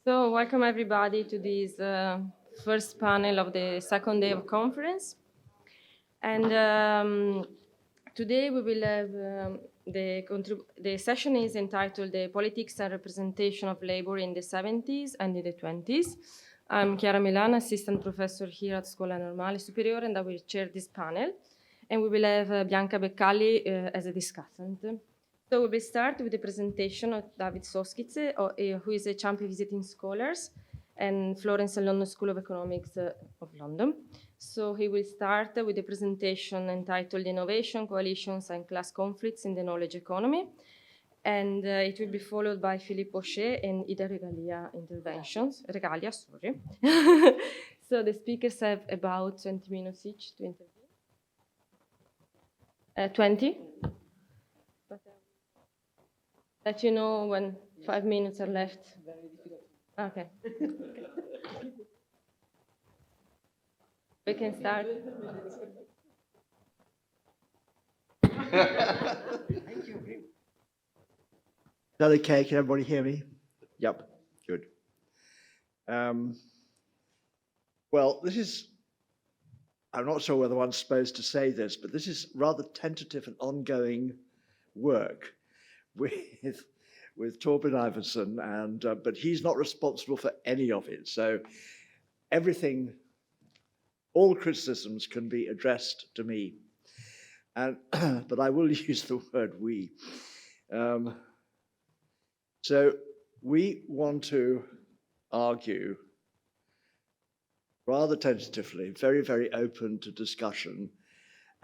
So, welcome everybody to this first panel of the second day of conference. And today we will have the session is entitled "The Politics and Representation of Labor in the 70s and in the 20s." I'm Chiara Milan, assistant professor here at Scuola Normale Superiore, and I will chair this panel. And we will have Bianca Beccalli as a discussant. So we will start with the presentation of David Soskice, who is a champion visiting scholar and Florence and London School of Economics of London. So he will start with the presentation entitled Innovation, Coalitions and Class Conflicts in the Knowledge Economy. And it will be followed by Philippe Aucher and Ida Regalia interventions. Regalia, sorry. So the speakers have about 20 minutes each to intervene. 20? Let you know when 5 minutes are left. Okay. We can start. Thank you. Is that okay? Can everybody hear me? Yep, good. Well, this is, I'm not sure whether one's supposed to say this, but this is rather tentative and ongoing work with Torben Iversen, and but he's not responsible for any of it. So everything, all criticisms can be addressed to me, and but I will use the word we. So we want to argue rather tentatively, very, very open to discussion,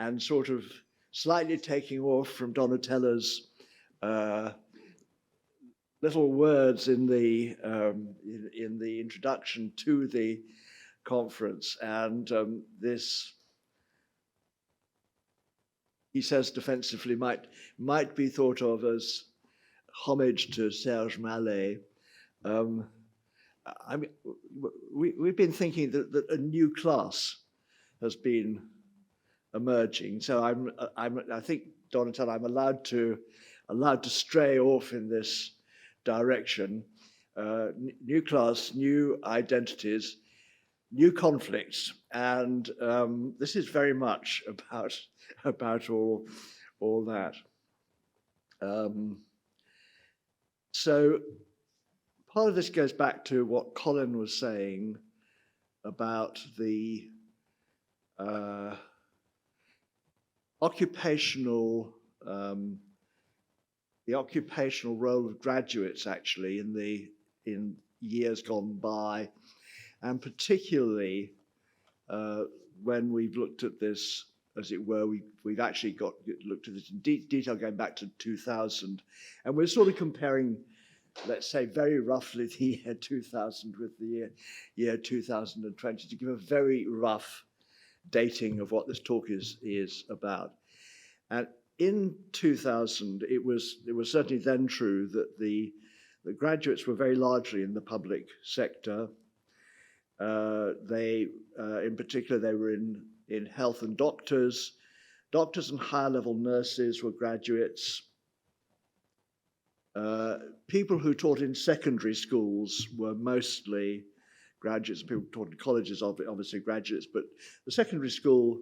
and sort of slightly taking off from Donatella's little words in the introduction to the conference, and this, he says defensively, might be thought of as homage to Serge Mallet. I mean, we've been thinking that a new class has been emerging. So I think, Donatella, I'm allowed to stray off in this direction. New class, new identities, new conflicts, and this is very much about all that. So part of this goes back to what Colin was saying about the occupational role of graduates actually in years gone by, and particularly when we've looked at this, as it were, we've actually looked at this in detail going back to 2000, and we're sort of comparing, let's say, very roughly the year 2000 with the year 2020 to give a very rough dating of what this talk is about. And in 2000, it was certainly then true that the graduates were very largely in the public sector. In particular, they were in health and doctors. Doctors and higher level nurses were graduates. People who taught in secondary schools were mostly graduates. People who taught in colleges, obviously graduates, but the secondary school,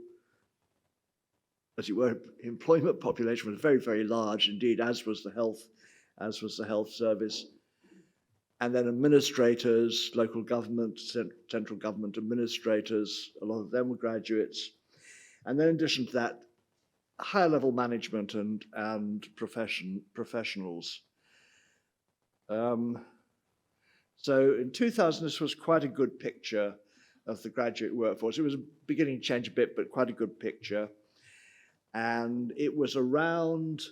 as it were, employment population was very, very large indeed, as was the health service. And then administrators, local government, central government administrators, a lot of them were graduates. And then in addition to that, higher level management and professionals. So in 2000, this was quite a good picture of the graduate workforce. It was beginning to change a bit, but quite a good picture. And it was around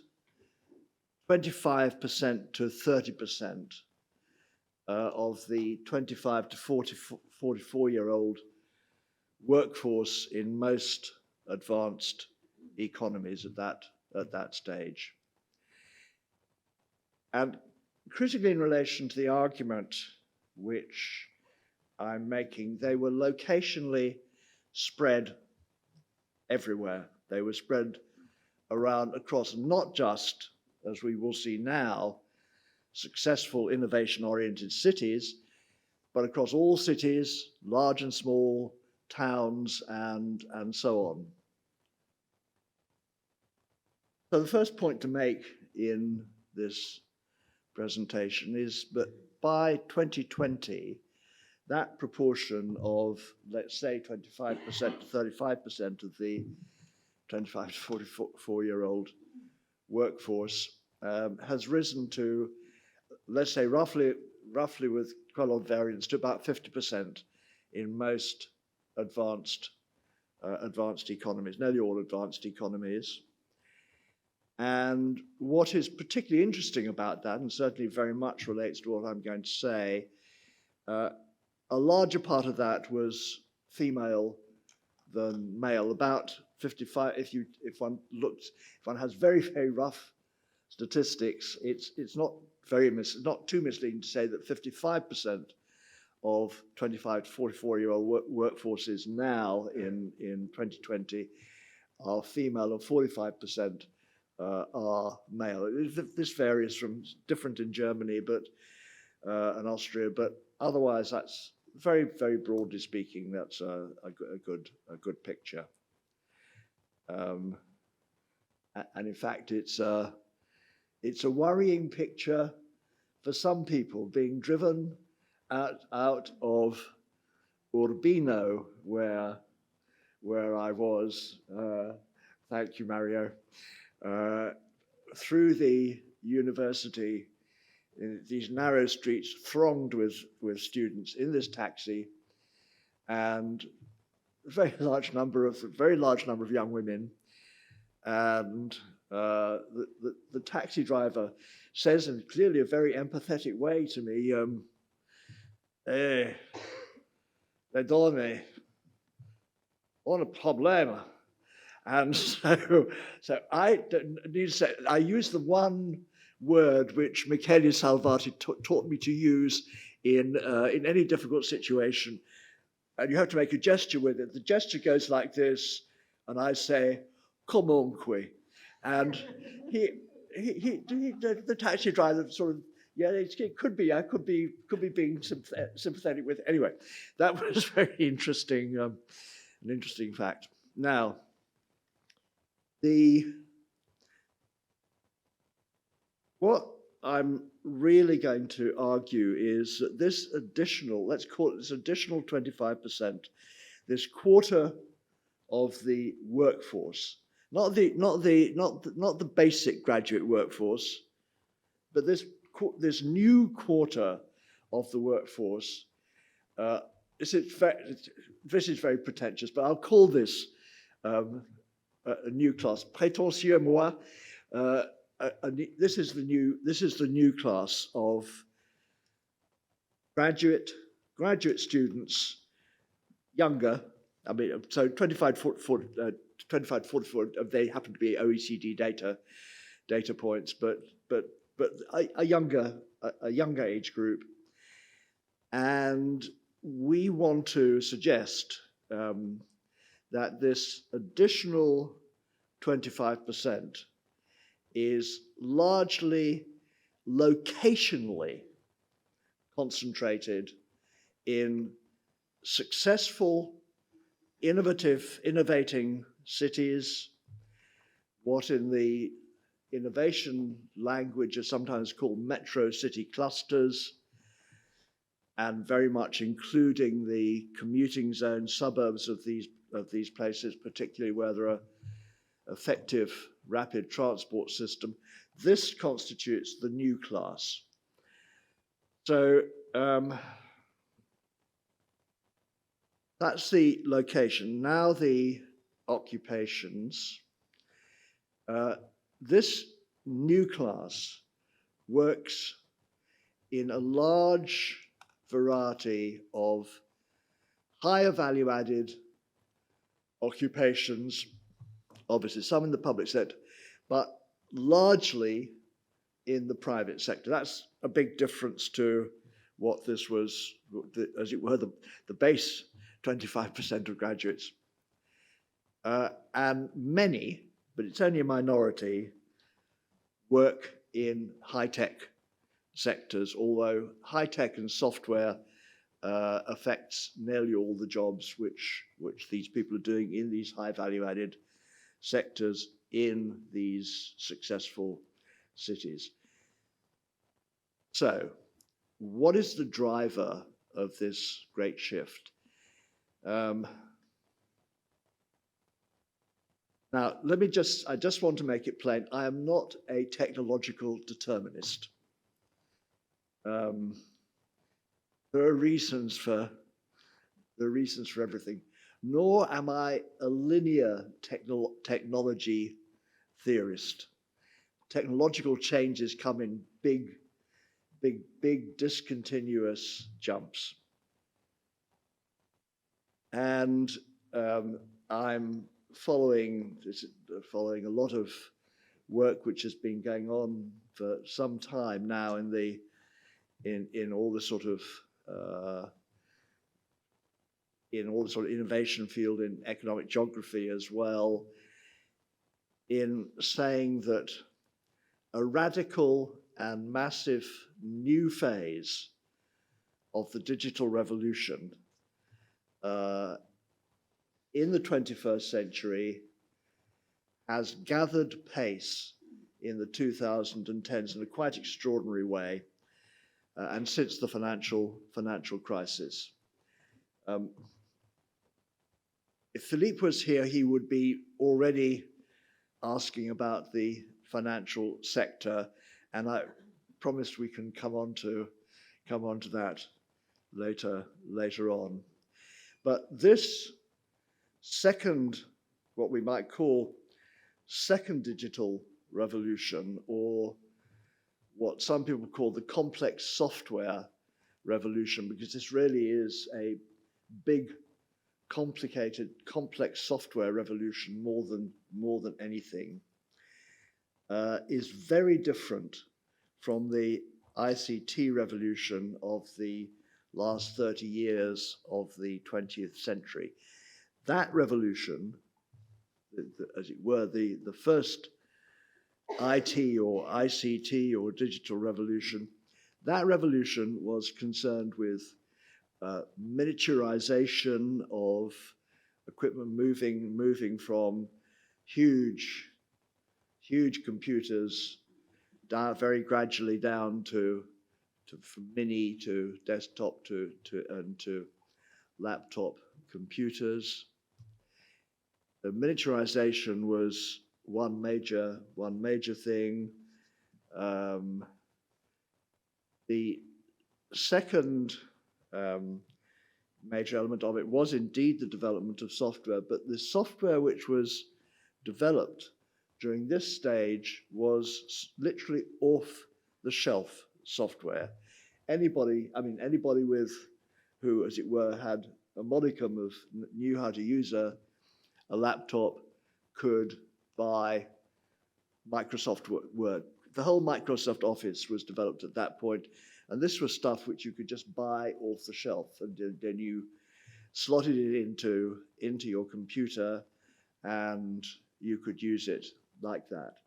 25% to 30% of the 25 to 44-year-old workforce in most advanced economies at that stage. And critically, in relation to the argument which I'm making, they were locationally spread everywhere. They were spread across not just, as we will see now, successful innovation-oriented cities, but across all cities, large and small, towns, and so on. So the first point to make in this presentation is that by 2020, that proportion of, let's say, 25% to 35% of the 25 to 44-year-old workforce has risen to, let's say, roughly with quite a lot of variance, to about 50% in most advanced economies, nearly all advanced economies. And what is particularly interesting about that, and certainly very much relates to what I'm going to say, a larger part of that was female than male. About 55. If one has very, very rough statistics, it's not too misleading to say that 55% of 25 to 44-year-old workforces now in 2020 are female, and 45% are male. This varies from different in Germany, and Austria, but otherwise that's very, very broadly speaking, that's a good picture. And in fact, it's a worrying picture for some people, being driven out of Urbino, where I was. Thank you, Mario. Through the university, in these narrow streets thronged with students in this taxi, and a very large number of young women. And the taxi driver says, in clearly a very empathetic way to me, le donne, on a problème. And so I need to say, I use the one word which Michele Salvati taught me to use in any difficult situation, and you have to make a gesture with it. The gesture goes like this, and I say, comunque. And the taxi driver sort of, yeah, it could be, I could be being sympathetic with it. Anyway, that was very interesting, an interesting fact. Now, what I'm really going to argue is that this additional, let's call it this additional 25%, this quarter of the workforce, not the basic graduate workforce, but this new quarter of the workforce. This is very pretentious, but I'll call this a new class. Prétentieux moi. This is the new class of graduate students, younger. I mean, so 25 to 44. They happen to be OECD data points, but a younger age group, and we want to suggest that this additional 25% is largely locationally concentrated in successful, innovating cities, what in the innovation language are sometimes called metro city clusters, and very much including the commuting zone suburbs of these places, particularly where there are effective rapid transport system. This constitutes the new class. So that's the location. Now the occupations. This new class works in a large variety of higher value added occupations, obviously some in the public sector, but largely in the private sector. That's a big difference to what this was, as it were, the base 25% of graduates. And many, but it's only a minority, work in high-tech sectors, although high-tech and software affects nearly all the jobs which these people are doing in these high value added sectors in these successful cities. So, what is the driver of this great shift? Now, I just want to make it plain, I am not a technological determinist. There are reasons for everything, nor am I a linear technology theorist. Technological changes come in big discontinuous jumps. And I'm following a lot of work which has been going on for some time now in all the sort of innovation field, in economic geography as well, in saying that a radical and massive new phase of the digital revolution in the 21st century has gathered pace in the 2010s in a quite extraordinary way, and since the financial crisis. If Philippe was here, he would be already asking about the financial sector, and I promise we can come on to that later on. But this second, what we might call second digital revolution, or what some people call the complex software revolution, because this really is a big, complicated, complex software revolution more than anything, is very different from the ICT revolution of the last 30 years of the 20th century. That revolution, as it were, the first IT or ICT or digital revolution, that revolution was concerned with miniaturization of equipment, moving from huge computers down very gradually down to from mini to desktop to laptop computers. The miniaturization was one major thing. The second major element of it was indeed the development of software, but the software which was developed during this stage was literally off-the-shelf software. Anybody who, as it were, had a modicum of knew how to use a laptop could buy Microsoft Word. The whole Microsoft Office was developed at that point, and this was stuff which you could just buy off the shelf, and then you slotted it into your computer, and you could use it like that.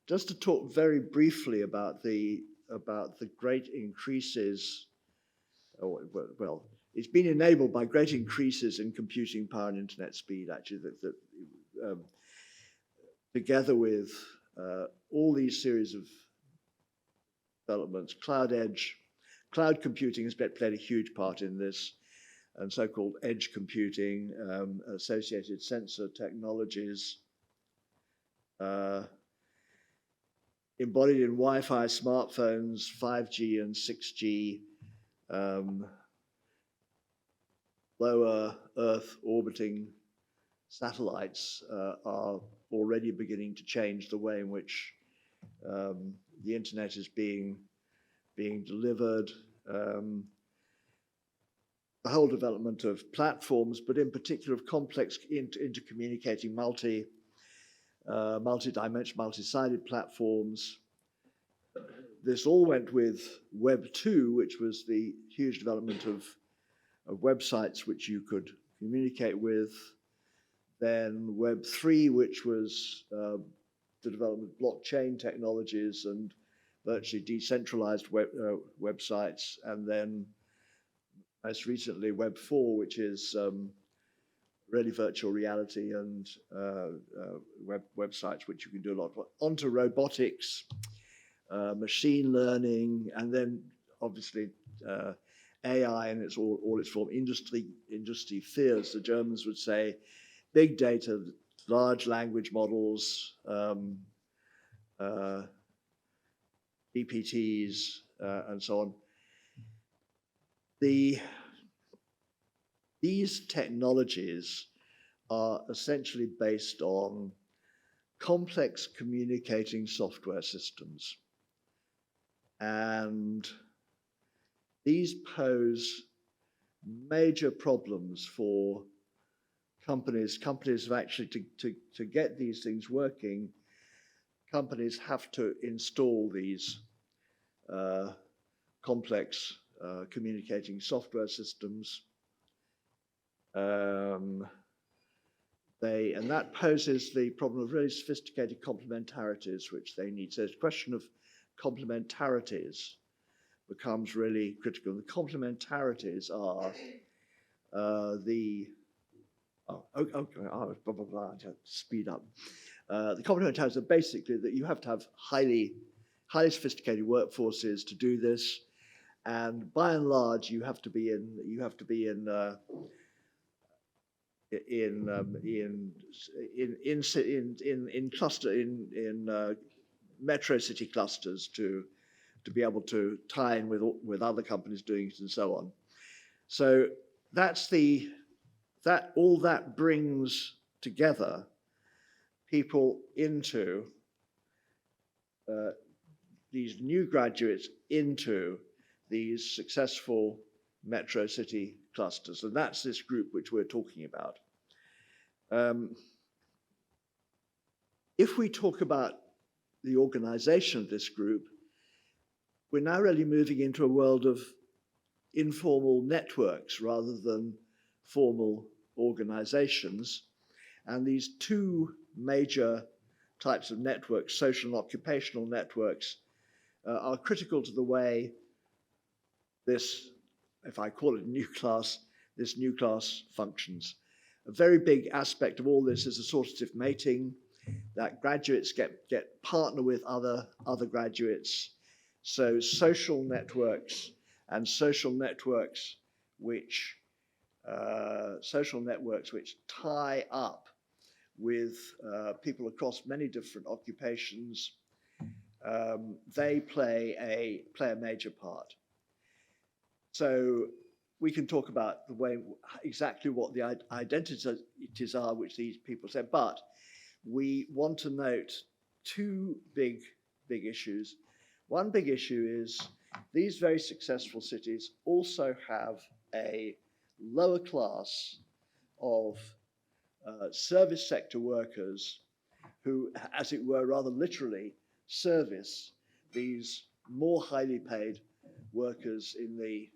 Just to talk very briefly about the great increases, well, it's been enabled by great increases in computing power and internet speed, actually, together with all these series of developments. Cloud computing has played a huge part in this, and so-called edge computing, associated sensor technologies, embodied in Wi-Fi smartphones, 5G and 6G, lower Earth orbiting satellites are already beginning to change the way in which the internet is being delivered. The whole development of platforms, but in particular of complex intercommunicating multi-dimensional, multi-sided platforms. This all went with Web 2, which was the huge development of websites which you could communicate with. Then Web 3, which was the development of blockchain technologies and virtually decentralized websites, and then most recently Web 4, which is really virtual reality and websites which you can do a lot of, onto robotics, machine learning, and then obviously AI in its all its form, industry fears, the Germans would say, big data, large language models, GPTs, and so on. These technologies are essentially based on complex communicating software systems. And these pose major problems for companies. Companies have actually, to get these things working, companies have to install these complex communicating software systems. And that poses the problem of really sophisticated complementarities which they need. So it's a question of complementarities becomes really critical. The complementarities are blah, blah, blah, to speed up. The complementarities are basically that you have to have highly sophisticated workforces to do this, and by and large, you have to be in metro city clusters to be able to tie in with other companies doing it and so on. So all that brings together people into these new graduates into these successful metro city clusters, and that's this group which we're talking about. If we talk about the organization of this group, we're now really moving into a world of informal networks rather than formal organizations. And these two major types of networks, social and occupational networks, are critical to the way this, if I call it a new class, this new class functions. A very big aspect of all this is assortative mating, that graduates get partner with other graduates. So social networks and social networks which tie up with people across many different occupations, they play a major part. So we can talk about the way, exactly what the identities are which these people say, but we want to note two big issues. One big issue is these very successful cities also have a lower class of service sector workers who, as it were, rather literally service these more highly paid workers in the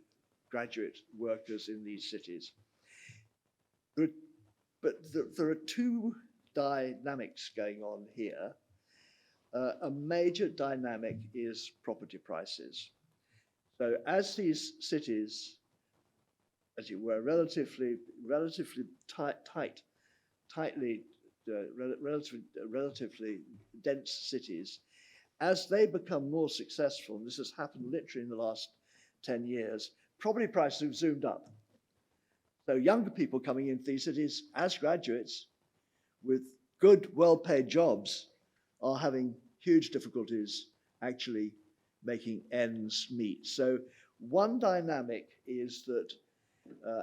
graduate workers in these cities. But there are two dynamics going on here. A major dynamic is property prices. So as these cities, as it were, relatively dense cities, as they become more successful, and this has happened literally in the last 10 years, property prices have zoomed up. So younger people coming into these cities as graduates with good, well-paid jobs are having huge difficulties actually making ends meet. So one dynamic is that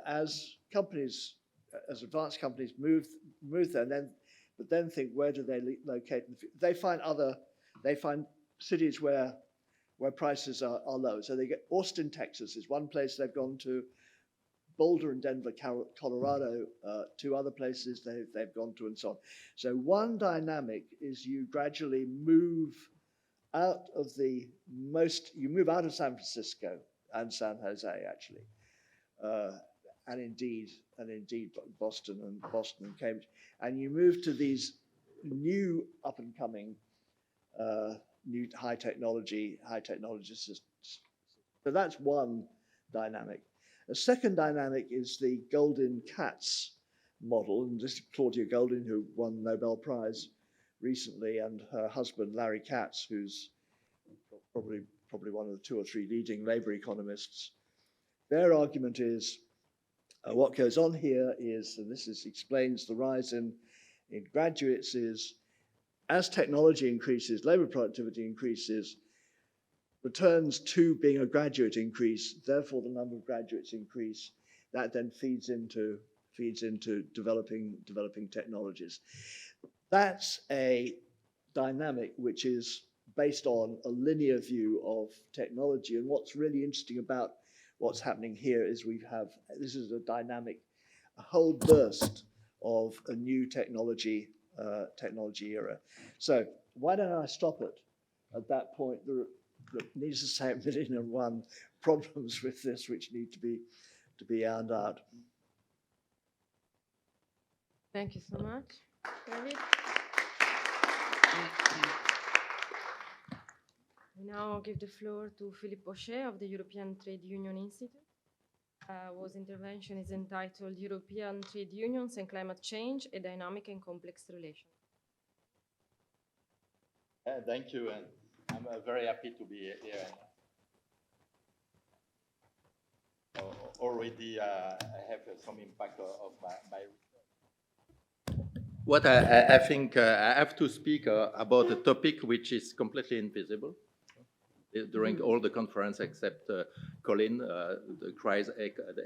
as companies, as advanced companies move there, but then think, where do they locate? They find cities where prices are low. So they get Austin, Texas is one place they've gone to. Boulder and Denver, Colorado, two other places they've gone to, and so on. So one dynamic is you gradually move out of you move out of San Francisco and San Jose, actually, and indeed Boston and Cambridge, and you move to these new up and coming new high technology systems. So that's one dynamic. A second dynamic is the Golden Cats model, and this is Claudia Goldin, who won the Nobel Prize recently, and her husband Larry Katz, who's probably one of the 2 or 3 leading labor economists. Their argument is what goes on here is, and explains the rise in graduates, is as technology increases, labor productivity increases, returns to being a graduate increase, therefore the number of graduates increase. That then feeds into developing technologies. That's a dynamic which is based on a linear view of technology. And what's really interesting about what's happening here is this is a dynamic, a whole burst of a new technology era. So why don't I stop it at that point? Needless to say, 1,000,001 problems with this which need to be ironed out. Thank you so much, David. I now give the floor to Philippe Bochet of the European Trade Union Institute, whose intervention is entitled European Trade Unions and Climate Change, a Dynamic and Complex Relation. Thank you, and I'm very happy to be here. Already I have some impact of my what I think I have to speak about a topic which is completely invisible during all the conference except Colin. The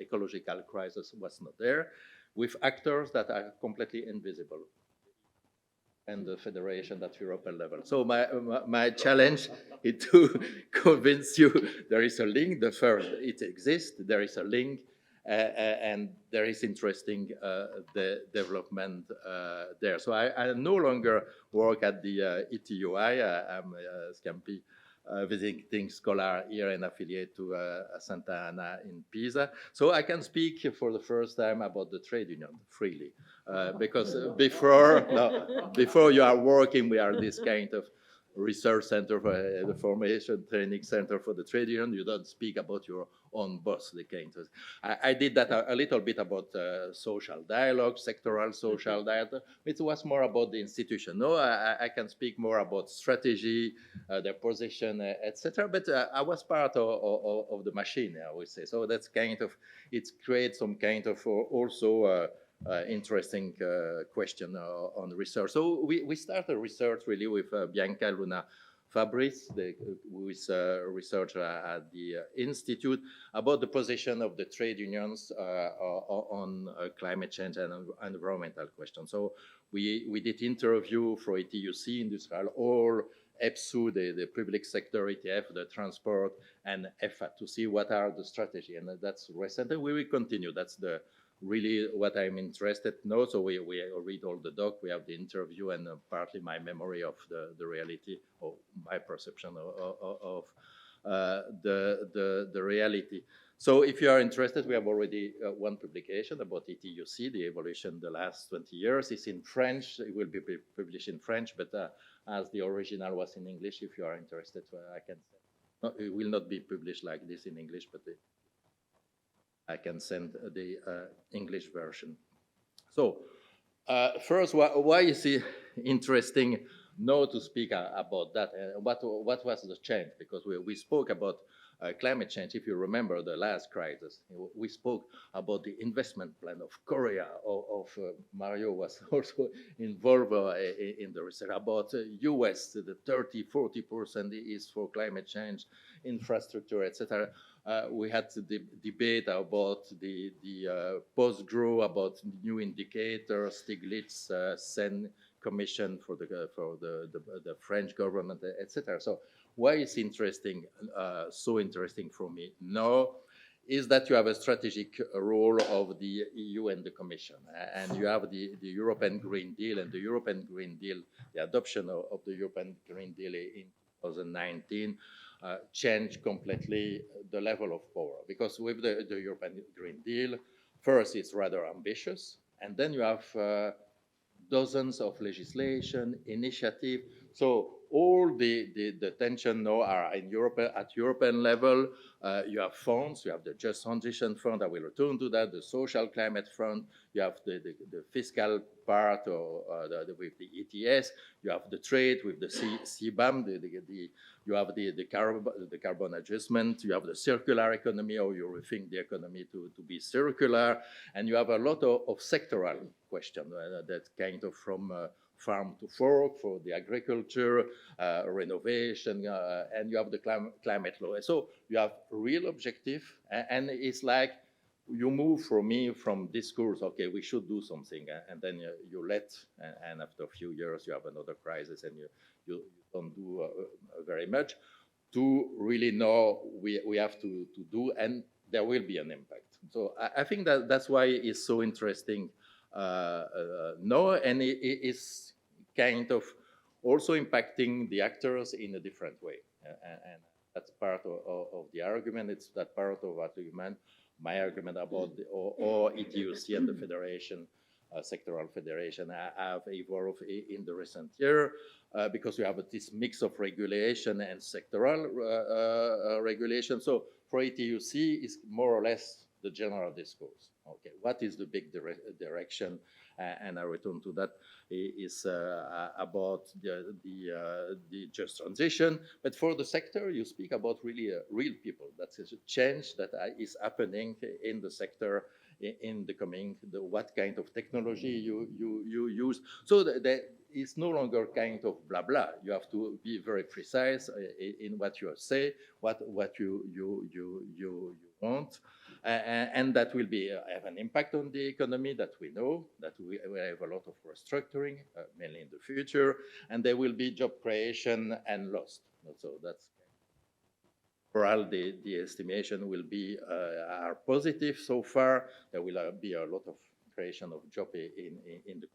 ecological crisis was not there, with actors that are completely invisible, and the federation at European level. So my challenge is to convince you there is a link. The first, it exists, there is a link, and there is interesting the development there. So I no longer work at the ETUI. I'm Scampi, visiting scholar here and affiliate to Santa Ana in Pisa. So I can speak for the first time about the trade union freely. Because before you are working, we are this kind of research center for the formation training center for the trade union. You don't speak about your own boss, the kind of. I did that a little bit about social dialogue, sectoral social dialogue. It was more about the institution. No, I can speak more about strategy, their position, etc. But I was part of the machine, I would say. So that's kind of, it creates some kind of also interesting question on research. So we started research really with Bianca Luna Fabris, who is a researcher at the Institute, about the position of the trade unions on climate change and environmental questions. So we did interview for ETUC, Industrial, all EPSU, the public sector, ETF, the transport, and EFA to see what are the strategy. And that's recent, and we will continue. That's really what I'm interested in now. So we read all the doc, we have the interview, and partly my memory of the reality, or my perception of the reality. So if you are interested, we have already one publication about ETUC, the evolution the last 20 years. It's in French, it will be published in French, but as the original was in English, if you are interested, I can say. No, it will not be published like this in English, but I can send the English version. So first, why is it interesting now to speak about that? What was the change? Because we spoke about climate change. If you remember the last crisis, we spoke about the investment plan of Korea, of Mario was also involved in the research, about US, the 30-40% is for climate change, infrastructure, etc. We had the debate about the post-growth, about new indicators, Stiglitz, Sen Commission for the French government, etc. So why is interesting, so interesting for me now, is that you have a strategic role of the EU and the Commission, and you have the European Green Deal, and the European Green Deal, the adoption of the European Green Deal in 2019. Change completely the level of power, because with the European Green Deal, first it's rather ambitious, and then you have dozens of legislation, initiative. So all the tension now are in Europe, at European level. You have funds, you have the Just Transition Fund, I will return to that, the Social Climate Fund, you have the fiscal part with the ETS, you have the trade with the CBAM, you have the carbon adjustment, you have the circular economy, or you rethink the economy to be circular, and you have a lot of sectoral questions that kind of from farm to fork for the agriculture, renovation, and you have the climate law. So you have real objective, and it's like you move from discourse, okay, we should do something, and then you let, and after a few years you have another crisis and you don't do very much, to really know we have to do, and there will be an impact. So I think that's why it's so interesting now, and it is kind of also impacting the actors in a different way. And that's part of the argument. It's that part of what my argument about or ETUC and the federation, sectoral federation, have evolved in the recent year because we have this mix of regulation and sectoral regulation. So for ETUC, it's more or less the general discourse. Okay, what is the big direction? And I return to that, is about the just transition. But for the sector, you speak about really real people. That's a change that is happening in the sector in the coming, what kind of technology you use. So that it's no longer kind of blah blah. You have to be very precise in what you say, what you want. And that will have an impact on the economy, that we know, that we have a lot of restructuring, mainly in the future, and there will be job creation and loss. So that's, for all the estimation will be are positive so far. There will be a lot of creation of job in the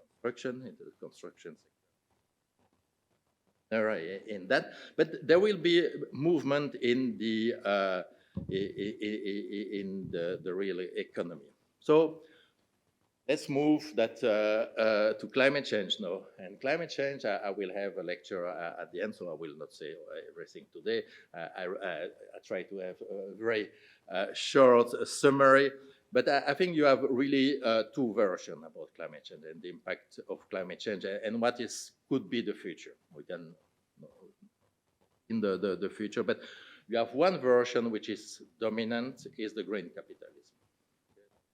construction sector. All right, in that, but there will be movement in the real economy. So let's move that to climate change now. And climate change, I will have a lecture at the end, so I will not say everything today. I try to have a very short summary, but I think you have really two versions about climate change and the impact of climate change and what could be the future. We can in the future, but you have one version which is dominant, is the green capitalism.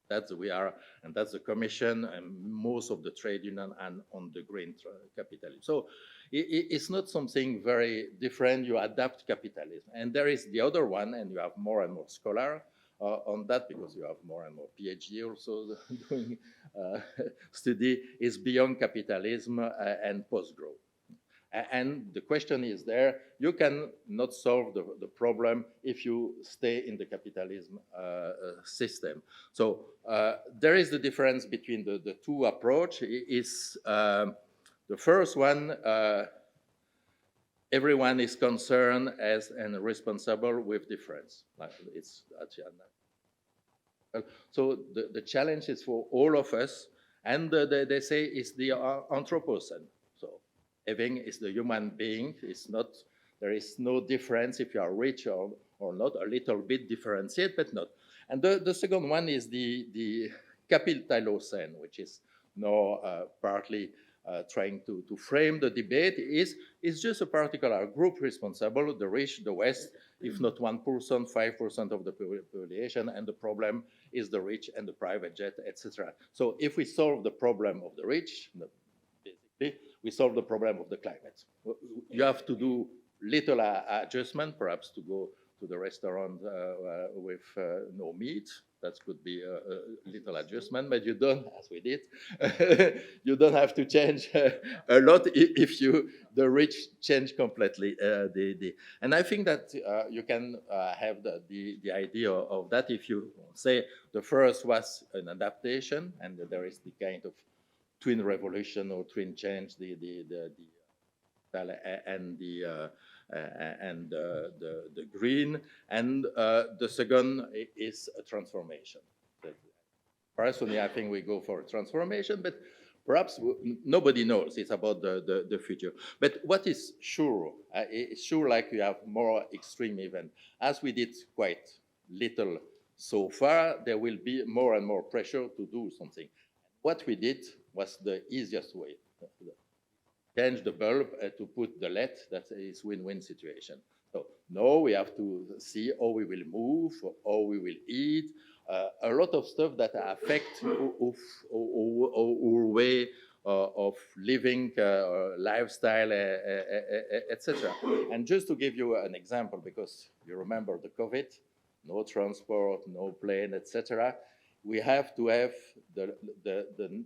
That's and that's the Commission and most of the trade union and on the green capitalism. So it's not something very different. You adapt capitalism, and there is the other one, and you have more and more scholars on that because you have more and more PhD also doing study, is beyond capitalism and post-growth. And the question is there, you can not solve the problem if you stay in the capitalism system. So there is the difference between the two approaches. The first one, everyone is concerned as and responsible with difference. It's so the challenge is for all of us, and they say it's the Anthropocene. Having is the human being. It's not, there is no difference if you are rich or not, a little bit differentiate, but not. And the second one is the Capitalocene, which is now partly trying to frame the debate, is just a particular group responsible, the rich, the West, if not 1%, 5% of the population, and the problem is the rich and the private jet, etc. So if we solve the problem of the rich, basically, we solve the problem of the climate. You have to do little adjustment, perhaps to go to the restaurant with no meat. That could be a little adjustment, but you don't, as we did, you don't have to change a lot if the rich change completely. And I think that you can have the idea of that if you say the first was an adaptation, and there is the kind of twin revolution or twin change, and the green, and the second is a transformation. Personally, I think we go for a transformation, but Perhaps nobody knows. It's about the future. But what is sure, it's sure like we have more extreme events. As we did quite little so far, there will be more and more pressure to do something. What we did was the easiest way. Change the bulb to put the LED, that is win-win situation. So now we have to see how we will move, how we will eat, a lot of stuff that affect our way of living, lifestyle, etc. And just to give you an example, because you remember the COVID, no transport, no plane, etc. We have to have the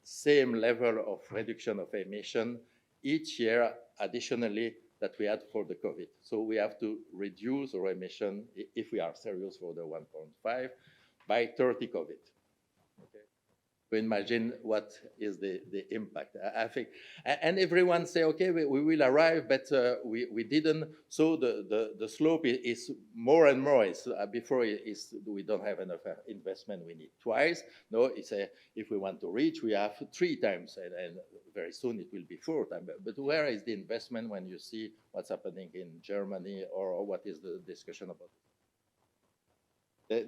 same level of reduction of emission each year additionally that we had for the COVID. So we have to reduce our emission, if we are serious for the 1.5, by 30 COVID. Okay? So imagine what is the impact. I think, and everyone say, okay, we will arrive, but we didn't. So the slope is more and more. Before we don't have enough investment, we need twice. No, it's if we want to reach, we have 3 times, and very soon it will be 4 times. But where is the investment when you see what's happening in Germany, or what is the discussion about?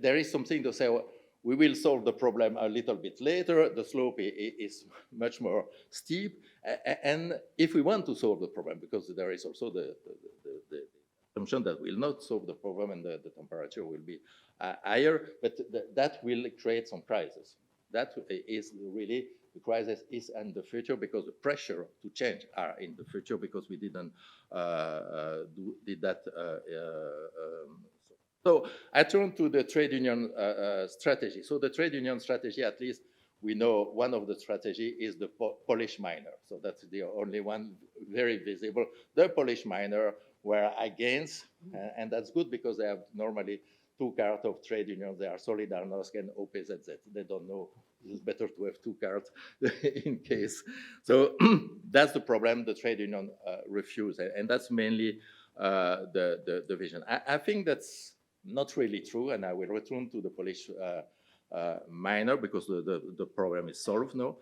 There is something to say, well, we will solve the problem a little bit later. The slope is much more steep. And if we want to solve the problem, because there is also the assumption that we'll not solve the problem and the temperature will be higher, but that will create some crisis. That is really, the crisis is in the future because the pressure to change are in the future because we didn't did that. So I turn to the trade union strategy. So the trade union strategy, at least we know one of the strategy is the Polish miner. So that's the only one very visible. The Polish miner were against, and that's good because they have normally 2 cards of trade unions. They are Solidarność and OPZZ. They don't know. It's better to have 2 cards in case. So that's the problem. The trade union refuse, and that's mainly the vision. I think that's not really true, and I will return to the Polish miner because the problem is solved now.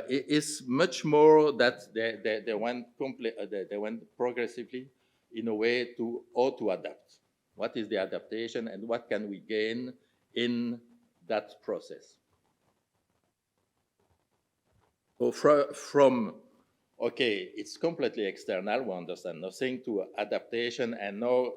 It is much more that they went progressively in a way to how to adapt. What is the adaptation and what can we gain in that process? So from okay, it's completely external, we understand nothing, to adaptation, and now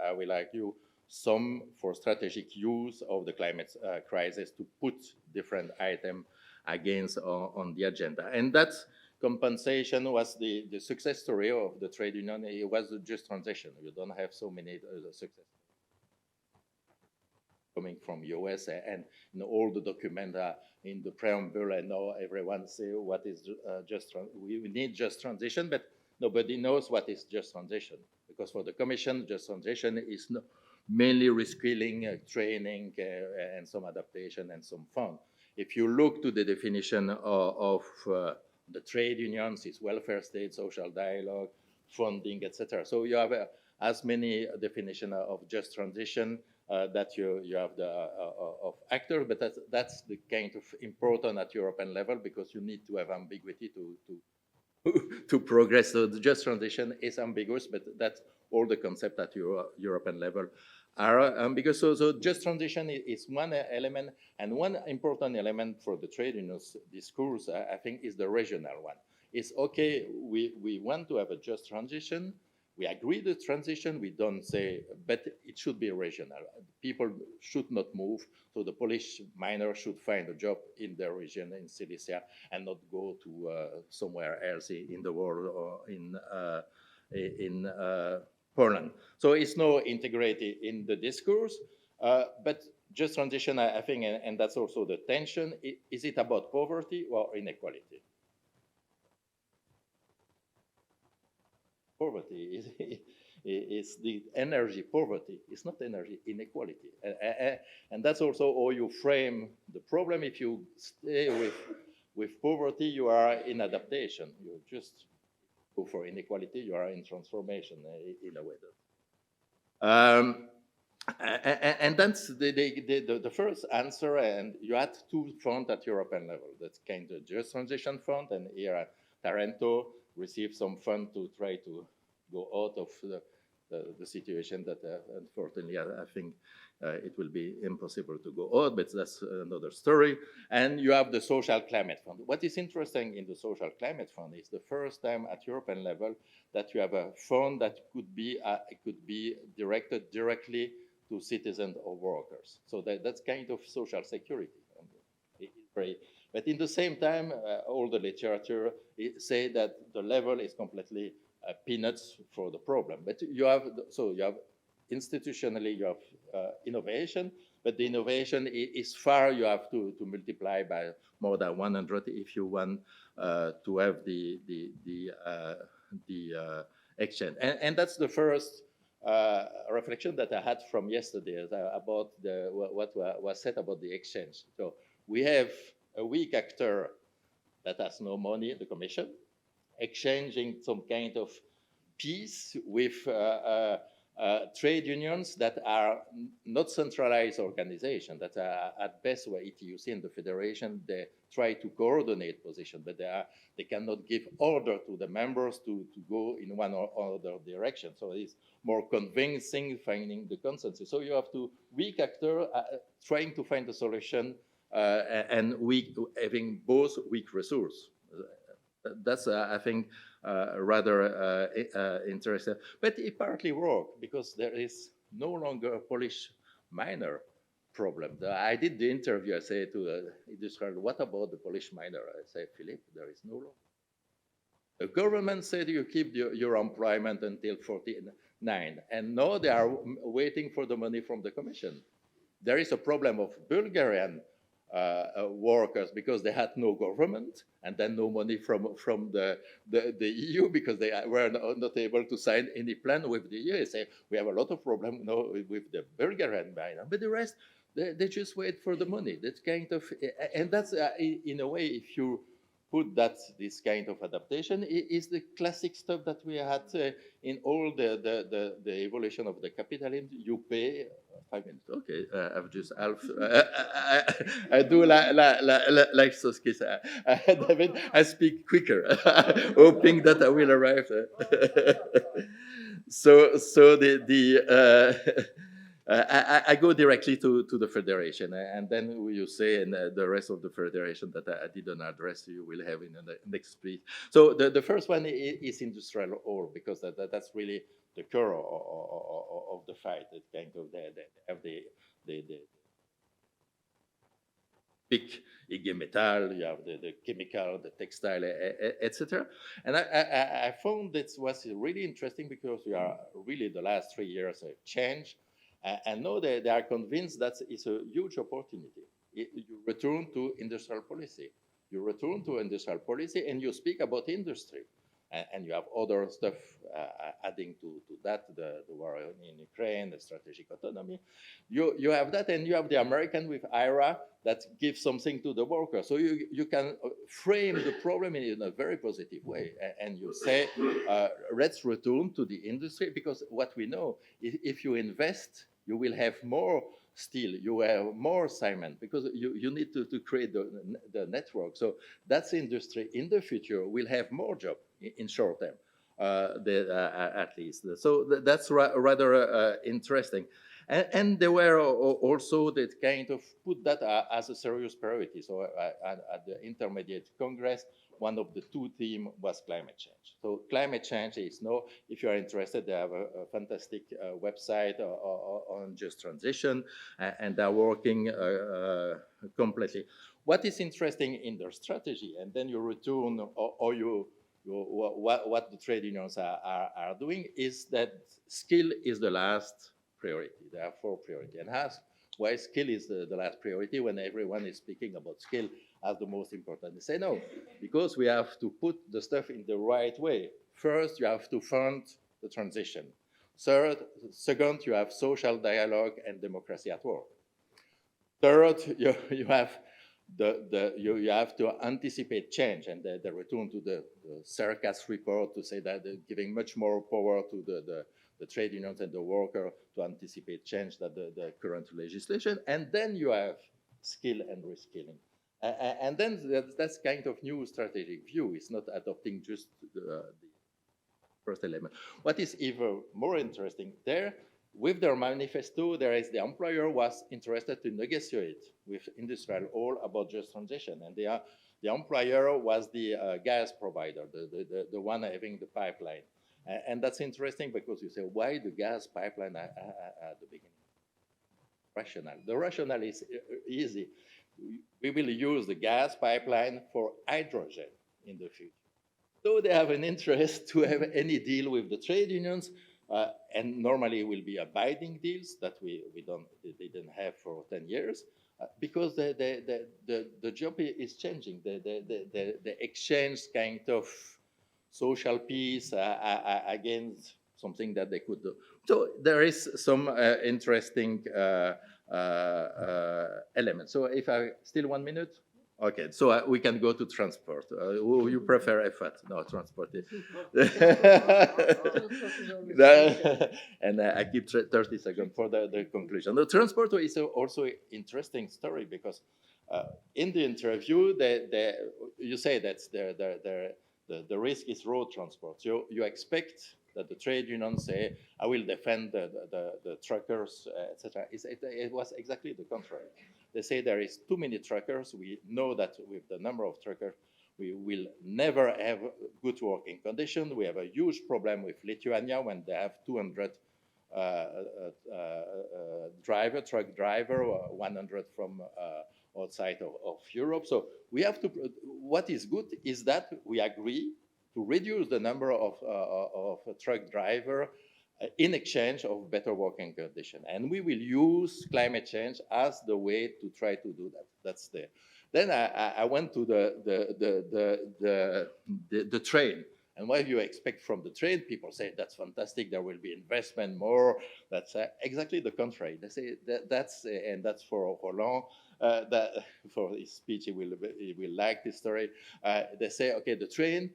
I will argue some for strategic use of the climate crisis to put different items against on the agenda. And that compensation was the success story of the trade union. It was a just transition. You don't have so many success coming from US, and in all the documents in the preamble, and now everyone say what is we need just transition, but nobody knows what is just transition, because for the Commission, just transition is mainly reskilling, training, and some adaptation and some fund. If you look to the definition of the trade unions, it's welfare state, social dialogue, funding, etc. So you have as many definitions of just transition that you have of actors, but that's the kind of important at European level, because you need to have ambiguity to progress. So the just transition is ambiguous, but that's all the concept at European level are ambiguous. So just transition is one element, and one important element for the trade unions discourse, I think, is the regional one. It's okay, we want to have a just transition. We agree the transition, we don't say, but it should be regional. People should not move, so the Polish miner should find a job in their region, in Silesia, and not go to somewhere else in the world or in Poland. So it's no integrated in the discourse, but just transition, I think, and that's also the tension. Is it about poverty or inequality? Poverty is the energy poverty. It's not energy inequality. And that's also how you frame the problem. If you stay with poverty, you are in adaptation. You just go for inequality, you are in transformation in a way. And that's the first answer, and you had two funds at European level. That's kind of just transition fund, and here at Taranto received some fund to try to go out of the situation that unfortunately I think it will be impossible to go out, but that's another story. And you have the social climate fund. What is interesting in the social climate fund is the first time at European level that you have a fund that could be directed directly to citizens or workers. So that's kind of social security. But in the same time, all the literature say that the level is completely peanuts for the problem. But you have institutionally, you have innovation, but the innovation is far, you have to multiply by more than 100 if you want to have the exchange. And that's the first reflection that I had from yesterday about what was said about the exchange. So we have a weak actor that has no money, the Commission, exchanging some kind of peace with trade unions that are not centralized organizations, that are at best where you see in the Federation, they try to coordinate position, but they cannot give order to the members to go in one or other direction. So it's more convincing finding the consensus. So you have to weak actor trying to find a solution and having both weak resources. That's, I think, rather interesting. But it partly worked because there is no longer a Polish miner problem. I did the interview, I say to the industrial, what about the Polish miner? I say, Philippe, there is no law. The government said you keep your employment until 49, and now they are waiting for the money from the Commission. There is a problem of Bulgarian workers because they had no government and then no money from the EU because they were not able to sign any plan with the EU. They say, we have a lot of problems now with the Bulgarian miner, but the rest, they just wait for the money. That's kind of, and that's in a way, if you put this kind of adaptation, is the classic stuff that we had in all the evolution of the capitalism. You pay 5 minutes. Okay, I've just half. I do like Soskis. David, I speak quicker, hoping that I will arrive. So I go directly to the Federation, and then you say, and the rest of the Federation that I didn't address, you will have in the next speech. So the first one is industrial ore, because that's really the core of the fight. It's kind of they have the big IG metal, you have the chemical, the textile, etc. And I found that was really interesting because we are really the last 3 years have changed. And now they are convinced that it's a huge opportunity. You return to industrial policy. You return to industrial policy and you speak about industry. And you have other stuff adding to that, the war in Ukraine, the strategic autonomy. You have that, and you have the American with IRA that gives something to the worker. So you can frame the problem in a very positive way. And you say, let's return to the industry, because what we know, if you invest, you will have more steel, you have more cement, because you need to create the network. So that's industry in the future will have more jobs in short term, at least. So that's rather interesting. And there were also that kind of put that as a serious priority. So at the Intermediate Congress, one of the two themes was climate change. So climate change is now, if you are interested, they have a fantastic website on just transition, and they're working completely. What is interesting in their strategy, and then you return, what the trade unions are doing, is that skill is the last priority. There are 4 priorities. And why skill is the last priority when everyone is speaking about skill as the most important? They say no, because we have to put the stuff in the right way. First, you have to fund the transition. Second, you have social dialogue and democracy at work. Third, you have you have to anticipate change, and the return to the Circus report to say that they're giving much more power to the trade unions and the worker to anticipate change that the current legislation. And then you have skill and reskilling. And then that's kind of new strategic view. It's not adopting just the first element. What is even more interesting there, with their manifesto, there is the employer was interested to negotiate with industrial all about just transition. And the employer was the gas provider, the one having the pipeline. And that's interesting because you say, why the gas pipeline at the beginning? Rational. The rationale is easy. We will use the gas pipeline for hydrogen in the future. So they have an interest to have any deal with the trade unions, and normally it will be abiding deals that they didn't have for 10 years, because the job is changing. The exchange kind of social peace against something that they could do. So there is some interesting elements. So if I still 1 minute? Okay, so we can go to transport. You prefer effort? No, transport. And I keep 30 seconds for the conclusion. The transport is also an interesting story because in the interview, you say that the risk is road transport. So you expect that the trade unions say, I will defend the truckers, etc. It was exactly the contrary. They say there is too many truckers. We know that with the number of truckers, we will never have good working conditions. We have a huge problem with Lithuania when they have 200 truck driver, 100 from outside of Europe. So we have to, what is good is that we agree to reduce the number of truck driver in exchange of better working conditions. And we will use climate change as the way to try to do that. That's there. Then I went to the train. And what you expect from the train? People say, that's fantastic, there will be investment more. That's exactly the contrary. They say and that's for Roland, for his speech, he will like this story. They say, okay, the train,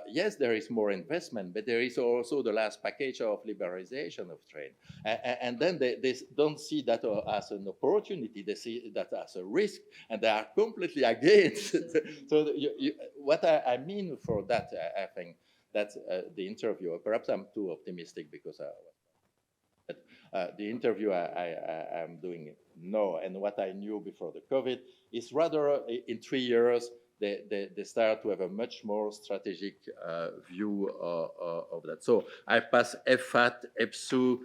yes, there is more investment, but there is also the last package of liberalization of train. And then they don't see that as an opportunity, they see that as a risk, and they are completely against. So what I mean for that, I think, that's the interview. Perhaps I'm too optimistic because the interview I'm doing now and what I knew before the COVID is rather in 3 years, they start to have a much more strategic view of that. So I pass FAT, EPSU,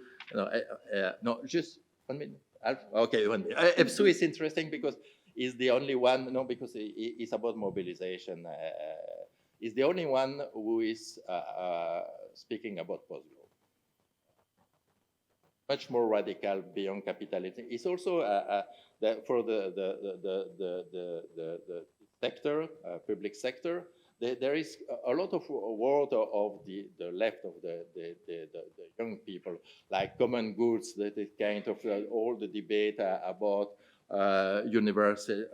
no, just 1 minute. Okay, 1 minute. EPSU is interesting because it's the only one, no, because it's about mobilization. Is the only one who is speaking about post-growth. Much more radical beyond capitalism. It's also for the sector, public sector. There is a lot of word of the left of the young people, like common goods. That is kind of all the debate about universal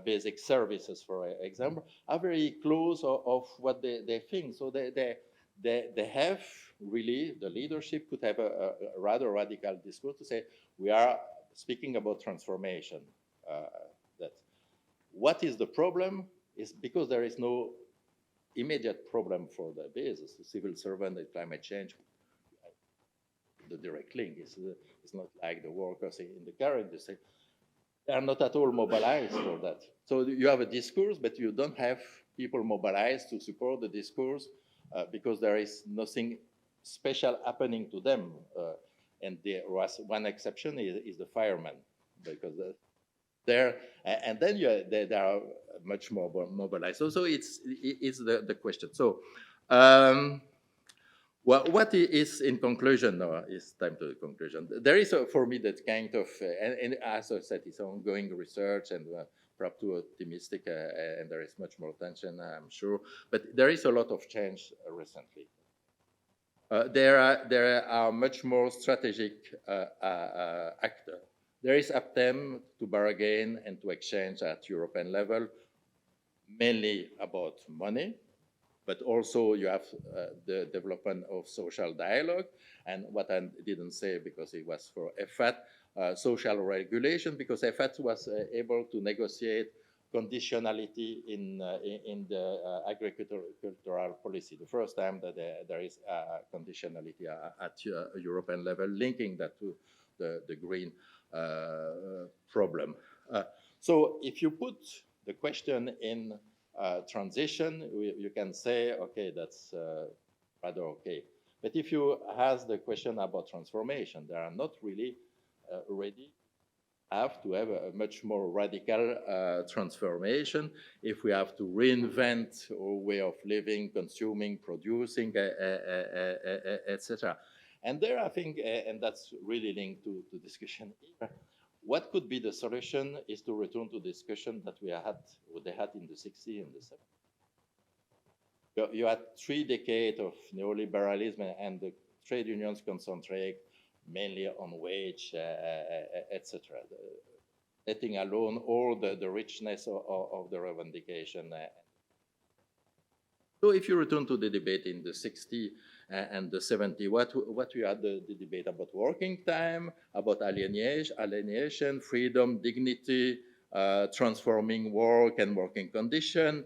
basic services, for example, are very close of what they think. So they have really, the leadership could have a rather radical discourse to say, we are speaking about transformation. That what is the problem is because there is no immediate problem for the basis, the civil servant, the climate change. The direct link is not like the workers in the car industry. They are not at all mobilized for that. So you have a discourse, but you don't have people mobilized to support the discourse because there is nothing special happening to them. And there was one exception is the firemen, because there, and then they are much more mobilized. So it's the question. So what is in conclusion? It's time to the conclusion. There is for me that kind of, and as I said, it's ongoing research and perhaps too optimistic, and there is much more tension, I'm sure. But there is a lot of change recently. There are much more strategic actors. There is attempt to bargain and to exchange at European level, mainly about money. but also you have the development of social dialogue, and what I didn't say because it was for FAT, social regulation, because FAT was able to negotiate conditionality in the agricultural policy. The first time that there is conditionality at European level, linking that to the green problem. So if you put the question in transition, you can say, okay, that's rather okay. But if you ask the question about transformation, they are not really ready. Have to have a much more radical transformation if we have to reinvent our way of living, consuming, producing, etc. And there, I think, and that's really linked to discussion here, what could be the solution is to return to discussion that we had, what they had in the 60s and the 70s. You had 3 decades of neoliberalism, and the trade unions concentrate mainly on wage, etc. Letting alone all the richness of the revendication. So if you return to the debate in the 60s and the 70s, what we had the debate about working time, about alienation, freedom, dignity, transforming work and working condition,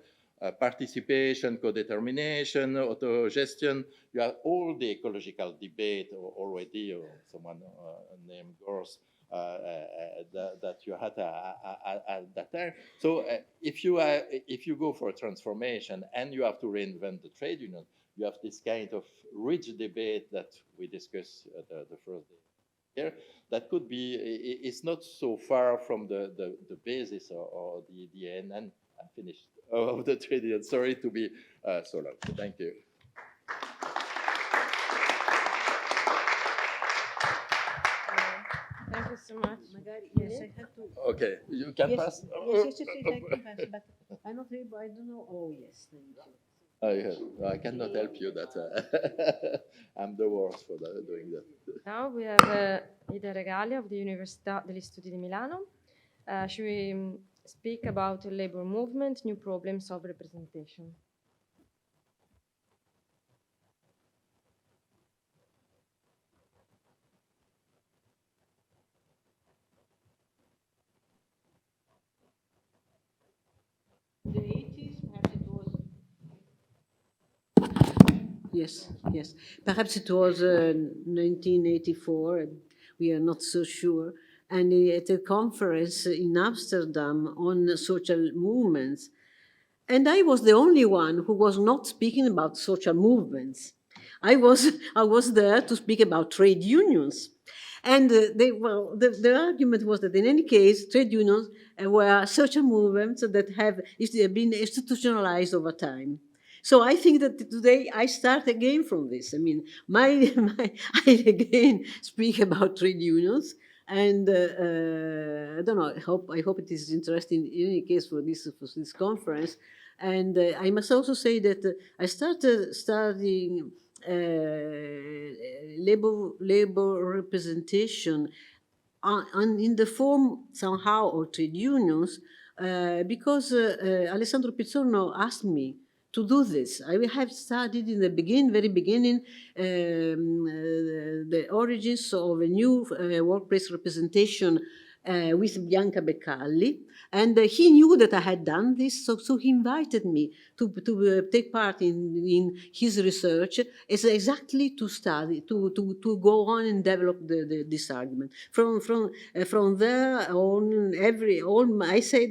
participation, co-determination, auto-gestion. You have all the ecological debate already, or someone named Gors, that you had at that time. So if you go for a transformation and you have to reinvent the trade union, you have this kind of rich debate that we discussed the first day here. That could be, it's not so far from the basis or the end. And I finished of the trade union. Sorry to be so long. Thank you. Thank you so much. Yes, I have to. Okay, you can pass. Yes, I can pass, but I'm not able. I don't know. Oh, yes, thank you. I cannot help you. That I'm the worst for doing that. Now we have Ida Regali of the Università degli Studi di Milano. She will speak about the labor movement, new problems of representation. The 80s, perhaps it was. Yes. Perhaps it was 1984. We are not so sure. And at a conference in Amsterdam on social movements. And I was the only one who was not speaking about social movements. I was there to speak about trade unions. And the argument was that in any case, trade unions were social movements that have been institutionalized over time. So I think that today I start again from this. I mean, I again speak about trade unions. And I don't know. I hope it is interesting in any case for this conference. And I must also say that I started studying labor representation in the form somehow of trade unions because Alessandro Pizzorno asked me to do this. I have studied in the very beginning the origins of a new workplace representation with Bianca Beccalli, and he knew that I had done this, so he invited me to take part in his research, is exactly to study, to go on and develop this argument. From there on, I said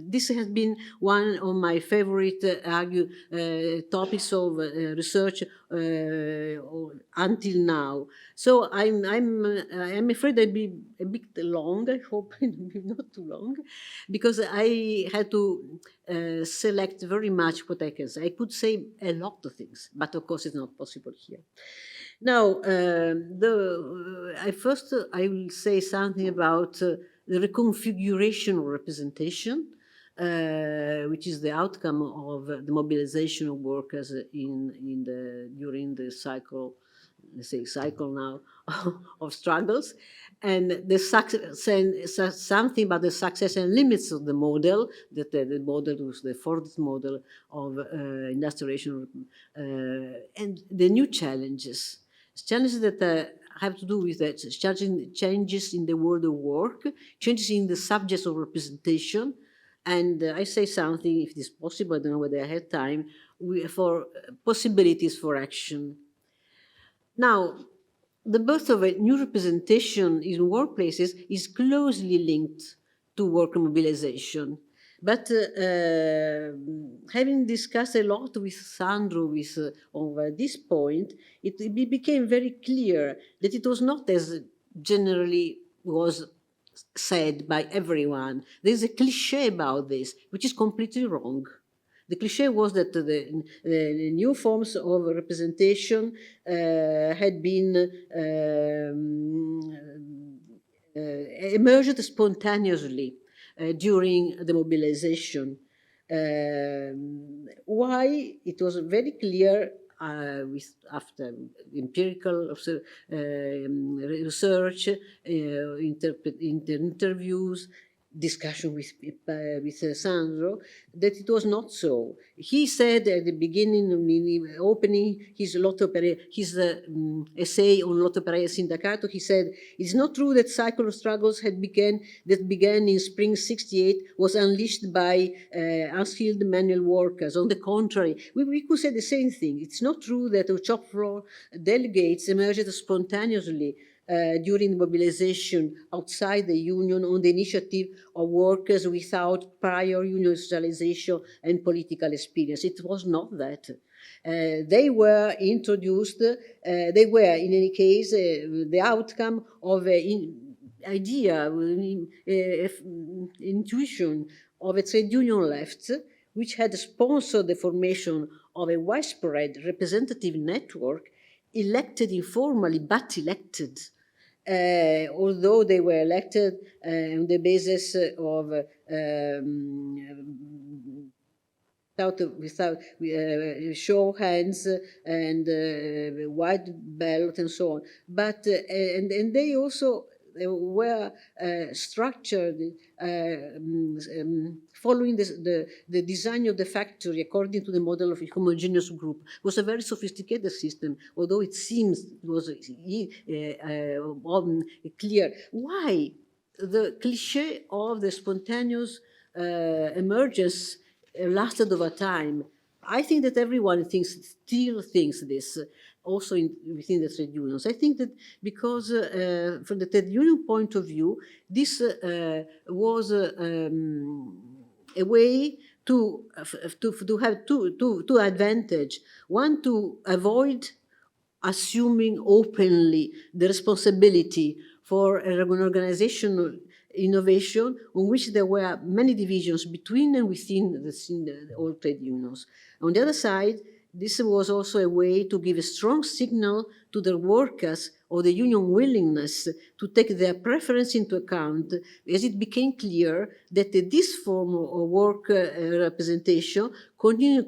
this has been one of my favorite topics of research until now. So I'm afraid I'll be a bit long. I hope it will be not too long, because I had to select very much what I can say. I could say a lot of things, but of course it's not possible here. Now, I will say something about the reconfiguration of representation, which is the outcome of the mobilization of workers during the cycle let's say, cycle now of struggles, and the success and something about the success and limits of the model. That the model was the Fordist model of industrialization, and the new challenges that have to do with that changes in the world of work, changes in the subjects of representation. And I say something, if it is possible, I don't know whether I have time, for possibilities for action. Now, the birth of a new representation in workplaces is closely linked to worker mobilization. But having discussed a lot with Sandro over this point, it became very clear that it was not as generally was said by everyone. There's a cliche about this, which is completely wrong. The cliche was that the new forms of representation had been emerged spontaneously during the mobilization. Why? It was very clear after empirical research, interviews, discussion with Sandro, that it was not so. He said at the beginning, in the opening his essay on Lotto Pereira Sindacato, he said, "It's not true that cycle of struggles began in spring '68 was unleashed by unskilled manual workers. On the contrary, we could say the same thing. It's not true that the shop floor delegates emerged spontaneously during mobilization outside the union on the initiative of workers without prior union socialization and political experience. It was not that. They were introduced, they were in any case the outcome of an idea, intuition of a trade union left, which had sponsored the formation of a widespread representative network, elected informally but elected. Although they were elected on the basis of without show hands and wide ballot and so on, but and they also were structured following the design of the factory according to the model of a homogeneous group. It was a very sophisticated system, although it seems it was clear. Why? The cliche of the spontaneous emergence lasted over time. I think that everyone still thinks this, also within the trade unions. I think that because from the trade union point of view, this was a way to have two advantage. One, to avoid assuming openly the responsibility for an organizational innovation on which there were many divisions between and within the all trade unions. On the other side, this was also a way to give a strong signal to the workers of the union willingness to take their preference into account, as it became clear that this form of work representation continued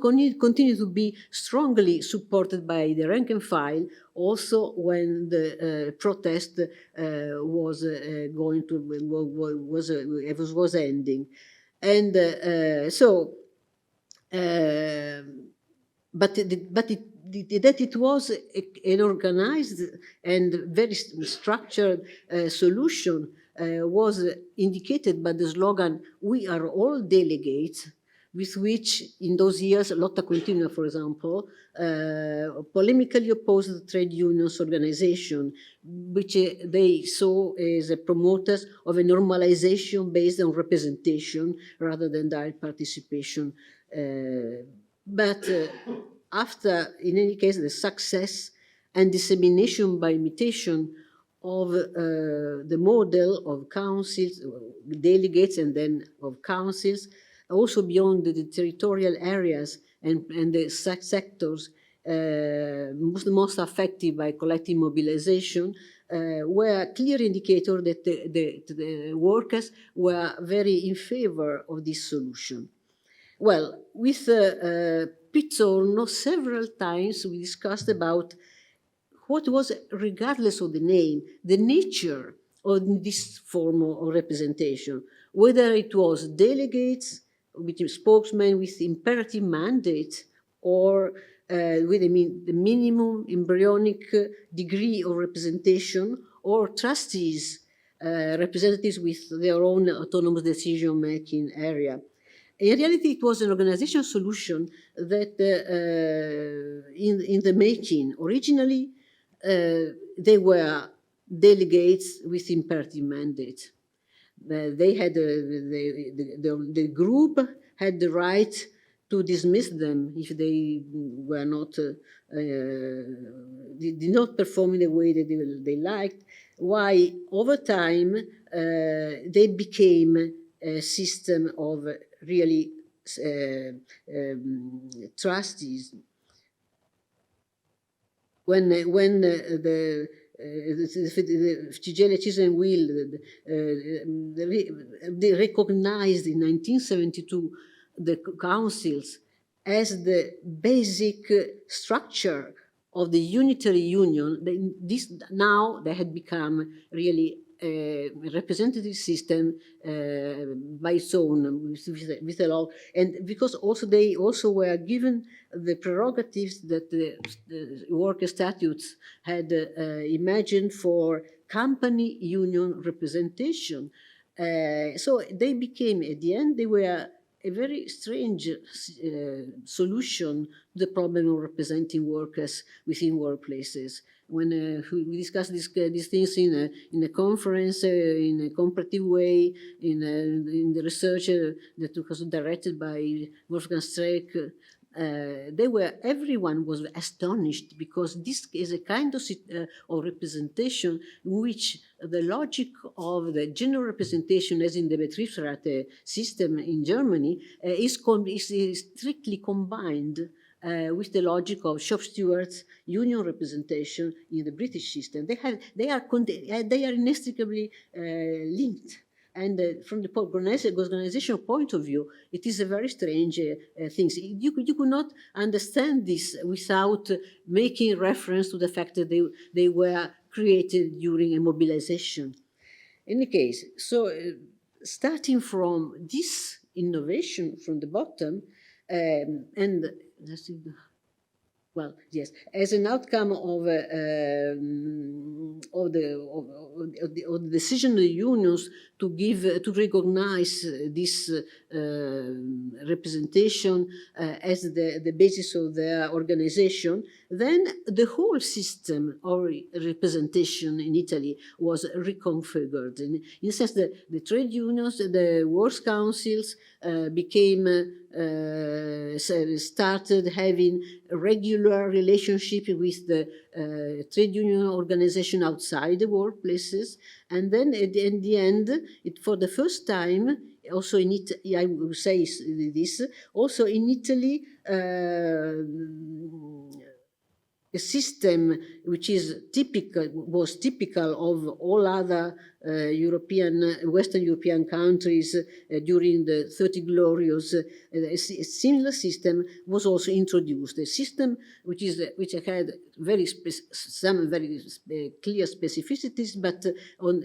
to be strongly supported by the rank and file, also when the protest was ending, and that it was an organized and very structured solution was indicated by the slogan, "We are all delegates," with which in those years Lotta Continua, for example, polemically opposed the trade unions organization, which they saw as promoters of a normalization based on representation rather than direct participation. But after, in any case, the success and dissemination by imitation of the model of councils, delegates, and then of councils, also beyond the territorial areas and the sectors most affected by collective mobilization, were a clear indicator that the workers were very in favor of this solution. Well, with Pizzorno, several times we discussed about what was, regardless of the name, the nature of this form of representation, whether it was delegates, with spokesmen with imperative mandate, or with the minimum embryonic degree of representation, or trustees, representatives with their own autonomous decision-making area. In reality, it was an organizational solution that, in the making, originally, they were delegates with imperative mandate. They had the group had the right to dismiss them if they were not did not perform in the way that they liked. Why over time they became a system of really trustees. When the Fitzgerald and Will they recognized in 1972 the councils as the basic structure of the unitary union. This now they had become really a representative system by its own with a law, and because also they also were given the prerogatives that the worker statutes had imagined for company union representation. So they became, at the end, they were a very strange solution to the problem of representing workers within workplaces. When we discussed these things in a conference, in a comparative way, in the research that was directed by Wolfgang Streeck, everyone was astonished, because this is a kind of representation in which the logic of the general representation, as in the Betriebsrat system in Germany, is strictly combined with the logic of shop stewards, union representation in the British system. They are inextricably linked. And from the organizational point of view, it is a very strange thing. You could not understand this without making reference to the fact that they were created during a mobilization. In any case, so starting from this innovation from the bottom, and let's see. Well, yes, as an outcome of the decision of the unions to recognize this representation as the basis of their organization, then the whole system of representation in Italy was reconfigured. In the sense that the trade unions, the works councils started having a regular relationship with the trade union organization outside the workplaces, and then at the end, for the first time, also in Italy, I will say this, also in Italy, a system which was typical of all other Western European countries during the 30 Glorious, a similar system was also introduced. A system which had some very clear specificities, but on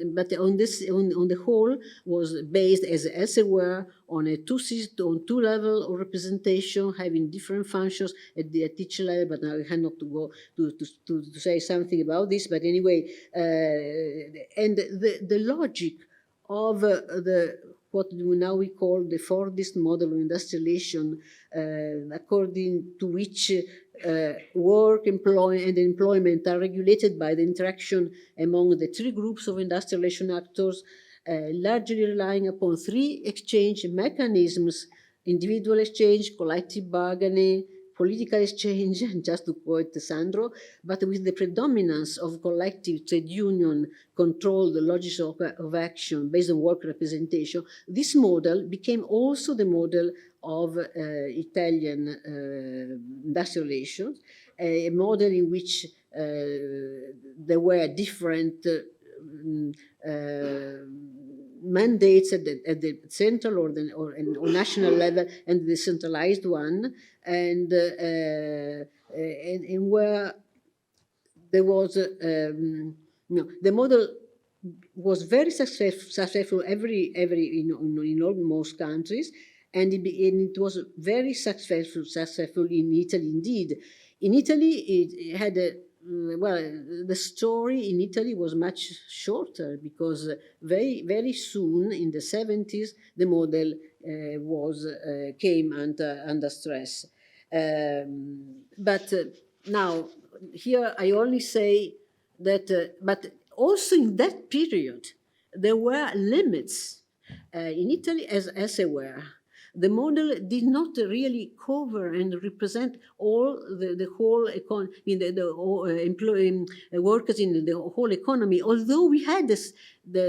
the whole was based, as elsewhere, on two level of representation, having different functions at each level. But now I have not to go to say something about this. But anyway, and the logic of what now we call the Fordist model of industrialization, according to which work, and employment are regulated by the interaction among the three groups of industrialization actors, largely relying upon three exchange mechanisms: individual exchange, collective bargaining, political exchange, just to quote Sandro, but with the predominance of collective trade union controlled logics of action based on work representation. This model became also the model of Italian industrial relations, a model in which there were different mandates at the central or national level, and the centralized one, and where there was the model was very successful in almost countries, and it was very successful in Italy indeed. In Italy, it had the story in Italy was much shorter, because very soon in the 70s the model came under stress. But now here I only say that, but also in that period there were limits in Italy as elsewhere. The model did not really cover and represent all the whole economy, workers in the whole economy. Although we had this, we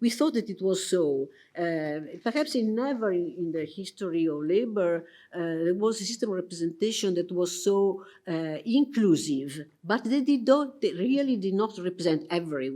thought that it was so. Perhaps never in the history of labor there was a system of representation that was so inclusive. But they really did not represent every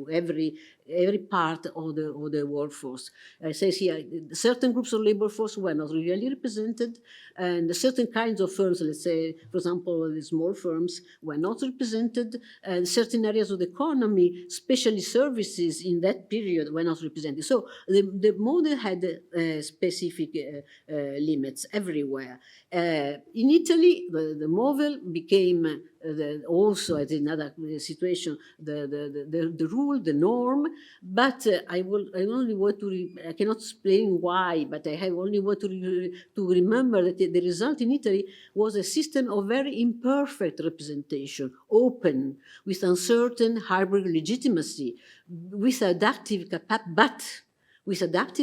part of the workforce. It says here, certain groups of labor force were not really represented, and certain kinds of firms, let's say, for example, the small firms, were not represented, and certain areas of the economy, especially services in that period, were not represented. So the model had specific limits everywhere. In Italy, the model became also, as in another situation, the rule, the norm. But I only want to. I cannot explain why, but I have only want to remember that the result in Italy was a system of very imperfect representation, open, with uncertain hybrid legitimacy, with adaptive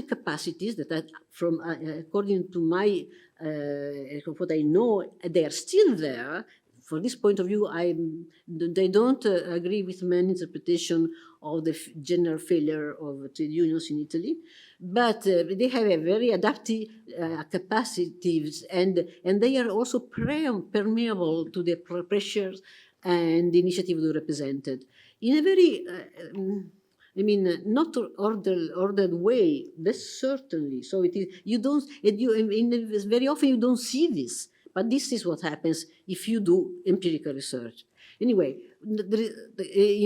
capacities that are from, according to my what I know, they are still there. From this point of view, they don't agree with many interpretation of the general failure of trade unions in Italy, but they have a very adaptive capacities, and they are also permeable to the pressures and the initiative they represented in a very not ordered way. That's certainly so. It is very often you don't see this. But this is what happens if you do empirical research. Anyway, in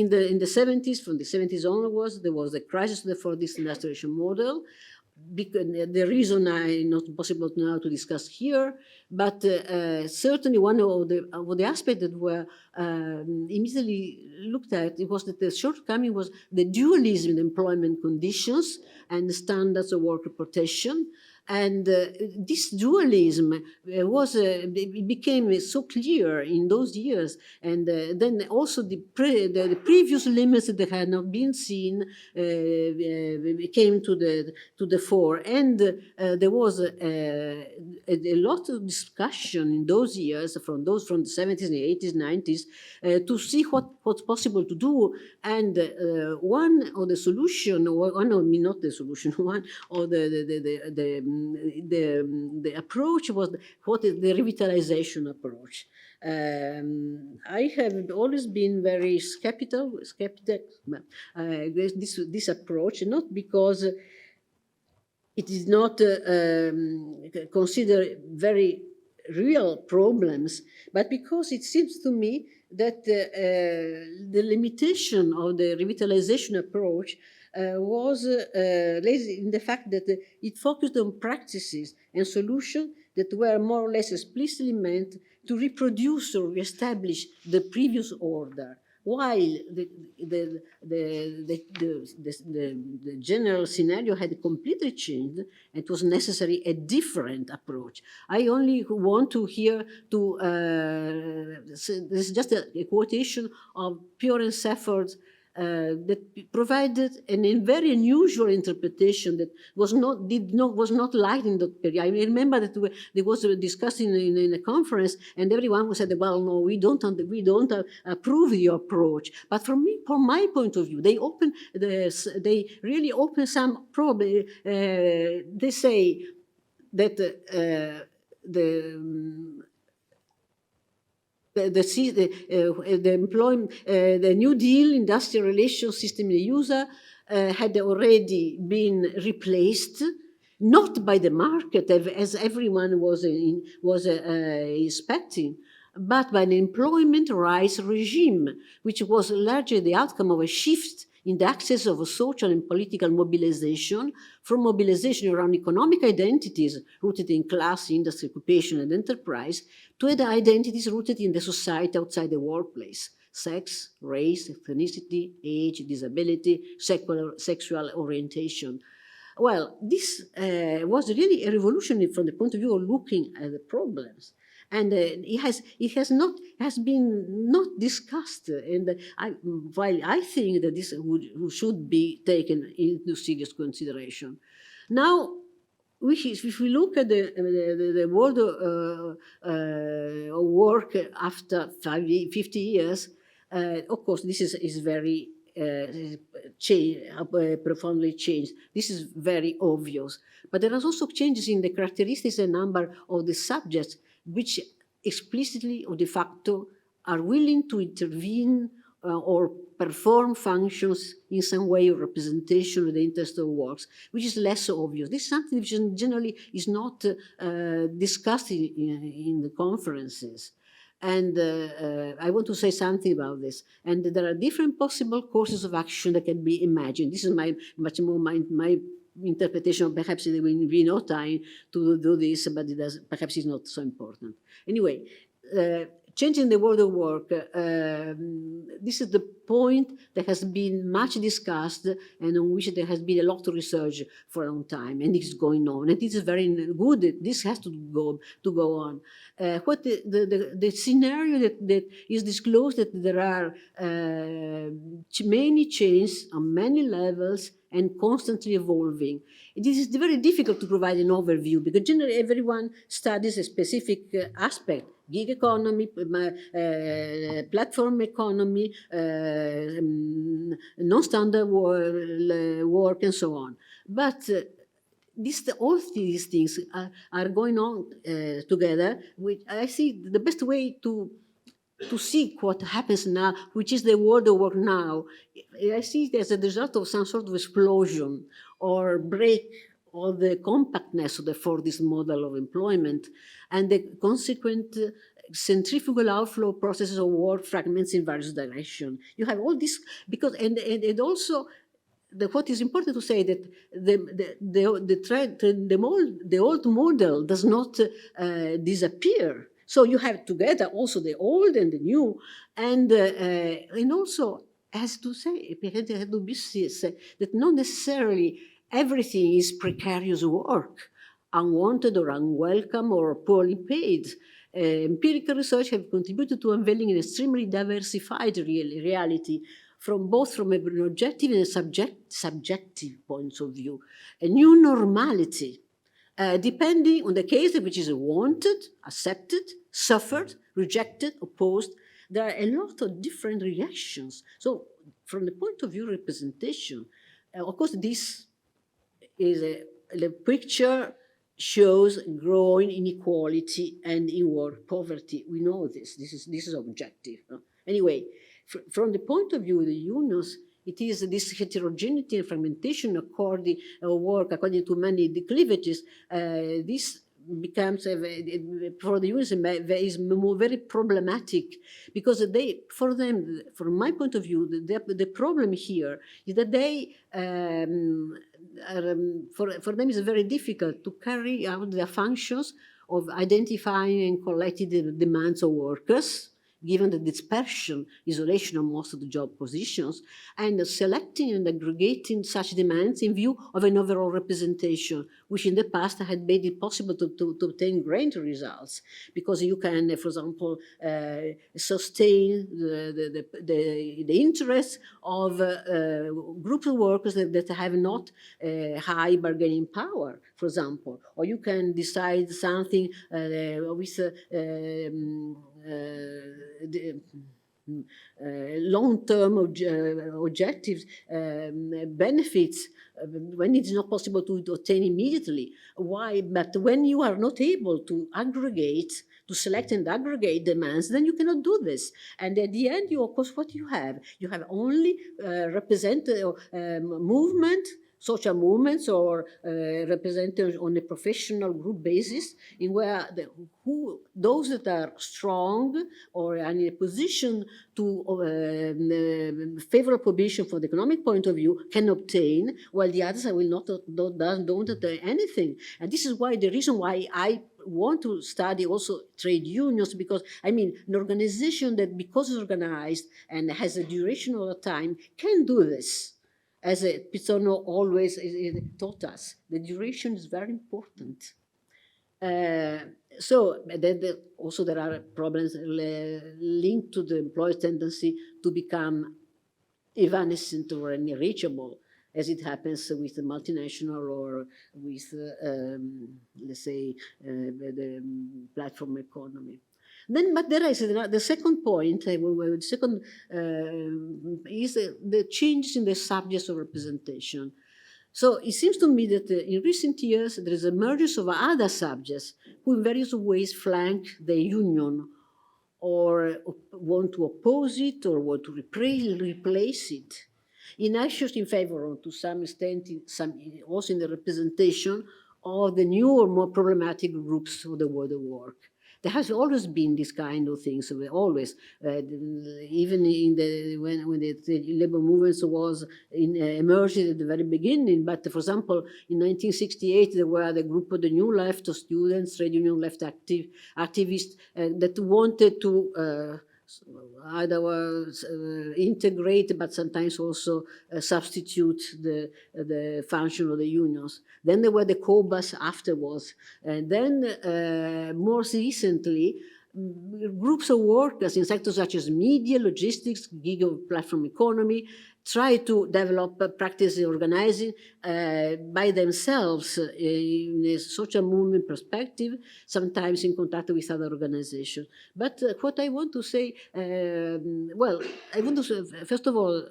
the 70s, from the 70s onwards, there was the crisis of the Fordist industrialization model. Because the reason not possible now to discuss here, but certainly one of the aspects that were immediately looked at, it was that the shortcoming was the dualism in employment conditions and the standards of worker protection. And this dualism became so clear in those years, and then also the previous limits that had not been seen came to the fore, and there was a lot of discussion in those years, from the 70s and the 80s, 90s, to see what's possible to do. And one of the solution, not the solution, one of the approach was the revitalization approach. I have always been very skeptical this approach, not because it is not consider very real problems, but because it seems to me that the limitation of the revitalization approach was laid in the fact that it focused on practices and solutions that were more or less explicitly meant to reproduce or reestablish the previous order, while the general scenario had completely changed. It was necessary a different approach. I only want to hear this is just a quotation of Pure Safford, that provided a very unusual interpretation that was not liked in that period. I remember that there was discussing in a conference, and everyone said, "Well, no, we don't approve your approach." But from my point of view, they really open some problem. They say that the New Deal industrial relations system in the USA had already been replaced, not by the market as everyone was expecting, but by an employment rights regime, which was largely the outcome of a shift in the axis of a social and political mobilization, from mobilization around economic identities rooted in class, industry, occupation, and enterprise, to the identities rooted in the society outside the workplace: sex, race, ethnicity, age, disability, sexual orientation. Well, this was really a revolution from the point of view of looking at the problems. And it has been not discussed. And while I think that this should be taken into serious consideration. Now, if we look at the world of work after 50 years, of course, this is very profoundly changed. This is very obvious. But there are also changes in the characteristics and number of the subjects which explicitly or de facto are willing to intervene or perform functions in some way of representation of the interest of works, which is less obvious. This is something which generally is not discussed in the conferences. And I want to say something about this. And there are different possible courses of action that can be imagined. This is much more my interpretation. Perhaps there will be no time to do this, but perhaps it's not so important. Anyway, changing the world of work, this is the point that has been much discussed and on which there has been a lot of research for a long time, and it's going on. And this is very good. This has to go on. What the scenario that is disclosed, that there are many changes on many levels and constantly evolving. It is very difficult to provide an overview because generally everyone studies a specific aspect: gig economy, platform economy, non-standard work, and so on. But all these things are going on together. I see the best way to see what happens now, which is the world of work now. I see it as a result of some sort of explosion or break of the compactness of the Fordist model of employment and the consequent centrifugal outflow processes of work fragments in various directions. You have all this because and also what is important to say that the old model does not disappear. So you have together also the old and the new, and also has to say it has to be said that not necessarily everything is precarious work, unwanted or unwelcome or poorly paid. Empirical research have contributed to unveiling an extremely diversified reality from both an objective and subjective points of view. A new normality, depending on the case which is wanted, accepted, suffered, rejected, opposed. There are a lot of different reactions. So from the point of view representation, of course, this is the picture shows growing inequality and in work poverty. We know this. This is objective. Anyway, from the point of view of the unions, it is this heterogeneity and fragmentation according to many cleavages. This becomes for the unions is very problematic because from my point of view, the problem here is that for them it's very difficult to carry out their functions of identifying and collecting the demands of workers, given the dispersion, isolation of most of the job positions, and selecting and aggregating such demands in view of an overall representation, which in the past had made it possible to obtain great results, because you can, for example, sustain the interests of groups of workers that have not high bargaining power, for example, or you can decide something with long-term objectives, benefits, when it's not possible to obtain immediately. Why? But when you are not able to aggregate, to select and aggregate demands, then you cannot do this. And at the end, of course, what you have only movement, social movements or represented on a professional group basis, in where those that are strong or are in a position to favor prohibition from the economic point of view can obtain, while the others don't obtain anything. And this is why the reason why I want to study also trade unions, because I mean an organization that, because it's organized and has a duration of time, can do this. As Pizzorno always taught us, the duration is very important. So then also there are problems linked to the employer's tendency to become evanescent or unreachable, as it happens with the multinational or with, let's say, the platform economy. Then, but there is the second point. The second is the change in the subjects of representation. So it seems to me that in recent years there is emergence of other subjects who in various ways flank the union, or want to oppose it, or want to replace it. In actions in favor, or to some extent, also in the representation of the new or more problematic groups of the world of work. There has always been this kind of things, always, even in when the labor movements was emerging at the very beginning. But for example, in 1968, there were the group of the New Left of students, trade union left activists that wanted to either integrate, but sometimes also substitute the function of the unions. Then there were the COBAs afterwards. And then more recently, groups of workers in sectors such as media, logistics, gig of platform economy, try to develop practices organizing by themselves in a social movement perspective, sometimes in contact with other organizations. But what I want to say, well, I want to say, first of all,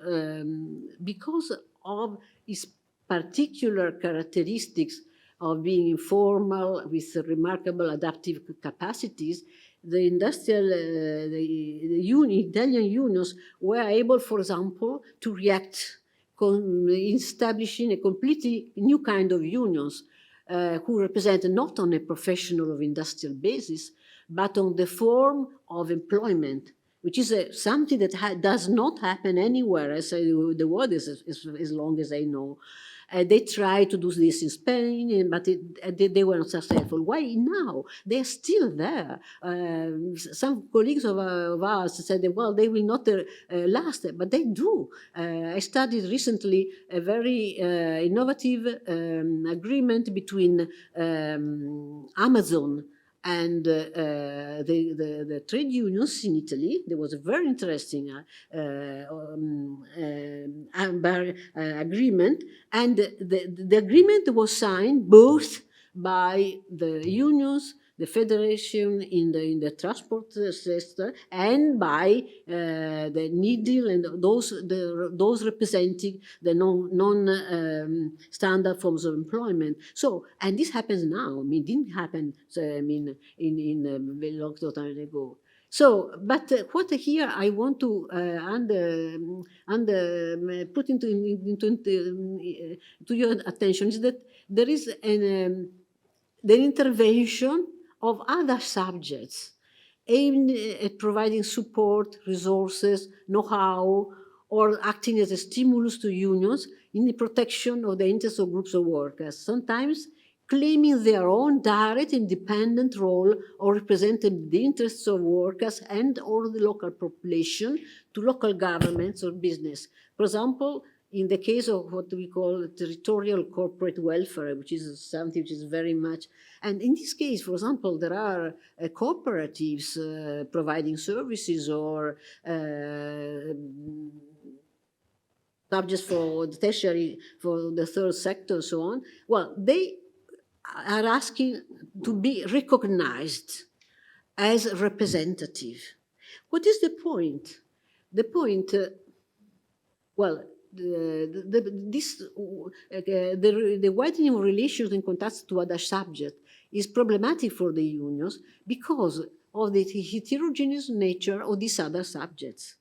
because of its particular characteristics of being informal with remarkable adaptive capacities, the industrial, the Italian unions were able, for example, to react in establishing a completely new kind of unions who represent not on a professional or industrial basis, but on the form of employment, which is something that does not happen anywhere else in the world, as long as I know. They tried to do this in Spain, but they were not successful. Why now? They're still there. Some colleagues of ours said, well, they will not last, but they do. I studied recently a very innovative agreement between Amazon and the trade unions in Italy. There was a very interesting agreement, and the agreement was signed both by the unions, the federation in the transport sector, and by the needle and those representing the non-standard forms of employment. So, and this happens now. I mean, it didn't happen. I mean, in a very long time ago. So, but what here I want to put to your attention is that there is the intervention of other subjects aimed at providing support, resources, know-how, or acting as a stimulus to unions in the protection of the interests of groups of workers, sometimes claiming their own direct independent role or representing the interests of workers and or the local population to local governments or business. For example, in the case of what we call territorial corporate welfare, which is something which is very much, and in this case, for example, there are cooperatives providing services or subjects for the tertiary, for the third sector, and so on. Well, they are asking to be recognized as representative. What is the point? The point, well, the widening of relations in contact to other subjects is problematic for the unions because of the heterogeneous nature of these other subjects.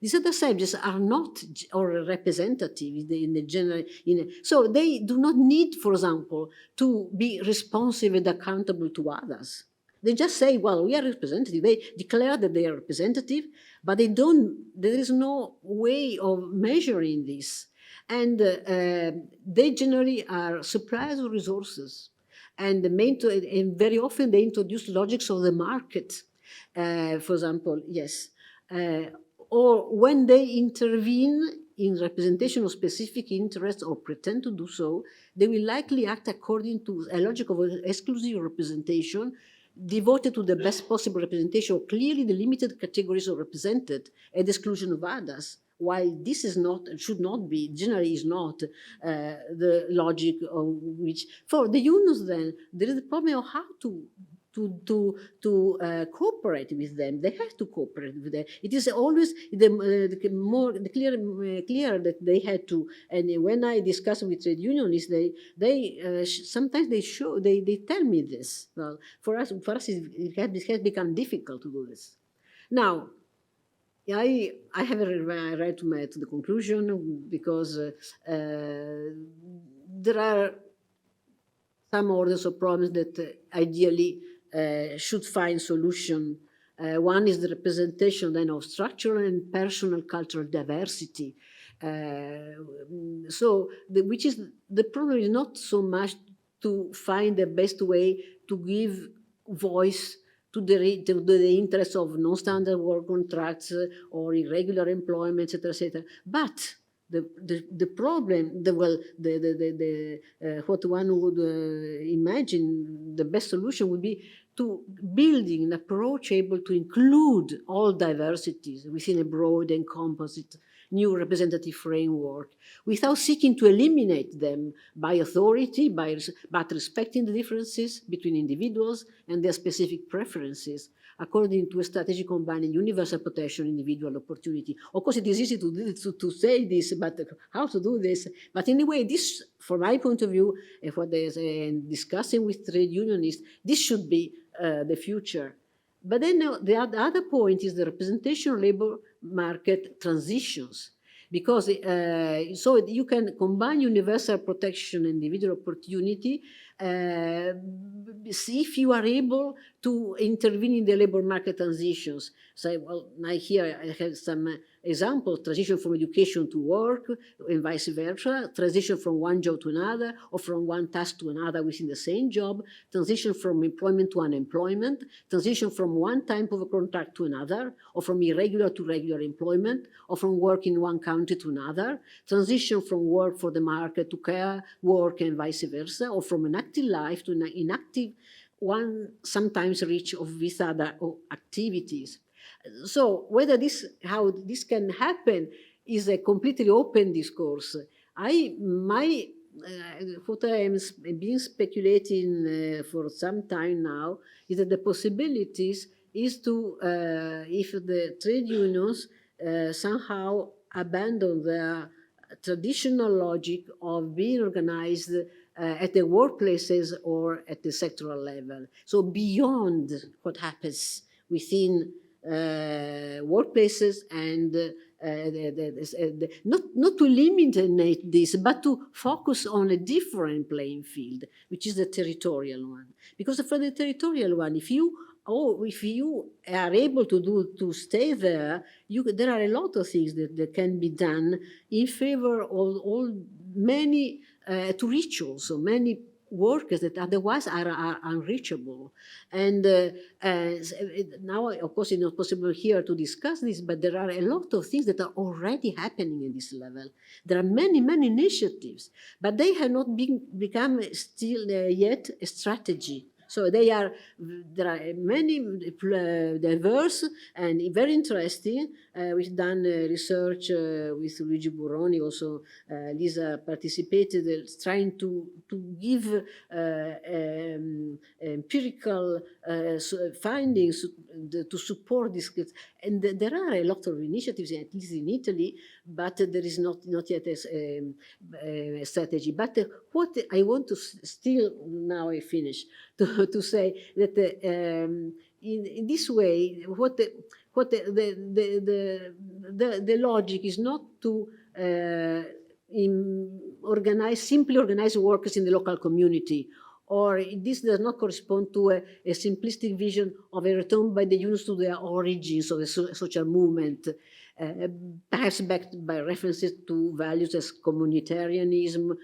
These other subjects are not or representative in the general. So they do not need, for example, to be responsive and accountable to others. They just say, well, we are representative. They declare that they are representative, but they don't, there is no way of measuring this. And they generally are suppliers of resources. And very often they introduce logics of the market. For example, yes. Or when they intervene in representation of specific interests or pretend to do so, they will likely act according to a logic of exclusive representation devoted to the best possible representation of clearly delimited categories of represented at the exclusion of others. While this is not, should not be, generally is not the logic of which, for the unions then, there is the problem of how to cooperate with them. They have to cooperate with them. It is always clear that they had to. And when I discuss with trade unionists, sometimes they tell me this. Well, for us it has become difficult to do this. Now, I have a right to the conclusion because there are some orders of problems that ideally should find solution. One is the representation then of structural and personal cultural diversity. Which is the problem is not so much to find the best way to give voice to the interests of non-standard work contracts or irregular employment, etc., but the problem, what one would imagine the best solution would be to building an approach able to include all diversities within a broad and composite new representative framework without seeking to eliminate them by authority, but respecting the differences between individuals and their specific preferences according to a strategy combining universal protection and individual opportunity. Of course, it is easy to say this, but how to do this? But anyway, this, from my point of view, and what they are discussing with trade unionists, this should be the future. But then the other point is the representation of labor market transitions. Because so you can combine universal protection and individual opportunity if you are able to intervene in the labor market transitions. So, well, here I have some examples: transition from education to work, and vice versa, transition from one job to another, or from one task to another within the same job, transition from employment to unemployment, transition from one type of a contract to another, or from irregular to regular employment, or from work in one country to another, transition from work for the market to care work and vice versa, or from an active life to an inactive one, sometimes rich with other activities. So whether how this can happen is a completely open discourse. What I am been speculating for some time now is that the possibilities is to, if the trade unions somehow abandon their traditional logic of being organized at the workplaces or at the sectoral level. So beyond what happens within workplaces and not to eliminate this, but to focus on a different playing field, which is the territorial one. Because for the territorial one, if you are able to stay there, there are a lot of things that can be done in favor of many to reach also many workers that otherwise are unreachable. And now, of course, it's not possible here to discuss this, but there are a lot of things that are already happening at this level. There are many, many initiatives, but they have not become still yet a strategy. So there are many diverse and very interesting. We've done research with Luigi Burroni, also Lisa participated, trying to give empirical findings to support this. And there are a lot of initiatives, at least in Italy, but there is not yet a strategy. But what I want to still, now I finish, to say that in this way, the logic is not to simply organize workers in the local community, or this does not correspond to a simplistic vision of a return by the unions to their origins of the social movement, perhaps backed by references to values as communitarianism,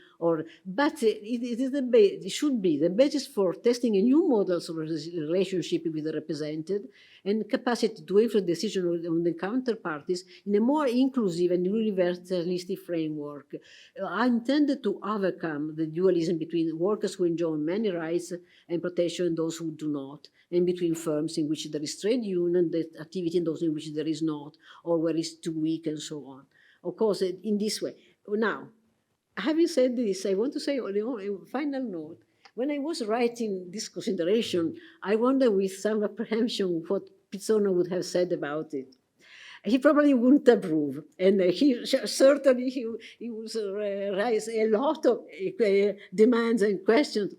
but it should be the basis for testing a new models of relationship with the represented and capacity to influence decisions on the counterparties in a more inclusive and universalistic framework. I intended to overcome the dualism between workers who enjoy many rights and protection and those who do not, and between firms in which there is trade union activity and those in which there is not, or where it's too weak and so on. Of course, in this way. Now, having said this, I want to say a final note. When I was writing this consideration, I wondered with some apprehension what Pizzorno would have said about it. He probably wouldn't approve, and he certainly would raise a lot of demands and questions.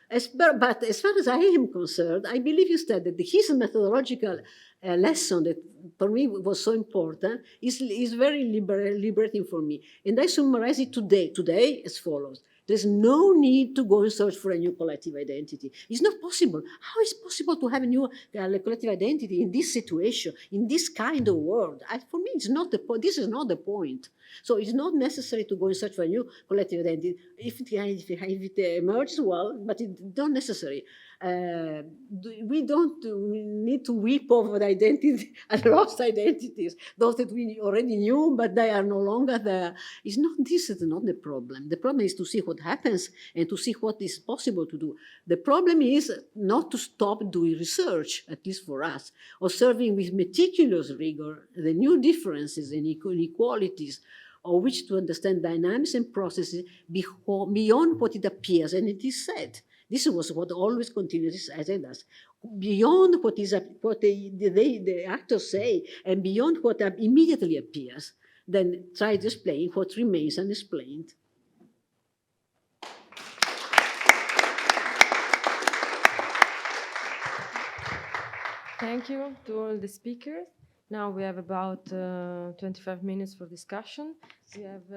But as far as I am concerned, I believe instead that his methodological lesson that for me was so important is very liberating for me. And I summarize it today as follows. There's no need to go and search for a new collective identity. It's not possible. How is it possible to have a new collective identity in this situation, in this kind of world? For me, it's not the point. This is not the point. So it's not necessary to go and search for a new collective identity. If it emerges, well, but it's not necessary. We don't need to weep over the identity and lost identities, those that we already knew, but they are no longer there. This is not the problem. The problem is to see what happens and to see what is possible to do. The problem is not to stop doing research, at least for us, observing with meticulous rigor the new differences and inequalities, or which to understand dynamics and processes beyond what it appears and it is said. This was what always continues as it does. Beyond what the actors say and beyond what immediately appears, then try to explain what remains unexplained. Thank you to all the speakers. Now we have about 25 minutes for discussion. We have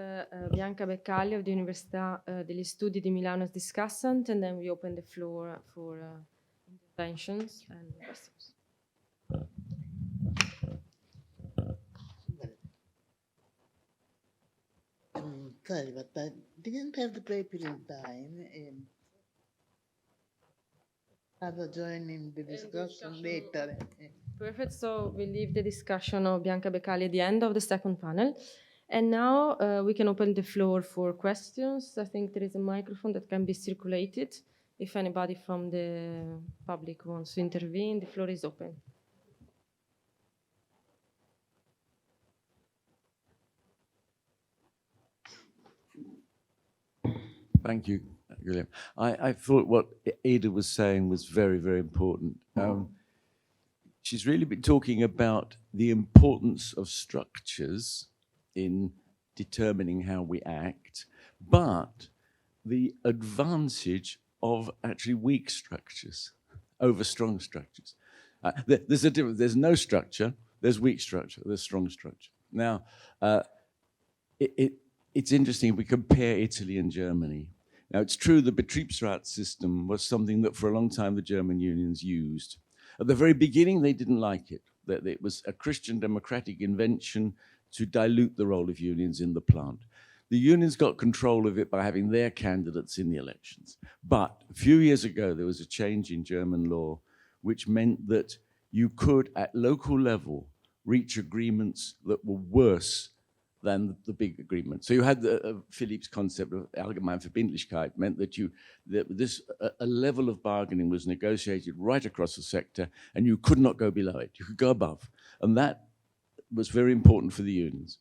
Bianca Beccali of the Università degli Studi di Milano as discussant, and then we open the floor for interventions and questions. Sorry, but I didn't have the paper in time. I will join in the discussion later. Perfect. So we leave the discussion of Bianca Beccali at the end of the second panel. And now we can open the floor for questions. I think there is a microphone that can be circulated. If anybody from the public wants to intervene, the floor is open. Thank you, William. I thought what Ada was saying was very, very important. She's really been talking about the importance of structures in determining how we act, but the advantage of actually weak structures over strong structures. There's a difference. There's no structure, there's weak structure, there's strong structure. Now, it's interesting, we compare Italy and Germany. Now, it's true the Betriebsrat system was something that for a long time the German unions used. At the very beginning, they didn't like it. That it was a Christian democratic invention to dilute the role of unions in the plant. The unions got control of it by having their candidates in the elections. But a few years ago, there was a change in German law, which meant that you could, at local level, reach agreements that were worse than the big agreement. So you had Philippe's concept of allgemeine Verbindlichkeit, meant that a level of bargaining was negotiated right across the sector, and you could not go below it. You could go above. And that was very important for the unions.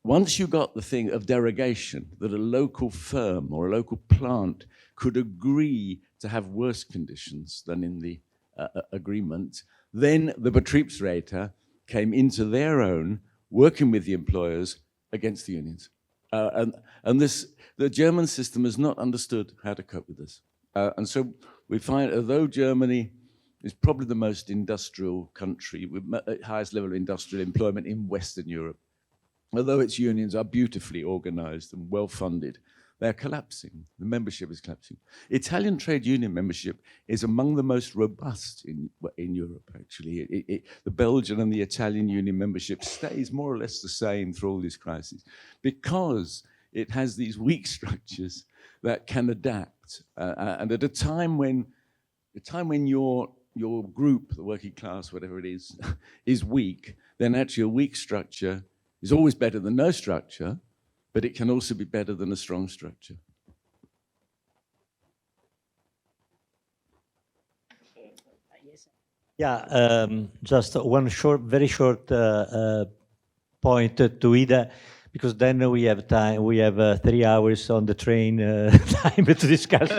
Once you got the thing of derogation, that a local firm or a local plant could agree to have worse conditions than in the agreement, then the Betriebsräte came into their own, working with the employers against the unions. The German system has not understood how to cope with this. And so we find, although Germany is probably the most industrial country with highest level of industrial employment in Western Europe. Although its unions are beautifully organized and well-funded, they're collapsing. The membership is collapsing. Italian trade union membership is among the most robust in Europe, actually. The Belgian and the Italian union membership stays more or less the same through all these crises because it has these weak structures that can adapt. And at a time when your group, the working class, whatever it is weak, then actually a weak structure is always better than no structure, but it can also be better than a strong structure. Yeah, just one very short point to Ida, because then we have time. We have 3 hours on the train time to discuss.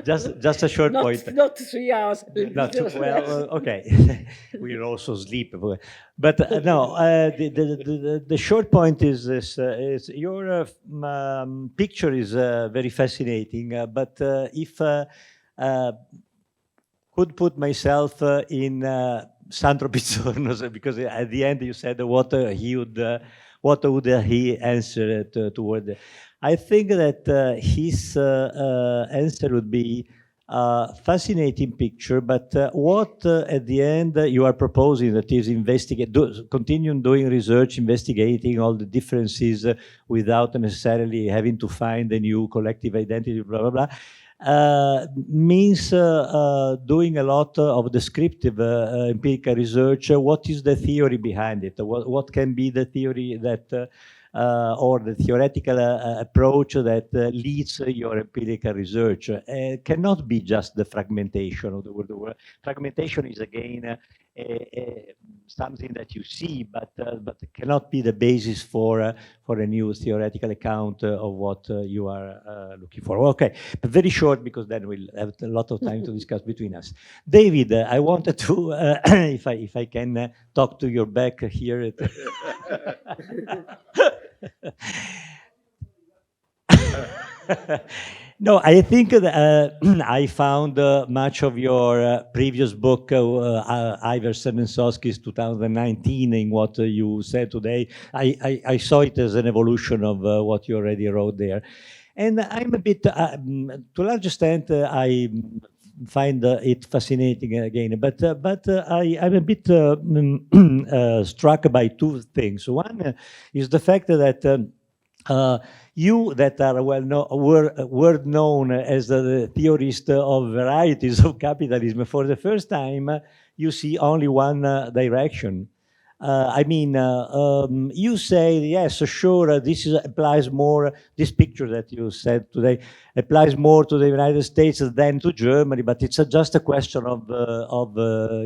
just a short point. Not 3 hours. Not well. Okay, we'll also sleep. But no, the short point is this: is your picture is very fascinating. But if could put myself in Sandro Pizzorno, because at the end you said what would he answer toward. I think that his answer would be a fascinating picture, but what at the end you are proposing, that is continue doing research, investigating all the differences without necessarily having to find a new collective identity, blah, blah, blah, means doing a lot of descriptive empirical research. What is the theory behind it? What can be the theory that or the theoretical approach that leads your empirical research? Cannot be just the fragmentation of the word. Fragmentation is again something that you see, but cannot be the basis for a new theoretical account of what you are looking for. Okay, but very short, because then we'll have a lot of time to discuss between us. David, I wanted to, if I can talk to your back here. No, I think that, I found much of your previous book, Iverson and Soski's 2019, in what you said today. I saw it as an evolution of what you already wrote there. And I'm a bit, to a large extent, I find it fascinating again, but I'm a bit struck by two things. One is the fact that you that are were known as the theorist of varieties of capitalism, for the first time, you see only one direction. I mean, you say, yes, sure, applies more, this picture that you said today applies more to the United States than to Germany, but it's just a question of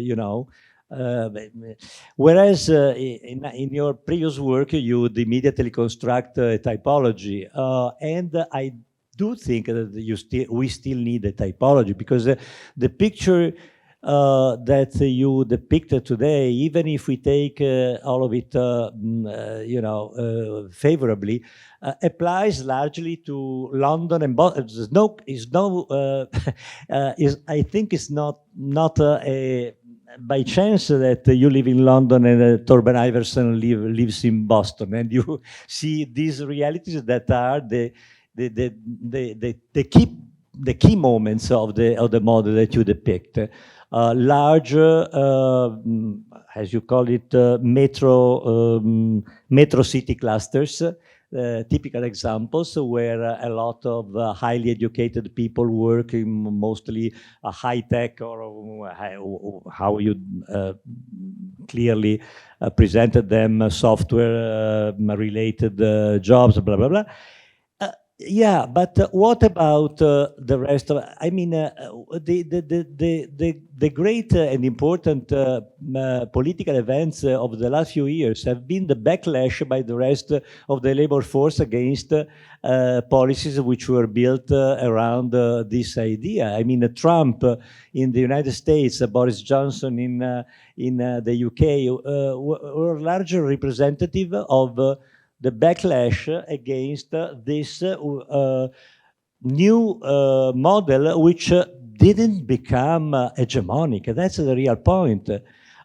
you know, whereas in your previous work, you would immediately construct a typology. And I do think that we still need a typology, because the picture that you depicted today, even if we take all of it, you know, favorably, applies largely to London and Boston. I think it's not a by chance that you live in London and Torben Iverson lives in Boston, and you see these realities that are the key moments of the model that you depict. Large, as you call it, metro city clusters, typical examples where a lot of highly educated people work in mostly high tech, or how you clearly presented them, software related jobs, blah, blah, blah. Yeah, but what about the rest of? I mean, the great and important political events of the last few years have been the backlash by the rest of the labor force against policies which were built around this idea. I mean, Trump in the United States, Boris Johnson in the UK were largely representative of the backlash against this new model which didn't become hegemonic. That's the real point.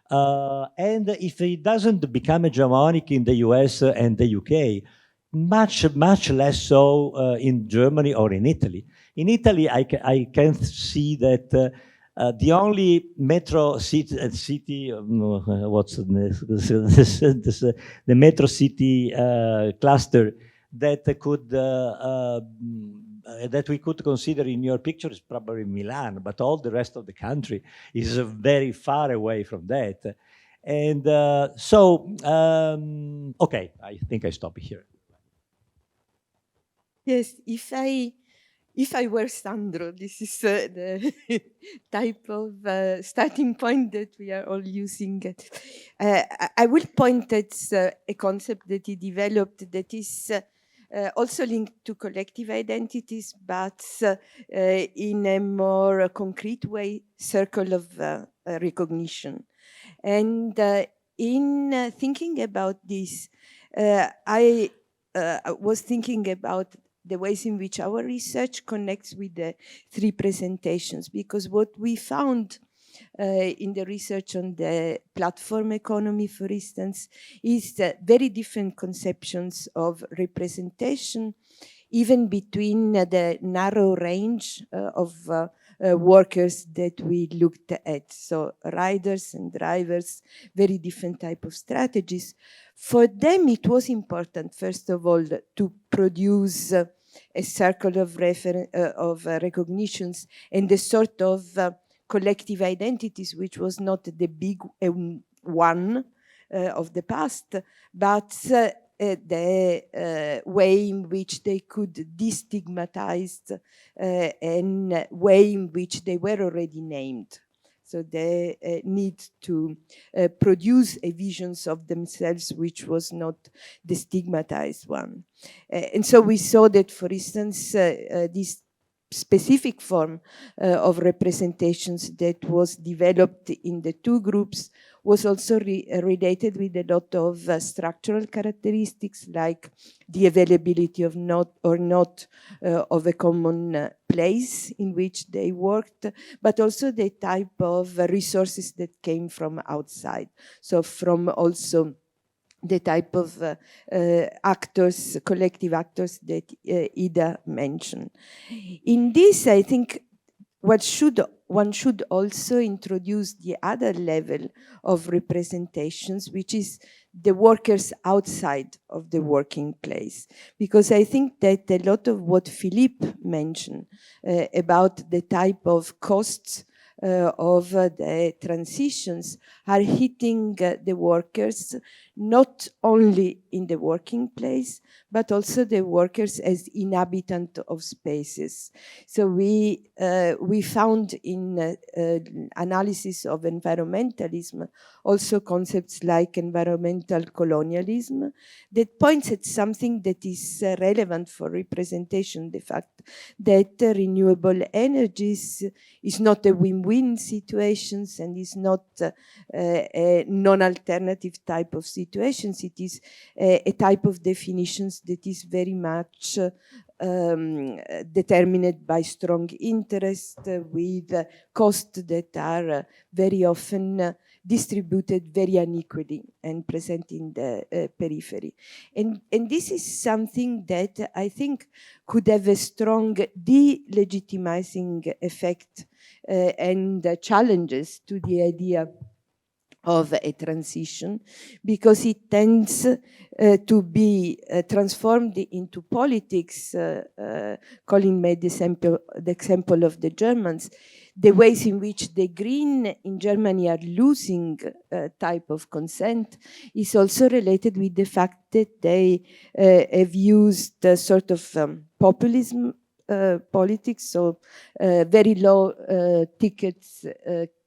And if it doesn't become hegemonic in the US and the UK, much less so in Germany or in Italy. In Italy, I can see that the only metro city what's the metro city cluster that could that we could consider in your picture is probably Milan, but all the rest of the country is very far away from that. And okay, I think I stop here. Yes, if I were Sandro, this is the type of starting point that we are all using. I will point at a concept that he developed that is also linked to collective identities, but in a more concrete way, circle of recognition. And in thinking about this, I was thinking about the ways in which our research connects with the three presentations, because what we found in the research on the platform economy, for instance, is very different conceptions of representation, even between the narrow range of workers that we looked at. So riders and drivers, very different type of strategies. For them, it was important, first of all, to produce a circle of recognitions and a sort of collective identities, which was not the big one of the past, but the way in which they could destigmatize and way in which they were already named. So they need to produce a visions of themselves which was not the stigmatized one. And so we saw that, for instance, this specific form of representations that was developed in the two groups was also related with a lot of structural characteristics, like the availability of not of a common place in which they worked, but also the type of resources that came from outside. So from also the type of actors, collective actors that Ida mentioned. In this, I think one should also introduce the other level of representations, which is the workers outside of the working place. Because I think that a lot of what Philippe mentioned about the type of costs of the transitions are hitting the workers not only in the working place, but also the workers as inhabitant of spaces. So we found in analysis of environmentalism also concepts like environmental colonialism that points at something that is relevant for representation, the fact that renewable energies is not a win-win situation and is not a non-alternative type of situations. It is a type of definitions that is very much determined by strong interest with costs that are very often distributed very unequally and present in the periphery. And this is something that I think could have a strong delegitimizing effect and challenges to the idea of a transition, because it tends to be transformed into politics. Colin made the example of the Germans. The ways in which the green in Germany are losing type of consent is also related with the fact that they have used a sort of populism politics, so very low tickets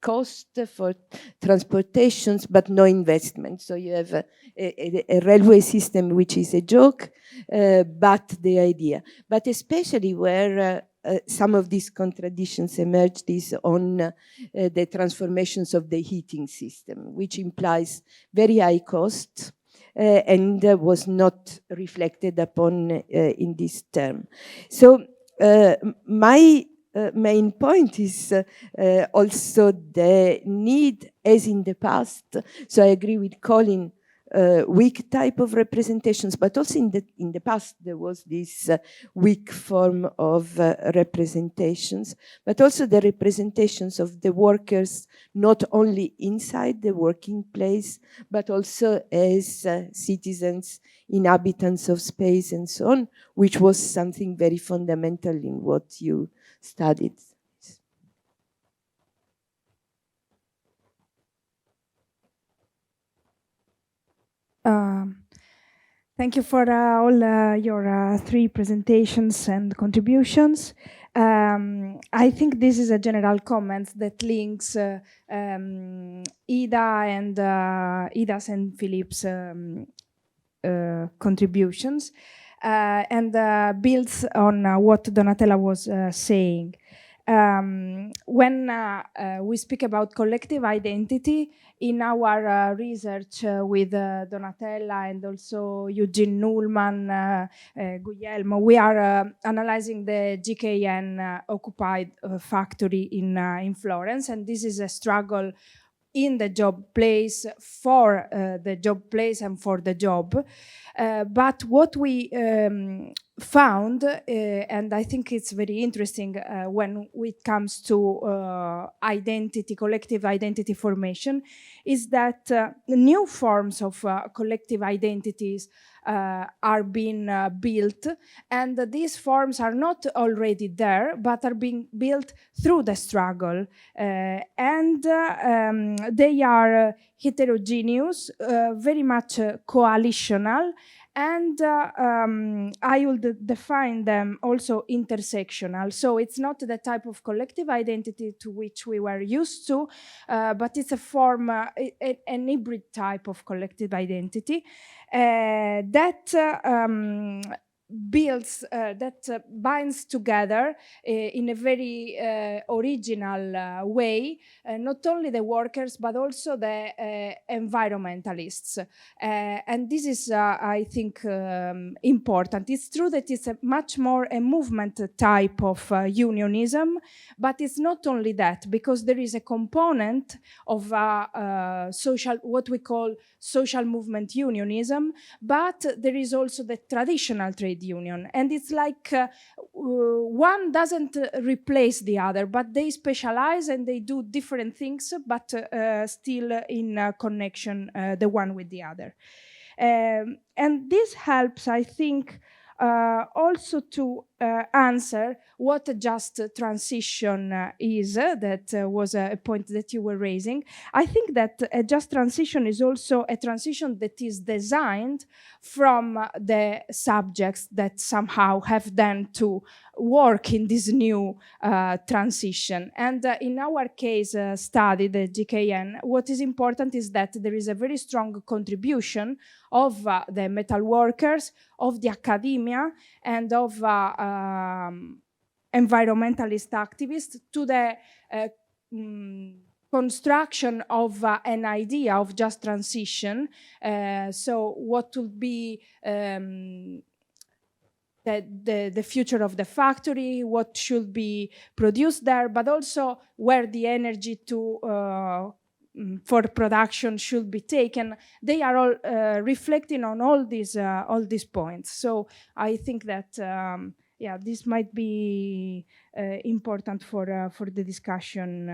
cost for transportations, but no investment. So you have a railway system which is a joke, but the idea. But especially where some of these contradictions emerged is on the transformations of the heating system, which implies very high costs and was not reflected upon in this term. So my main point is also the need, as in the past, so I agree with Colin, weak type of representations, but also in the past there was this weak form of representations, but also the representations of the workers, not only inside the working place, but also as citizens, inhabitants of space and so on, which was something very fundamental in what you studied. Thank you for all your three presentations and contributions. I think this is a general comment that links Ida's and Philippe's contributions and builds on what Donatella was saying. When we speak about collective identity, in our research with Donatella and also Eugene Nullman, Guglielmo, we are analyzing the GKN occupied factory in Florence, and this is a struggle in the job place, for the job place and for the job. But what we found, and I think it's very interesting when it comes to identity, collective identity formation, is that new forms of collective identities are being built, and these forms are not already there, but are being built through the struggle. And they are heterogeneous, very much coalitional, and I would define them also intersectional. So it's not the type of collective identity to which we were used to, but it's a form, an hybrid type of collective identity that builds, that binds together in a very original way, not only the workers, but also the environmentalists. And this is, I think, important. It's true that it's a much more a movement type of unionism, but it's not only that, because there is a component of social, what we call social movement unionism, but there is also the traditional trade union. And it's like one doesn't replace the other, but they specialize and they do different things, but still in connection, the one with the other. And this helps, I think, also to answer what a just transition is. That was a point that you were raising. I think that a just transition is also a transition that is designed from the subjects that somehow have then to work in this new transition. And in our case study, the GKN, what is important is that there is a very strong contribution of the metal workers, of the academia, and of environmentalist activists to the construction of an idea of just transition. So what will be the future of the factory, what should be produced there, but also where the energy for production should be taken. They are all reflecting on all these points. So I think that yeah, this might be important for the discussion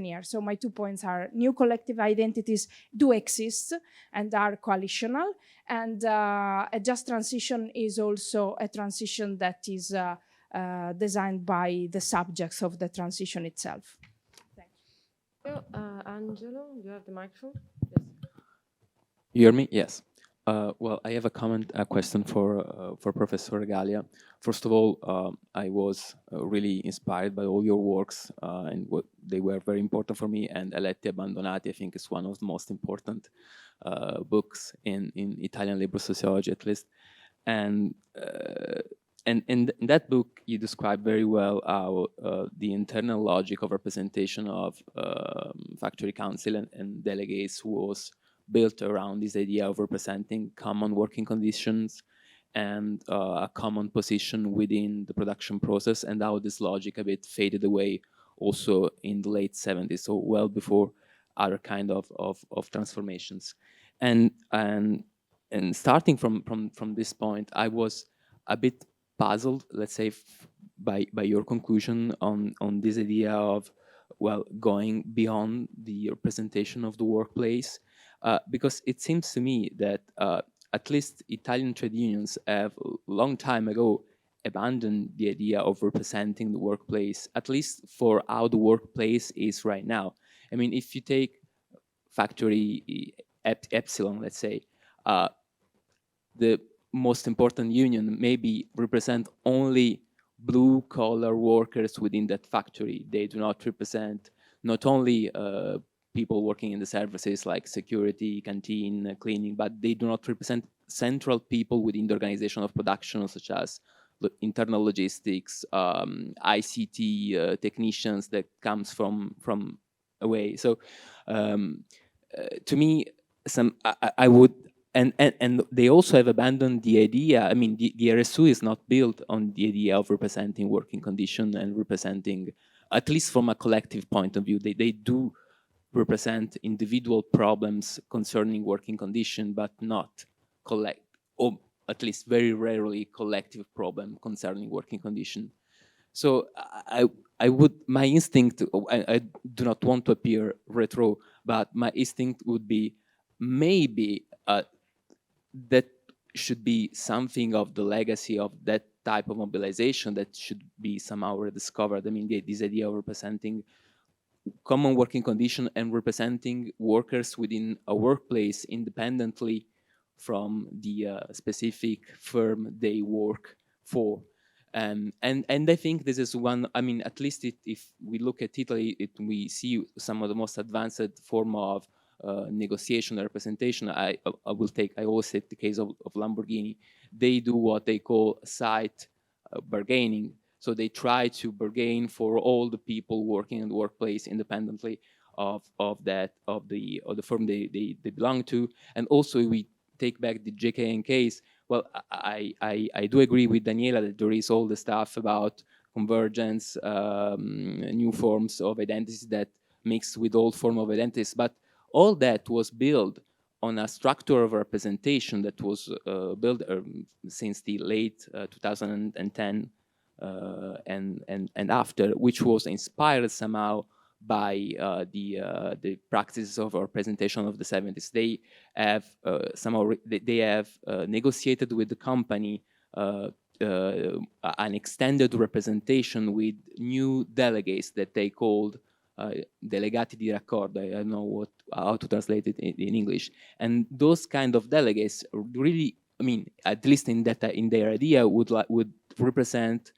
here. So my 2 points are: new collective identities do exist and are coalitional, and a just transition is also a transition that is designed by the subjects of the transition itself. Angelo, you have the microphone. Yes. You hear me? Yes. Well, I have a question for Professor Gallia. First of all, I was really inspired by all your works, and what they were very important for me. And Eletti Abbandonati, I think, is one of the most important books in Italian labor sociology, at least. And in that book, you describe very well how the internal logic of representation of factory council and delegates was built around this idea of representing common working conditions and a common position within the production process, and how this logic a bit faded away also in the late 70s, so well before other kind of transformations. And starting from this point, I was a bit puzzled, let's say, by your conclusion on this idea of, well, going beyond the representation of the workplace, because it seems to me that at least Italian trade unions have a long time ago abandoned the idea of representing the workplace, at least for how the workplace is right now. I mean, if you take factory Epsilon, let's say, the most important union maybe represent only blue collar workers within that factory. They do not represent not only people working in the services like security, canteen, cleaning, but they do not represent central people within the organization of production, such as internal logistics, ICT technicians that comes from away. So to me, I would, and they also have abandoned the idea. I mean, the RSU is not built on the idea of representing working condition and representing, at least from a collective point of view, they do represent individual problems concerning working condition, but not collect, or at least very rarely collective problem concerning working condition. So I would, my instinct, I do not want to appear retro, but my instinct would be maybe that should be something of the legacy of that type of mobilization that should be somehow rediscovered. I mean, this idea of representing common working condition and representing workers within a workplace independently from the specific firm they work for. And I think this is one, I mean, at least if we look at Italy, we see some of the most advanced form of negotiation or representation. I always take the case of Lamborghini. They do what they call site bargaining. So they try to bargain for all the people working in the workplace independently of the firm they belong to. And also we take back the JKN case. Well, I do agree with Daniela that there is all the stuff about convergence, new forms of identities that mix with old form of identities, but all that was built on a structure of representation that was built since the late 2010 and after, which was inspired somehow by the practices of representation of the 70s. They have somehow they have negotiated with the company an extended representation with new delegates that they called delegati di raccordo. I don't know how to translate it in English. And those kind of delegates really, I mean, at least in their idea, would represent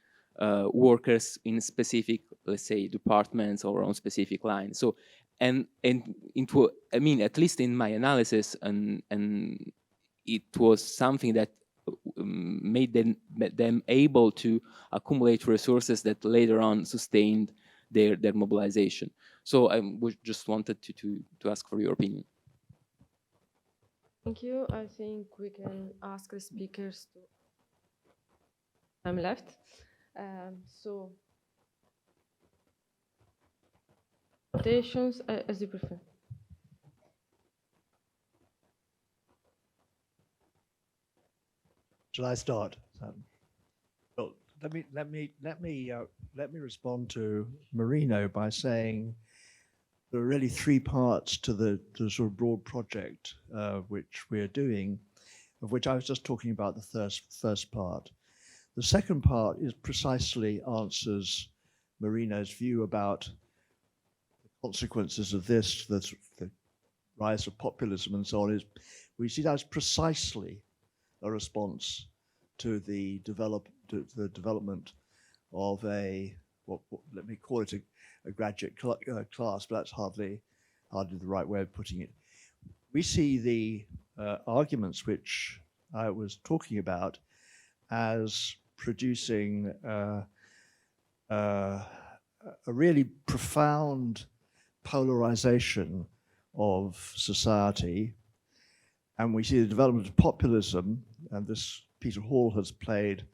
workers in specific, let's say, departments or on specific lines. So, and into, I mean, at least in my analysis, and it was something that made them able to accumulate resources that later on sustained their mobilization. So I just wanted to ask for your opinion. Thank you. I think we can ask the speakers to. I'm left. So, rotations as you prefer. Shall I start? Well, let me respond to Marino by saying there are really three parts to the sort of broad project which we're doing, of which I was just talking about the first part. The second part is precisely answers Marino's view about the consequences of this, the rise of populism and so on. Is we see that as precisely a response to the development of a let me call it a graduate class, but that's hardly the right way of putting it. We see the arguments which I was talking about as producing a really profound polarization of society, and we see the development of populism, and this Peter Hall has played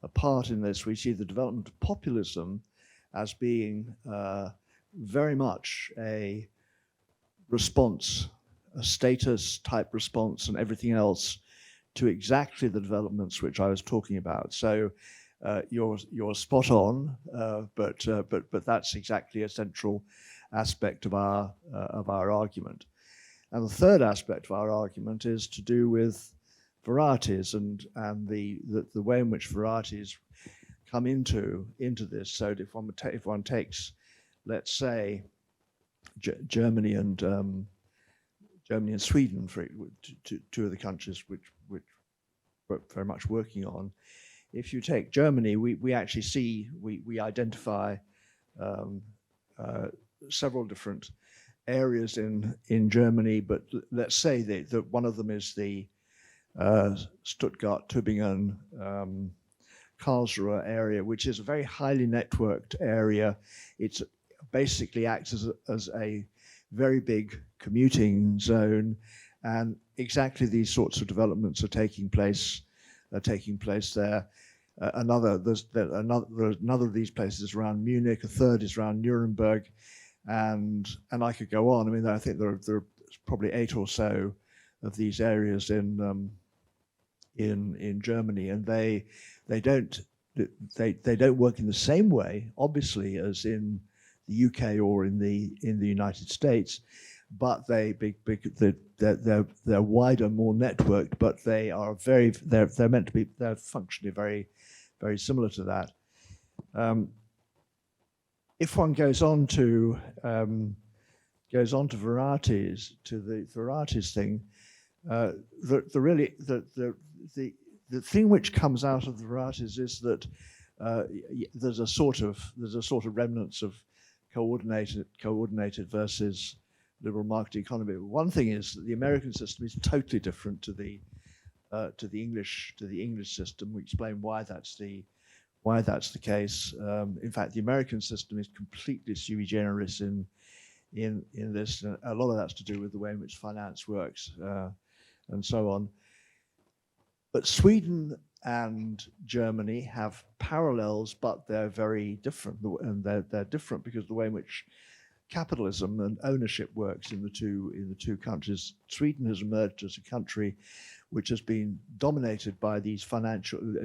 a part in this. We see the development of populism as being very much a response, a status type response and everything else to exactly the developments which I was talking about. So you're spot on, but that's exactly a central aspect of our argument. And the third aspect of our argument is to do with varieties and the way in which varieties come into this. So if one takes, let's say, Germany and Sweden, for two of the countries which we're very much working on. If you take Germany, we actually see, we identify several different areas in Germany, but let's say that one of them is the Stuttgart, Tübingen, Karlsruhe area, which is a very highly networked area. It's basically acts as a very big commuting zone, and exactly these sorts of developments are taking place there. Another of these places around Munich, a third is around Nuremberg, and I could go on. I mean, I think there are probably 8 or so of these areas in Germany, and they don't work in the same way, obviously, as in the UK or in the United States, but they're wider, more networked, but they're meant to be, they're functionally very, very similar to that. If one goes on to varieties, to the varieties thing, the thing which comes out of the varieties is that there's a sort of remnants of coordinated versus liberal market economy. One thing is that the American system is totally different to the English system. We explain why that's the case. In fact, the American system is completely sui generis in this. A lot of that's to do with the way in which finance works and so on. But Sweden and Germany have parallels, but they're very different, and they're different because of the way in which capitalism and ownership works in the two countries. Sweden has emerged as a country which has been dominated by these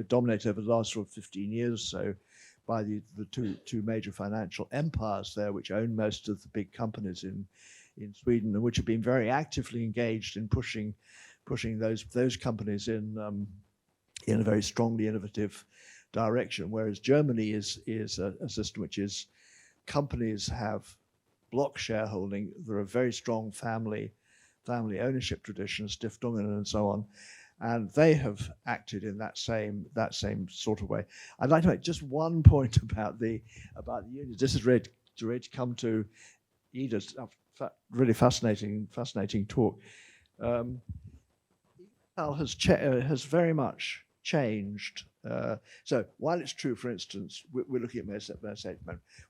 dominated over the last sort of 15 years or so by the two major financial empires there, which own most of the big companies in Sweden, and which have been very actively engaged in pushing those companies in a very strongly innovative direction. Whereas Germany is a system which is companies have block shareholding. There are very strong family ownership traditions, Stiftungen and so on, and they have acted in that same sort of way. I'd like to make just one point about the unions. This is ready to come to Ida's really fascinating talk. Has very much changed. So while it's true, for instance, we're looking at Mercedes.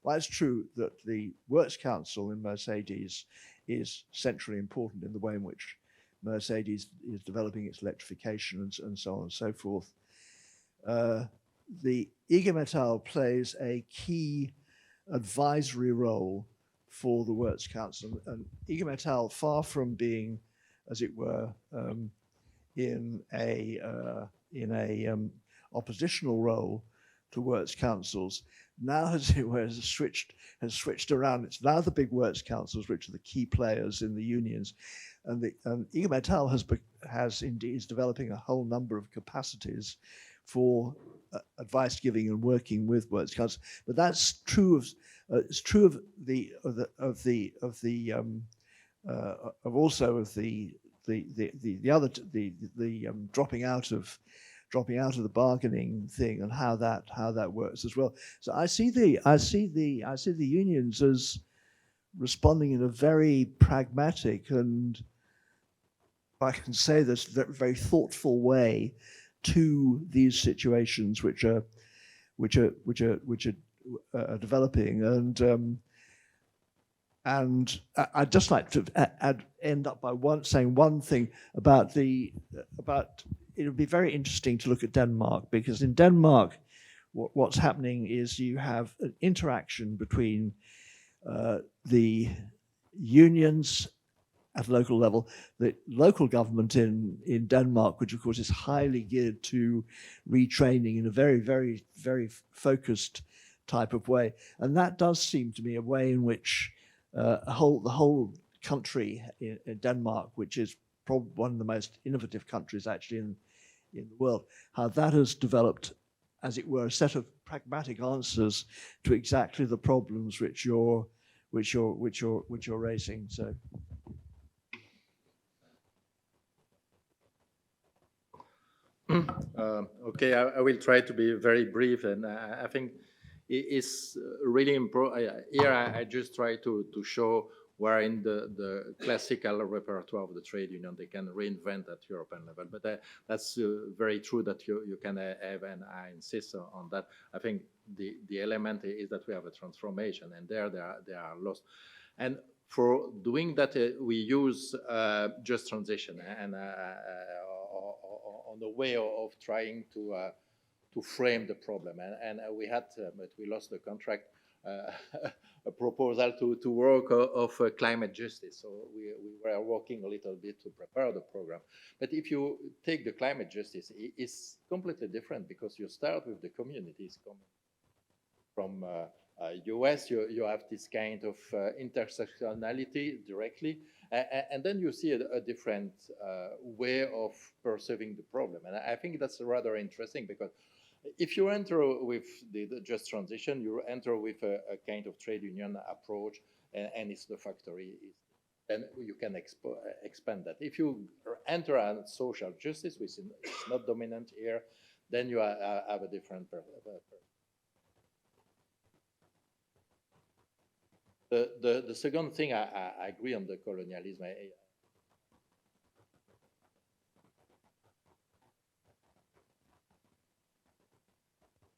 While it's true that the Works Council in Mercedes is centrally important in the way in which Mercedes is developing its electrification and so on and so forth, the IG Metall plays a key advisory role for the Works Council. And IG Metall, far from being, as it were, in a oppositional role to works councils, now as it were has switched around. It's now the big works councils which are the key players in the unions, and IG Metall is developing a whole number of capacities for advice giving and working with works councils. But that's true of dropping out of the bargaining thing and how that works as well. So I see the unions as responding in a very pragmatic and, if I can say this, very thoughtful way to these situations which are developing. And I'd just like to end up by saying one thing about it would be very interesting to look at Denmark, because in Denmark, what's happening is you have an interaction between the unions at local level, the local government in Denmark, which of course is highly geared to retraining in a very, very, very focused type of way. And that does seem to be a way in which the whole country in Denmark, which is probably one of the most innovative countries actually in the world, how that has developed, as it were, a set of pragmatic answers to exactly the problems which you're raising. So. Okay, I will try to be very brief, and I think it is really important. Here, I just try to show where in the classical repertoire of the trade union they can reinvent at European level. But that's very true that you can have, and I insist on that. I think the element is that we have a transformation, and there they are lost. And for doing that, we use just transition and on the way of trying to frame the problem. And we had, but we lost the contract, a proposal to work of climate justice. So we were working a little bit to prepare the program. But if you take the climate justice, it's completely different, because you start with the communities coming from US, you have this kind of intersectionality directly, and then you see a different way of perceiving the problem. And I think that's rather interesting, because if you enter with the just transition, you enter with a kind of trade union approach, and it's the factory, then you can expand that. If you enter on social justice, which is not dominant here, then you have a different The second thing, I agree on the colonialism.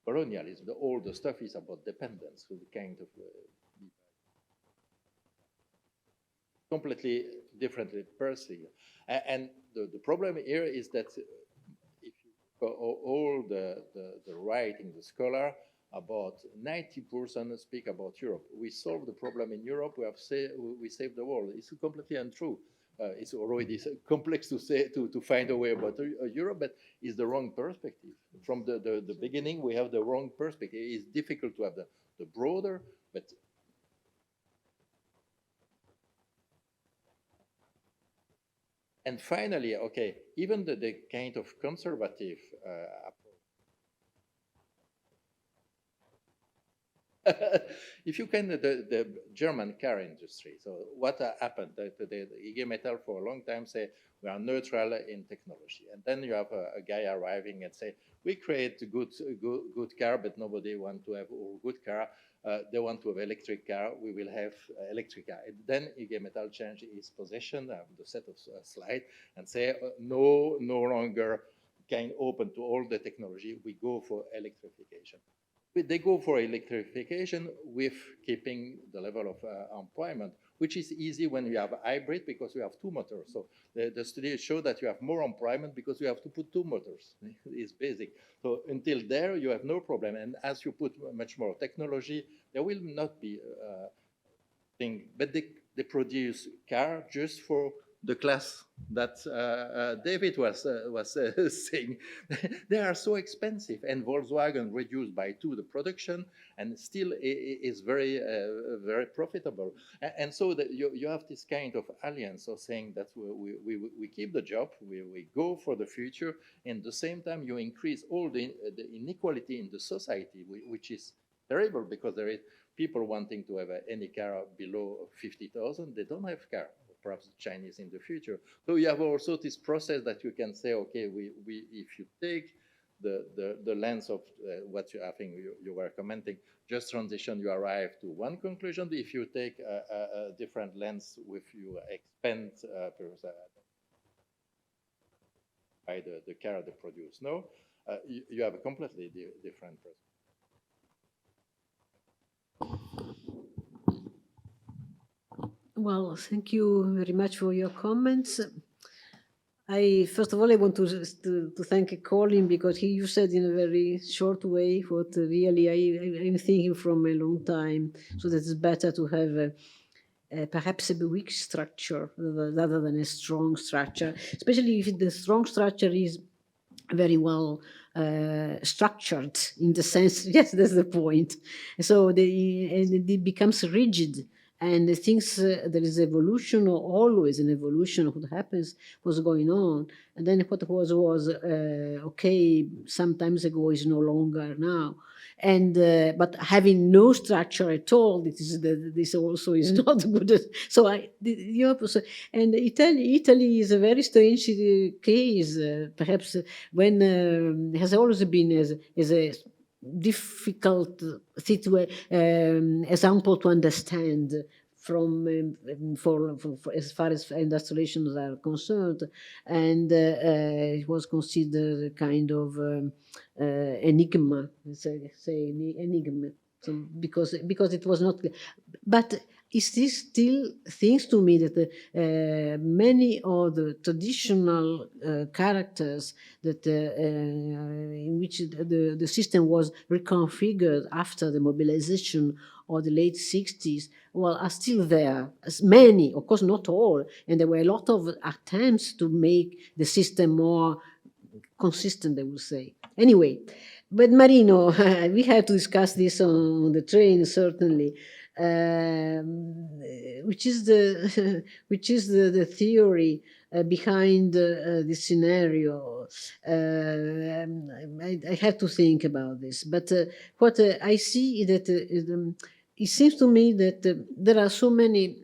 Colonialism, all the stuff is about dependence, so the kind of completely differently perceived. And the problem here is that if you all the writing, the scholar, about 90% speak about Europe. We solve the problem in Europe. We save the world. It's completely untrue. It's already complex to say to find a way about Europe, but it's the wrong perspective. From the beginning, we have the wrong perspective. It's difficult to have the broader, but and finally, okay, even the kind of conservative approach. If you can, the German car industry. So what happened? The IG Metall for a long time say we are neutral in technology, and then you have a guy arriving and say we create a good car, but nobody want to have a good car. They want to have electric car. We will have electric car. And then IG Metall change its position, the set of slide, and say no longer kind open to all the technology. We go for electrification. They go for electrification with keeping the level of employment, which is easy when you have a hybrid, because you have two motors. So the studies show that you have more employment because you have to put two motors. It's basic. So until there, you have no problem. And as you put much more technology, there will not be thing. But they produce car just for the class that David was saying. They are so expensive, and Volkswagen reduced by 2 the production, and still is very profitable. And so that you have this kind of alliance of saying that we keep the job, we go for the future, and at the same time you increase all the inequality in the society, which is terrible, because there is people wanting to have any car below 50,000, they don't have car. Perhaps Chinese in the future. So you have also this process that you can say, okay, if you take the lens of what I think you were commenting, just transition, you arrive to one conclusion. If you take a different lens, if you expand by the car they produce, you have a completely different process. Well, thank you very much for your comments. First of all, I want to thank Colin, because you said in a very short way what really I'm thinking from a long time. So that it's better to have perhaps a weak structure rather than a strong structure, especially if the strong structure is very well structured in the sense, yes, that's the point. So it becomes rigid. And the things, there is evolution, or always an evolution of what happens, what's going on. And then what was okay some times ago is no longer now. And but having no structure at all, this also is not good. So the opposite. And Italy is a very strange case, perhaps when has always been as a difficult example to understand for as far as industrializations are concerned, and it was considered a kind of enigma, say enigma, because it was not. But it still seems to me that many of the traditional characters that in which the system was reconfigured after the mobilization of the late 60s, well, are still there. As many, of course, not all, and there were a lot of attempts to make the system more consistent, I would say. Anyway, but Marino, we have to discuss this on the train, certainly. Which is the theory behind this scenario. I have to think about this. But what I see is that it seems to me that there are so many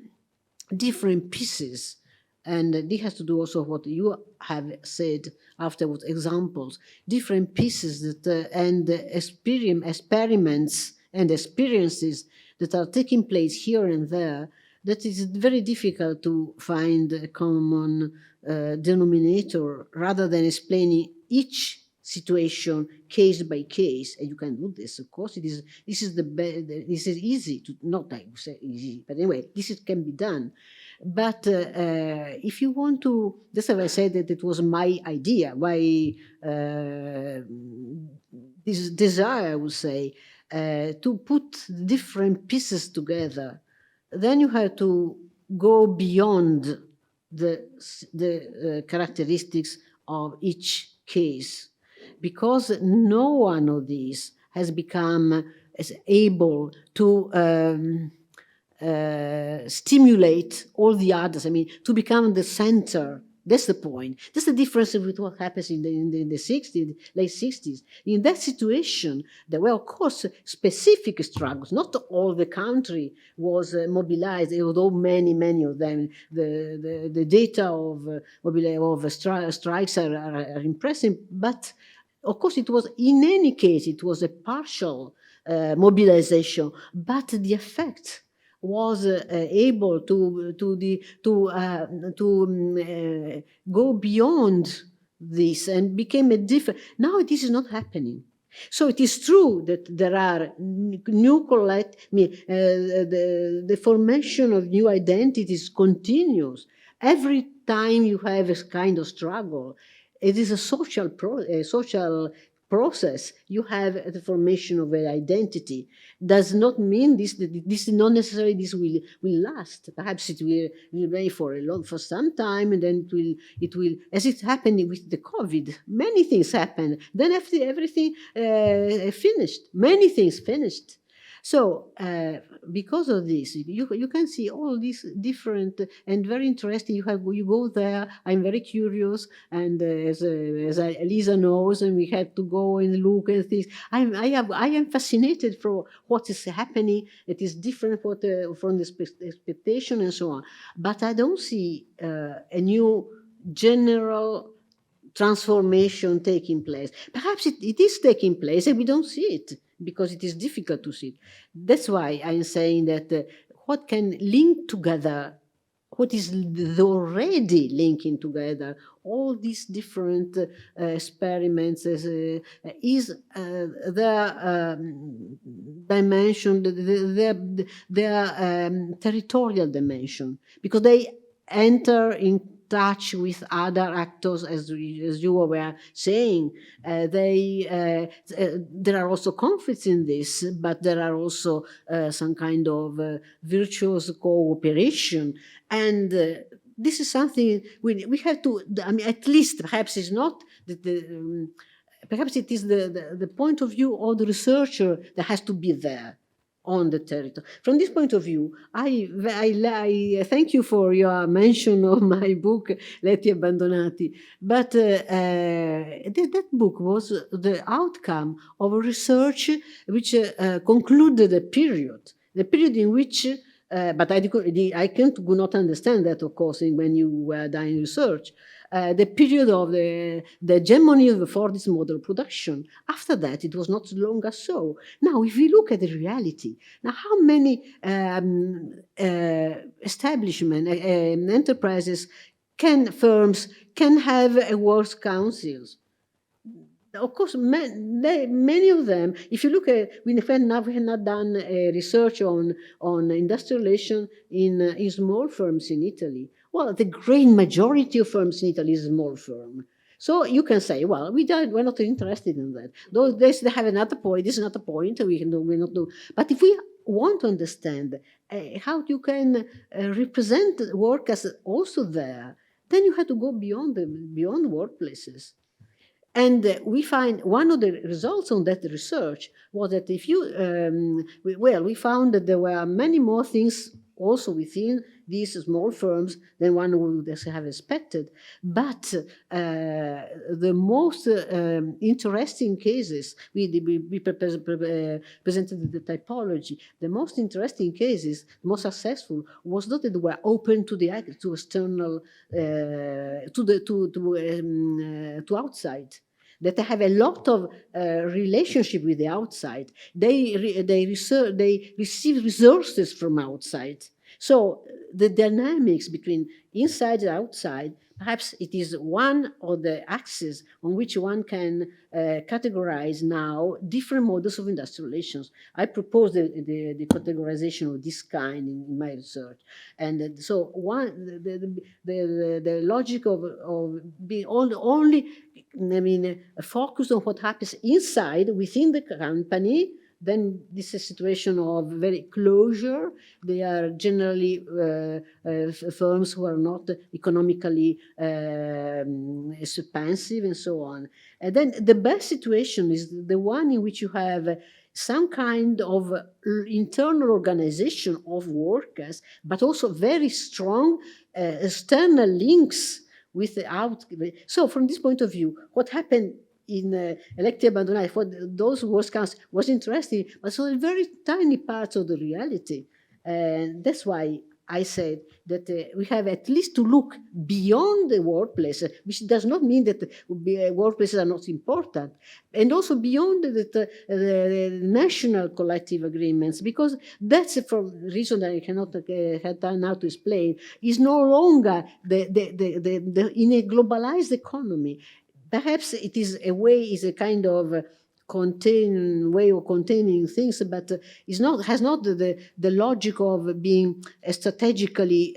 different pieces, and this has to do also with what you have said afterwards, examples, different pieces that and experiments and experiences that are taking place here and there, that is very difficult to find a common denominator, rather than explaining each situation case by case. And you can do this, of course. This is easy to, not I would say easy, but anyway, can be done. But if you want to, that's why I said that it was my idea, this desire, I would say, to put different pieces together. Then you have to go beyond the characteristics of each case, because no one of these has become as able to stimulate all the others. I mean, to become the center. That's the point. That's the difference with what happens in the 60s, late 60s. In that situation, there were, of course, specific struggles. Not all the country was mobilized, although many of them. The data of strikes are impressive. But, of course, it was, in any case, it was a partial mobilization. But the effect was able to go beyond this and became a different. Now this is not happening. So it is true that there are new the formation of new identities continues. Every time you have a kind of struggle, it is a social process. You have the formation of an identity. Does not mean this is not necessarily this will last. Perhaps it will remain for some time, and then it will, as it's happening with the COVID. Many things happen. Then after everything finished, many things finished. So because of this, you can see all these different and very interesting. You go there. I'm very curious, and as Elisa knows, and we had to go and look and things. I am fascinated for what is happening. It is different from the expectation and so on. But I don't see a new general transformation taking place. Perhaps it is taking place and we don't see it because it is difficult to see it. That's why I'm saying that what can link together, what is already linking together all these different experiments is their dimension, their territorial dimension, because they enter in touch with other actors, as you were saying. There are also conflicts in this, but there are also some kind of virtuous cooperation. And this is something we have to, I mean, at least perhaps it's not perhaps it is the point of view of the researcher that has to be there on the territory. From this point of view, I thank you for your mention of my book, Letti Abbandonati. But that book was the outcome of a research which concluded the period in which, but I could not understand that, of course, when you were doing research. The period of the hegemony of the Fordist model production. After that, it was not longer so. Now, if we look at the reality, now how many establishment, enterprises, firms can have a works councils? Of course, many of them, if you look at, we have not done research on industrial relation in small firms in Italy. Well, the great majority of firms in Italy is small firm. So you can say, well, we're not interested in that. They have another point, this is another point, we're not doing. But if we want to understand how you can represent workers also there, then you have to go beyond workplaces. And we find one of the results on that research was that if you, we found that there were many more things also within these small firms than one would have expected. But the most interesting cases, we presented the typology. The most interesting cases, the most successful, was not that they were open to external, to outside. That they have a lot of relationship with the outside. They receive resources from outside. So the dynamics between inside and outside, perhaps it is one of the axes on which one can categorize now different models of industrial relations. I propose the categorization of this kind in my research. And so the logic of being only focused on what happens inside within the company, then this is a situation of very closure. They are generally firms who are not economically expansive and so on. And then the best situation is the one in which you have some kind of internal organization of workers, but also very strong external links with the out. So from this point of view, what happened in Letti Abbandonati for those works councils was interesting, but so very tiny parts of the reality. And that's why I said that we have at least to look beyond the workplace, which does not mean that workplaces are not important, and also beyond the national collective agreements, because that's for reason that I cannot have time now to explain, is no longer in a globalized economy. Perhaps it is a kind of way of containing things, but has not the logic of being strategically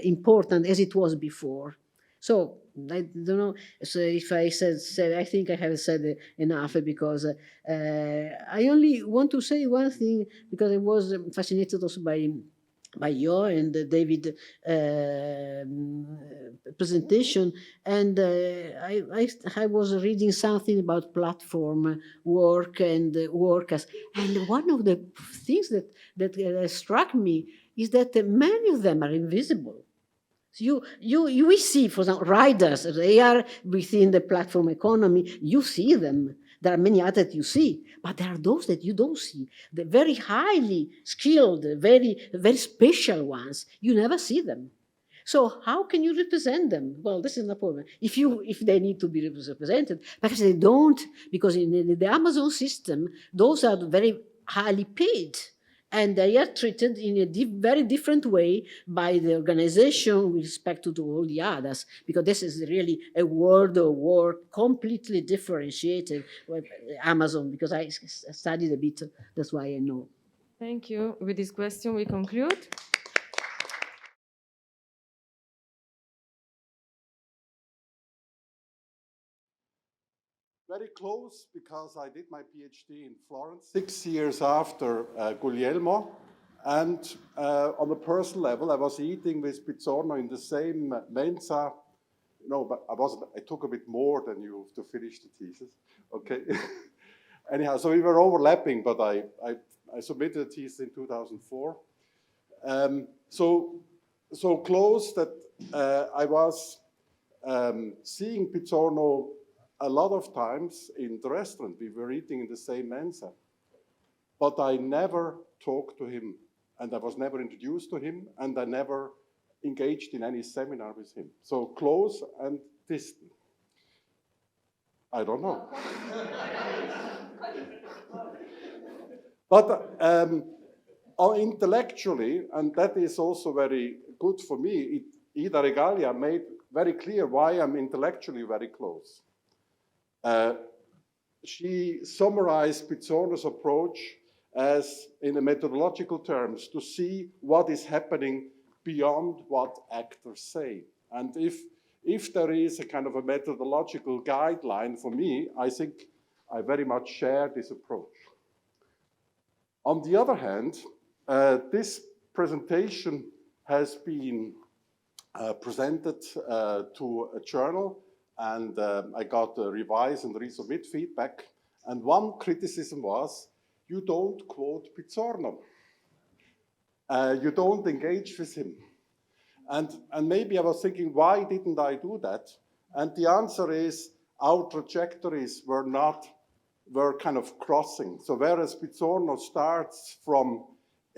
important as it was before. So I don't know. So if I said I think I have said enough, because I only want to say one thing, because I was fascinated also by your and David presentation, and I was reading something about platform work and workers, and one of the things that struck me is that many of them are invisible. So we see, for example, riders, they are within the platform economy, you see them. There are many others that you see, but there are those that you don't see. The very highly skilled, very, very special ones, you never see them. So how can you represent them? Well, this is the problem. If they need to be represented, because they don't, because in the Amazon system, those are very highly paid. And they are treated in a very different way by the organization with respect to all the others, because this is really a world of work completely differentiated with Amazon, because I studied a bit, that's why I know. Thank you. With this question, we conclude. very close because I did my PhD in Florence 6 years after Guglielmo. And on a personal level, I was eating with Pizzorno in the same mensa. No, but I took a bit more than you to finish the thesis. Okay. Anyhow, so we were overlapping, but I submitted a thesis in 2004. So close that I was seeing Pizzorno a lot of times in the restaurant. We were eating in the same mensa. But I never talked to him, and I was never introduced to him, and I never engaged in any seminar with him. So close and distant. I don't know. But intellectually, and that is also very good for me, Ida Regalia made very clear why I'm intellectually very close. She summarized Pizzorno's approach as, in the methodological terms, to see what is happening beyond what actors say. And if there is a kind of a methodological guideline for me, I think I very much share this approach. On the other hand, this presentation has been presented to a journal, and I got a revise and resubmit feedback. And one criticism was, you don't quote Pizzorno. You don't engage with him. And maybe I was thinking, why didn't I do that? And the answer is, our trajectories were kind of crossing. So whereas Pizzorno starts from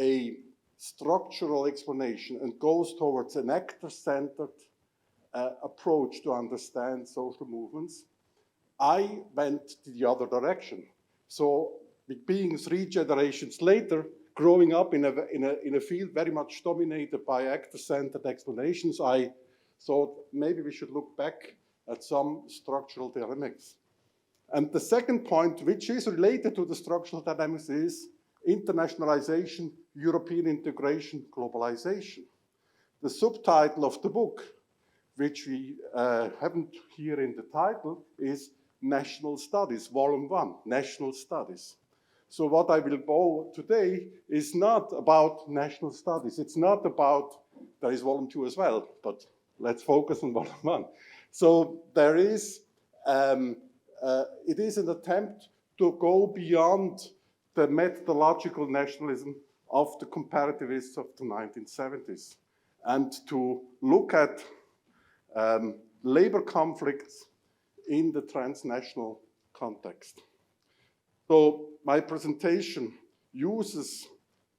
a structural explanation and goes towards an actor-centered approach to understand social movements, I went to the other direction. So being 3 generations later, growing up in a field very much dominated by actor-centered explanations, I thought maybe we should look back at some structural dynamics. And the second point, which is related to the structural dynamics, is internationalization, European integration, globalization. The subtitle of the book, which we haven't here in the title, is National Studies, Volume 1, National Studies. So what I will go today is not about national studies. It's not about, there is Volume 2 as well, but let's focus on Volume 1. So there is, it is an attempt to go beyond the methodological nationalism of the comparativists of the 1970s and to look at labor conflicts in the transnational context. So my presentation uses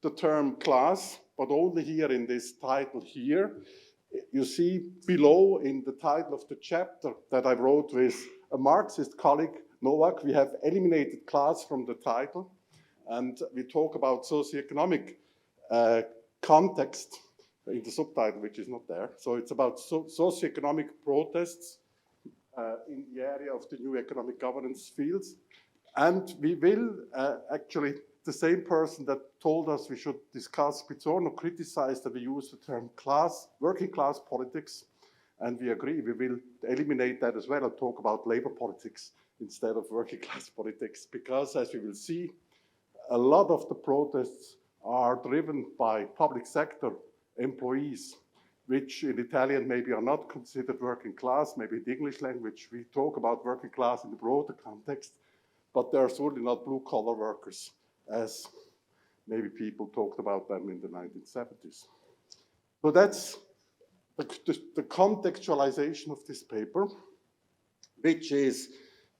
the term class, but only here in this title here. You see below in the title of the chapter that I wrote with a Marxist colleague, Novak, we have eliminated class from the title, and we talk about socioeconomic context in the subtitle, which is not there. So it's about socioeconomic protests in the area of the new economic governance fields. And we will, actually, the same person that told us we should discuss Pizzorno criticized that we use the term class, working class politics, and we agree we will eliminate that as well and talk about labor politics instead of working class politics, because as we will see, a lot of the protests are driven by public sector employees, which in Italian maybe are not considered working class, maybe in the English language we talk about working class in the broader context, but they are certainly not blue-collar workers, as maybe people talked about them in the 1970s. So that's the contextualization of this paper, which is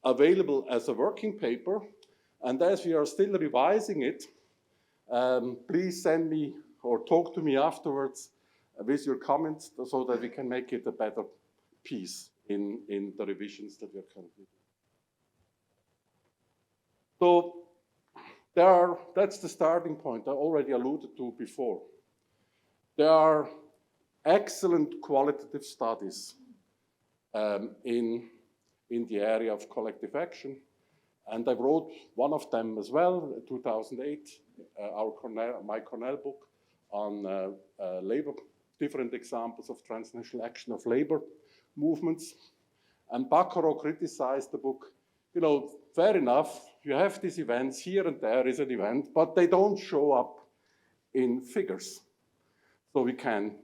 available as a working paper. And as we are still revising it, please send me or talk to me afterwards with your comments so that we can make it a better piece in the revisions that we are currently doing. So that's the starting point I already alluded to before. There are excellent qualitative studies in the area of collective action. And I wrote one of them as well, 2008, my Cornell book on labor, different examples of transnational action of labor movements. And Baccarat criticized the book you know, fair enough, you have these events, here and there is an event, but they don't show up in figures. So we can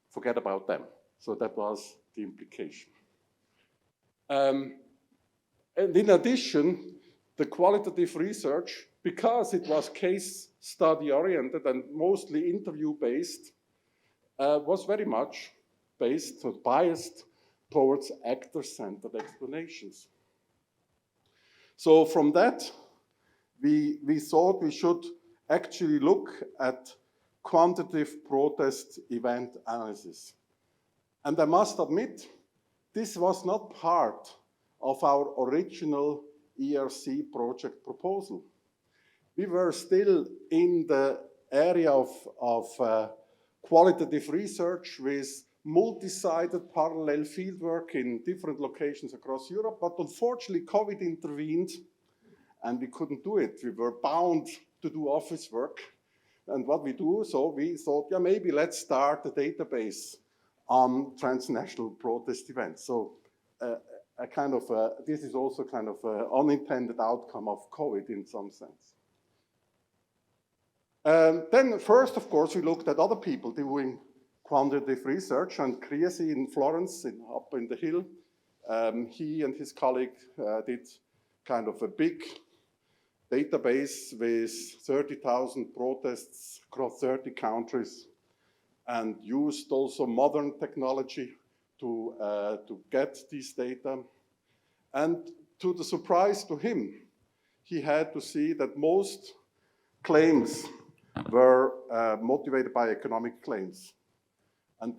forget about them. So that was the implication. And in addition, the qualitative research, because it was case study oriented and mostly interview based, was very much based or biased towards actor-centered explanations. So from that, we thought we should actually look at quantitative protest event analysis. And I must admit, this was not part of our original ERC project proposal. We were still in the area of qualitative research with multi-sided parallel fieldwork in different locations across Europe, but unfortunately COVID intervened and we couldn't do it. We were bound to do office work. And what we do, so we thought, yeah, maybe let's start a database on transnational protest events. So this is also kind of an unintended outcome of COVID in some sense. Then first, of course, we looked at other people doing quantitative research, and Crises in Florence, up in the hill, he and his colleague did kind of a big database with 30,000 protests across 30 countries and used also modern technology to get these data. And to the surprise to him, he had to see that most claims were motivated by economic claims. And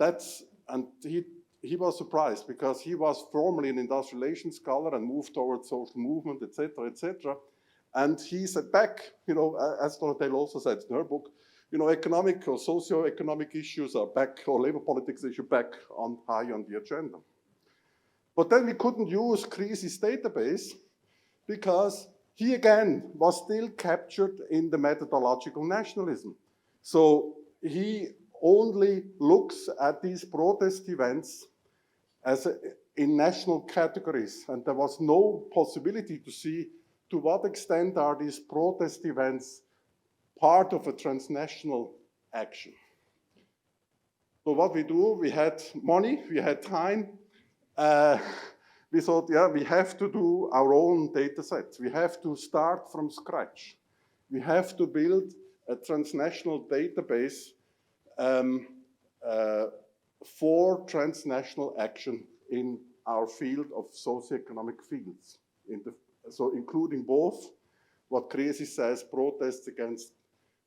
he was surprised because he was formerly an industrial relations scholar and moved towards social movement, et cetera, et cetera. And he said back, you know, as Dorothea also said in her book, you know, economic or socio-economic issues are back, or labor politics issue back on high on the agenda. But then we couldn't use Crises' database because he again was still captured in the methodological nationalism. So he only looks at these protest events in national categories, and there was no possibility to see to what extent are these protest events part of a transnational action. So what we do, we had money, we had time. We thought, yeah, we have to do our own data set. We have to start from scratch. We have to build a transnational database for transnational action in our field of socioeconomic fields. So including both what Crises says, protests against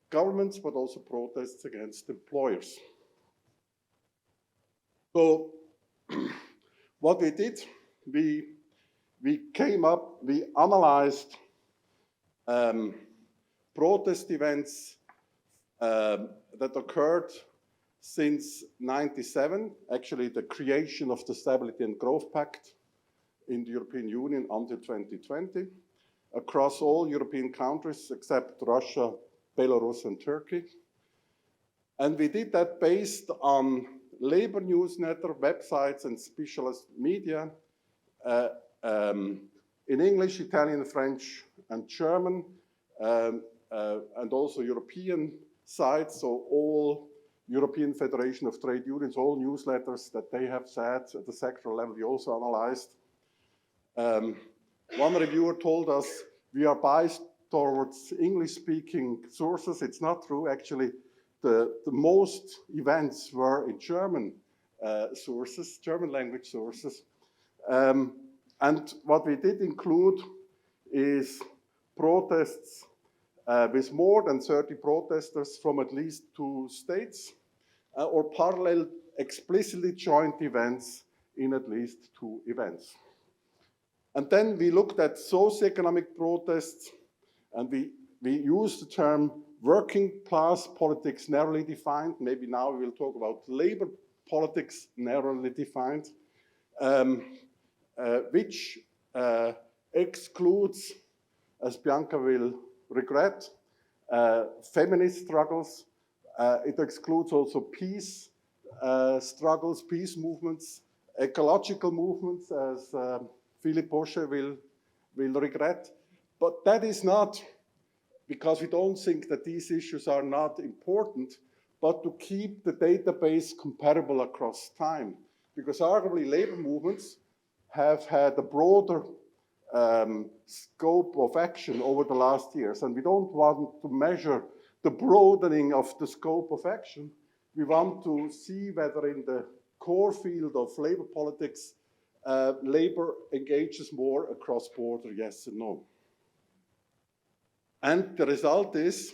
governments, but also protests against employers. So what we did, we analyzed protest events that occurred since 97, actually the creation of the Stability and Growth Pact in the European Union until 2020, across all European countries except Russia, Belarus, and Turkey. And we did that based on labor news network websites and specialist media in English, Italian, French, and German, and also European sites, so all European Federation of Trade Unions, all newsletters that they have said at the sectoral level, we also analyzed. One reviewer told us we are biased towards English-speaking sources. It's not true. Actually, the most events were in German sources, German language sources. And what we did include is protests with more than 30 protesters from at least 2 states, or parallel explicitly joint events in at least 2 events. And then we looked at socioeconomic protests, and we used the term working class politics narrowly defined. Maybe now we will talk about labor politics narrowly defined, which excludes, as Bianca will regret, feminist struggles. It excludes also peace struggles, peace movements, ecological movements, as Philippe Bochet will will regret. But that is not because we don't think that these issues are not important, but to keep the database comparable across time. Because arguably labor movements have had a broader scope of action over the last years, and we don't want to measure the broadening of the scope of action. We want to see whether in the core field of labor politics, labor engages more across border, yes and no. And the result is,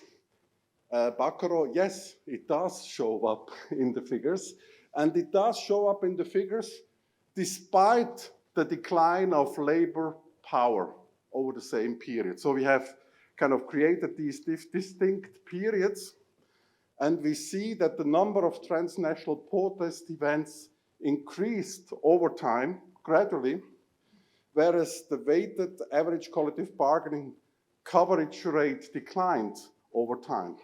Baccaro, yes, it does show up in the figures, and it does show up in the figures despite the decline of labor power over the same period. So we have kind of created these distinct periods, and we see that the number of transnational protest events increased over time, gradually, whereas the weighted average collective bargaining coverage rate declined over time.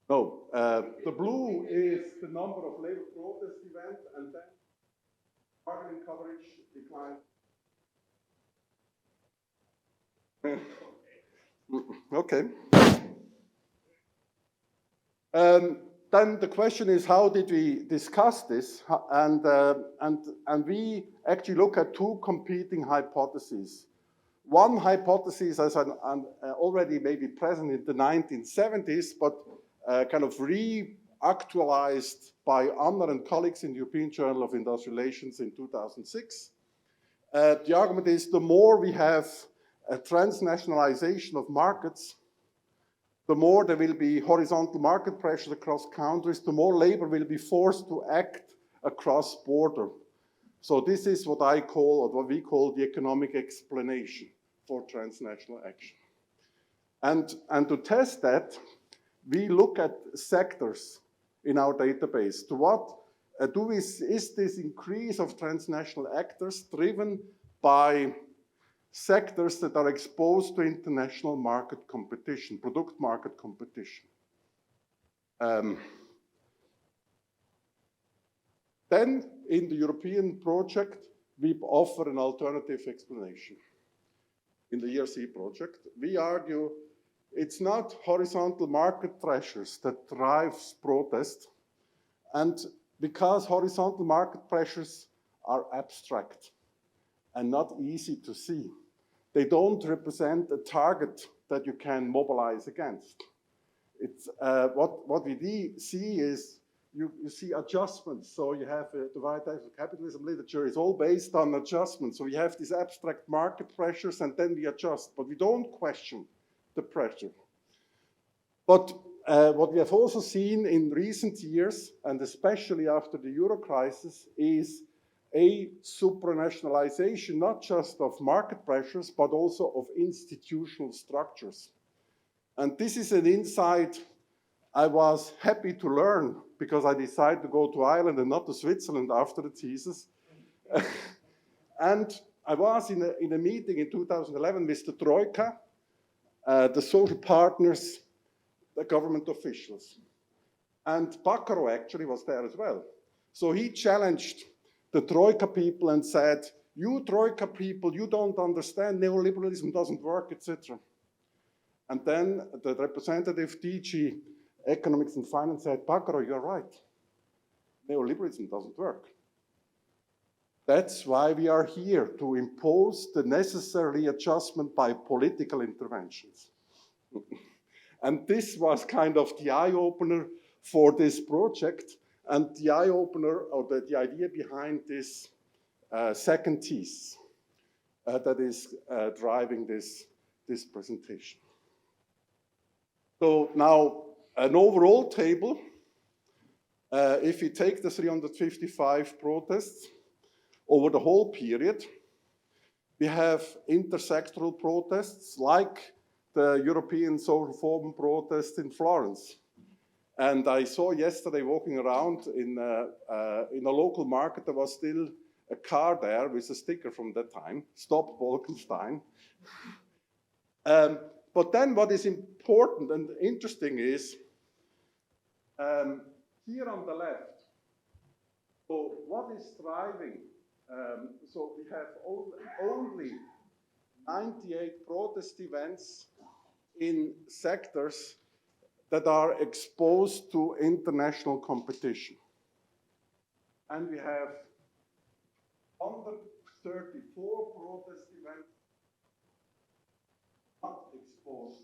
No, the blue is the number of labor protest events, and then bargaining coverage declined. Okay. Then the question is, how did we discuss this? And we actually look at two competing hypotheses. One hypothesis, as already maybe present in the 1970s, but kind of re-actualized by Anna and colleagues in the European Journal of Industrial Relations in 2006. The argument is the more we have a transnationalization of markets, the more there will be horizontal market pressures across countries, the more labor will be forced to act across border. So this is what I call, or what we call, the economic explanation for transnational action. And to test that, we look at sectors in our database. To what is this increase of transnational actors driven by sectors that are exposed to international market competition, product market competition? Then, in the European project, we offer an alternative explanation. In the ERC project, we argue it's not horizontal market pressures that drives protest, and because horizontal market pressures are abstract and not easy to see, they don't represent a target that you can mobilize against. It's what we see is you see adjustments. So you have the right type of capitalism literature is all based on adjustments. So we have these abstract market pressures, and then we adjust, but we don't question the pressure. But what we have also seen in recent years, and especially after the Euro crisis, is a supranationalization, not just of market pressures, but also of institutional structures. And this is an insight I was happy to learn, because I decided to go to Ireland and not to Switzerland after the thesis. And I was in a meeting in 2011 with the Troika, the social partners, the government officials. And Baccaro actually was there as well. So he challenged the Troika people and said, you Troika people, you don't understand, neoliberalism doesn't work, etc. And then the representative DG Economics and Finance said, Baccaro, you're right. Neoliberalism doesn't work. That's why we are here, to impose the necessary adjustment by political interventions. And this was kind of the eye-opener for this project, and the eye-opener, or the idea behind this second thesis that is driving this presentation. So now, an overall table, if we take the 355 protests over the whole period, we have intersectoral protests like the European Social Forum protest in Florence. And I saw yesterday walking around in a local market, there was still a car there with a sticker from that time, Stop Bolkenstein. But then what is important and interesting is, here on the left, So what is driving? So we have only 98 protest events in sectors that are exposed to international competition. And we have 134 protest events not exposed.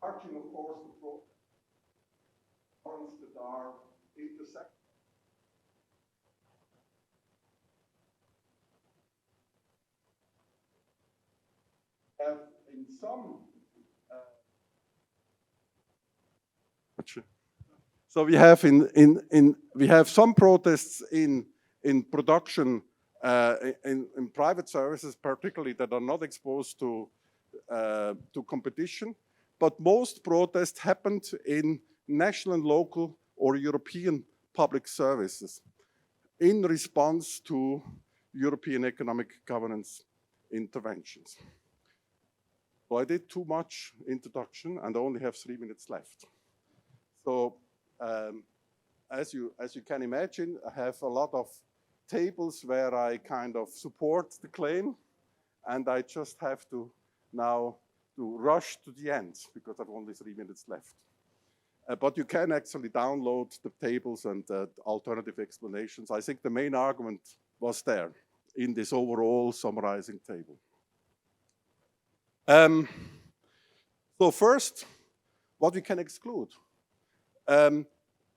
Arching, of course, the problems that are intersecting. In some so we have we have some protests in production in private services, particularly that are not exposed to competition. But most protests happened in national and local or European public services in response to European economic governance interventions. So I did too much introduction and I only have 3 minutes left. So as you can imagine, I have a lot of tables where I kind of support the claim, and I just have to now rush to the end because I've only 3 minutes left. But you can actually download the tables and alternative explanations. I think the main argument was there in this overall summarizing table. So first, what we can exclude.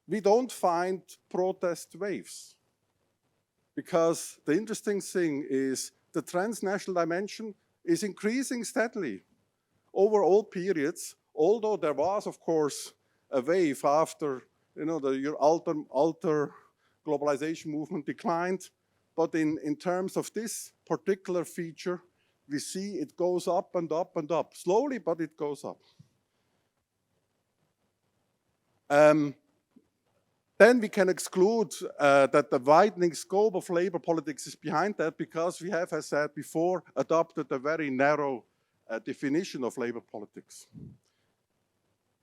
We don't find protest waves because the interesting thing is the transnational dimension is increasing steadily over all periods, although there was, of course, a wave after the alter globalization movement declined. But in terms of this particular feature, we see it goes up and up and up. Slowly, but it goes up. Then we can exclude that the widening scope of labor politics is behind that because we have, as said before, adopted a very narrow definition of labor politics.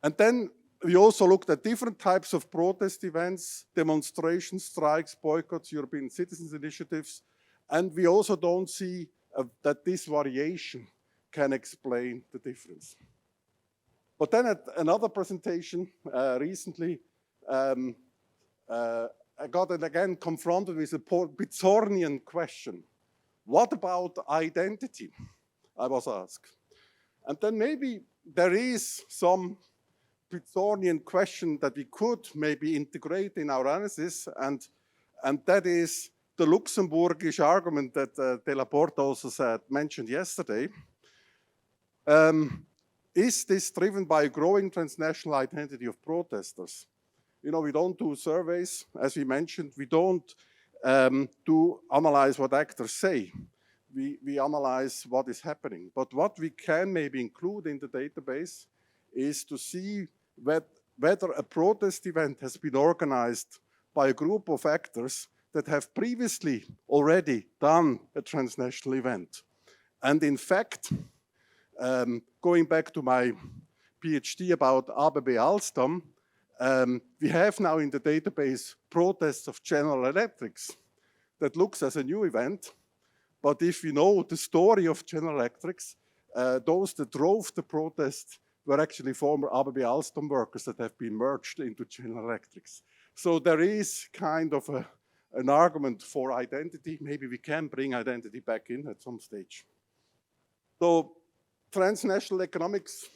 And then we also looked at different types of protest events, demonstrations, strikes, boycotts, European citizens' initiatives, and we also don't see that this variation can explain the difference. But then at another presentation recently, I got again confronted with a Pizzornian question. What about identity? I was asked. And then maybe there is some Pizzornian question that we could maybe integrate in our analysis, and that is the Luxembourgish argument that De Laporte also mentioned yesterday. Is this driven by a growing transnational identity of protesters? We don't do surveys, as we mentioned. We don't analyze what actors say. We analyze what is happening. But what we can maybe include in the database is to see whether a protest event has been organized by a group of actors that have previously already done a transnational event. And in fact, going back to my PhD about ABB Alstom, we have now in the database protests of General Electrics that looks as a new event. But if you know the story of General Electrics, those that drove the protest were actually former ABB Alstom workers that have been merged into General Electrics. So there is kind of an argument for identity. Maybe we can bring identity back in at some stage. So transnational economics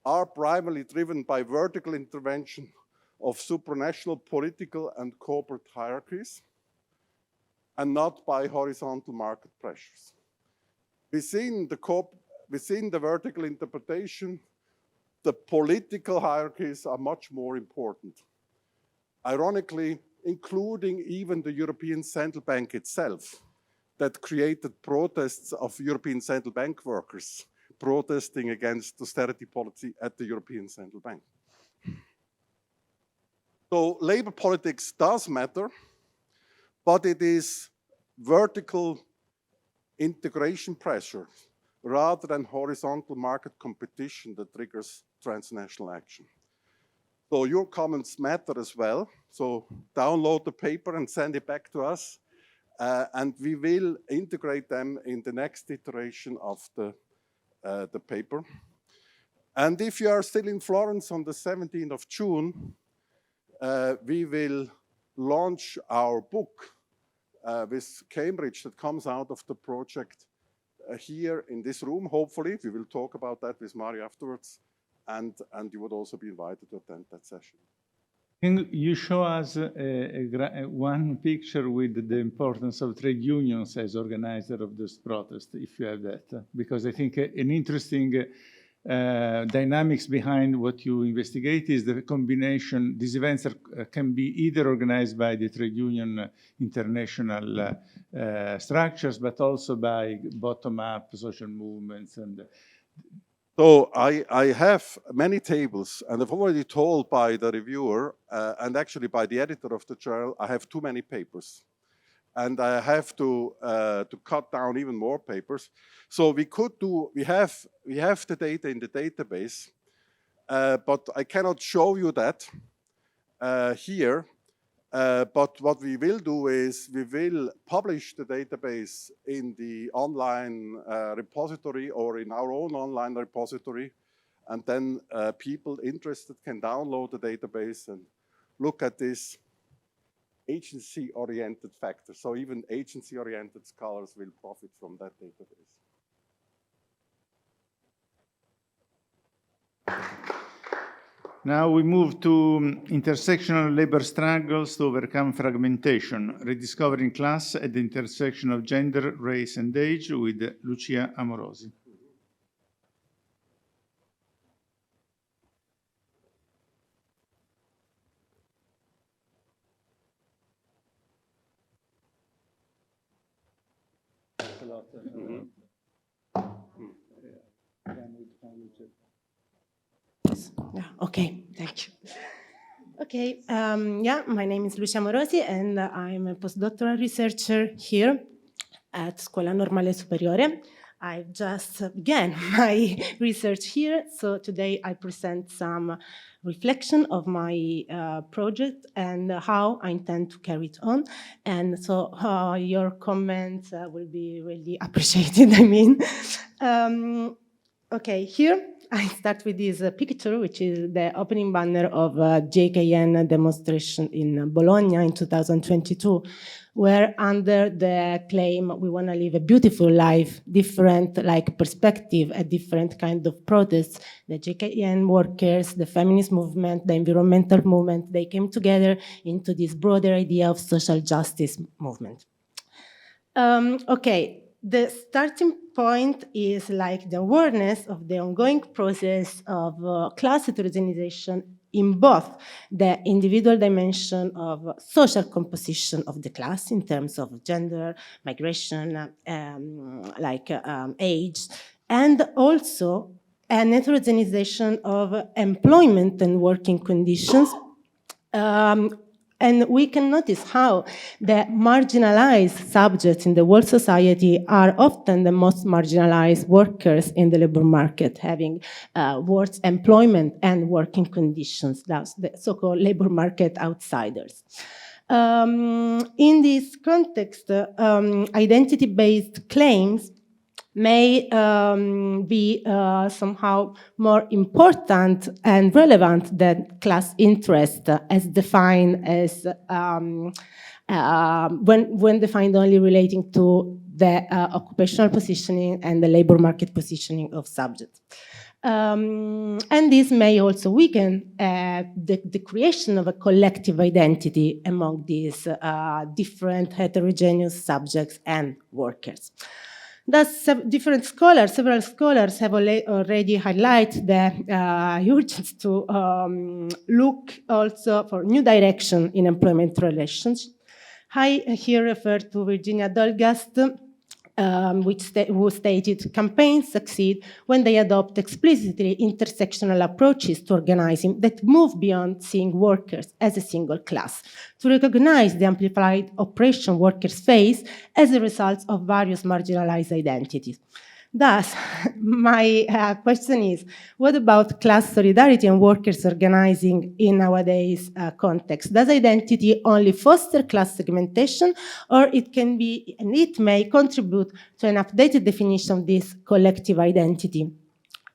are primarily driven by vertical intervention of supranational political and corporate hierarchies and not by horizontal market pressures. Within the vertical interpretation, the political hierarchies are much more important. Ironically, including even the European Central Bank itself, that created protests of European Central Bank workers protesting against austerity policy at the European Central Bank. So labor politics does matter, but it is vertical integration pressure rather than horizontal market competition that triggers transnational action. So your comments matter as well. So download the paper and send it back to us. And we will integrate them in the next iteration of the paper. And if you are still in Florence on the 17th of June, we will launch our book with Cambridge that comes out of the project here in this room, hopefully. We will talk about that with Mari afterwards. And you would also be invited to attend that session. Can you show us one picture with the importance of trade unions as organizer of this protest, if you have that? Because I think an interesting dynamics behind what you investigate is the combination. These events can be either organized by the trade union international structures, but also by bottom-up social movements. And so I have many tables, and I've already told by the reviewer and actually by the editor of the journal, I have too many papers. And I have to cut down even more papers. So we have the data in the database, but I cannot show you that here. But what we will do is we will publish the database in the online repository or in our own online repository. And then people interested can download the database and look at this agency-oriented factors. So even agency-oriented scholars will profit from that database. now we move to intersectional labor struggles to overcome fragmentation, rediscovering class at the intersection of gender, race, and age with Lucia Amorosi. Okay, thank you. Okay, yeah, my name is Lucia Morosi and I'm a postdoctoral researcher here at Scuola Normale Superiore. I just began my research here, so today I present some reflection of my project and how I intend to carry it on. And so your comments will be really appreciated, I mean. Okay, here I start with this picture, which is the opening banner of JKN demonstration in Bologna in 2022, where under the claim, we want to live a beautiful life, different like perspective, a different kind of protests, the JKN workers, the feminist movement, the environmental movement, they came together into this broader idea of social justice movement. Okay. The starting point is like the awareness of the ongoing process of class heterogenization in both the individual dimension of social composition of the class in terms of gender, migration, age, and also an heterogenization of employment and working conditions. And we can notice how the marginalized subjects in the world society are often the most marginalized workers in the labor market, having worse employment and working conditions, that's the so-called labor market outsiders. In this context, identity-based claims may be somehow more important and relevant than class interest as defined as when defined only relating to the occupational positioning and the labor market positioning of subjects. And this may also weaken the creation of a collective identity among these different heterogeneous subjects and workers. Thus, several scholars have already highlighted the urgence to look also for new direction in employment relations. I here refer to Virginia Dolgast, who stated, campaigns succeed when they adopt explicitly intersectional approaches to organizing that move beyond seeing workers as a single class, to recognize the amplified oppression workers face as a result of various marginalized identities. Thus, my question is, what about class solidarity and workers organizing in nowadays context? Does identity only foster class segmentation, or it can be, and it may contribute to an updated definition of this collective identity?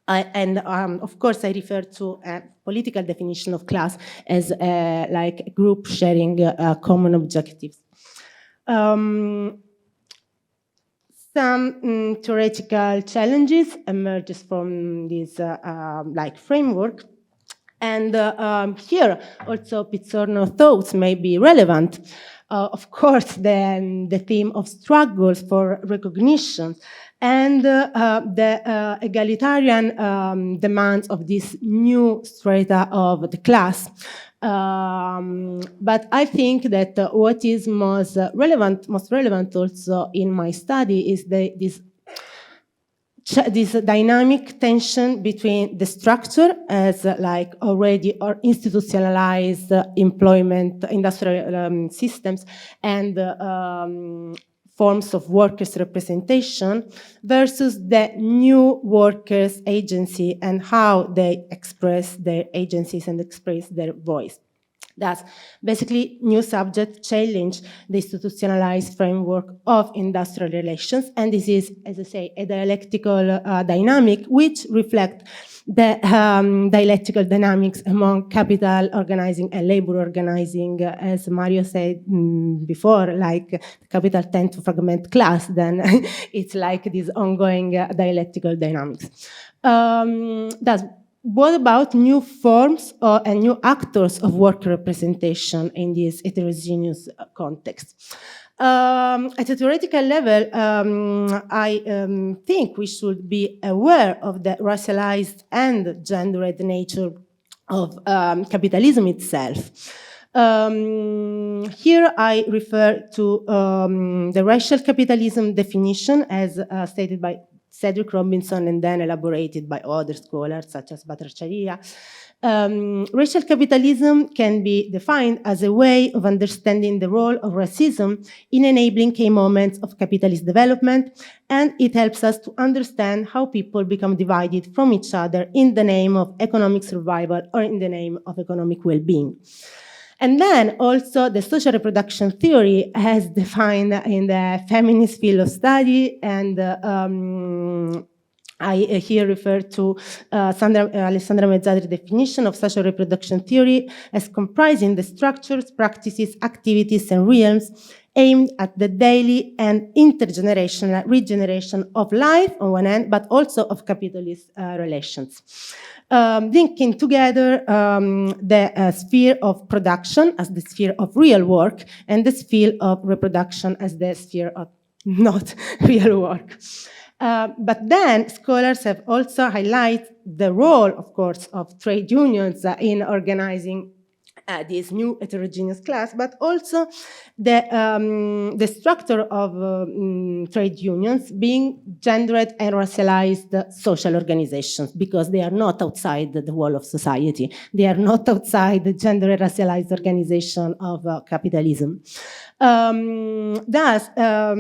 Of course, I refer to a political definition of class as like a group sharing common objectives. Some theoretical challenges emerges from this like framework, and here also Pizzorno thoughts may be relevant. Of course, then the theme of struggles for recognition and the egalitarian demands of this new strata of the class. But I think that what is most relevant also in my study is this dynamic tension between the structure as like already or institutionalized employment industrial systems and forms of workers' representation versus the new workers' agency and how they express their agencies and express their voice. Thus, basically, new subjects challenge the institutionalized framework of industrial relations, and this is, as I say, a dialectical dynamic which reflects the dialectical dynamics among capital organizing and labor organizing, as Mario said before, like capital tend to fragment class, then it's like this ongoing dialectical dynamics. Thus, what about new forms and new actors of worker representation in this heterogeneous context? At a theoretical level, I think we should be aware of the racialized and gendered nature of capitalism itself. Here I refer to the racial capitalism definition as stated by Cedric Robinson and then elaborated by other scholars such as Batracharia. Racial capitalism can be defined as a way of understanding the role of racism in enabling key moments of capitalist development, and it helps us to understand how people become divided from each other in the name of economic survival or in the name of economic well-being. And then also the social reproduction theory as defined in the feminist field of study, and I here refer to Alessandra Pizzorno's definition of social reproduction theory as comprising the structures, practices, activities, and realms aimed at the daily and intergenerational regeneration of life on one end, but also of capitalist relations. Linking together the sphere of production as the sphere of real work and the sphere of reproduction as the sphere of not real work. But then scholars have also highlighted the role, of course, of trade unions in organizing this new heterogeneous class, but also the structure of trade unions being gendered and racialized social organizations, because they are not outside the wall of society. They are not outside the gender and racialized organization of capitalism. Thus, a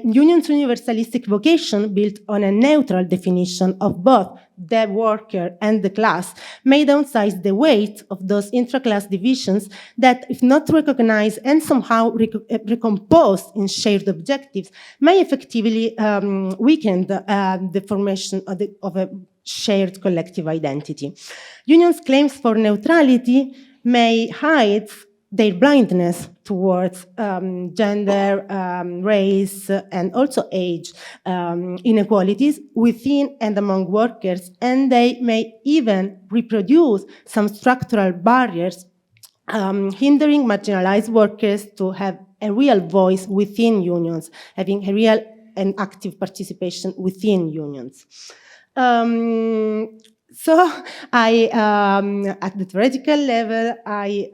union's universalistic vocation built on a neutral definition of both the worker and the class may downsize the weight of those intra-class divisions that, if not recognized and somehow recomposed in shared objectives, may effectively weaken the formation of a shared collective identity. Unions' claims for neutrality may hide their blindness towards gender, race, and also age inequalities within and among workers, and they may even reproduce some structural barriers hindering marginalized workers to have a real voice within unions, having a real and active participation within unions. So I, at the theoretical level, I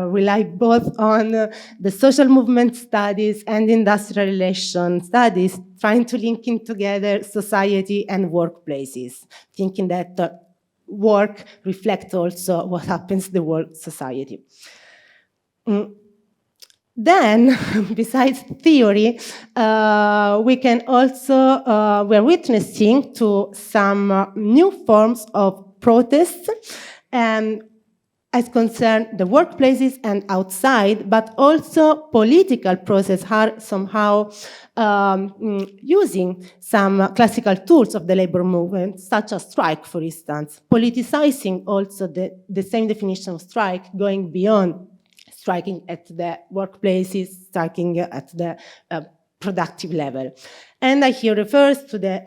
rely both on the social movement studies and industrial relation studies, trying to link in together society and workplaces, thinking that work reflects also what happens in the world society. Then, besides theory, we can also, we're witnessing to some new forms of protests, as concern the workplaces and outside, but also political process are somehow using some classical tools of the labor movement, such as strike, for instance, politicizing also the same definition of strike, going beyond striking at the workplaces, striking at the productive level. And I here refers to the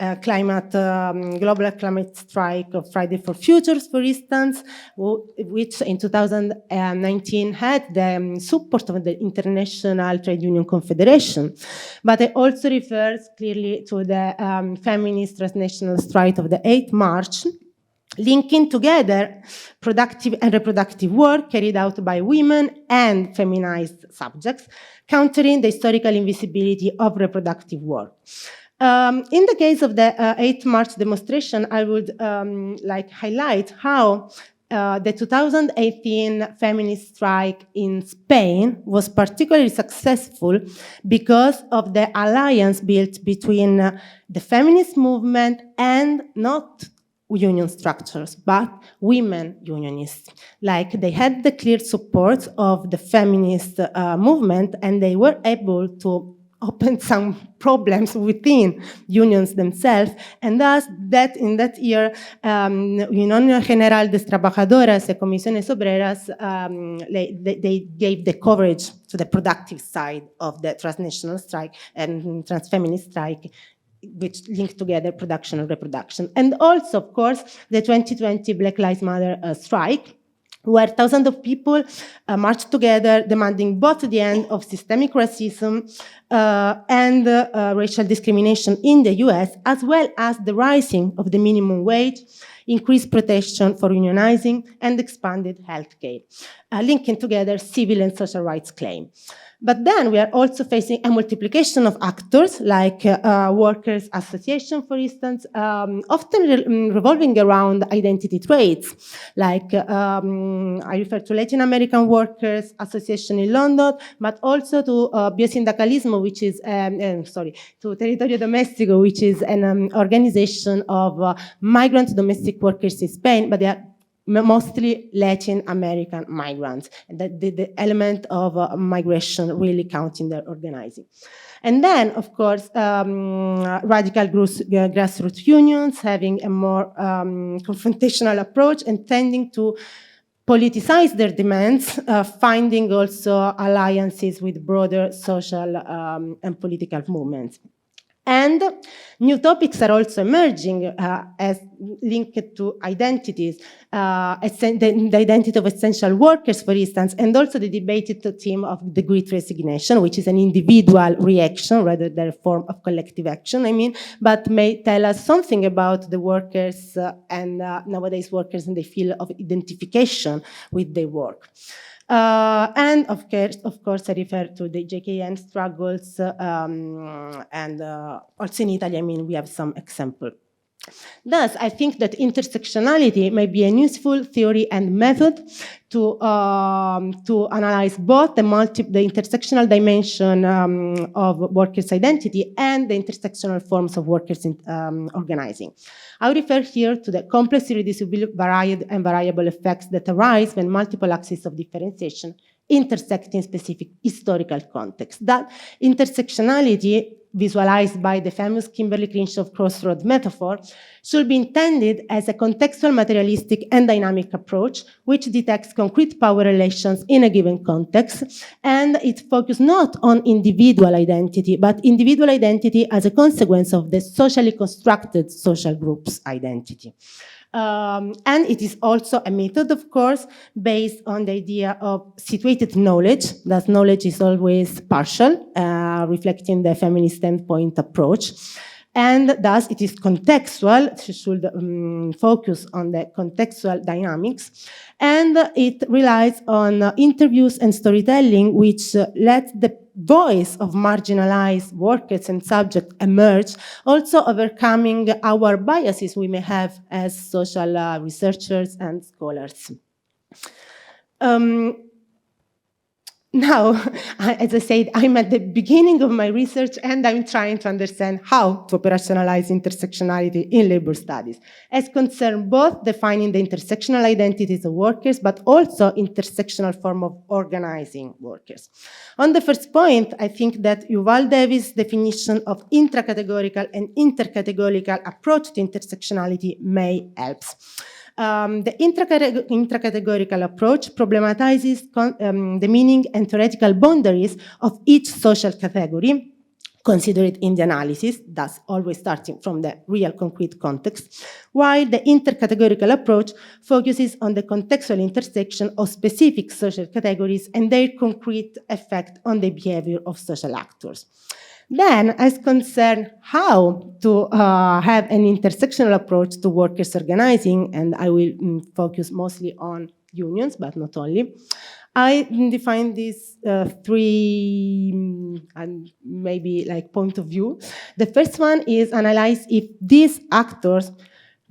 global climate strike of Friday for Futures, for instance, which in 2019 had the support of the International Trade Union Confederation. But it also refers clearly to the feminist transnational strike of the 8th March, linking together productive and reproductive work carried out by women and feminized subjects, countering the historical invisibility of reproductive work. In the case of the 8th March demonstration, I would highlight how the 2018 feminist strike in Spain was particularly successful because of the alliance built between the feminist movement and not union structures, but women unionists. Like they had the clear support of the feminist movement, and they were able to open some problems within unions themselves, and thus that in that year, Unión General de Trabajadoras y Comisiones Obreras, they gave the coverage to the productive side of the transnational strike and transfeminist strike, which link together production and reproduction. And also, of course, the 2020 Black Lives Matter strike, where thousands of people marched together demanding both the end of systemic racism and racial discrimination in the US, as well as the rising of the minimum wage, increased protection for unionizing, and expanded healthcare, linking together civil and social rights claims. But then we are also facing a multiplication of actors, like workers' association, for instance, often revolving around identity traits. Like I refer to Latin American Workers' Association in London, but also to Biosindacalismo, which is, to Territorio Domestico, which is an organization of migrant domestic workers in Spain, but they are mostly Latin American migrants, and the element of migration really counts in their organizing. And then, of course, radical grassroots unions having a more confrontational approach and tending to politicize their demands, finding also alliances with broader social and political movements. And new topics are also emerging as linked to identities, the identity of essential workers, for instance, and also the debated theme of the Great Resignation, which is an individual reaction rather than a form of collective action, but may tell us something about the workers and nowadays workers in the field of identification with their work. And of course, I refer to the JKN struggles, and also in Italy, we have some examples. Thus, I think that intersectionality may be a useful theory and method to analyze both the intersectional dimension of workers' identity and the intersectional forms of workers' organizing. I refer here to the complex, irreducible, varied, and variable effects that arise when multiple axes of differentiation intersect in specific historical context. That intersectionality, visualized by the famous Kimberly Crenshaw crossroad metaphor, should be intended as a contextual, materialistic, and dynamic approach, which detects concrete power relations in a given context, and it focuses not on individual identity, but individual identity as a consequence of the socially constructed social group's identity. And it is also a method, of course, based on the idea of situated knowledge, that knowledge is always partial, reflecting the feminist standpoint approach. And thus it is contextual, it should focus on the contextual dynamics, and it relies on interviews and storytelling which let the voice of marginalized workers and subjects emerge, also overcoming our biases we may have as social researchers and scholars. now, as I said, I'm at the beginning of my research and I'm trying to understand how to operationalize intersectionality in labor studies, as concern both defining the intersectional identities of workers, but also intersectional form of organizing workers. On the first point, I think that Yuval Davis' definition of intracategorical and intercategorical approach to intersectionality may help. The intracategorical approach problematizes the meaning and theoretical boundaries of each social category considered in the analysis, thus always starting from the real concrete context, while the intercategorical approach focuses on the contextual intersection of specific social categories and their concrete effect on the behavior of social actors. Then, as concerned how to have an intersectional approach to workers' organizing, and I will focus mostly on unions, but not only, I define these three maybe like point of view. The first one is analyze if these actors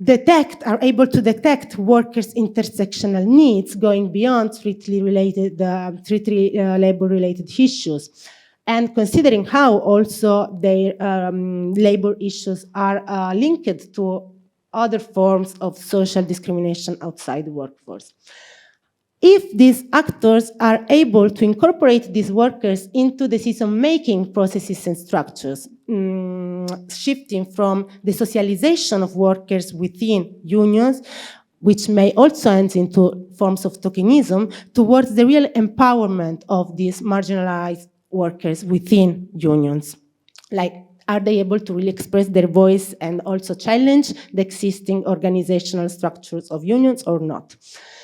are able to detect workers' intersectional needs going beyond strictly labor-related issues, and considering how also their labor issues are linked to other forms of social discrimination outside the workforce. If these actors are able to incorporate these workers into decision-making processes and structures, shifting from the socialization of workers within unions, which may also end into forms of tokenism, towards the real empowerment of these marginalized workers within unions. Like, are they able to really express their voice and also challenge the existing organizational structures of unions or not?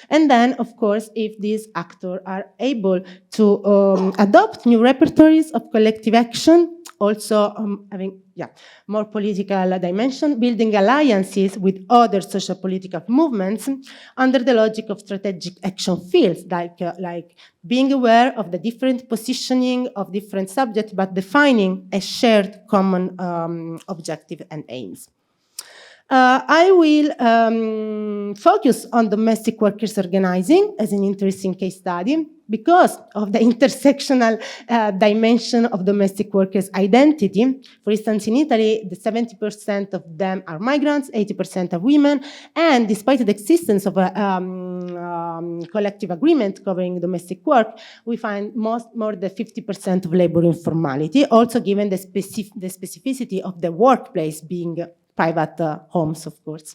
And then, of course, if these actors are able to adopt new repertories of collective action, also having more political dimension, building alliances with other social political movements under the logic of strategic action fields, like being aware of the different positioning of different subjects, but defining a shared common objective and aims. I will focus on domestic workers organizing as an interesting case study because of the intersectional dimension of domestic workers' identity. For instance, in Italy, the 70% of them are migrants, 80% are women, and despite the existence of a collective agreement covering domestic work, we find more than 50% of labor informality, also given the specificity of the workplace being private homes, of course.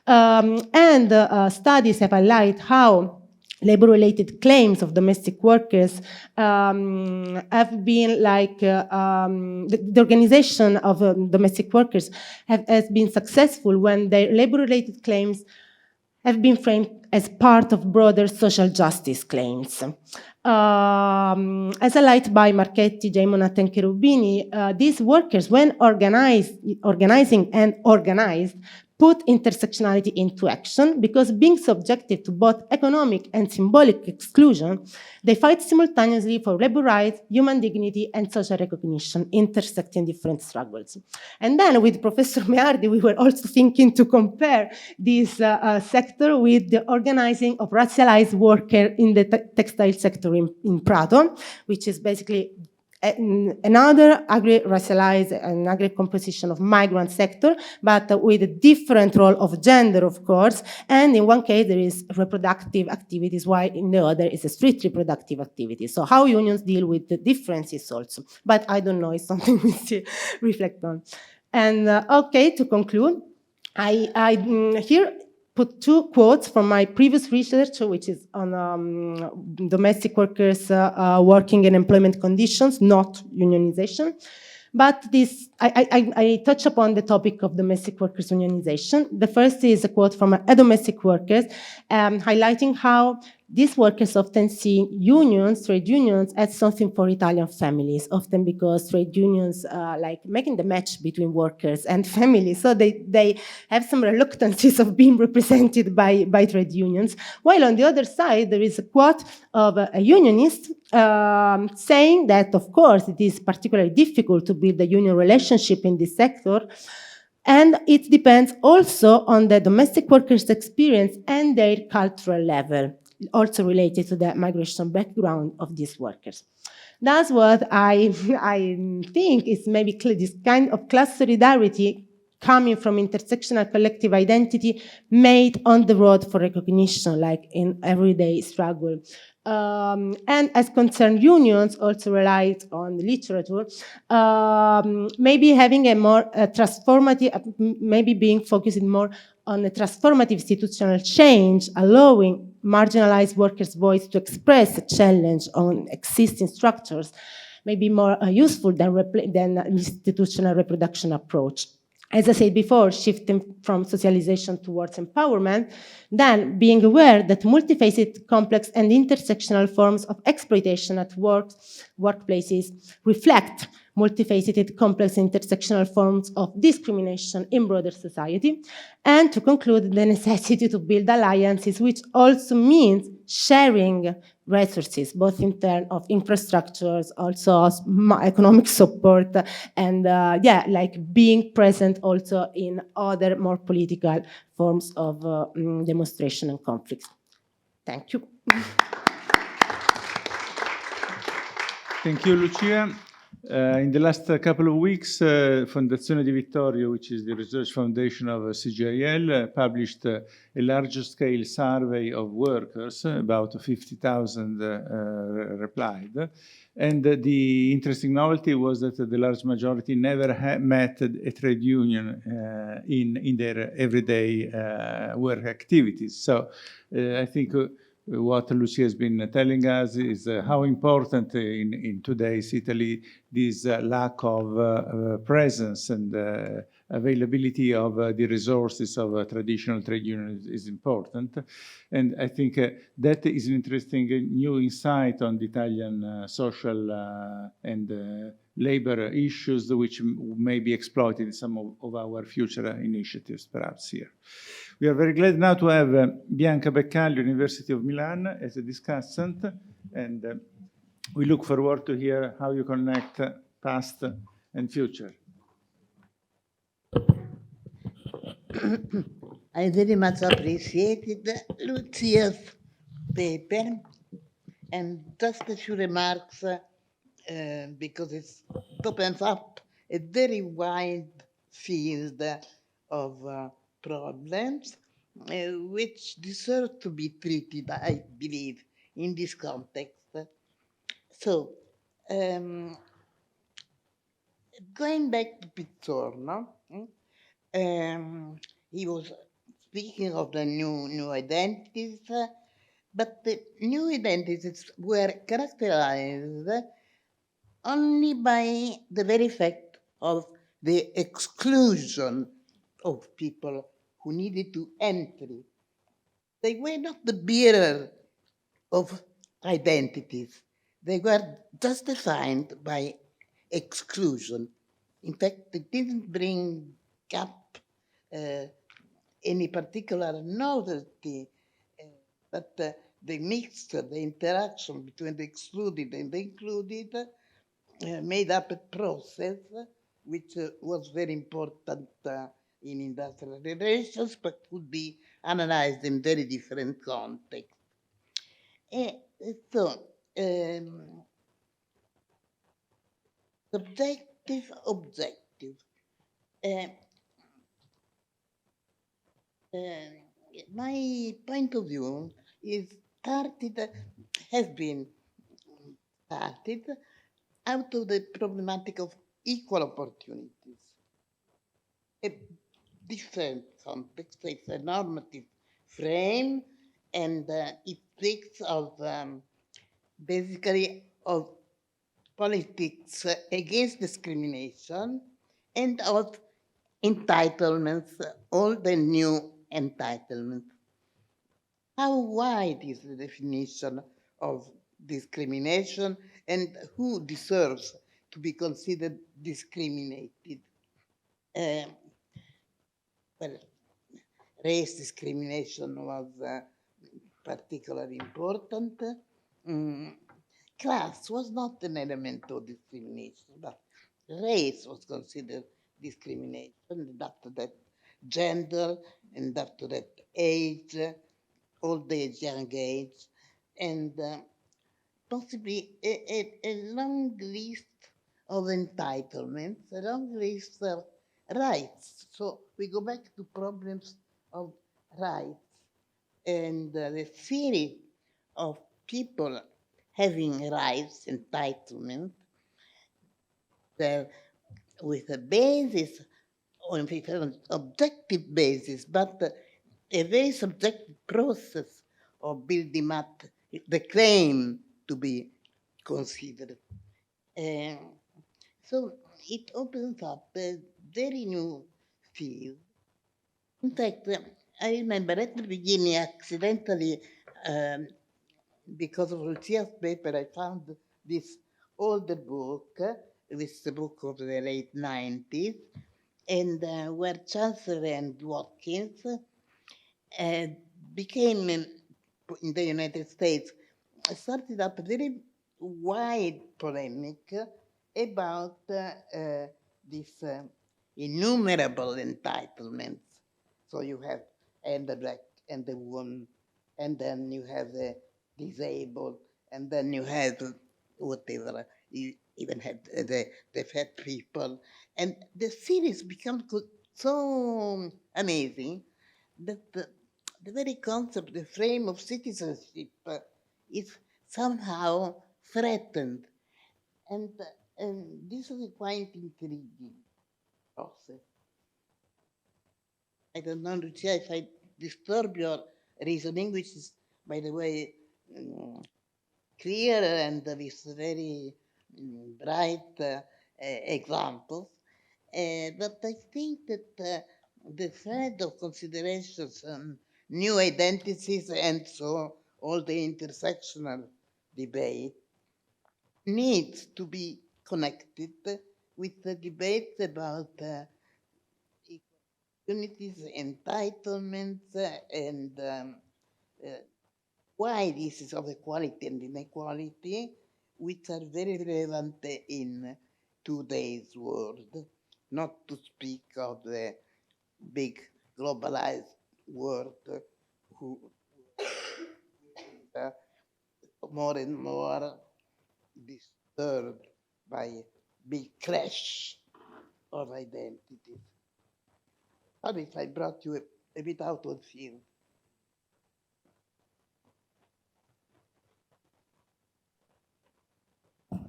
Studies have highlighted how labor-related claims of domestic workers have been like, the organization of domestic workers has been successful when their labor-related claims have been framed as part of broader social justice claims. As highlighted by Marchetti, J. Monat, and Cherubini, these workers, when organizing and organized, put intersectionality into action because being subjected to both economic and symbolic exclusion, they fight simultaneously for labor rights, human dignity, and social recognition, intersecting different struggles. And then with Professor Meardi, we were also thinking to compare this sector with the organizing of racialized workers in the textile sector in Prato, which is basically another agri-racialized and agri-composition of migrant sector, but with a different role of gender, of course. And in one case, there is reproductive activities, while in the other is a street reproductive activity. So how unions deal with the differences also. But I don't know, it's something we still reflect on. And okay, to conclude, I here put two quotes from my previous research, which is on domestic workers working and employment conditions, not unionization. But this, I touch upon the topic of domestic workers unionization. The first is a quote from a domestic workers, highlighting how these workers often see unions, trade unions, as something for Italian families, often because trade unions like making the match between workers and families. So they have some reluctances of being represented by trade unions. While on the other side, there is a quote of a unionist saying that, of course, it is particularly difficult to build a union relationship in this sector. And it depends also on the domestic workers' experience and their cultural level. also related to the migration background of these workers. That's what I think is maybe this kind of class solidarity coming from intersectional collective identity made on the road for recognition, like in everyday struggle. And as concerned unions, also relied on the literature, maybe having a more transformative, maybe being focused more on a transformative institutional change, allowing marginalized workers' voice to express a challenge on existing structures, may be more useful than institutional reproduction approach. As I said before, shifting from socialization towards empowerment, then being aware that multifaceted, complex, and intersectional forms of exploitation at workplaces reflect multifaceted, complex, intersectional forms of discrimination in broader society, and to conclude, the necessity to build alliances, which also means sharing resources, both in terms of infrastructures, also economic support, and like being present also in other more political forms of demonstration and conflict. Thank you. Thank you, Lucia. In the last couple of weeks, Fondazione Di Vittorio, which is the research foundation of CGIL, published a large-scale survey of workers, about 50,000 replied. And the interesting novelty was that the large majority never met a trade union in their everyday work activities. So I think what Lucia has been telling us is how important in today's Italy this lack of presence and availability of the resources of traditional trade unions is important. And I think that is an interesting new insight on the Italian social and labor issues, which may be exploited in some of our future initiatives, perhaps here. We are very glad now to have Bianca Beccalli, University of Milan, as a discussant, and we look forward to hear how you connect past and future. I very much appreciated Lucia's paper, and just a few remarks because it opens up a very wide field of problems which deserve to be treated, I believe, in this context. So, going back to Pizzorno, he was speaking of the new identities, but the new identities were characterized only by the very fact of the exclusion of people who needed to enter. They were not the bearer of identities. They were just defined by exclusion. In fact, they didn't bring up any particular novelty, but the mixture, the interaction between the excluded and the included made up a process which was very important in industrial relations, but could be analyzed in very different contexts. So, subjective, objective. My point of view has been started out of the problematic of equal opportunities. A different context, it's a normative frame, and it speaks of basically of politics against discrimination and of entitlements, all the new entitlements. How wide is the definition of discrimination and who deserves to be considered discriminated? Well, race discrimination was particularly important. Class was not an element of discrimination, but race was considered discrimination, and after that gender, and after that age, old age, young age, and possibly a long list of entitlements, a long list of rights. So we go back to problems of rights and the theory of people having rights, entitlement, with a basis, or in fact, an objective basis, but a very subjective process of building up the claim to be considered. So it opens up a very new field. In fact, I remember at the beginning, accidentally, because of Lucia's paper, I found this older book, this is a book of the late 90s, and where Chancellor and Watkins became, in the United States, started up a very wide polemic about these innumerable entitlements. So you have and the black and the woman, and then you have the disabled, and then you have whatever, you even have the fat people. And the series becomes so amazing that the very concept, the frame of citizenship is somehow threatened. And this is a quite intriguing process. I don't know, Lucia, if I disturb your reasoning, which is, by the way, clear and with very bright examples. But I think that the thread of considerations on new identities and so all the intersectional debate needs to be connected with the debates about opportunities, entitlements, and why this is of equality and inequality, which are very relevant in today's world, not to speak of the big globalized world who more and more disturbed by a big crash of identities. Sorry if I brought you a bit out of field.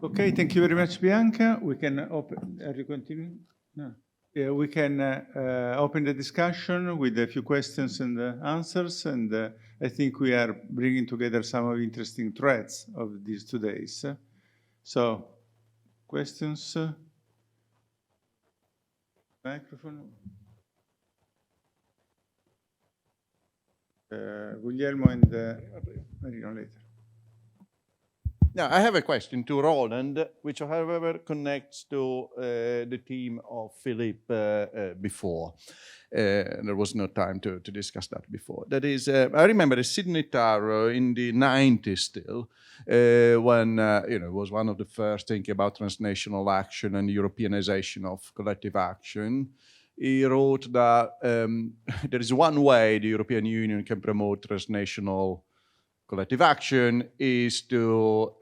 Okay, thank you very much, Bianca. We can open. Are you continuing? No. Yeah, we can open the discussion with a few questions and answers, and I think we are bringing together some of the interesting threads of these 2 days. So, questions? Microphone. Guglielmo and Marino later. Now, I have a question to Roland, which, however, connects to the theme of Philippe before. There was no time to discuss that before. That is, I remember Sidney Tarrow in the 90s still, when it was one of the first thinking about transnational action and Europeanization of collective action. He wrote that there is one way the European Union can promote transnational collective action is to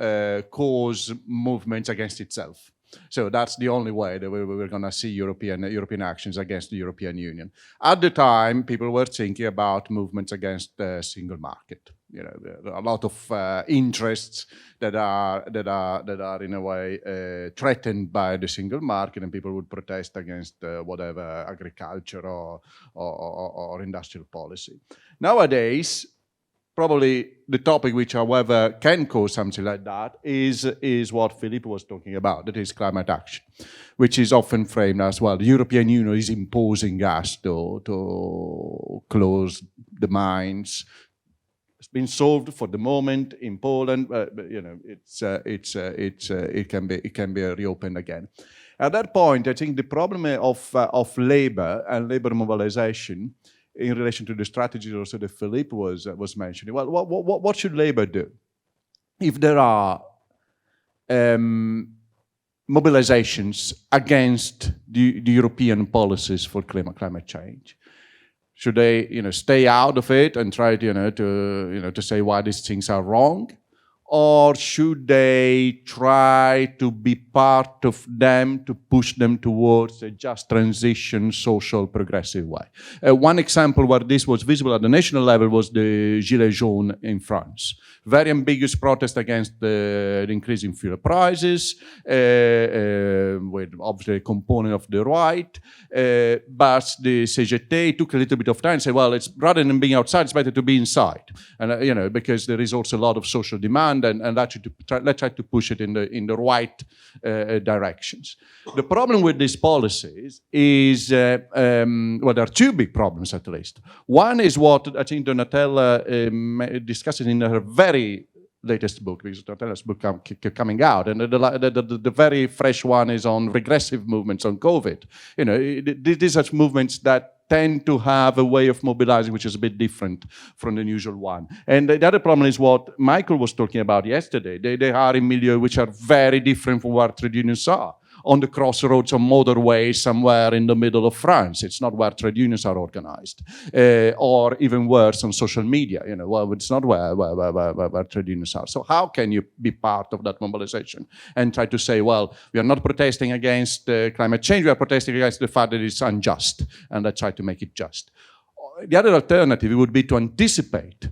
cause movements against itself. So that's the only way that we're going to see European actions against the European Union. At the time, people were thinking about movements against the single market. There are a lot of interests that are in a way threatened by the single market, and people would protest against whatever agriculture or industrial policy. Nowadays, probably the topic which, however, can cause something like that is what Philippe was talking about, that is climate action, which is often framed as, well, the European Union is imposing us to close the mines. It's been solved for the moment in Poland, but it can be reopened again. At that point, I think the problem of labor and labor mobilization in relation to the strategies also that Philippe was mentioning. Well, what should labor do? If there are mobilizations against the European policies for climate change, Should they, stay out of it and try to say why these things are wrong? Or should they try to be part of them to push them towards a just transition, social, progressive way? One example where this was visible at the national level was the Gilets jaunes in France. Very ambiguous protest against the increasing fuel prices, with obviously a component of the right, but the CGT took a little bit of time and said, well, it's rather than being outside, it's better to be inside, and because there is also a lot of social demand, and let's try to push it in the right directions. The problem with these policies is, there are two big problems at least. One is what I think Donatella discusses in her very latest book, because Donatella's book coming out, and the very fresh one is on regressive movements on COVID. These are movements that tend to have a way of mobilizing which is a bit different from the usual one. And the other problem is what Michael was talking about yesterday. They are in milieux which are very different from where trade unions are. On the crossroads of motorways somewhere in the middle of France. It's not where trade unions are organized. Or even worse, on social media. Well, it's not where trade unions are. So how can you be part of that mobilization and try to say, well, we are not protesting against climate change, we are protesting against the fact that it's unjust, and let's try to make it just. The other alternative would be to anticipate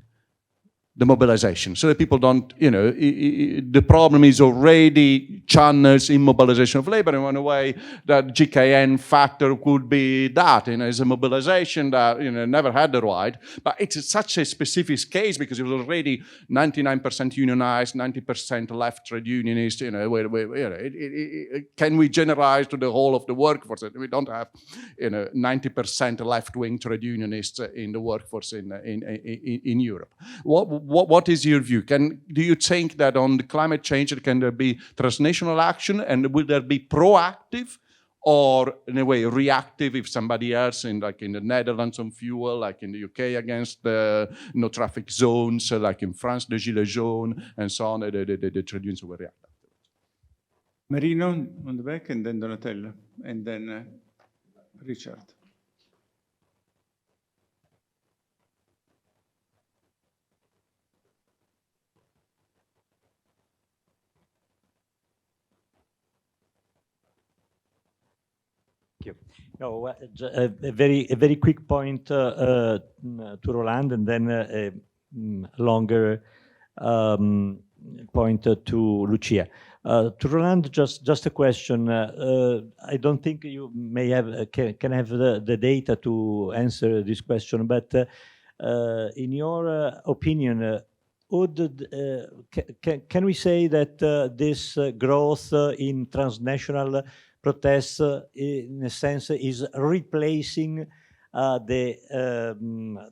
the mobilization, so that people don't, the problem is already channels in mobilization of labor in one way. That GKN factor could be that, as a mobilization that, never had the right, but it's such a specific case because it was already 99% unionized, 90% left trade unionist, can we generalize to the whole of the workforce? We don't have, 90% left-wing trade unionists in the workforce in Europe. What is your view? Do you think that on the climate change can there be transnational action, and will there be proactive or in a way reactive if somebody else like in the Netherlands on fuel, like in the UK against the no traffic zones, like in France the Gilets jaunes and so on, the trade unions will react? Marino on the back, and then Donatella, and then Richard. Thank you. No, a very quick point to Roland, and then a longer point to Lucia. To Roland, just a question. I don't think you may have can have the data to answer this question, but in your opinion, can we say that this growth in transnational protests, in a sense, is replacing the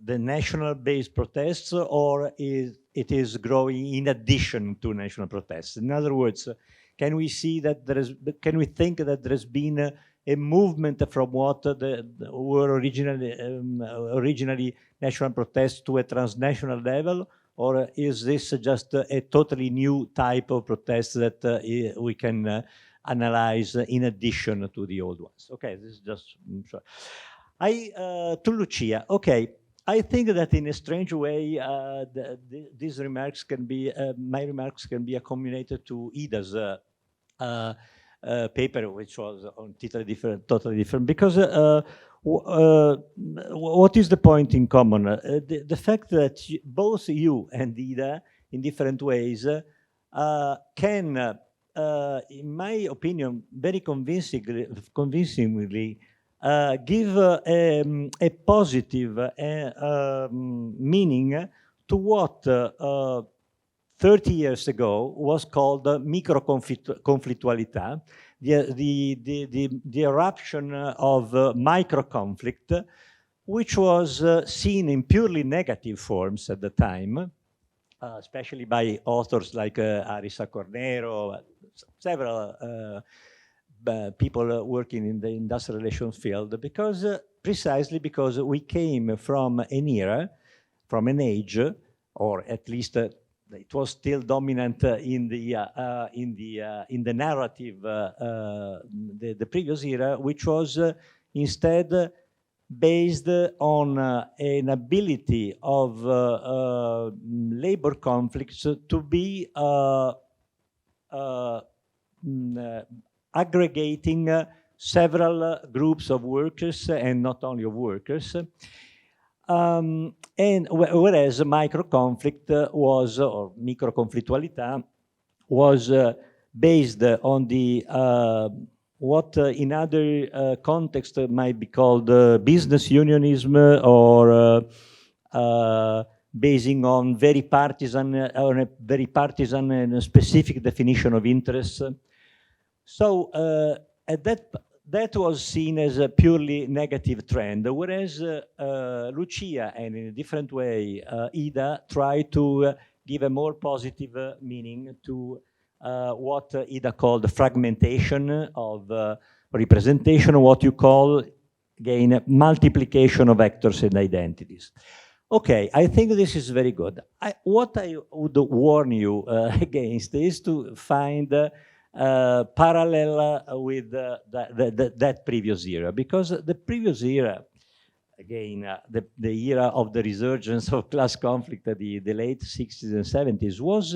national-based protests, or it is growing in addition to national protests? In other words, can we see that can we think that there has been a movement from what were originally national protests to a transnational level, or is this just a totally new type of protest that we can analyze in addition to the old ones? Okay, this is just sure. To Lucia. Okay, I think that in a strange way, these remarks can be my remarks can be accommodated to Ida's paper, which was on totally different. Because what is the point in common? The fact that both you and Ida, in different ways, can. In my opinion, very convincingly give a positive meaning to what 30 years ago was called micro-conflittualità, the eruption of micro-conflict, which was seen in purely negative forms at the time, especially by authors like Arisa Cornero, several people working in the industrial relations field, precisely because we came from an era, from an age, or at least it was still dominant in the narrative, the previous era, which was instead based on an ability of labor conflicts to be aggregating several groups of workers and not only of workers. And whereas micro-conflict was, or micro-conflittualità, was based on the what in other contexts might be called business unionism, or basing on very partisan, on a very partisan and specific definition of interests. So at that was seen as a purely negative trend, whereas Lucia, and in a different way, Ida, tried to give a more positive meaning to what Ida called the fragmentation of representation, what you call, again, multiplication of actors and identities. Okay, I think this is very good. What I would warn you against is to find parallel with that previous era, because the previous era, again, the era of the resurgence of class conflict at the late 60s and 70s was,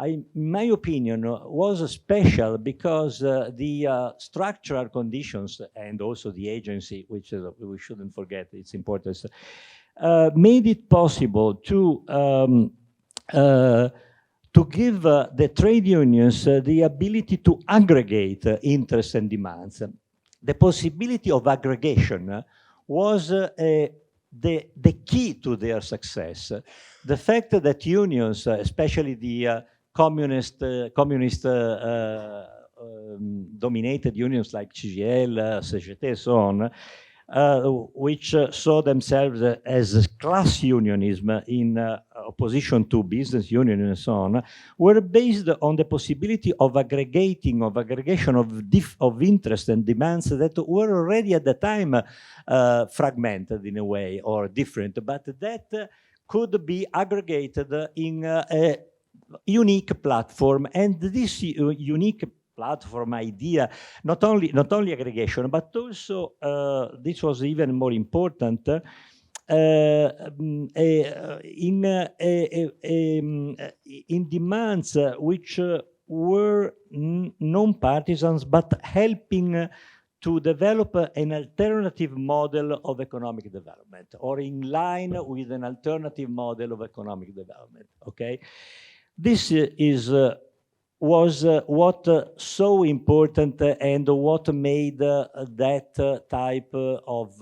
in my opinion, was special because the structural conditions and also the agency, which we shouldn't forget its importance, made it possible to give the trade unions the ability to aggregate interests and demands. The possibility of aggregation was the key to their success. The fact that unions, especially the communist dominated unions like CGL, CGT, so on, which saw themselves as class unionism in opposition to business union and so on, were based on the possibility of aggregation of interests and demands that were already at the time fragmented in a way or different, but that could be aggregated in a unique platform. And this unique platform idea, not only aggregation, but also, this was even more important, in demands which were non-partisans, but helping to develop an alternative model of economic development, or in line with an alternative model of economic development, okay? This was what so important and what made that type of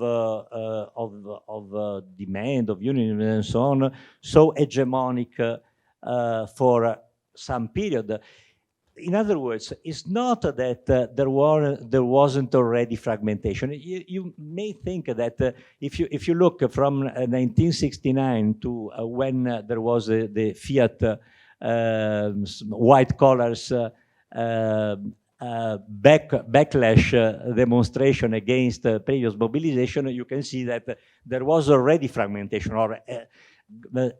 demand of unionism and so on so hegemonic for some period. In other words, it's not that there wasn't already fragmentation. You may think that if you look from 1969 to when there was the Fiat white collars backlash demonstration against previous mobilization, you can see that there was already fragmentation or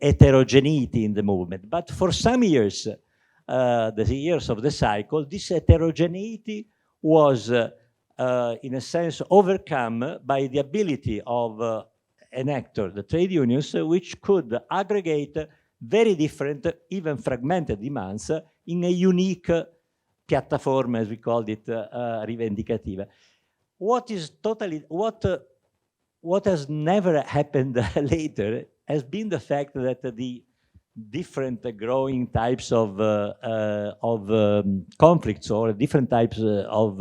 heterogeneity in the movement. But for some years, the years of the cycle, this heterogeneity was, in a sense, overcome by the ability of an actor, the trade unions, which could aggregate very different, even fragmented demands in a unique piattaforma, as we called it, rivendicativa. What has never happened later has been the fact that the different growing types of conflicts or different types of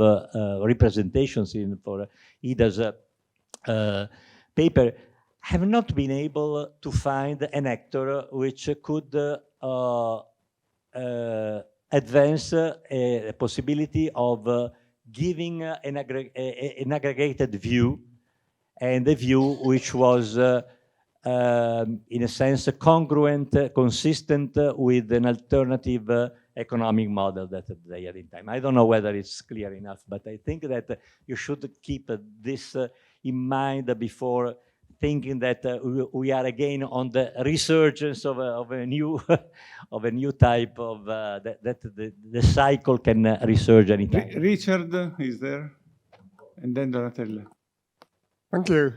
representations for Ida's paper have not been able to find an actor which could advance a possibility of giving an aggregated view, and a view which was in a sense congruent, consistent with an alternative economic model that they had in time. I don't know whether it's clear enough, but I think that you should keep this in mind before thinking that we are again on the resurgence of a new type of that the cycle can resurge anytime. Richard is there, and then Donatella. Thank you.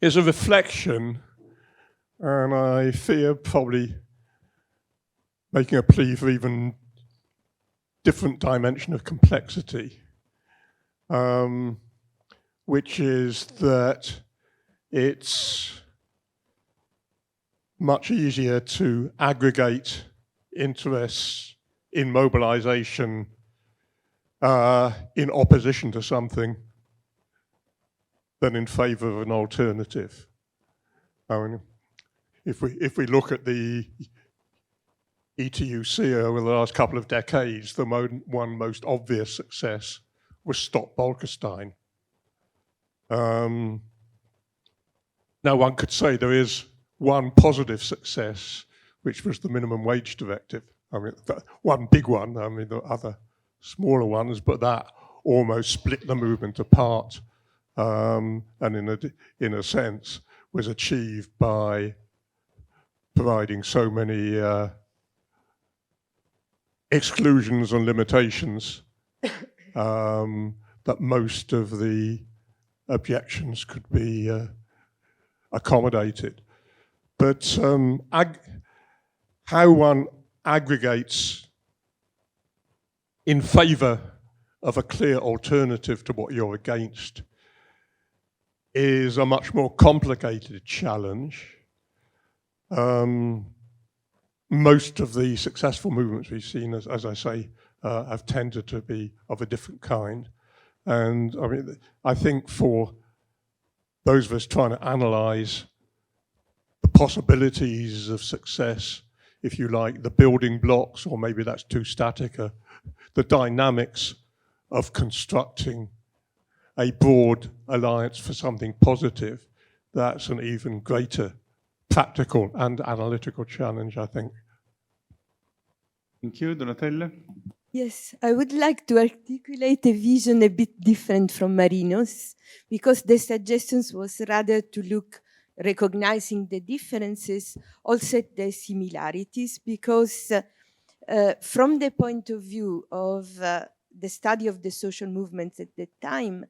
Is a reflection, and I fear probably making a plea for even different dimension of complexity, which is that it's much easier to aggregate interests in mobilization in opposition to something than in favor of an alternative. I mean, if we look at the ETUC over the last couple of decades, the one most obvious success was Stop Bolkestein. Now one could say there is one positive success, which was the minimum wage directive. I mean, one big one. I mean, there are other smaller ones, but that almost split the movement apart, and in a sense was achieved by providing so many exclusions and limitations that most of the objections could be accommodated. But how one aggregates in favor of a clear alternative to what you're against is a much more complicated challenge. Most of the successful movements we've seen, as I say, have tended to be of a different kind. And I mean, I think for those of us trying to analyze the possibilities of success, if you like, the building blocks, or maybe that's too static, the dynamics of constructing a broad alliance for something positive, that's an even greater practical and analytical challenge, I think. Thank you, Donatella. Yes, I would like to articulate a vision a bit different from Marino's, because the suggestions was rather to look, recognizing the differences, also the similarities, because from the point of view of the study of the social movements at the time,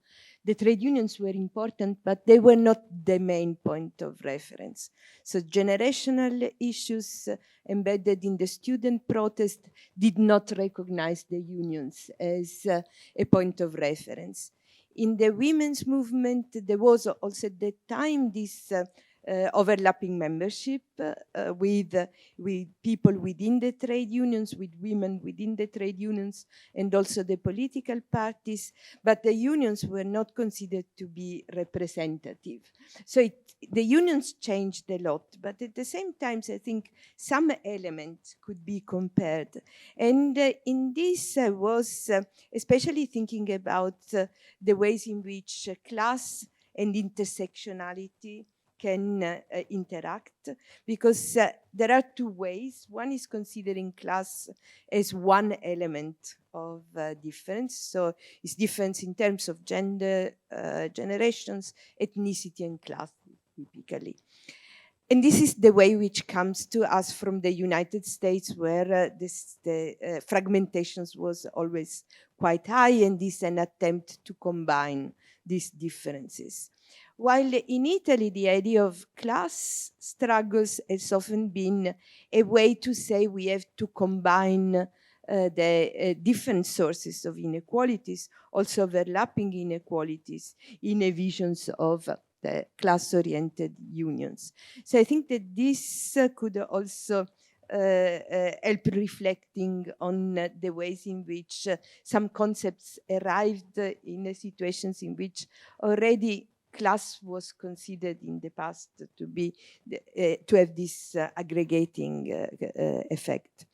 the trade unions were important, but they were not the main point of reference. So generational issues embedded in the student protest did not recognize the unions as a point of reference. In the women's movement, there was also at that time this overlapping membership with people within the trade unions, with women within the trade unions, and also the political parties, but the unions were not considered to be representative. So the unions changed a lot, but at the same time, I think some elements could be compared. And in this I was especially thinking about the ways in which class and intersectionality can interact, because there are two ways. One is considering class as one element of difference. So it's difference in terms of gender, generations, ethnicity, and class, typically. And this is the way which comes to us from the United States, where the fragmentations was always quite high, and this is an attempt to combine these differences. While in Italy, the idea of class struggles has often been a way to say we have to combine the different sources of inequalities, also overlapping inequalities, in a visions of the class-oriented unions. So I think that this could also help reflecting on the ways in which some concepts arrived in situations in which already class was considered in the past to be to have this aggregating effect.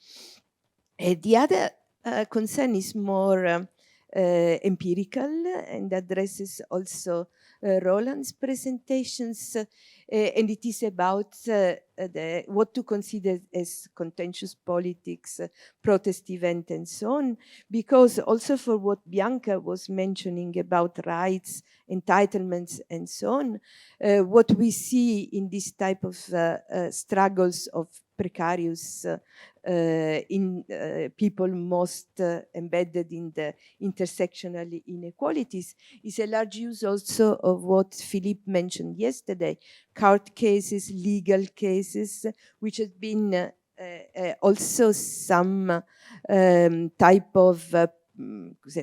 The other concern is more empirical and addresses also Roland's presentations, and it is about what to consider as contentious politics, protest event, and so on, because also for what Bianca was mentioning about rights, entitlements, and so on, what we see in this type of struggles of precarious people most embedded in the intersectional inequalities is a large use also of what Philippe mentioned yesterday, court cases, legal cases, which has been also some type of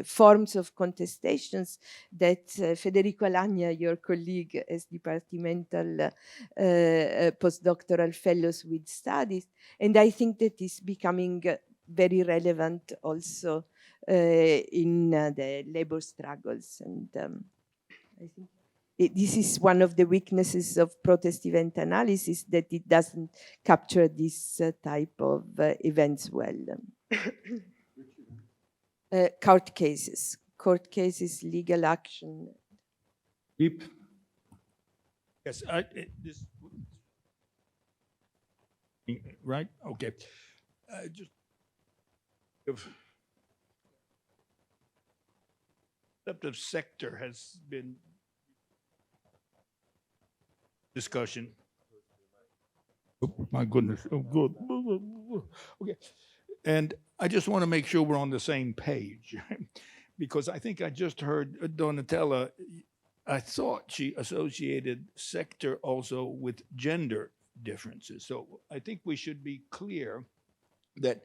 forms of contestations that Federico Alagna, your colleague as departmental postdoctoral fellows with studies, and I think that is becoming very relevant also in the labor struggles. And I think this is one of the weaknesses of protest event analysis, that it doesn't capture this type of events well. Court cases, legal action. Deep. Yes, this, right? Okay. Just concept of sector has been discussion. Oh my goodness! Oh, good. Okay, and I just want to make sure we're on the same page, because I think I just heard Donatella. I thought she associated sector also with gender differences. So I think we should be clear that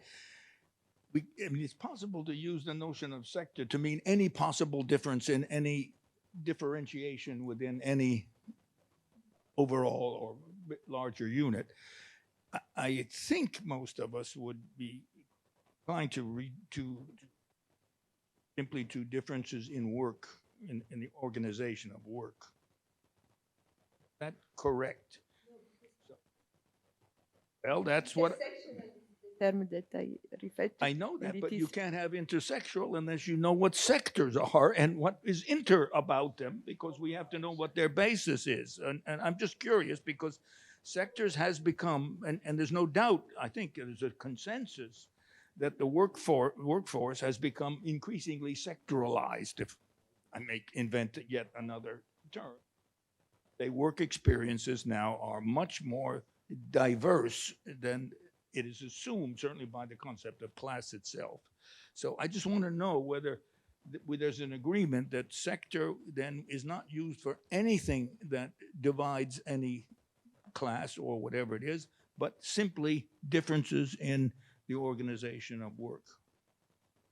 I mean, it's possible to use the notion of sector to mean any possible difference in any differentiation within any overall or larger unit. I think most of us would be trying to read simply to differences in work, in the organization of work. Is that correct? Well, that's what term that I referred to. I know that, but you can't have intersectional unless you know what sectors are and what is inter about them, because we have to know what their basis is. And I'm just curious, because sectors has become, and there's no doubt, I think there's a consensus that the workforce has become increasingly sectoralized, if I may invent yet another term. The work experiences now are much more diverse than it is assumed, certainly by the concept of class itself. So I just want to know whether there's an agreement that sector then is not used for anything that divides any class or whatever it is, but simply differences in the organization of work.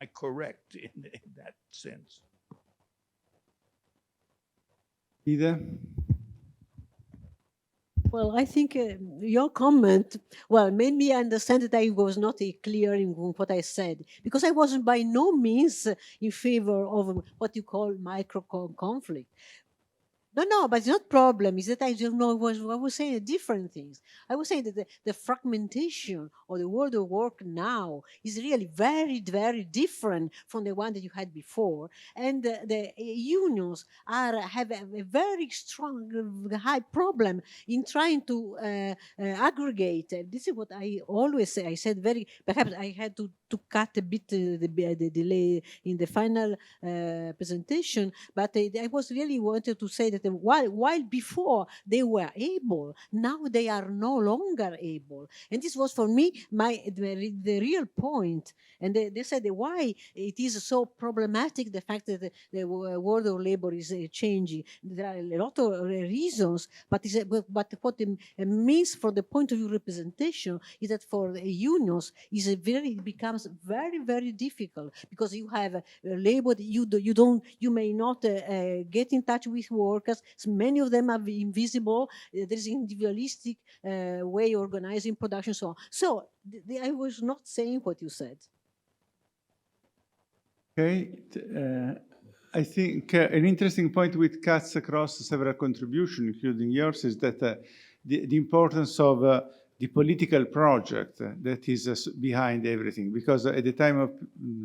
Am I correct in that sense? Ida? Well, I think your comment, well, made me understand that I was not clear in what I said, because I wasn't by no means in favor of what you call micro conflict. No, but it's not problem. Is that I don't know. I was saying different things. I was saying that the fragmentation of the world of work now is really very, very different from the one that you had before. And the unions have a very strong, high problem in trying to aggregate. This is what I always say. I said perhaps I had to cut a bit the delay in the final presentation, but I was really wanted to say that while before they were able, now they are no longer able. And this was for me the real point. And they said why it is so problematic, the fact that the world of labor is changing. There are a lot of reasons, but what it means from the point of view representation is that for the unions it becomes very, very difficult, because you have labor that you may not get in touch with workers. So many of them are invisible. There's individualistic way of organizing production, so on. So I was not saying what you said. Okay. I think an interesting point which cuts across several contributions, including yours, is that the importance of the political project that is behind everything. Because at the time of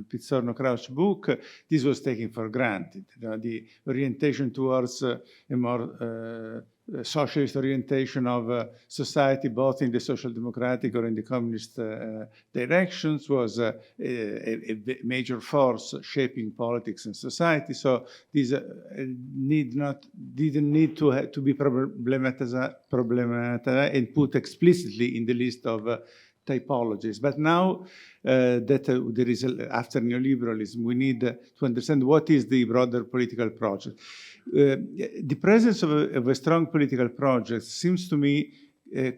Pizzorno-Crouch's book, this was taken for granted. The orientation towards a more socialist orientation of society, both in the social democratic or in the communist directions, was a major force shaping politics and society. So this didn't need to be problematized and put explicitly in the list of typologies. But now that there is, after neoliberalism, we need to understand what is the broader political project. The presence of a strong political project seems to me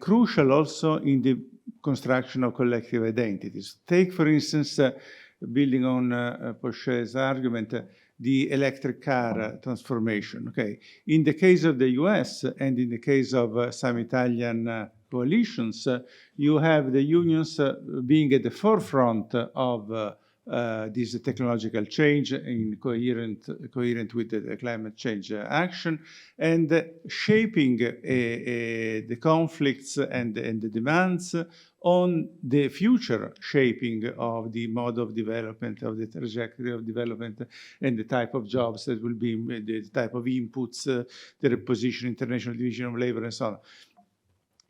crucial also in the construction of collective identities. Take, for instance, building on Pochet's argument, the electric car transformation. Okay, in the case of the US and in the case of some Italian coalitions, you have the unions being at the forefront of this technological change in coherent with the climate change action, and shaping the conflicts and the demands on the future shaping of the mode of development, of the trajectory of development, and the type of jobs that will be, the type of inputs, the reposition, international division of labor, and so on.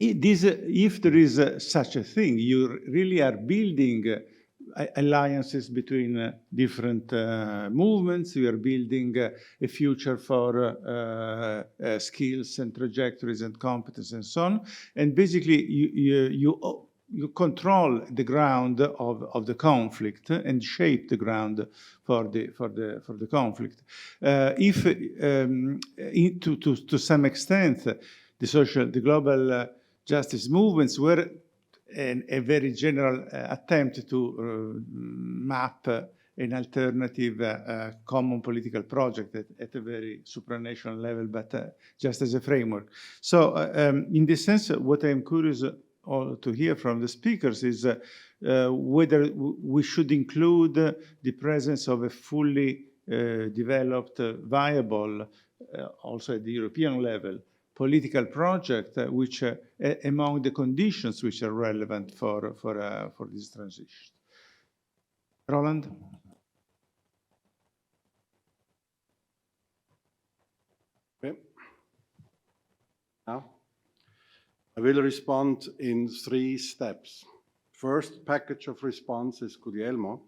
If there is such a thing, you really are building alliances between different movements. We are building a future for skills and trajectories and competence and so on. And basically, you control the ground of the conflict and shape the ground for the conflict. If to some extent the global justice movements were a very general attempt to map an alternative common political project at a very supranational level, but just as a framework. So in this sense, what I'm curious to hear from the speakers is whether we should include the presence of a fully developed, viable, also at the European level, political project, which among the conditions which are relevant for this transition. Roland? Okay. Now, I will respond in 3 steps. First package of response is Guglielmo,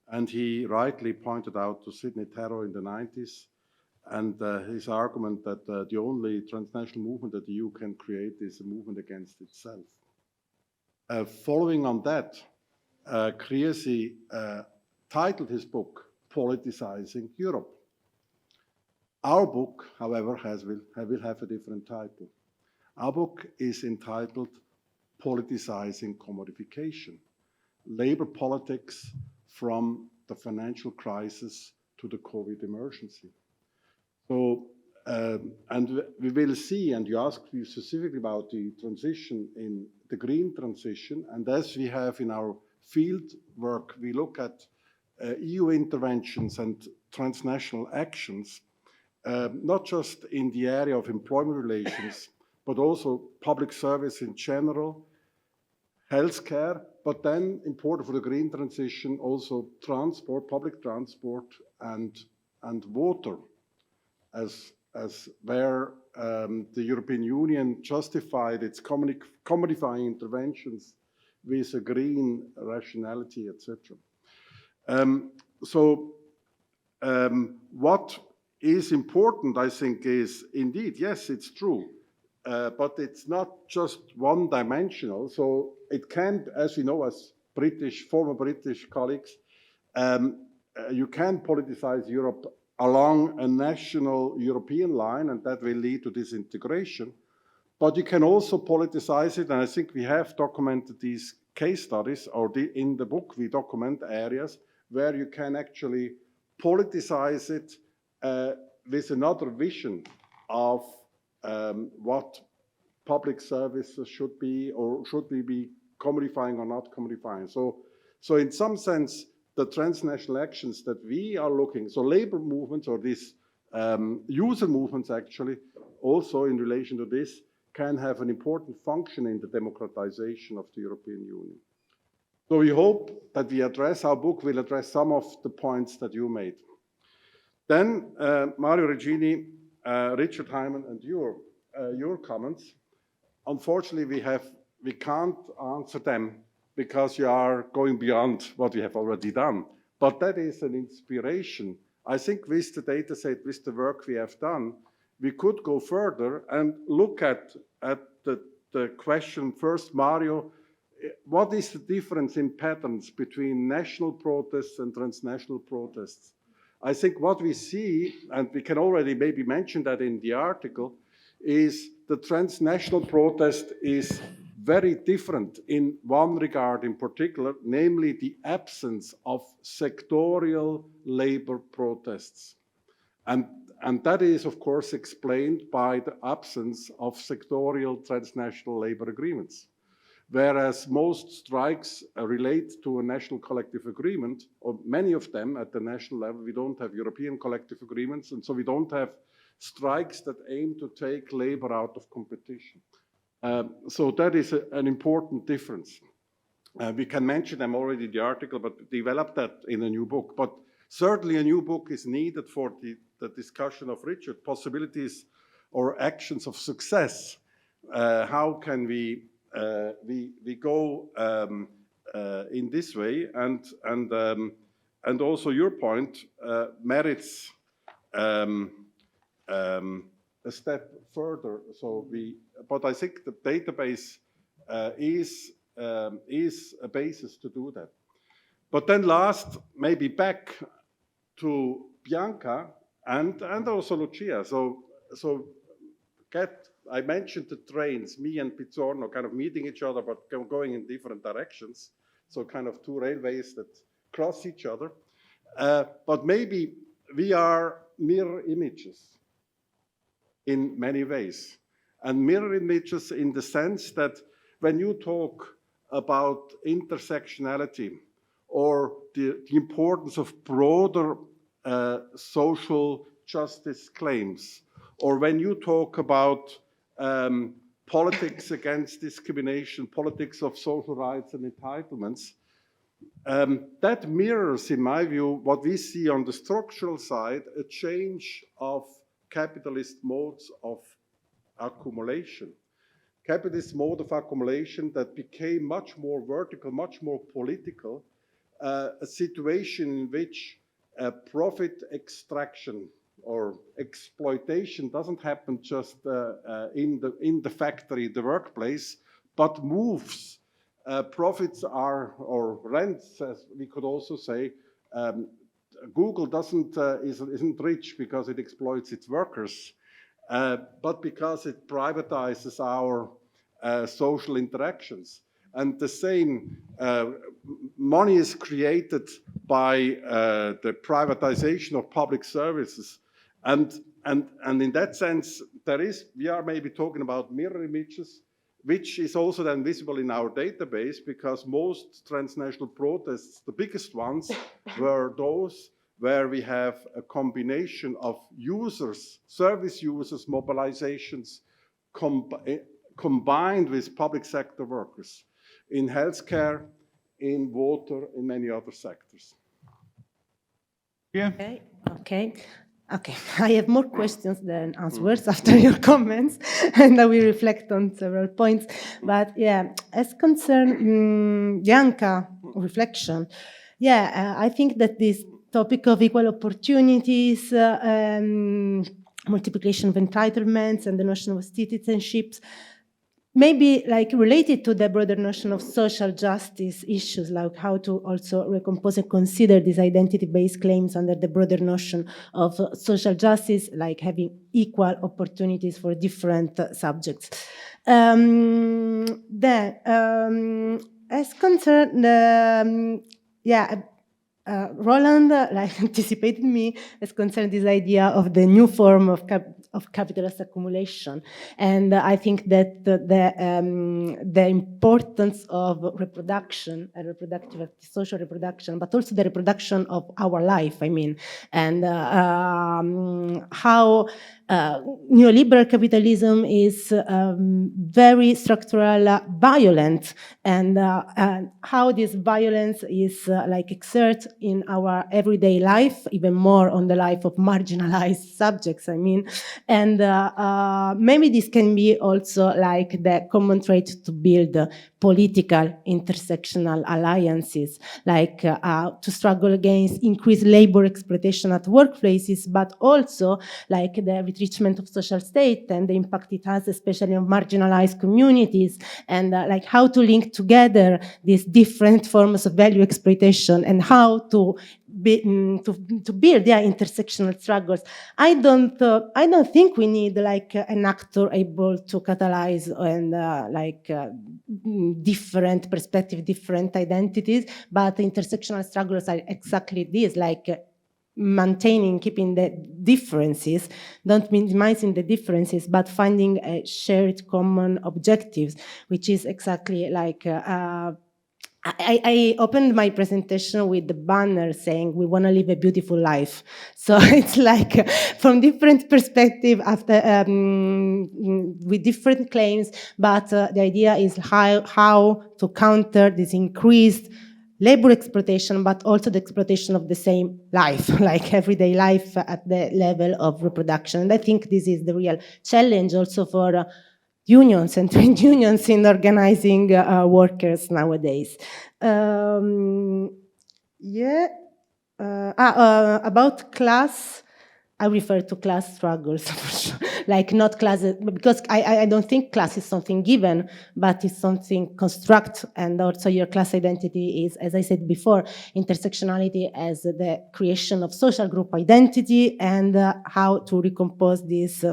and he rightly pointed out to Sydney terror in the 90s, and his argument that the only transnational movement that the EU can create is a movement against itself. Following on that, Criesi titled his book, Politicizing Europe. Our book, however, will have a different title. Our book is entitled Politicizing Commodification, Labor Politics from the Financial Crisis to the COVID Emergency. So, and we will see, and you asked me specifically about the transition in the green transition, and as we have in our field work, we look at EU interventions and transnational actions, not just in the area of employment relations, but also public service in general, healthcare, but then important for the green transition, also transport, public transport, and water, as where the European Union justified its commodifying interventions with a green rationality, etc. What is important, I think, is indeed, yes, it's true, but it's not just one-dimensional. So it can, as we know, as former British colleagues, you can politicize Europe along a national European line, and that will lead to disintegration. But you can also politicize it, and I think we have documented these case studies, or in the book we document areas where you can actually politicize it with another vision of what public services should be, or should we be commodifying or not commodifying. So in some sense, the transnational actions that we are looking, so labor movements or these user movements actually, also in relation to this, can have an important function in the democratization of the European Union. So we hope that our book will address some of the points that you made. Then Mario Regini, Richard Hyman, and your comments. Unfortunately, we can't answer them because you are going beyond what we have already done. But that is an inspiration. I think with the data set, with the work we have done, we could go further and look at the question. First, Mario what is the difference in patterns between national protests and transnational protests? I think what we see, and we can already maybe mention that in the article, is the transnational protest is very different in one regard in particular, namely the absence of sectorial labor protests. And that is, of course, explained by the absence of sectorial transnational labor agreements. Whereas most strikes relate to a national collective agreement, or many of them at the national level, we don't have European collective agreements, and so we don't have strikes that aim to take labor out of competition. So that is an important difference. We can mention them already in the article, but develop that in a new book. But certainly a new book is needed for the discussion of Richard, possibilities or actions of success. How can we go in this way, and also your point merits a step further. But I think the database is a basis to do that. But then last, maybe back to Bianca and also Lucia. I mentioned the trains, me and Pizzorno kind of meeting each other, but going in different directions. So kind of two railways that cross each other. But maybe we are mirror images in many ways. And mirror images in the sense that when you talk about intersectionality or the importance of broader social justice claims, or when you talk about politics against discrimination, politics of social rights and entitlements, that mirrors, in my view, what we see on the structural side, a change of capitalist modes of accumulation. Capitalist mode of accumulation that became much more vertical, much more political, a situation in which profit extraction or exploitation doesn't happen just in the factory, the workplace, but moves. Profits are, or rents, as we could also say. Google isn't rich because it exploits its workers, but because it privatizes our social interactions. And the same money is created by the privatization of public services. And in that sense, we are maybe talking about mirror images, which is also then visible in our database, because most transnational protests, the biggest ones, were those where we have a combination of users, service users, mobilizations, combined with public sector workers in healthcare, in water, in many other sectors. Yeah. Okay. I have more questions than answers after your comments, and I will reflect on several points. But yeah, as concern Bianca reflection, I think that this topic of equal opportunities, multiplication of entitlements, and the notion of citizenships maybe like related to the broader notion of social justice issues, like how to also recompose and consider these identity-based claims under the broader notion of social justice, like having equal opportunities for different subjects. As concerned, Roland anticipated me as concerned this idea of the new form of capitalist accumulation, and I think that the importance of reproduction and reproductive social reproduction, but also the reproduction of our life. I mean, and how neoliberal capitalism is very structural, violent, and how this violence is exerts in our everyday life, even more on the life of marginalized subjects. I mean, And maybe this can be also like the common trait to build political intersectional alliances, like to struggle against increased labor exploitation at workplaces, but also like the retrenchment of social state and the impact it has, especially on marginalized communities, and like how to link together these different forms of value exploitation and how to build intersectional struggles. I don't think we need like an actor able to catalyze and different perspective, different identities, but intersectional struggles are exactly this, like maintaining, keeping the differences, not minimizing the differences, but finding a shared common objectives, which is exactly like I opened my presentation with the banner saying we want to live a beautiful life. So it's like from different perspective after with different claims, but the idea is how to counter this increased labor exploitation, but also the exploitation of the same life, like everyday life at the level of reproduction. And I think this is the real challenge also for unions and trade unions in organizing workers nowadays. About class, I refer to class struggles, for sure. Like not classes, because I don't think class is something given, but it's something construct, and also your class identity is, as I said before, intersectionality as the creation of social group identity and how to recompose this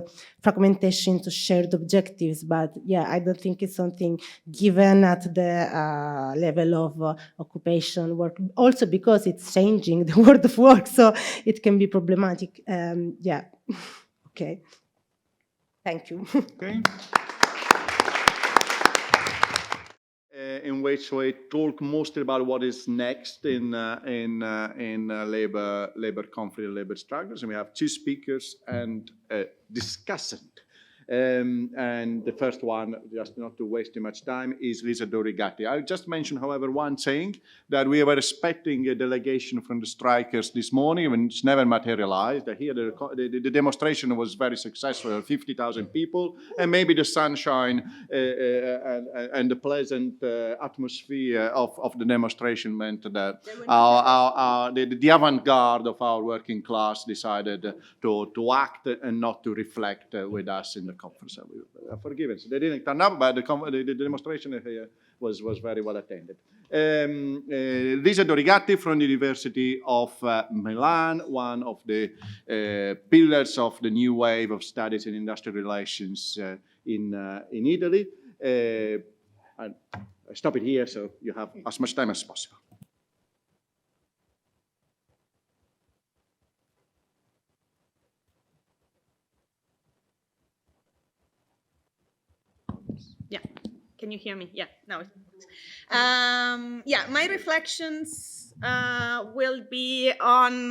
fragmentation to shared objectives. But yeah, I don't think it's something given at the level of occupation work, also because it's changing the world of work, so it can be problematic. Yeah, okay. Thank you. Okay. In which we talk mostly about what is next in labor conflict, labor struggles, and we have two speakers and a discussant. And the first one, just not to waste too much time, is Lisa Dorigatti. I just mentioned, however, one thing, that we were expecting a delegation from the strikers this morning, and it's never materialized. Here, the demonstration was very successful, 50,000 people, and maybe the sunshine and the pleasant atmosphere of the demonstration meant that the avant-garde of our working class decided to act and not to reflect with us in the conference. We are forgiven. So they didn't turn up, but the demonstration here was very well attended. Lisa Dorigatti from the University of Milan, one of the pillars of the new wave of studies in industrial relations in Italy. And I stop it here so you have as much time as possible. Yeah, can you hear me? Yeah, now. Yeah, my reflections will be on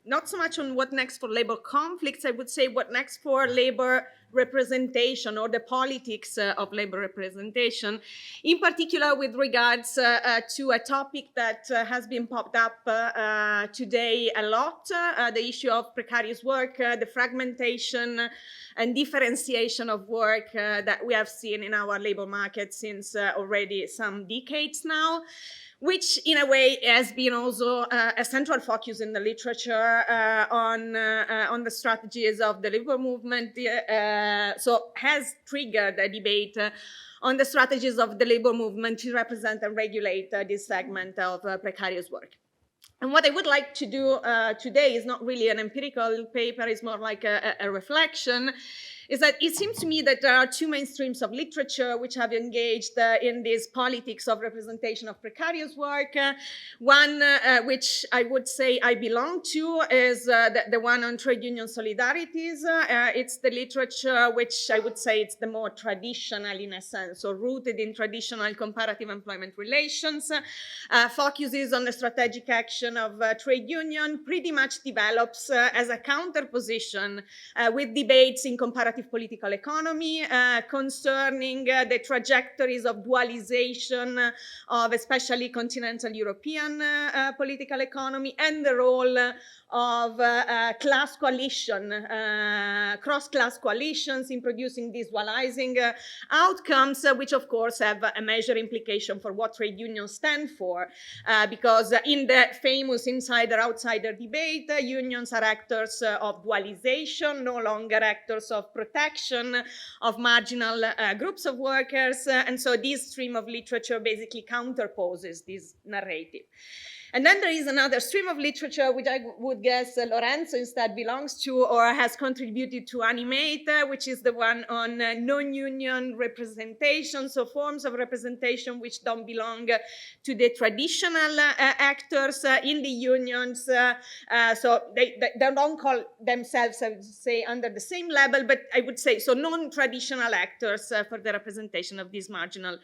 not so much on what next for labor conflicts, I would say what next for labor representation or the politics of labor representation, in particular with regards to a topic that has been popped up today a lot, the issue of precarious work, the fragmentation and differentiation of work that we have seen in our labor market since already some decades now, which in a way has been also a central focus in the literature on the strategies of the labor movement, so has triggered a debate on the strategies of the labor movement to represent and regulate this segment of precarious work. And what I would like to do today is not really an empirical paper, it's more like a reflection, is that it seems to me that there are two main streams of literature which have engaged in this politics of representation of precarious work. One which I would say I belong to is the one on trade union solidarities. It's the literature which I would say it's the more traditional in a sense, or rooted in traditional comparative employment relations, focuses on the strategic action of trade union, pretty much develops as a counterposition with debates in comparative comparative political economy concerning the trajectories of dualization of especially continental European political economy and the role of class coalition, cross-class coalitions in producing these dualizing outcomes, which of course have a major implication for what trade unions stand for, because in the famous insider-outsider debate, unions are actors of dualization, no longer actors of protection of marginal groups of workers, and so this stream of literature basically counterposes this narrative. And then there is another stream of literature, which I would guess Lorenzo instead belongs to or has contributed to animate, which is the one on non-union representation, so forms of representation which don't belong to the traditional actors in the unions. So they don't call themselves, I would say, under the same level, but I would say, so non-traditional actors for the representation of these marginal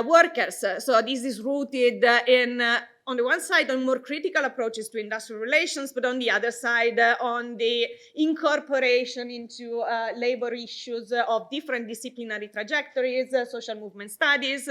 workers. So this is rooted in on the one side, on more critical approaches to industrial relations, but on the other side, on the incorporation into labor issues of different disciplinary trajectories, social movement studies,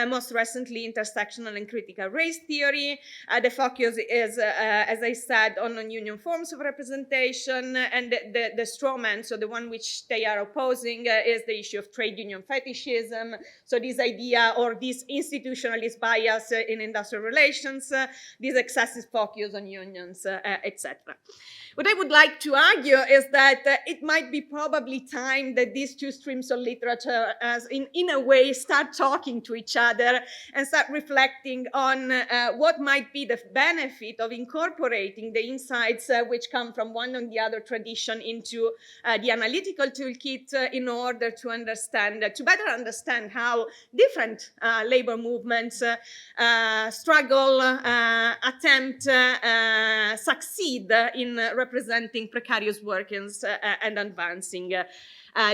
most recently intersectional and critical race theory. The focus is, as I said, on non-union forms of representation, and the straw man, so the one which they are opposing, is the issue of trade union fetishism. So this idea or this institutionalist bias in industrial relations, this excessive focus on unions, etc. What I would like to argue is that it might be probably time that these two streams of literature, as in a way, start talking to each other and start reflecting on what might be the benefit of incorporating the insights which come from one or the other tradition into the analytical toolkit in order to understand, to better understand how different labor movements struggle, attempt, succeed in representing precarious workers and advancing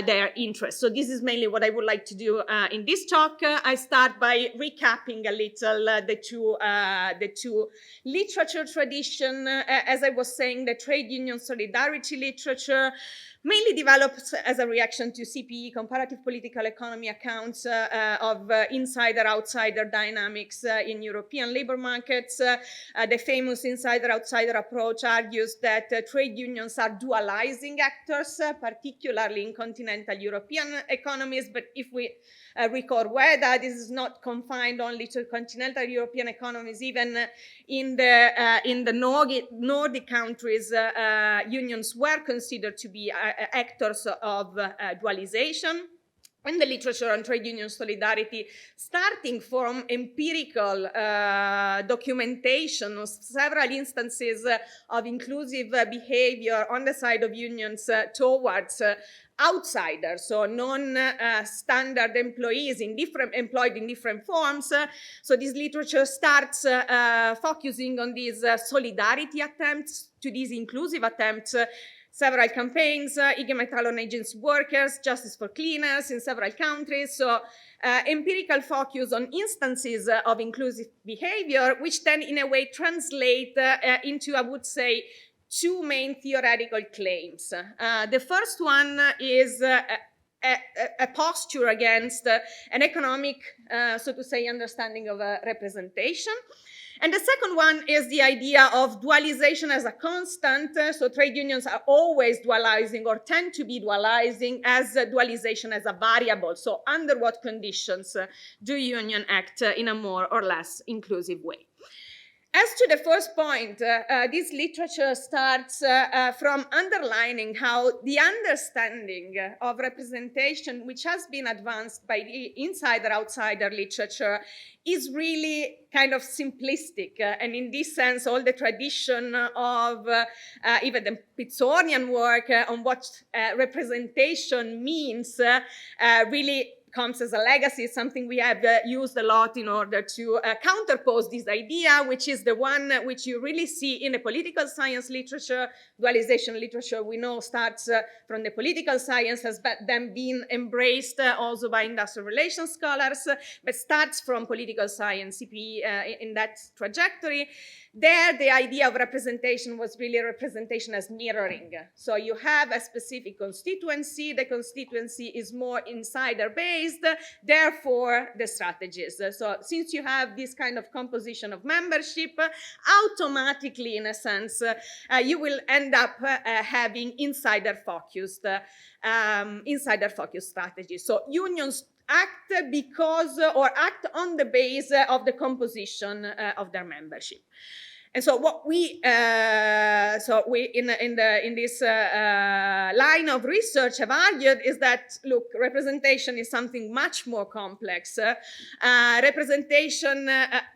their interests. So this is mainly what I would like to do in this talk. I start by recapping a little the two literature tradition. As I was saying, the trade union solidarity literature mainly developed as a reaction to CPE, comparative political economy accounts of insider-outsider dynamics in European labor markets. The famous insider-outsider approach argues that trade unions are dualizing actors, particularly in continental European economies, but if we recall whether this is not confined only to continental European economies, even in the Nordic countries, unions were considered to be actors of dualization. And the literature on trade union solidarity, starting from empirical documentation of several instances of inclusive behavior on the side of unions towards outsiders, so non-standard employees employed in different forms. So this literature starts focusing on these solidarity attempts, to these inclusive attempts. Several campaigns, IG Metall on agency workers, justice for cleaners in several countries. So empirical focus on instances of inclusive behavior, which then in a way translate into, I would say, two main theoretical claims. The first one is a posture against an economic, so to say, understanding of representation. And the second one is the idea of dualization as a constant. So trade unions are always dualizing or tend to be dualizing as dualization as a variable. So under what conditions do unions act in a more or less inclusive way? As to the first point, this literature starts from underlining how the understanding of representation, which has been advanced by the insider-outsider literature, is really kind of simplistic. And in this sense, all the tradition of even the Pizzornian work on what representation means really comes as a legacy, something we have used a lot in order to counterpose this idea, which is the one which you really see in the political science literature. Dualization literature, we know, starts from the political science, has then been embraced also by industrial relations scholars, but starts from political science, CP, in that trajectory. There, the idea of representation was really representation as mirroring. So you have a specific constituency. The constituency is more insider-based, therefore the strategies. So since you have this kind of composition of membership, automatically, in a sense, you will end up having insider-focused strategies. So unions act because, or act on the base of the composition of their membership. And so what we in this line of research have argued is that, look, representation is something much more complex. Representation,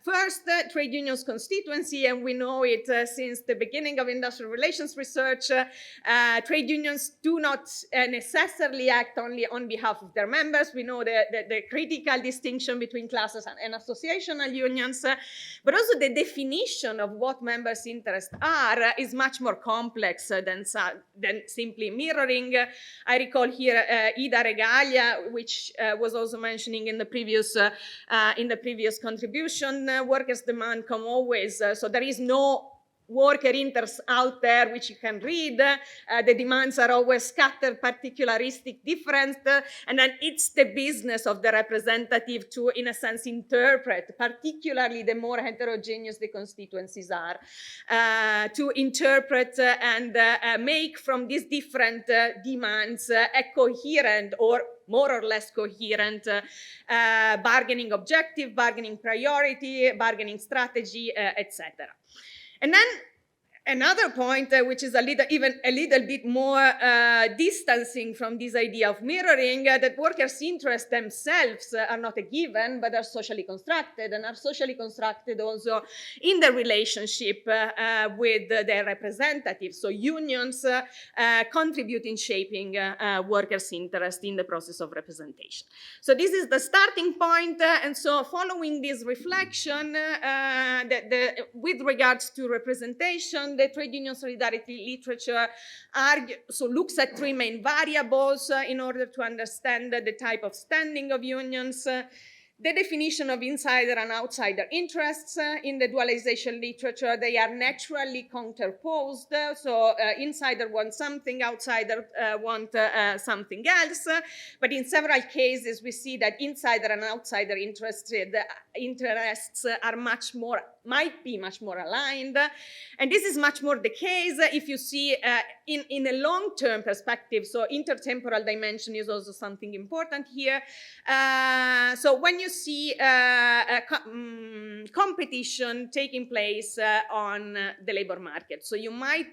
first, trade unions constituency, and we know it since the beginning of industrial relations research. Trade unions do not necessarily act only on behalf of their members. We know the critical distinction between classes and associational unions, but also the definition of what members' interests are is much more complex than simply mirroring. I recall here Ida Regalia, which was also mentioning in the previous contribution. Workers' demand come always, so there is no worker interests out there which you can read. The demands are always scattered, particularistic, different, and then it's the business of the representative to, in a sense, interpret, particularly the more heterogeneous the constituencies are, to interpret and make from these different demands a coherent or more or less coherent bargaining objective, bargaining priority, bargaining strategy, etc. And then another point, which is a little bit more distancing from this idea of mirroring, that workers' interests themselves are not a given, but are socially constructed, and are socially constructed also in the relationship with their representatives. So unions contribute in shaping workers' interest in the process of representation. So this is the starting point, and so following this reflection, with regards to representation, the trade union solidarity literature looks at three main variables in order to understand the type of standing of unions. The definition of insider and outsider interests in the dualization literature, they are naturally counterposed. So insider want something, outsider want something else. But in several cases, we see that insider and outsider interests are might be much more aligned. And this is much more the case if you see in a long-term perspective. So intertemporal dimension is also something important here. So when you see competition taking place on the labor market, so you might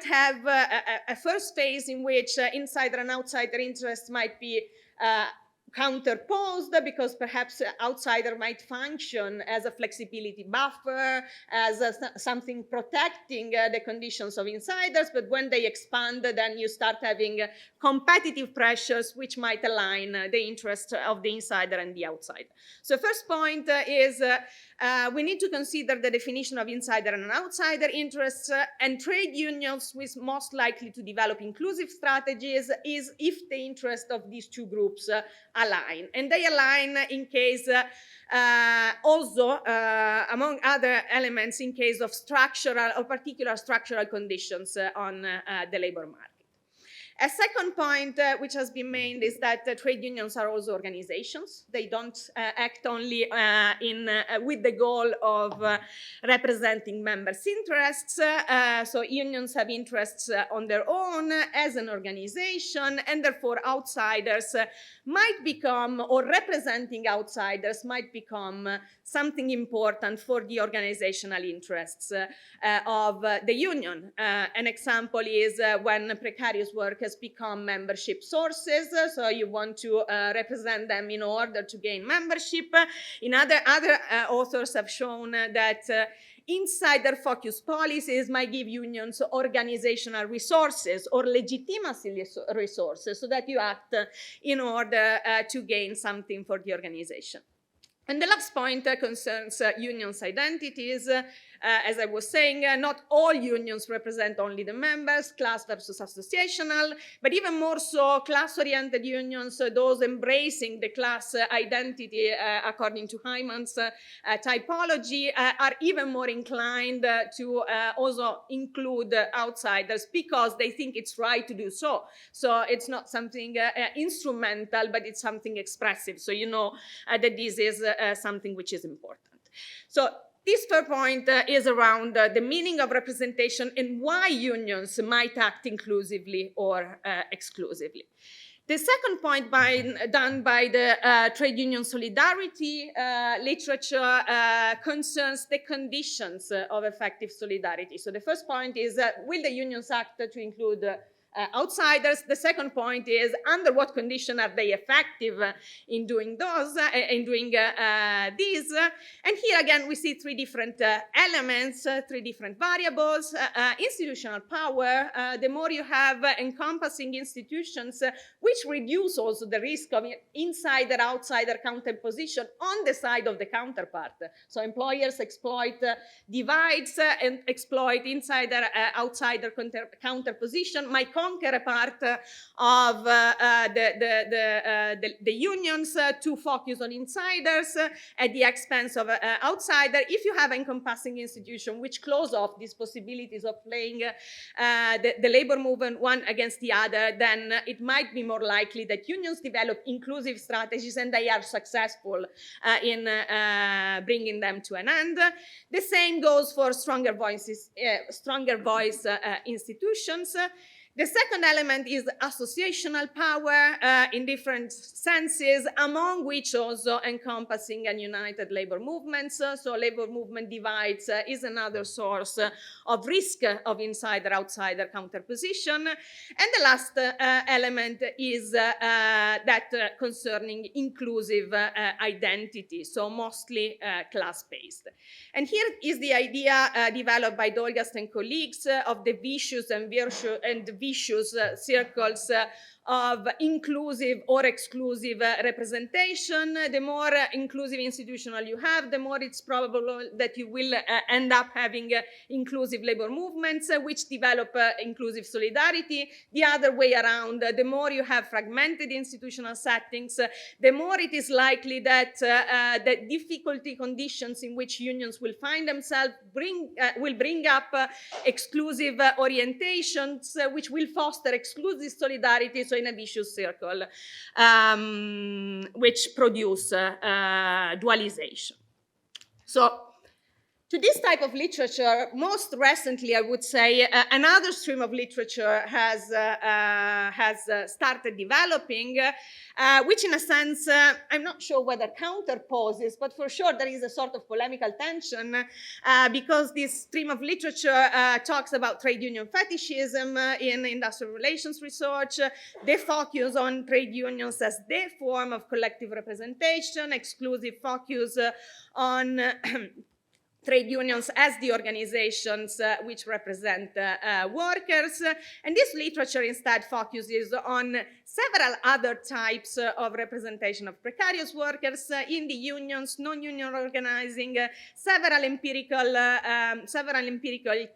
have a first phase in which insider and outsider interests might be counterposed, because perhaps outsider might function as a flexibility buffer, as something protecting the conditions of insiders, but when they expand, then you start having competitive pressures which might align the interests of the insider and the outsider. So first point is we need to consider the definition of insider and outsider interests, and trade unions with most likely to develop inclusive strategies is if the interest of these two groups align. And they align in case also, among other elements, in case of structural or particular structural conditions on the labor market. A second point which has been made is that trade unions are also organizations. They don't act only with the goal of representing members' interests. So unions have interests on their own as an organization, and therefore outsiders might become, or representing outsiders might become something important for the organizational interests of the union. An example is when precarious work has become membership sources. So you want to represent them in order to gain membership. In other authors have shown that insider-focused policies might give unions organizational resources or legitimacy resources so that you act in order to gain something for the organization. And the last point concerns unions' identities. As I was saying, not all unions represent only the members, class versus associational, but even more so, class-oriented unions, those embracing the class identity according to Hyman's typology, are even more inclined to also include outsiders because they think it's right to do so. So it's not something instrumental, but it's something expressive. So you know that this is something which is important. So this third point is around the meaning of representation and why unions might act inclusively or exclusively. The second point done by the trade union solidarity literature concerns the conditions of effective solidarity. So the first point is, will the unions act to include outsiders? The second point is, under what condition are they effective in doing those, these? And here again, we see three different elements, three different variables. Institutional power, the more you have encompassing institutions, which reduce also the risk of insider-outsider counterposition on the side of the counterpart. So employers exploit divides and exploit insider-outsider counterposition, might conquer a part of the unions to focus on insiders at the expense of outsider. If you have encompassing institution which close off these possibilities of playing the labor movement one against the other, then it might be more likely that unions develop inclusive strategies and they are successful in bringing them to an end. The same goes for stronger voice institutions. The second element is associational power in different senses, among which also encompassing and united labor movements. So labor movement divides is another source of risk of insider-outsider counterposition. And the last element is that concerning inclusive identity, so mostly class-based. And here is the idea developed by Dolgast and colleagues of the vicious and vicious circles of inclusive or exclusive representation. The more inclusive institutional you have, the more it's probable that you will end up having inclusive labor movements which develop inclusive solidarity. The other way around, the more you have fragmented institutional settings, the more it is likely that the difficulty conditions in which unions will find themselves will bring up exclusive orientations which will foster exclusive solidarity, so in a vicious circle, which produce dualization. So, to this type of literature, most recently, I would say, another stream of literature has started developing, which in a sense, I'm not sure whether counterposes, but for sure there is a sort of polemical tension because this stream of literature talks about trade union fetishism in industrial relations research, the focus on trade unions as the form of collective representation, exclusive focus on trade unions as the organizations which represent workers. And this literature instead focuses on several other types of representation of precarious workers in the unions, non-union organizing, several empirical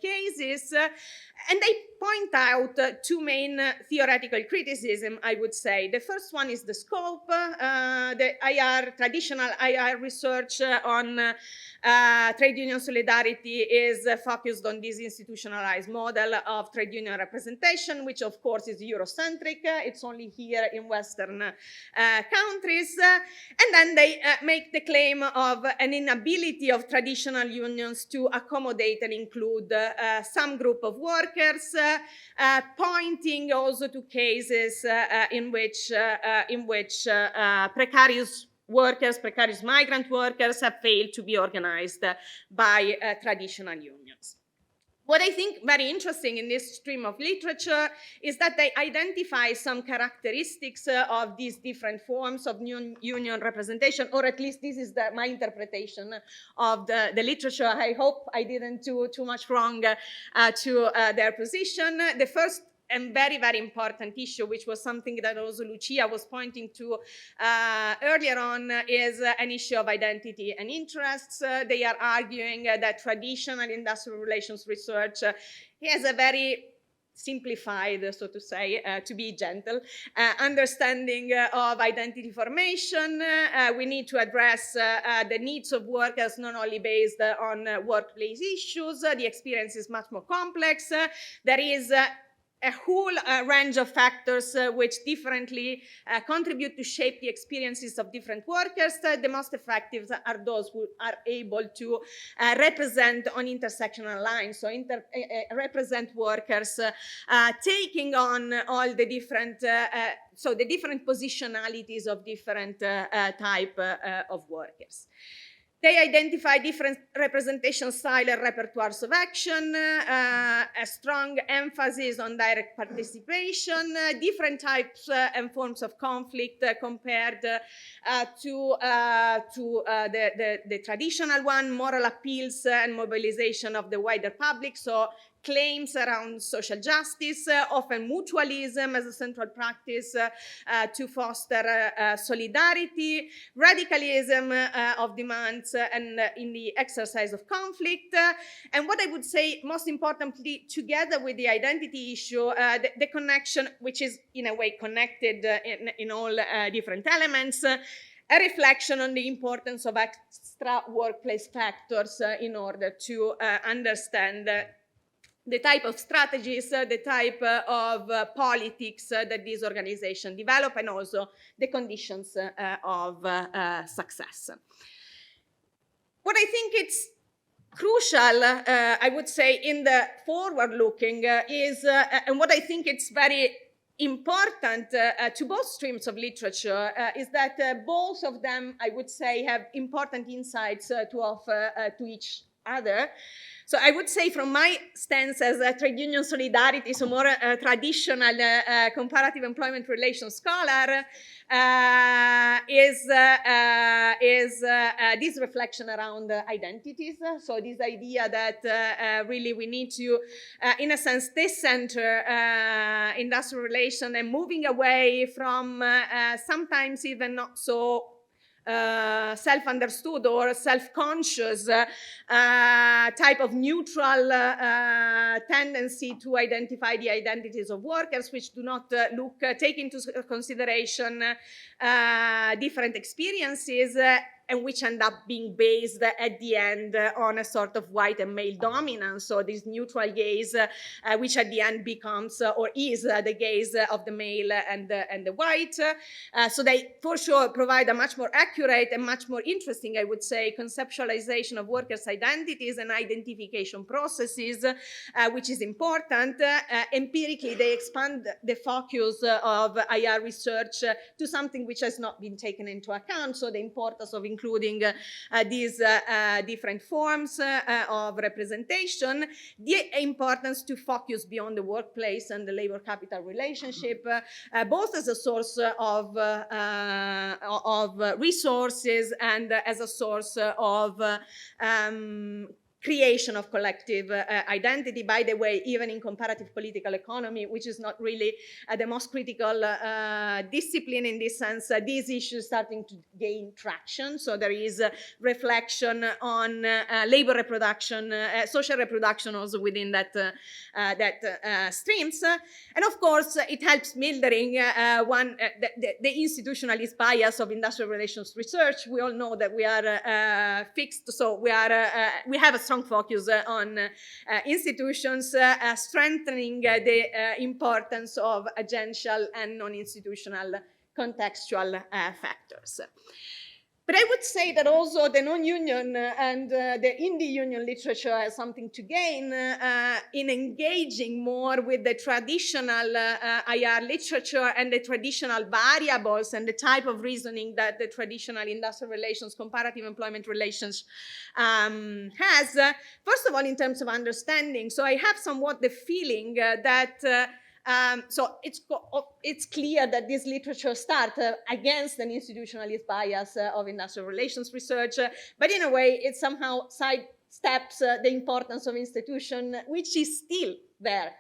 cases. And they point out two main theoretical criticism, I would say. The first one is the scope. The traditional IR research on trade union solidarity is focused on this institutionalized model of trade union representation, which of course is Eurocentric. It's only here in Western countries. And then they make the claim of an inability of traditional unions to accommodate and include some group of workers, pointing also to cases in which precarious migrant workers have failed to be organized by traditional unions. What I think very interesting in this stream of literature is that they identify some characteristics of these different forms of union representation, or at least this is my interpretation of the literature. I hope I didn't do too much wrong to their position. The first and very, very important issue, which was something that also Lucia was pointing to earlier on, is an issue of identity and interests. They are arguing that traditional industrial relations research has a very simplified, so to say, to be gentle, understanding of identity formation. We need to address the needs of workers not only based on workplace issues. The experience is much more complex. There is a whole range of factors which differently contribute to shape the experiences of different workers. The most effective are those who are able to represent on intersectional lines, so represent workers taking on all the different, so the different positionalities of different type of workers. They identify different representation style and repertoires of action, a strong emphasis on direct participation, different types and forms of conflict compared to the traditional one, moral appeals and mobilization of the wider public. So claims around social justice, often mutualism as a central practice to foster solidarity, radicalism of demands and in the exercise of conflict. And what I would say most importantly, together with the identity issue, the connection, which is in a way connected in all different elements, a reflection on the importance of extra workplace factors in order to understand the type of strategies, the type of politics that these organizations develop, and also the conditions of success. What I think it's crucial, I would say, in the forward-looking is, and what I think it's very important to both streams of literature is that both of them, I would say, have important insights to offer to each other. So I would say, from my stance as a trade union solidarity, so more traditional comparative employment relations scholar, is this reflection around identities. So this idea that really we need to, in a sense, decenter industrial relation and moving away from sometimes even not so self-understood or self-conscious type of neutral tendency to identify the identities of workers, which do not take into consideration different experiences, and which end up being based at the end on a sort of white and male dominance. So this neutral gaze, which at the end becomes or is the gaze of the male and the white. So they for sure provide a much more accurate and much more interesting, I would say, conceptualization of workers' identities and identification processes, which is important. Empirically, they expand the focus of IR research to something which has not been taken into account. So the importance of including these different forms of representation, the importance to focus beyond the workplace and the labor capital relationship, both as a source of resources and as a source of creation of collective identity. By the way, even in comparative political economy, which is not really the most critical discipline in this sense, these issues starting to gain traction. So there is reflection on labor reproduction, social reproduction also within that streams. And of course, it helps mildering the institutionalist bias of industrial relations research. We all know that we are fixed, so we have a strong focus on institutions, strengthening the importance of agential and non-institutional contextual factors. But I would say that also the non-union and the indie union literature has something to gain in engaging more with the traditional IR literature and the traditional variables and the type of reasoning that the traditional industrial relations, comparative employment relations has. First of all, in terms of understanding. So I have somewhat the feeling that so it's clear that this literature starts against an institutionalist bias of industrial relations research, but in a way it somehow sidesteps the importance of institution, which is still there,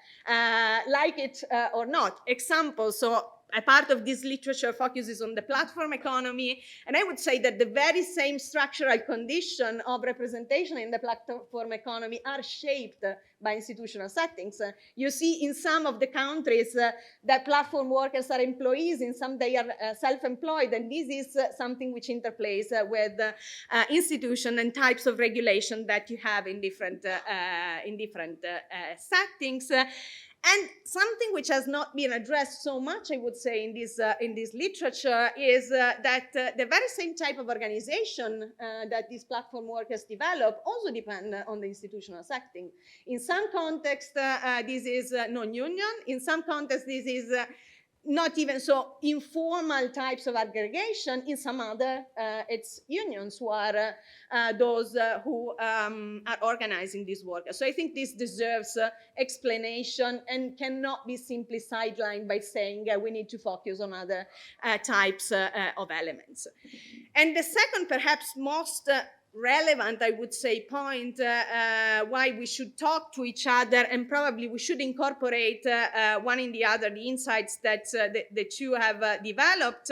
like it or not. Example, so a part of this literature focuses on the platform economy, and I would say that the very same structural condition of representation in the platform economy are shaped by institutional settings. You see in some of the countries that platform workers are employees, in some they are self-employed, and this is something which interplays with institution and types of regulation that you have in different settings. And something which has not been addressed so much, I would say, in this literature is that the very same type of organization that these platform workers develop also depend on the institutional setting. In some contexts, this is non-union. In some contexts, this is not even so informal types of aggregation. In some other, it's unions who are those who are organizing these workers. So I think this deserves explanation and cannot be simply sidelined by saying we need to focus on other types of elements. And the second, perhaps most relevant, I would say, point why we should talk to each other, and probably we should incorporate one in the other, the insights that the two have developed,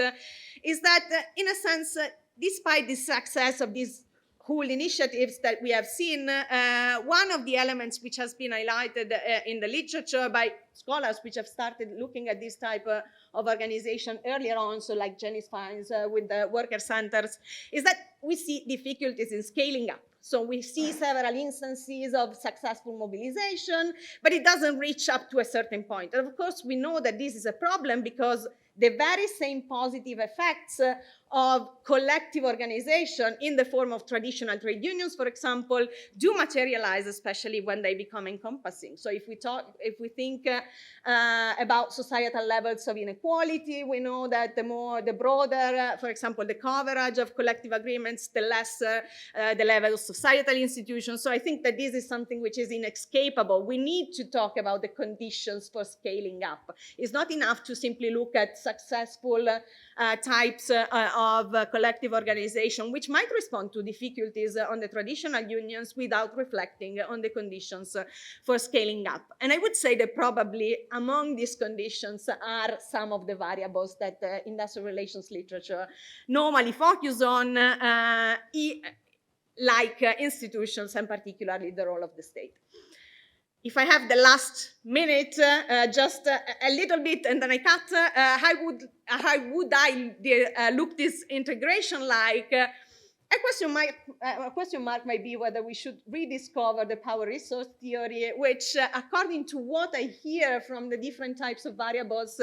is that in a sense, despite the success of these whole initiatives that we have seen, one of the elements which has been highlighted in the literature by scholars which have started looking at this type of organization earlier on, so like Jenny Spines with the worker centers, is that we see difficulties in scaling up. So we see several instances of successful mobilization, but it doesn't reach up to a certain point. And of course, we know that this is a problem because the very same positive effects of collective organization in the form of traditional trade unions, for example, do materialize, especially when they become encompassing. So if we think about societal levels of inequality, we know that the broader, for example, the coverage of collective agreements, the lesser the level of societal institutions. So I think that this is something which is inescapable. We need to talk about the conditions for scaling up. It's not enough to simply look at successful types of collective organization, which might respond to difficulties on the traditional unions without reflecting on the conditions for scaling up. And I would say that probably among these conditions are some of the variables that industrial relations literature normally focus on, like institutions and particularly the role of the state. If I have the last minute, just a little bit, and then I cut, how would I look this integration like? A question mark might be whether we should rediscover the power resource theory, which, according to what I hear from the different types of variables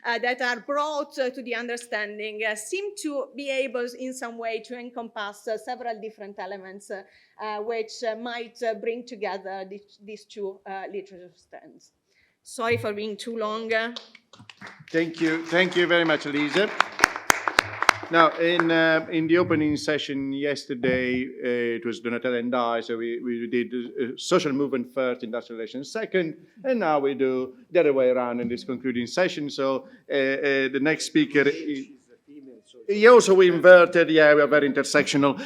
that are brought to the understanding, seem to be able in some way to encompass several different elements which might bring together these two literature strands. Sorry for being too long. Thank you very much, Elisa. Now, in the opening session yesterday, it was Donatella and I, so we did social movement first, industrial relations second, and now we do the other way around in this concluding session. So the next speaker is... Yeah, also we inverted, yeah, we are very intersectional.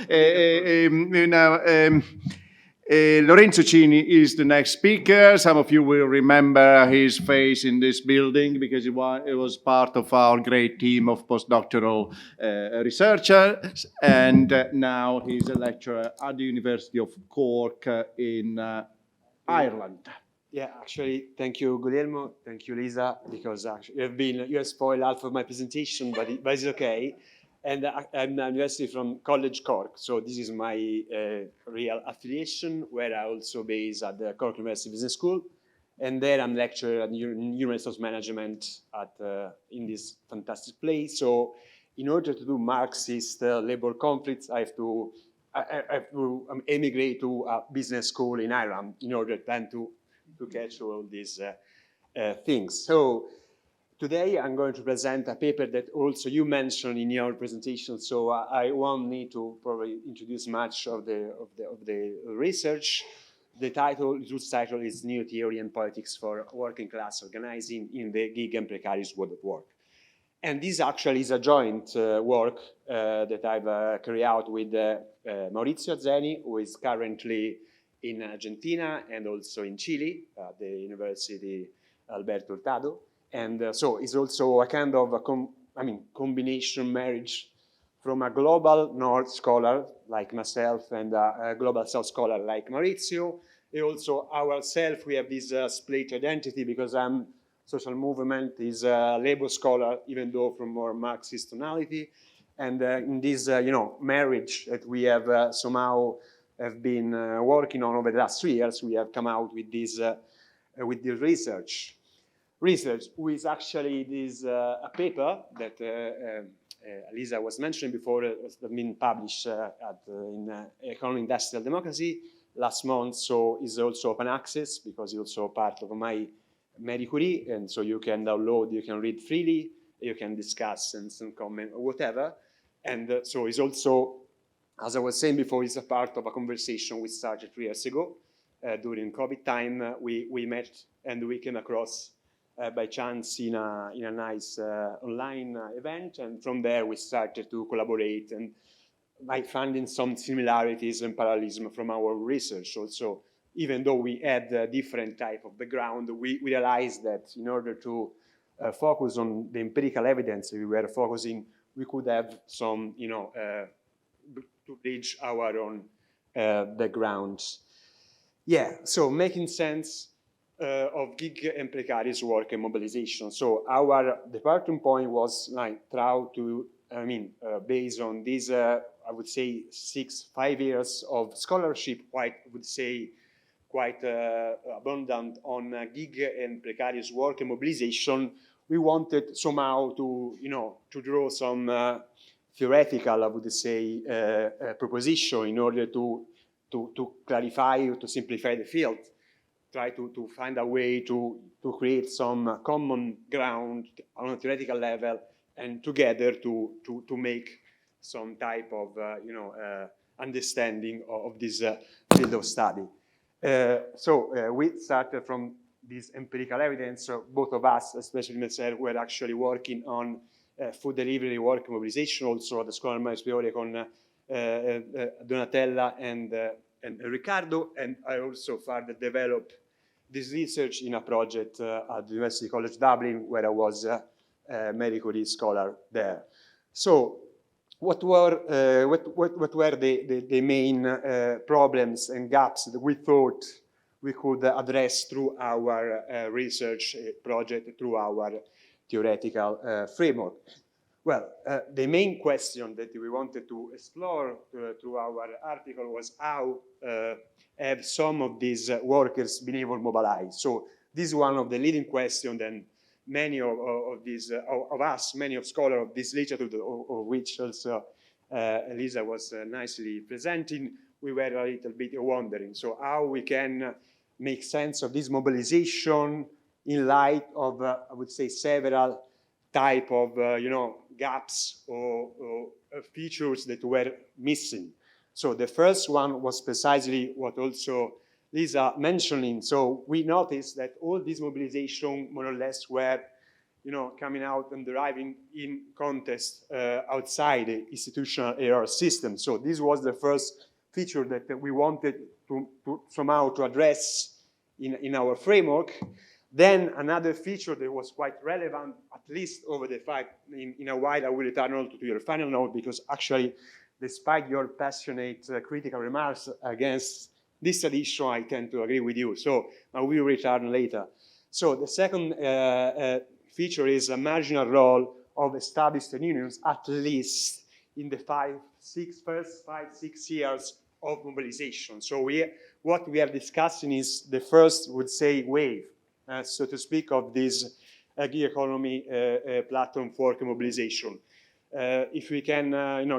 Lorenzo Cini is the next speaker. Some of you will remember his face in this building because it was part of our great team of postdoctoral researchers, and now he's a lecturer at the University of Cork in Ireland. Yeah, actually, thank you, Guglielmo. Thank you, Lisa, because actually you have spoiled half of my presentation, but it's okay. And I'm university from College Cork, so this is my real affiliation, where I also base at the Cork University Business School, and there I'm lecturer at Human Resource Management in this fantastic place. So in order to do Marxist labor conflicts, I have to emigrate to a business school in Ireland in order then to catch all these things. So today I'm going to present a paper that also you mentioned in your presentation, so I won't need to probably introduce much of the research. The research title is New Theory and Politics for Working Class Organizing in the Gig and Precarious World of Work. And this actually is a joint work that I've carried out with Maurizio Zeni, who is currently in Argentina and also in Chile, at the University Alberto Hurtado. And so it's also a kind of combination marriage from a global North scholar like myself and a global South scholar like Maurizio. And also ourselves, we have this split identity because I'm social movement is a labor scholar, even though from more Marxist tonality. And in this, marriage that we have somehow have been working on over the last 3 years, we have come out with this research. Research, which actually is a paper that Lisa was mentioning before, has been published in Economic Industrial Democracy last month, so it's also open access because it's also part of my Marie Curie, and so you can download, you can read freely, you can discuss and some comment or whatever. And so it's also, as I was saying before, it's a part of a conversation we started 3 years ago. During COVID time, we met and we came across by chance in a nice online event, and from there we started to collaborate and by finding some similarities and parallelism from our research also. Even though we had a different type of background, we realized that in order to focus on the empirical evidence we were focusing, we could have some, to bridge our own backgrounds. Yeah, so making sense of gig and precarious work and mobilization. So our departing point was like try to, based on these, I would say 5 years of scholarship, quite abundant on gig and precarious work and mobilization. We wanted somehow to, to draw some theoretical, I would say, proposition in order to clarify or to simplify the field. Try to find a way to create some common ground on a theoretical level and together to make some type of, understanding of this field of study. So we started from this empirical evidence. So both of us, especially myself, were actually working on food delivery work mobilization, also at the School of Superiore con Donatella and Riccardo. And I also further developed this research in a project at the University College Dublin, where I was a Marie Curie scholar there. So what were the main problems and gaps that we thought we could address through our research project, through our theoretical framework? Well, the main question that we wanted to explore through our article was how have some of these workers been able to mobilize. So this is one of the leading questions, and many of us, many of scholars of this literature, of which also Elisa was nicely presenting, we were a little bit wondering. So how we can make sense of this mobilization in light of, I would say, several type of, gaps or features that were missing. So the first one was precisely what also Lisa mentioning. So we noticed that all this mobilization more or less were, coming out and deriving in context outside the institutional error system. So this was the first feature that we wanted to somehow to address in our framework. Then another feature that was quite relevant, at least over the fact, in a while I will return also to your final note, because actually, despite your passionate critical remarks against this tradition, I tend to agree with you. So I will return later. So the second feature is a marginal role of established unions, at least in the first 5-6 years of mobilization. So what we are discussing is the first, would say, wave, so to speak, of this gig economy platform for mobilization. if we can,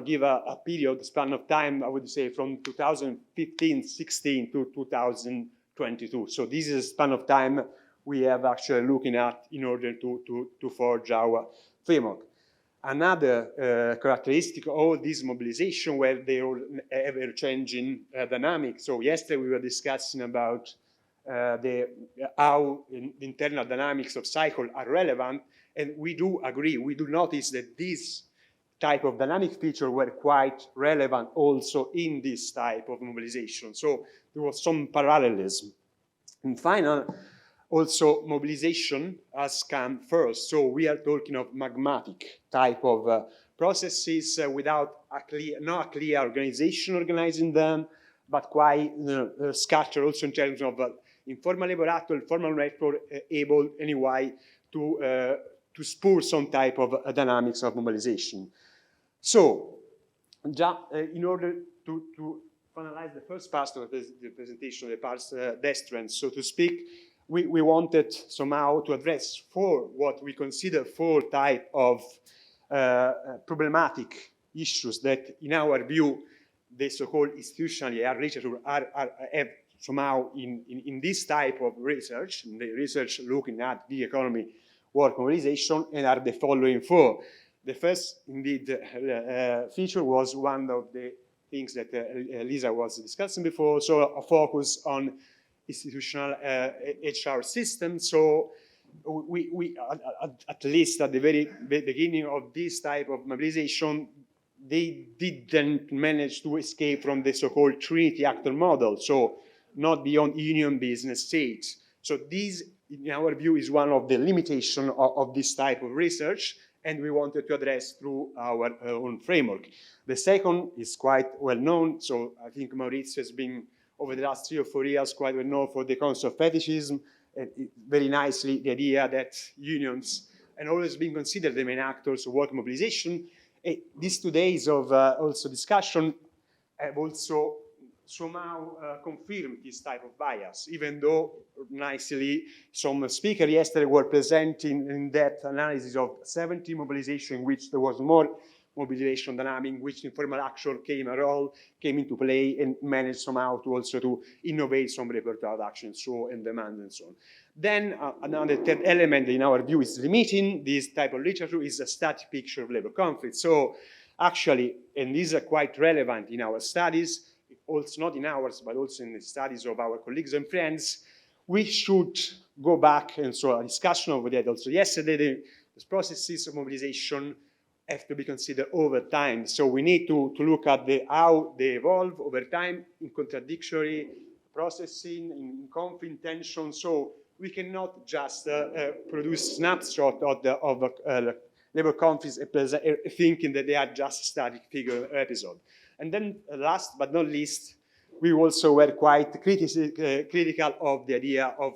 give a period, span of time, I would say from 2015-16 to 2022. So this is a span of time we have actually looking at in order to forge our framework. Another characteristic of this mobilization were the ever-changing dynamics. So yesterday we were discussing about how the internal dynamics of cycle are relevant, and we do agree, we do notice that these type of dynamic features were quite relevant also in this type of mobilization. So there was some parallelism. And final, also mobilization has come first. So we are talking of magmatic type of processes without not a clear organization organizing them, but quite scattered also in terms of informal labor actor, formal network, able anyway to spur some type of dynamics of mobilization. So, in order to finalize the first part of the presentation, the parts destrance, so to speak, we wanted somehow to address what we consider four type of problematic issues that, in our view, the so-called institutional literature have somehow in this type of research, in the research looking at the economy, work mobilization, and are the following four. The first, indeed, feature was one of the things that Lisa was discussing before, so a focus on institutional HR systems. So we at least at the very beginning of this type of mobilization, they didn't manage to escape from the so-called Trinity actor model, so not beyond union, business, state. So this, in our view, is one of the limitations of this type of research, and we wanted to address through our own framework. The second is quite well known, so I think Maurizio has been, over the last 3 or 4 years, quite well known for the concept of fetishism, and very nicely the idea that unions have always been considered the main actors of work mobilization. These 2 days of also discussion have also somehow confirmed this type of bias, even though nicely some speakers yesterday were presenting in-depth analysis of 70 mobilization in which there was more mobilization dynamic, in which informal action came into play and managed somehow to also to innovate some repertoire action, so and demand and so on. Then another third element in our view is limiting this type of literature is a static picture of labor conflict. So actually, and these are quite relevant in our studies, also not in ours, but also in the studies of our colleagues and friends, we should go back, and so a discussion over that also yesterday, the processes of mobilization have to be considered over time. So we need to look at how they evolve over time in contradictory processing, in conflict tension. So we cannot just produce snapshot of labor conflicts thinking that they are just static figure episode. And then last but not least, we also were quite critical of the idea of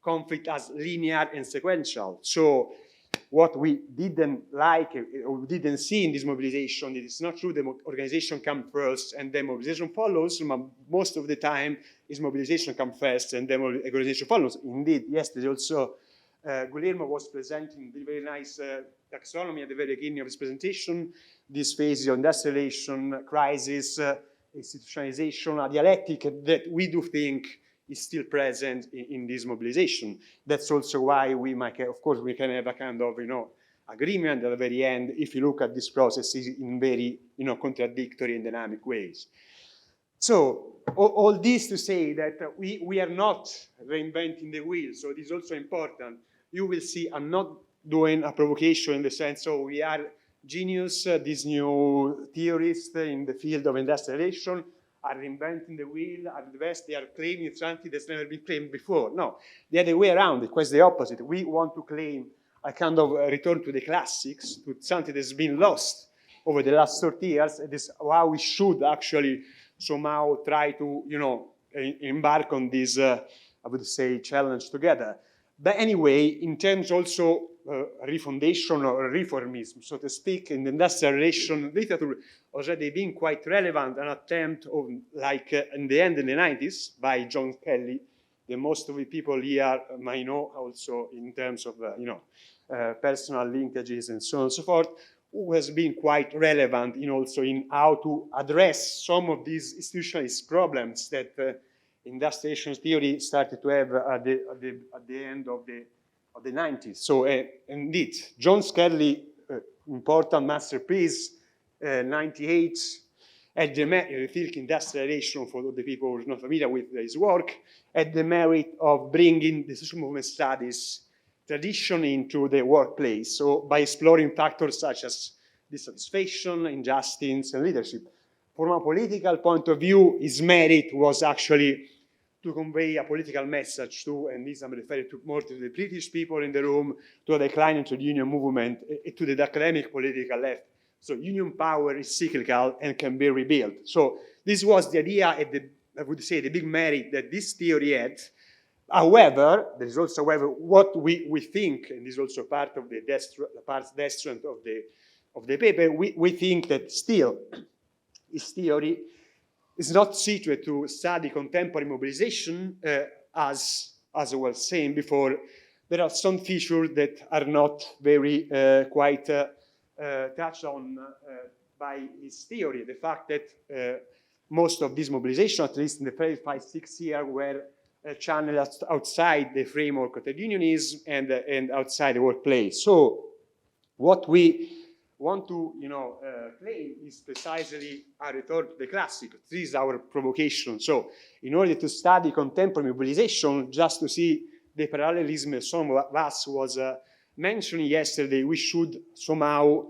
conflict as linear and sequential. So what we didn't like or didn't see in this mobilization, it is not true the organization comes first and then mobilization follows. Most of the time is mobilization comes first and then organization follows. Indeed, yesterday also Guillermo was presenting the very nice taxonomy at the very beginning of his presentation, this phase of industrialization, crisis, institutionalization, a dialectic that we do think is still present in this mobilization. That's also why we might, of course, we can have a kind of, agreement at the very end if you look at this process in very, contradictory and dynamic ways. So all this to say that we are not reinventing the wheel. So this is also important. You will see I'm not doing a provocation in the sense, we are genius, these new theorists in the field of industrialization are reinventing the wheel, at the best they are claiming something that's never been claimed before. No, the other way around, it's quite the opposite. We want to claim a kind of return to the classics, to something that's been lost over the last 30 years. It is how we should actually somehow try to, embark on this, I would say, challenge together. But anyway, in terms also refundation or reformism, so to speak, in the industrial relation literature, already been quite relevant, an attempt of, like in the end in the 90s by John Kelly, that most of the people here might know also in terms of, personal linkages and so on and so forth, who has been quite relevant in also in how to address some of these institutionalist problems that industrialization theory started to have at the end of the 90s. So indeed, John Scully, important masterpiece, 98, had the merit, industrialization, for the people who are not familiar with his work, had the merit of bringing the social movement studies tradition into the workplace. So by exploring factors such as dissatisfaction, injustice, and leadership. From a political point of view, his merit was actually to convey a political message to, and this I'm referring to more to the British people in the room, to a decline into the union movement, to the academic political left. So union power is cyclical and can be rebuilt. So this was the idea, at the, I would say, the big merit that this theory had. However, there is also, however, what we think, and this is also part of the part destruent of the paper, we think that still this theory is not situated to study contemporary mobilization, as I was saying before. There are some features that are not very quite touched on by his theory. The fact that most of this mobilization, at least in the first 5-6 years, were channeled outside the framework of trade unionism and outside the workplace. So what we want to claim is precisely a return to the classic. This is our provocation. So in order to study contemporary mobilization, just to see the parallelism some of us was mentioning yesterday, we should somehow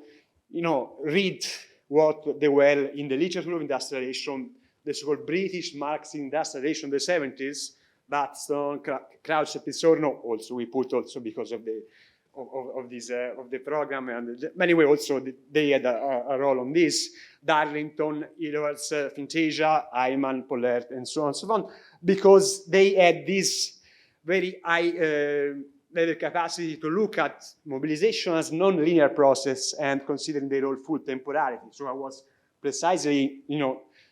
read what they were in the literature of industrialization, the so-called British Marxist industrialization in the 70s, Batson, Crouch, Pizzorno, also we put also because of the the program, and anyway, also they had a role on this. Darlington, Edwards, Fintasia, Ayman, Pollert, and so on and so on, because they had this very high level capacity to look at mobilization as non-linear process and considering their role full temporality. So I was precisely,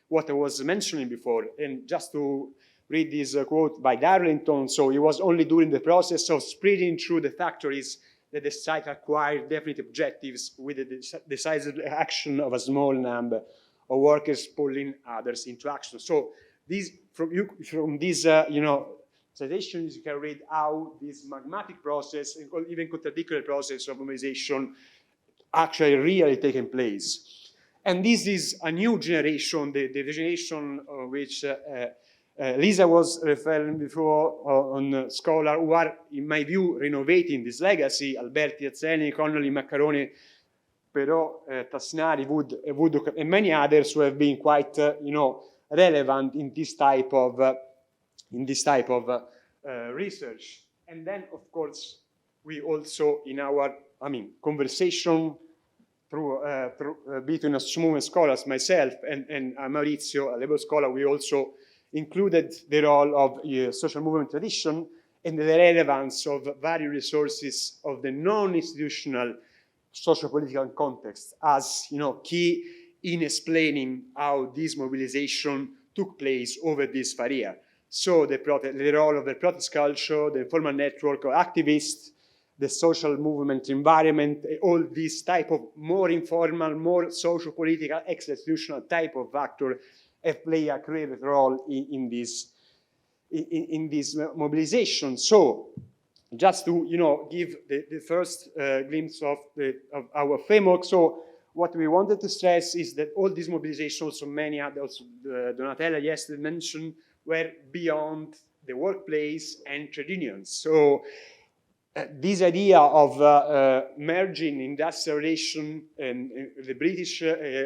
what I was mentioning before, and just to read this quote by Darlington. So it was only during the process of spreading through the factories that the strike acquired definite objectives with the decisive action of a small number of workers pulling others into action. So this, from this, citations, you can read how this magmatic process, and even contradictory process of mobilization, actually really taking place. And this is a new generation, the generation of which Lisa was referring before on scholars who are, in my view, renovating this legacy. Alberti, Azzeni, Connolly, Maccarone, Perot, Tassinari, Wood, and many others who have been quite, relevant in this type of research. And then, of course, we also, in our, conversation between a movement scholars, myself and Maurizio, a labor scholar, we also included the role of social movement tradition and the relevance of various resources of the non-institutional socio-political context as key in explaining how this mobilization took place over this 5 years. So the role of the protest culture, the informal network of activists, the social movement environment, all these type of more informal, more socio-political, ex-institutional type of factor have played a great role in this mobilization. So, just to give the first glimpse of our framework. So, what we wanted to stress is that all these mobilizations, so many others, Donatella yesterday mentioned, were beyond the workplace and trade unions. So, this idea of merging industrial relation and the British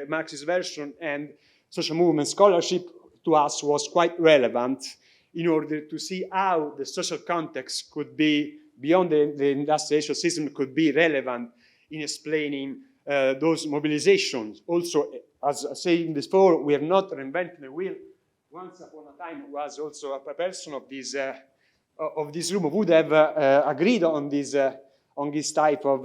Marxist version and social movement scholarship to us was quite relevant in order to see how the social context could be, beyond the industrial system, could be relevant in explaining those mobilizations. Also, as I said before, we are not reinventing the wheel. Once upon a time was also a person of this room who would have agreed on this type of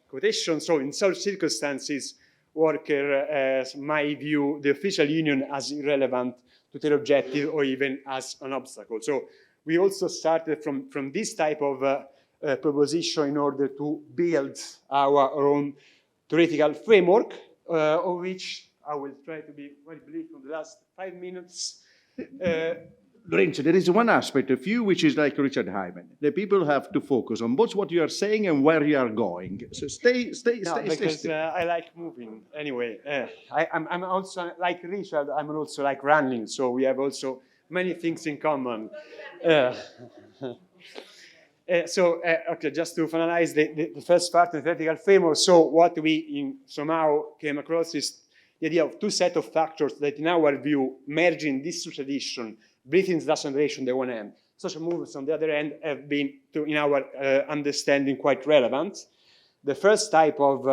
quotation. So in such circumstances, worker, my view, the official union as irrelevant to their objective or even as an obstacle. So we also started from this type of proposition in order to build our own theoretical framework, of which I will try to be very brief in the last 5 minutes. Lorenzo, there is one aspect of you which is like Richard Hyman. The people have to focus on both what you are saying and where you are going. So stay Because still. I like moving. Anyway, I'm also like Richard. I'm also like running. So we have also many things in common. Okay, just to finalize the first part of the theoretical framework. So what we somehow came across is the idea of two sets of factors that, in our view, merge in this tradition, breathing industrial generation on the one hand, social movements on the other hand, have been, in our understanding, quite relevant. The first type of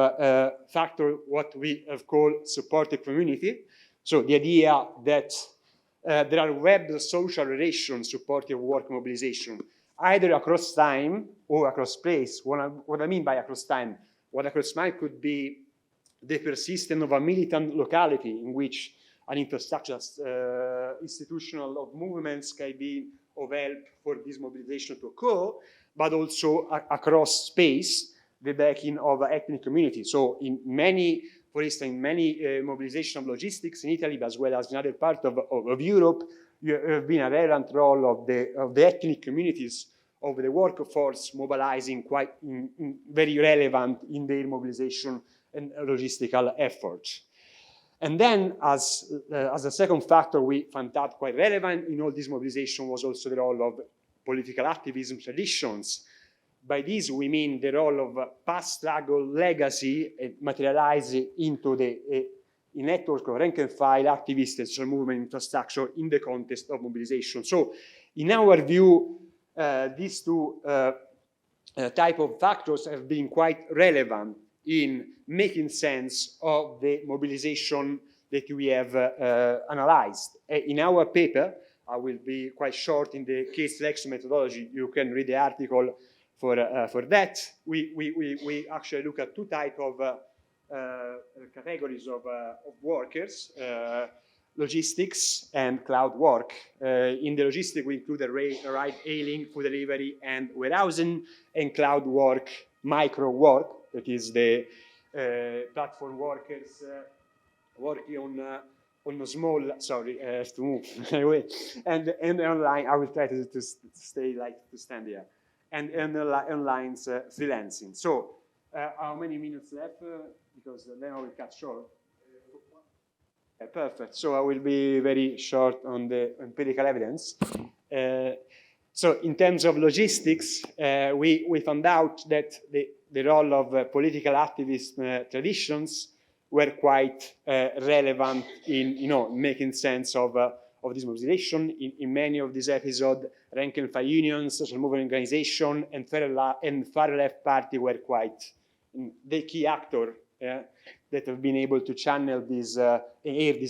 factor, what we have called supportive community. So the idea that there are webbed social relations supportive work mobilization, either across time or across place. What I mean by across time? What across time could be the persistence of a militant locality in which an infrastructure institutional of movements can be of help for this mobilization to occur, but also across space, the backing of ethnic communities. So in many, for instance, in many mobilization of logistics in Italy, as well as in other parts of Europe, there have been a relevant role of the ethnic communities of the workforce mobilizing quite very relevant in their mobilization and logistical efforts. And then, as a second factor, we found that quite relevant in all this mobilization was also the role of political activism traditions. By this, we mean the role of past struggle legacy materialized into the network of rank and file activists and social movement infrastructure in the context of mobilization. So, in our view, these two type of factors have been quite relevant in making sense of the mobilization that we have analyzed. In our paper, I will be quite short in the case selection methodology. You can read the article for that. We actually look at two types of categories of workers, logistics and cloud work. In the logistics, we include ride-hailing, food delivery, and warehousing, and cloud work, micro work, that is the platform workers working on a small, sorry, to move anyway, and online. I will try to stay to stand here, and online freelancing. So, how many minutes left? Because then I will cut short. Perfect. So I will be very short on the empirical evidence. So in terms of logistics, we found out that the role of political activist traditions were quite relevant in making sense of this mobilization. In many of these episodes, rank and file unions, social movement organization, and far left party were quite the key actor that have been able to channel this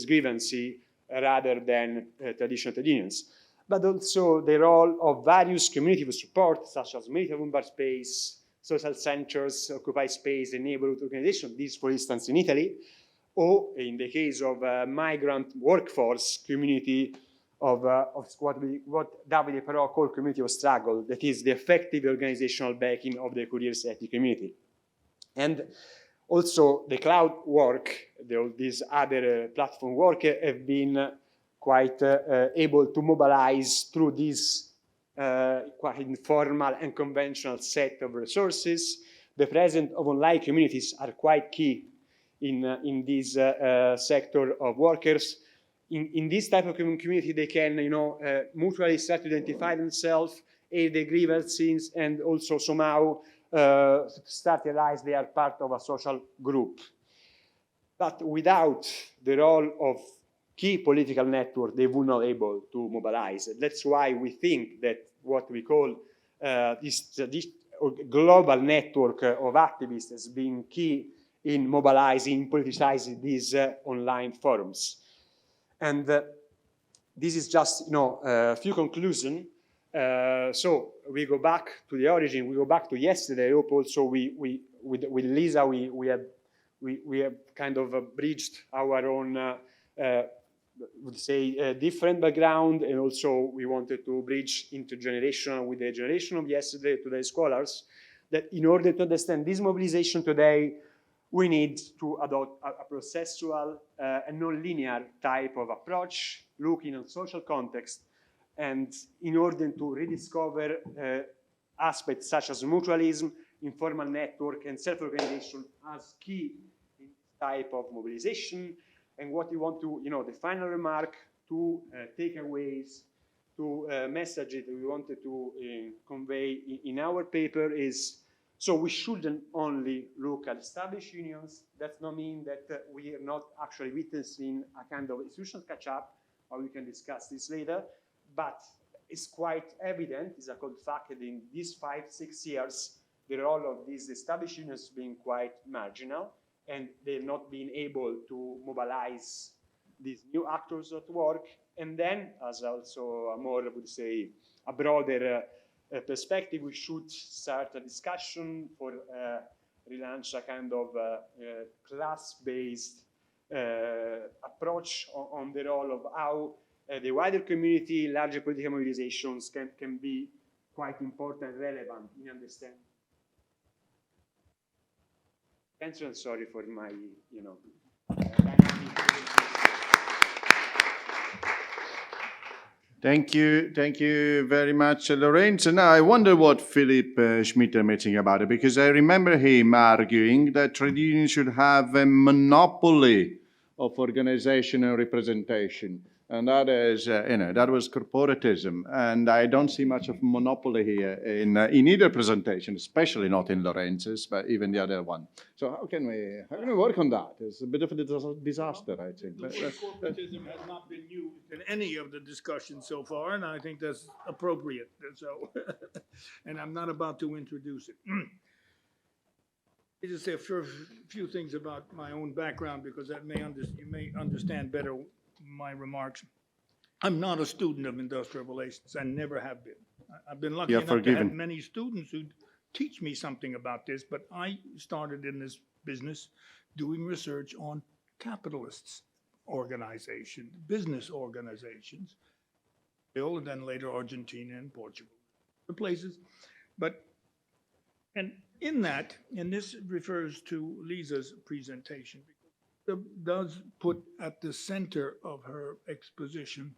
grievancy rather than traditional trade unions. But also the role of various community support, such as military urban space, social centers, occupied space, and neighborhood organization. This, for instance, in Italy, or in the case of migrant workforce community of what Davide Però called community of struggle, that is the effective organizational backing of the couriers ethnic community. And also the cloud work, these other platform work have been quite able to mobilize through this quite informal and conventional set of resources. The presence of online communities are quite key in this sector of workers. In this type of community, they can, mutually start to identify themselves, aid their grievances, and also somehow start to realize they are part of a social group. But without the role of key political network, they were not able to mobilize. That's why we think that what we call this global network of activists has been key in mobilizing, politicizing these online forums. And this is just a few conclusions. So we go back to the origin. We go back to yesterday. I hope also with Lisa we have kind of bridged our own would say different background, and also we wanted to bridge intergenerational with the generation of yesterday, today's scholars, that in order to understand this mobilization today, we need to adopt a processual and non-linear type of approach, looking at social context, and in order to rediscover aspects such as mutualism, informal network, and self-organization as key in this type of mobilization. And what we want to, the final remark, two takeaways, two messages that we wanted to convey in our paper is, so we shouldn't only look at established unions. That does not mean that we are not actually witnessing a kind of institutional catch-up, or we can discuss this later, but it's quite evident, it's a cold fact that in these 5-6 years, the role of these established unions has been quite marginal, and they've not been able to mobilize these new actors at work. And then, as also a more, I would say, a broader perspective, we should start a discussion for relaunch a kind of class-based approach on the role of how the wider community, larger political mobilizations can be quite important and relevant in understanding. And sorry for my, Thank you very much, Lorenzo. Now, I wonder what Philip Schmitter may think about it, because I remember him arguing that trade unions should have a monopoly of organization and representation. And that is, that was corporatism. And I don't see much of monopoly here in either presentation, especially not in Lorenzo's, but even the other one. So how can we work on that? It's a bit of a disaster, I think. The word corporatism has not been used in any of the discussions so far, and I think that's appropriate. So, and I'm not about to introduce it. Let me just say a few things about my own background, because that you may understand better my remarks. I'm not a student of industrial relations. I never have been. I've been lucky enough to have many students who teach me something about this, but I started in this business doing research on capitalists organization, business organizations, and then later Argentina and Portugal, the places. And in that, and this refers to Lisa's presentation, does put at the center of her exposition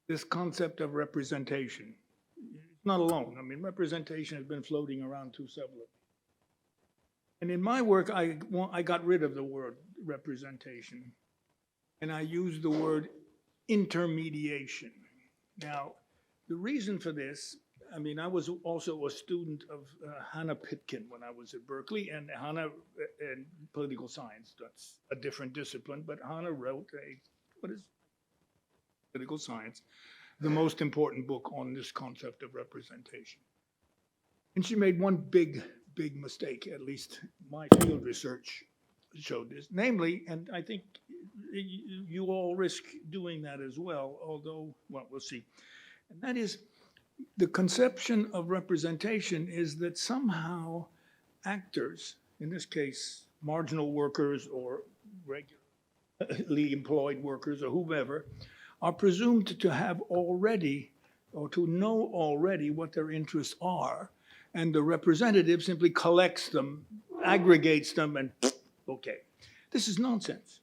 this concept of representation. It's not alone. I mean, representation has been floating around to several. And in my work, I got rid of the word representation, and I used the word intermediation. Now, the reason for this, I mean, I was also a student of Hannah Pitkin when I was at Berkeley, and Hannah in political science. That's a different discipline, but Hannah wrote political science, the most important book on this concept of representation. And she made one big mistake, at least my field research showed this, namely, and I think you all risk doing that as well, although, well, we'll see. And that is, the conception of representation is that somehow actors, in this case, marginal workers or regularly employed workers or whomever, are presumed to have already or to know already what their interests are. And the representative simply collects them, aggregates them, and okay. This is nonsense.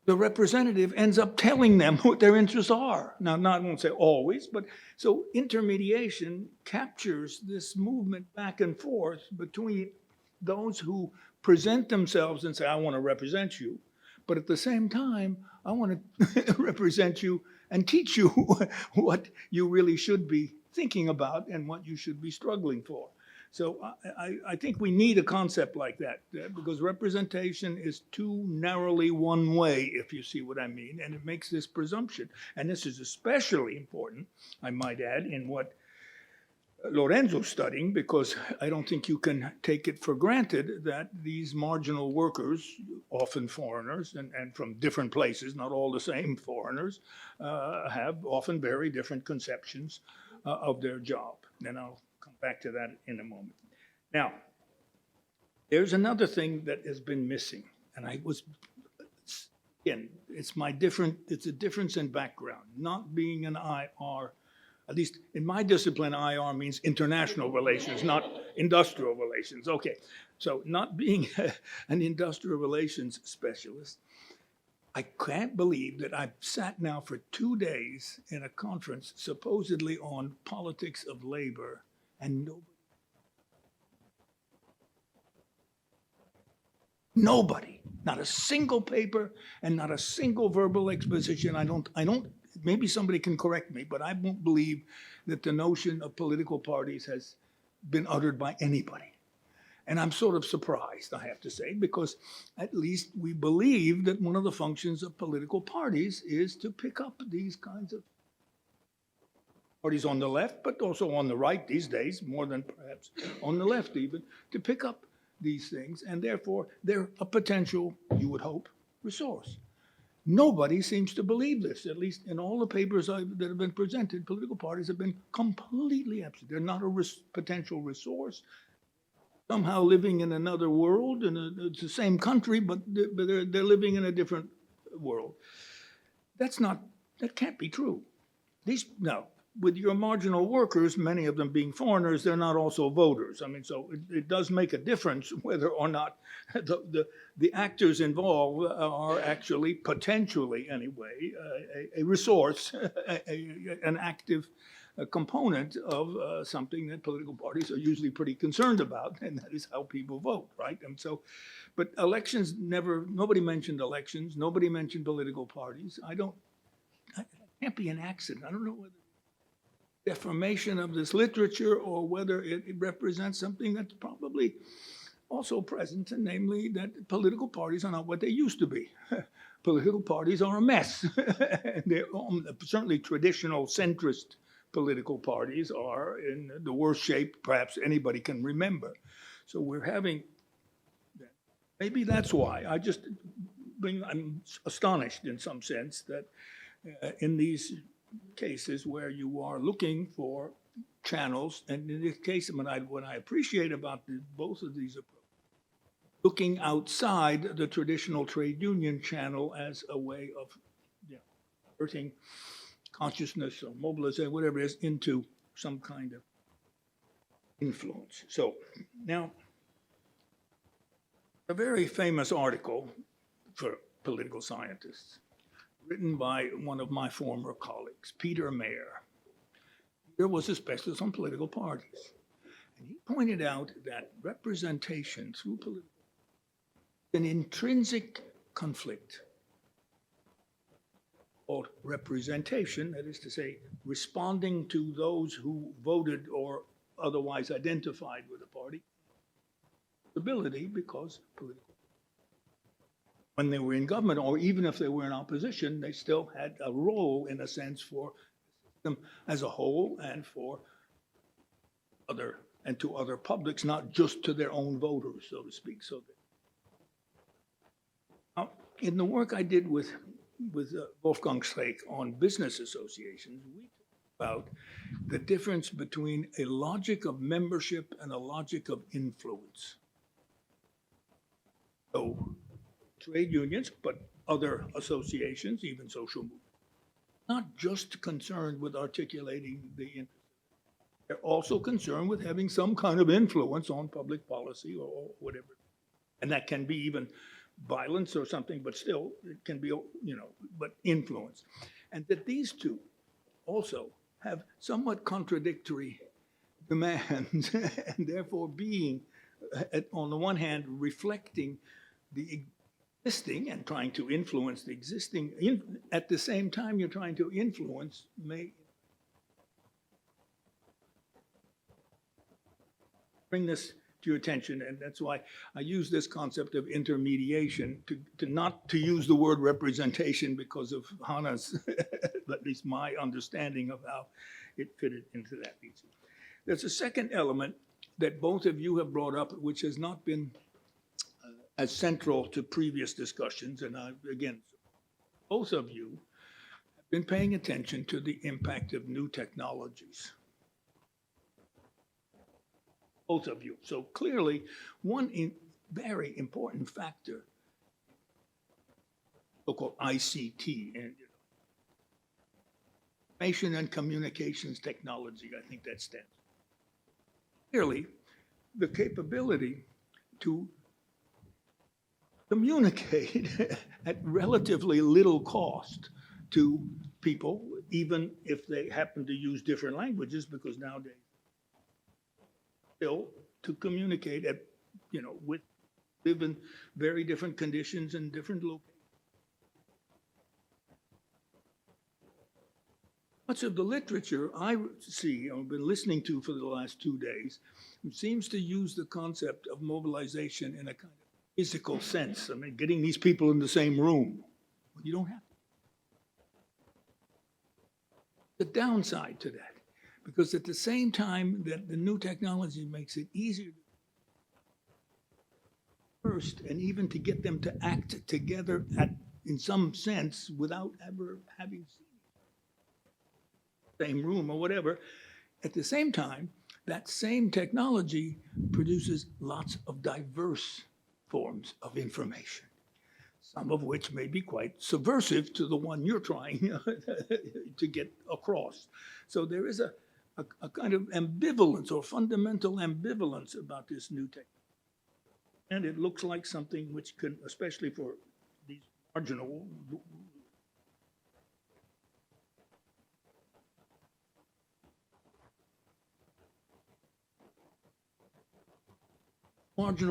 The representative ends up telling them what their interests are. Now, I won't say always, but so intermediation captures this movement back and forth between those who present themselves and say, I want to represent you, but at the same time, I want to represent you and teach you what you really should be thinking about and what you should be struggling for. So I think we need a concept like that, because representation is too narrowly one way, if you see what I mean, and it makes this presumption. And this is especially important, I might add, in what Lorenzo's studying, because I don't think you can take it for granted that these marginal workers, often foreigners, and from different places, not all the same foreigners, have often very different conceptions of their job. And I'll come back to that in a moment. Now, there's another thing that has been missing, and again, it's a difference in background. Not being an IR At least in my discipline, IR means international relations, not industrial relations. Okay, so not being an industrial relations specialist, I can't believe that I've sat now for 2 days in a conference supposedly on politics of labor, and nobody, not a single paper and not a single verbal exposition. I don't, maybe somebody can correct me, but I won't believe that the notion of political parties has been uttered by anybody. And I'm sort of surprised, I have to say, because at least we believe that one of the functions of political parties is to pick up these kinds of parties on the left, but also on the right these days, more than perhaps on the left even, to pick up these things, and therefore they're a potential, you would hope, resource. Nobody seems to believe this, at least in all the papers that have been presented. Political parties have been completely absent. They're not a potential resource. Somehow living in another world, and it's the same country, but they're living in a different world. That can't be true. Now, with your marginal workers, many of them being foreigners, they're not also voters. I mean, so it does make a difference whether or not the actors involved are actually, potentially anyway, a resource, an active component of something that political parties are usually pretty concerned about, and that is how people vote, right? And so, but elections nobody mentioned elections, nobody mentioned political parties. It can't be an accident. I don't know whether deformation of this literature or whether it represents something that's probably also present, and namely that political parties are not what they used to be. Political parties are a mess. They're certainly traditional centrist political parties are in the worst shape perhaps anybody can remember. So we're having, maybe that's why. I'm astonished in some sense that in these cases where you are looking for channels, and in this case, what I appreciate about both of these approaches, looking outside the traditional trade union channel as a way of converting consciousness or mobilization, whatever it is, into some kind of influence. So now, a very famous article for political scientists, written by one of my former colleagues, Peter Mayer. Peter was a specialist on political parties. And he pointed out that representation through political an intrinsic conflict called representation, that is to say, responding to those who voted or otherwise identified with the party, ability because political. When they were in government, or even if they were in opposition, they still had a role, in a sense, for them as a whole and for other and to other publics, not just to their own voters, so to speak. So, in the work I did with Wolfgang Streeck on business associations, we talked about the difference between a logic of membership and a logic of influence. So, trade unions, but other associations, even social movements, not just concerned with articulating the interest. They're also concerned with having some kind of influence on public policy or whatever. And that can be even violence or something, but still, it can be, but influence. And that these two also have somewhat contradictory demands, and therefore being, on the one hand, reflecting the existing and trying to influence the existing, at the same time you're trying to influence, bring this to your attention, and that's why I use this concept of intermediation to not to use the word representation because of Hannah's, at least my understanding of how it fitted into that piece. There's a second element that both of you have brought up, which has not been as central to previous discussions, and again, both of you have been paying attention to the impact of new technologies. Both of you. So clearly, one very important factor, so-called ICT, and information and communications technology. I think that stands. Clearly, the capability to communicate at relatively little cost to people, even if they happen to use different languages, because nowadays, still to communicate at, with live in very different conditions and different locations. Much of the literature I see, I've been listening to for the last 2 days, seems to use the concept of mobilization in a kind of physical sense. I mean, getting these people in the same room. Well, you don't have to. The downside to that, because at the same time that the new technology makes it easier first, and even to get them to act together in some sense without ever having seen the same room or whatever, at the same time, that same technology produces lots of diverse forms of information, some of which may be quite subversive to the one you're trying to get across. So there is a kind of ambivalence or fundamental ambivalence about this new technology. And it looks like something which can, especially for these marginal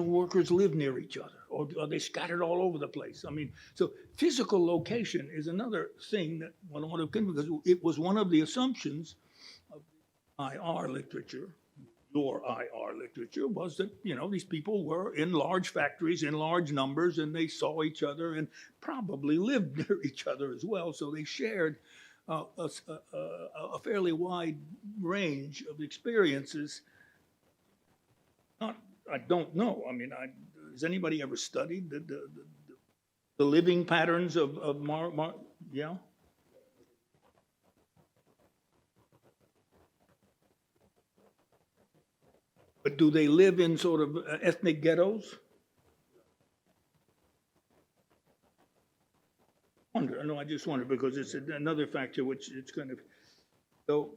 workers live near each other, or are they scattered all over the place? I mean, so physical location is another thing that one ought to consider, because it was one of the assumptions of IR literature. Your IR literature was that, these people were in large factories in large numbers, and they saw each other and probably lived near each other as well. So they shared a fairly wide range of experiences. I don't know. I mean, has anybody ever studied the living patterns of yeah? But do they live in sort of ethnic ghettos? I just wonder, because it's another factor which it's kind of. So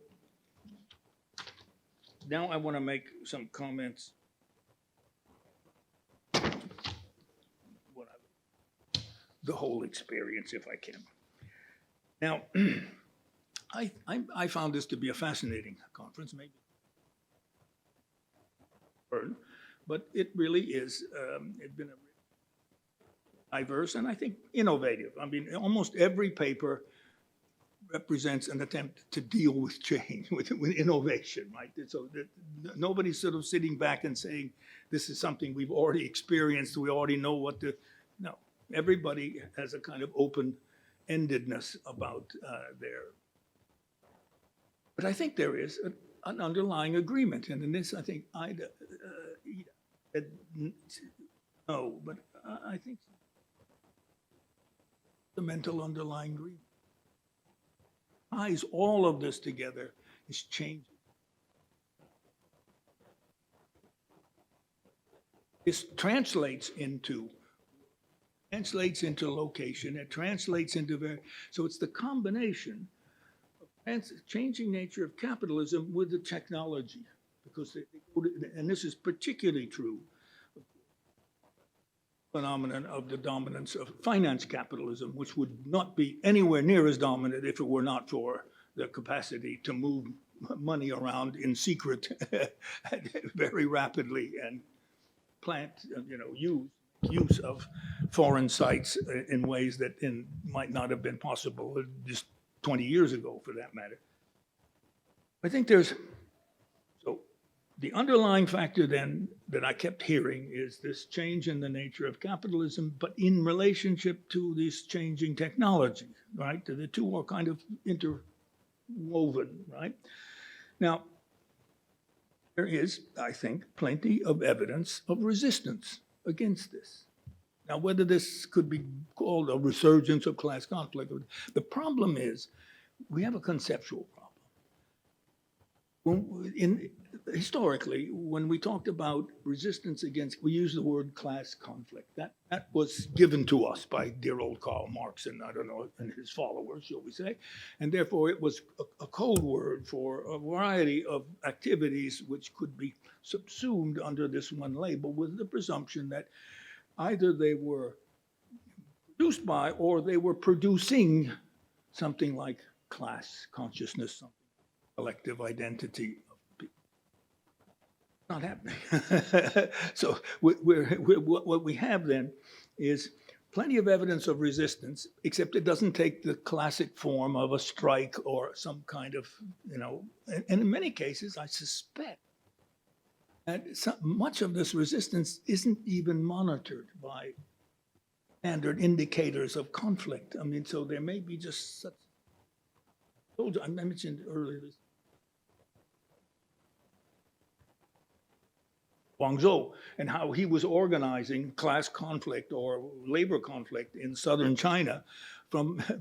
now I want to make some comments. The whole experience, if I can. Now, I found this to be a fascinating conference, maybe. But it really is, it's been diverse and I think innovative. I mean, almost every paper represents an attempt to deal with change, with innovation, right? So that nobody's sort of sitting back and saying, this is something we've already experienced, we already know what to, no. Everybody has a kind of open-endedness about but I think there is an underlying agreement, and in this I think no, but I think the mental underlying agreement ties all of this together is changing. This translates into location, it translates into so it's the combination of changing nature of capitalism with the technology, because and this is particularly true of the phenomenon of the dominance of finance capitalism, which would not be anywhere near as dominant if it were not for the capacity to move money around in secret very rapidly and plant, use of foreign sites in ways that might not have been possible just 20 years ago, for that matter. I think so the underlying factor then that I kept hearing is this change in the nature of capitalism, but in relationship to this changing technology, right? The two are kind of interwoven, right? Now, there is, I think, plenty of evidence of resistance against this. Now, whether this could be called a resurgence of class conflict, the problem is we have a conceptual problem. historically, when we talked about resistance against, we used the word class conflict. That was given to us by dear old Karl Marx and I don't know, and his followers, shall we say. And therefore it was a code word for a variety of activities which could be subsumed under this one label with the presumption that either they were produced by or they were producing something like class consciousness, something collective identity. Not happening. So what we have then is plenty of evidence of resistance, except it doesn't take the classic form of a strike or some kind of, and in many cases, I suspect that much of this resistance isn't even monitored by standard indicators of conflict. I mean, so there may be just such, I mentioned earlier this, Guangzhou, and how he was organizing class conflict or labor conflict in southern China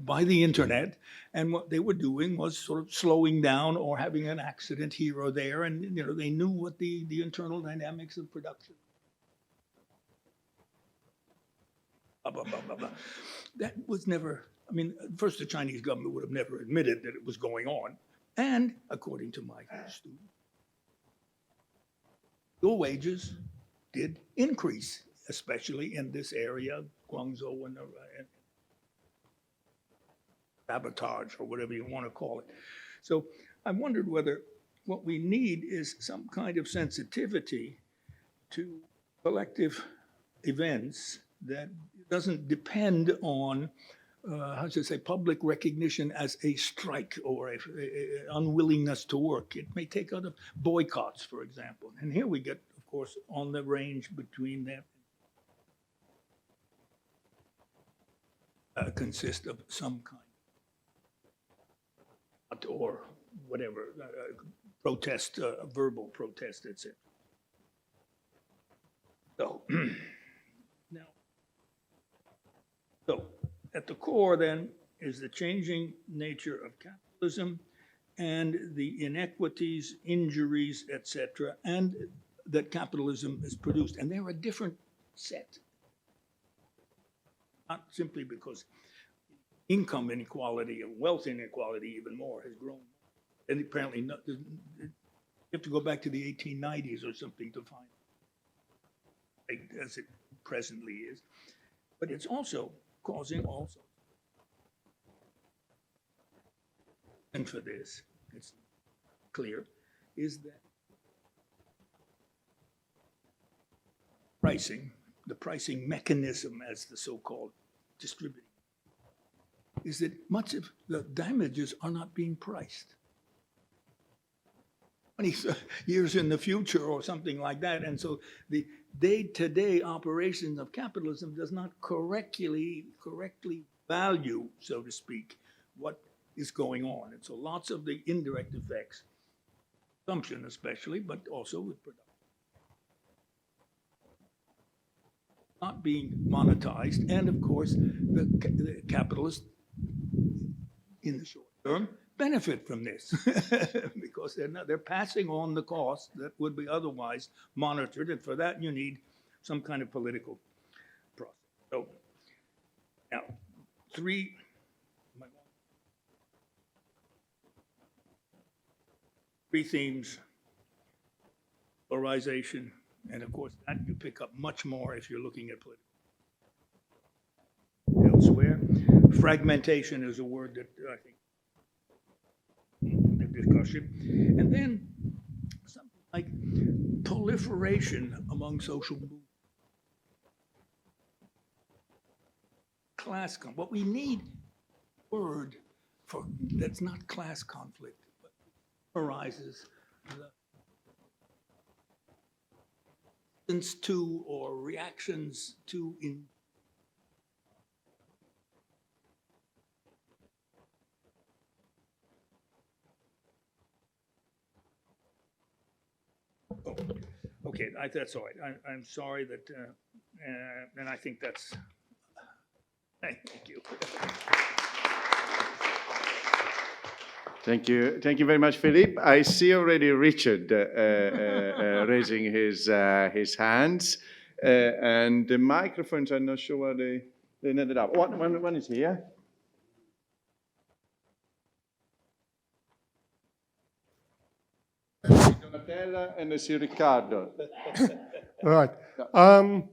by the internet. And what they were doing was sort of slowing down or having an accident here or there. And they knew what the internal dynamics of production. Blah, blah, blah, blah, blah. That was never, I mean, first the Chinese government would have never admitted that it was going on. And according to my student, your wages did increase, especially in this area, Guangzhou and sabotage or whatever you want to call it. So I wondered whether what we need is some kind of sensitivity to collective events that doesn't depend on how should I say, public recognition as a strike or a unwillingness to work. It may take other boycotts, for example. And here we get, of course, on the range between them. Consist of some kind or whatever, protest, verbal protest, etc. So, so at the core then is the changing nature of capitalism and the inequities, injuries, etc., and that capitalism is produced. And they're a different set. Not simply because income inequality and wealth inequality even more has grown. And apparently not, you have to go back to the 1890s or something to find it, as it presently is. But it's also causing also. And for this, it's clear, is that pricing, the pricing mechanism as the so-called distributing, is that much of the damages are not being priced. 20 years in the future or something like that. And so the day-to-day operations of capitalism does not correctly value, so to speak, what is going on. And so lots of the indirect effects, consumption especially, but also with production, not being monetized. And of course, the capitalists in the short term benefit from this because they're passing on the cost that would be otherwise monitored, and for that you need some kind of political process. So now, three themes: polarization, and of course that you pick up much more if you're looking at political elsewhere. Fragmentation is a word that I think discussion, and then something like proliferation among social movements. Class conflict. What we need a word for that's not class conflict, but summarizes the resistance to or reactions to in. Okay, that's all right. I'm sorry that, and I think that's, thank you. Thank you. Thank you very much, Philippe. I see already Richard raising his hands. And the microphones, I'm not sure where they ended up. One is here. Donatella and I see Riccardo. Right. A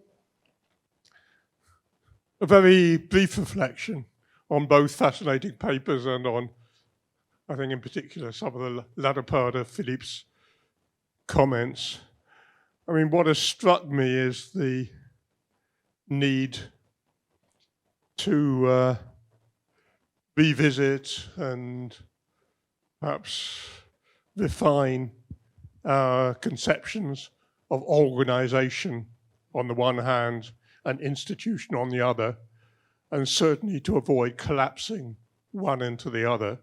very brief reflection on both fascinating papers and on, I think in particular, some of the latter part of Philippe's comments. I mean, what has struck me is the need to revisit and perhaps refine our conceptions of organization on the one hand and institution on the other, and certainly to avoid collapsing one into the other.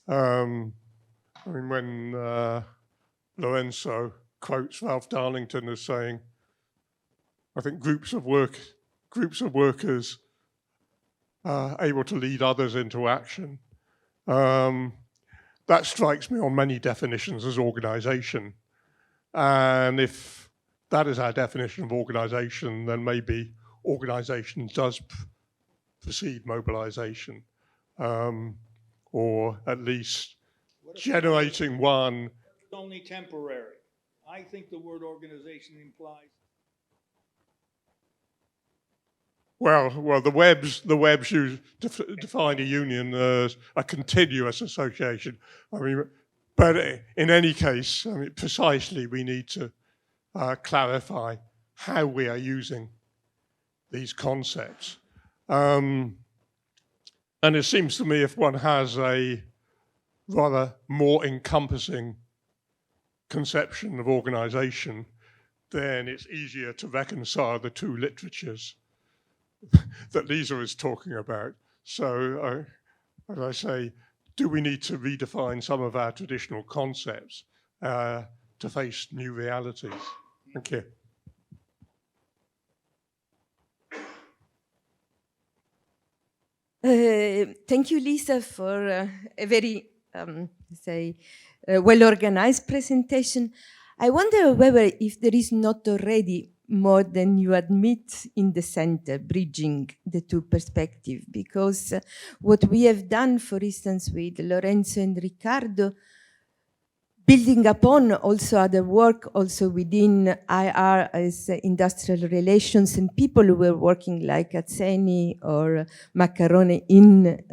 I mean, when Lorenzo quotes Ralph Darlington as saying, I think groups of workers are able to lead others into action. That strikes me on many definitions as organization. And if that is our definition of organization, then maybe organization does precede mobilization, or at least generating one. It's only temporary. I think the word organization implies. Well, the Webbs define a union as a continuous association. I mean, but in any case, I mean, precisely we need to clarify how we are using these concepts. And it seems to me if one has a rather more encompassing conception of organization, then it's easier to reconcile the two literatures that Lisa is talking about. So, as I say, do we need to redefine some of our traditional concepts to face new realities? Thank you. Thank you, Lisa, for a very, well-organized presentation. I wonder, however, if there is not already more than you admit in the center, bridging the two perspectives, because what we have done, for instance, with Lorenzo and Riccardo, building upon also other work also within IR as industrial relations, and people who were working like Azzeni or Maccarone in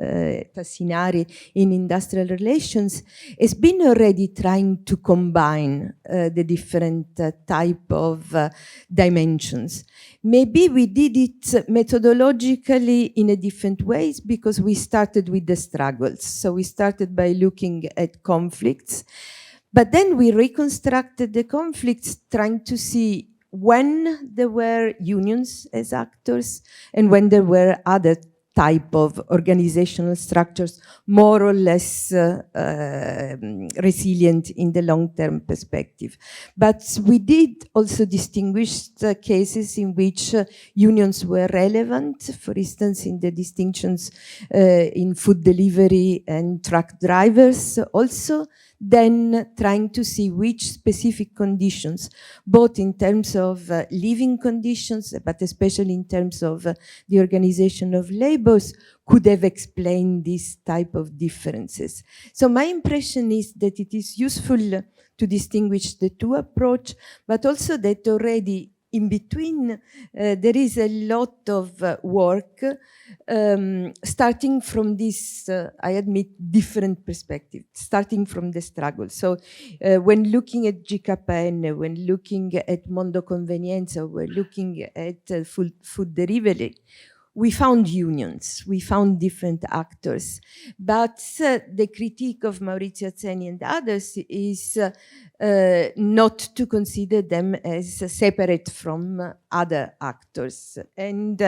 Tassinari in industrial relations, has been already trying to combine the different type of dimensions. Maybe we did it methodologically in a different ways because we started with the struggles. So we started by looking at conflicts. But then we reconstructed the conflicts, trying to see when there were unions as actors and when there were other type of organizational structures more or less resilient in the long-term perspective. But we did also distinguish the cases in which unions were relevant, for instance, in the distinctions in food delivery and truck drivers also, then trying to see which specific conditions, both in terms of living conditions, but especially in terms of the organization of labors, could have explained this type of differences. So my impression is that it is useful to distinguish the two approaches, but also that already in between there is a lot of work starting from this, I admit, different perspective, starting from the struggle. So when looking at GKN, when looking at Mondo Convenienza, we're looking at food delivery, we found unions, we found different actors, but the critique of Maurizio Azzeni and others is not to consider them as separate from other actors. And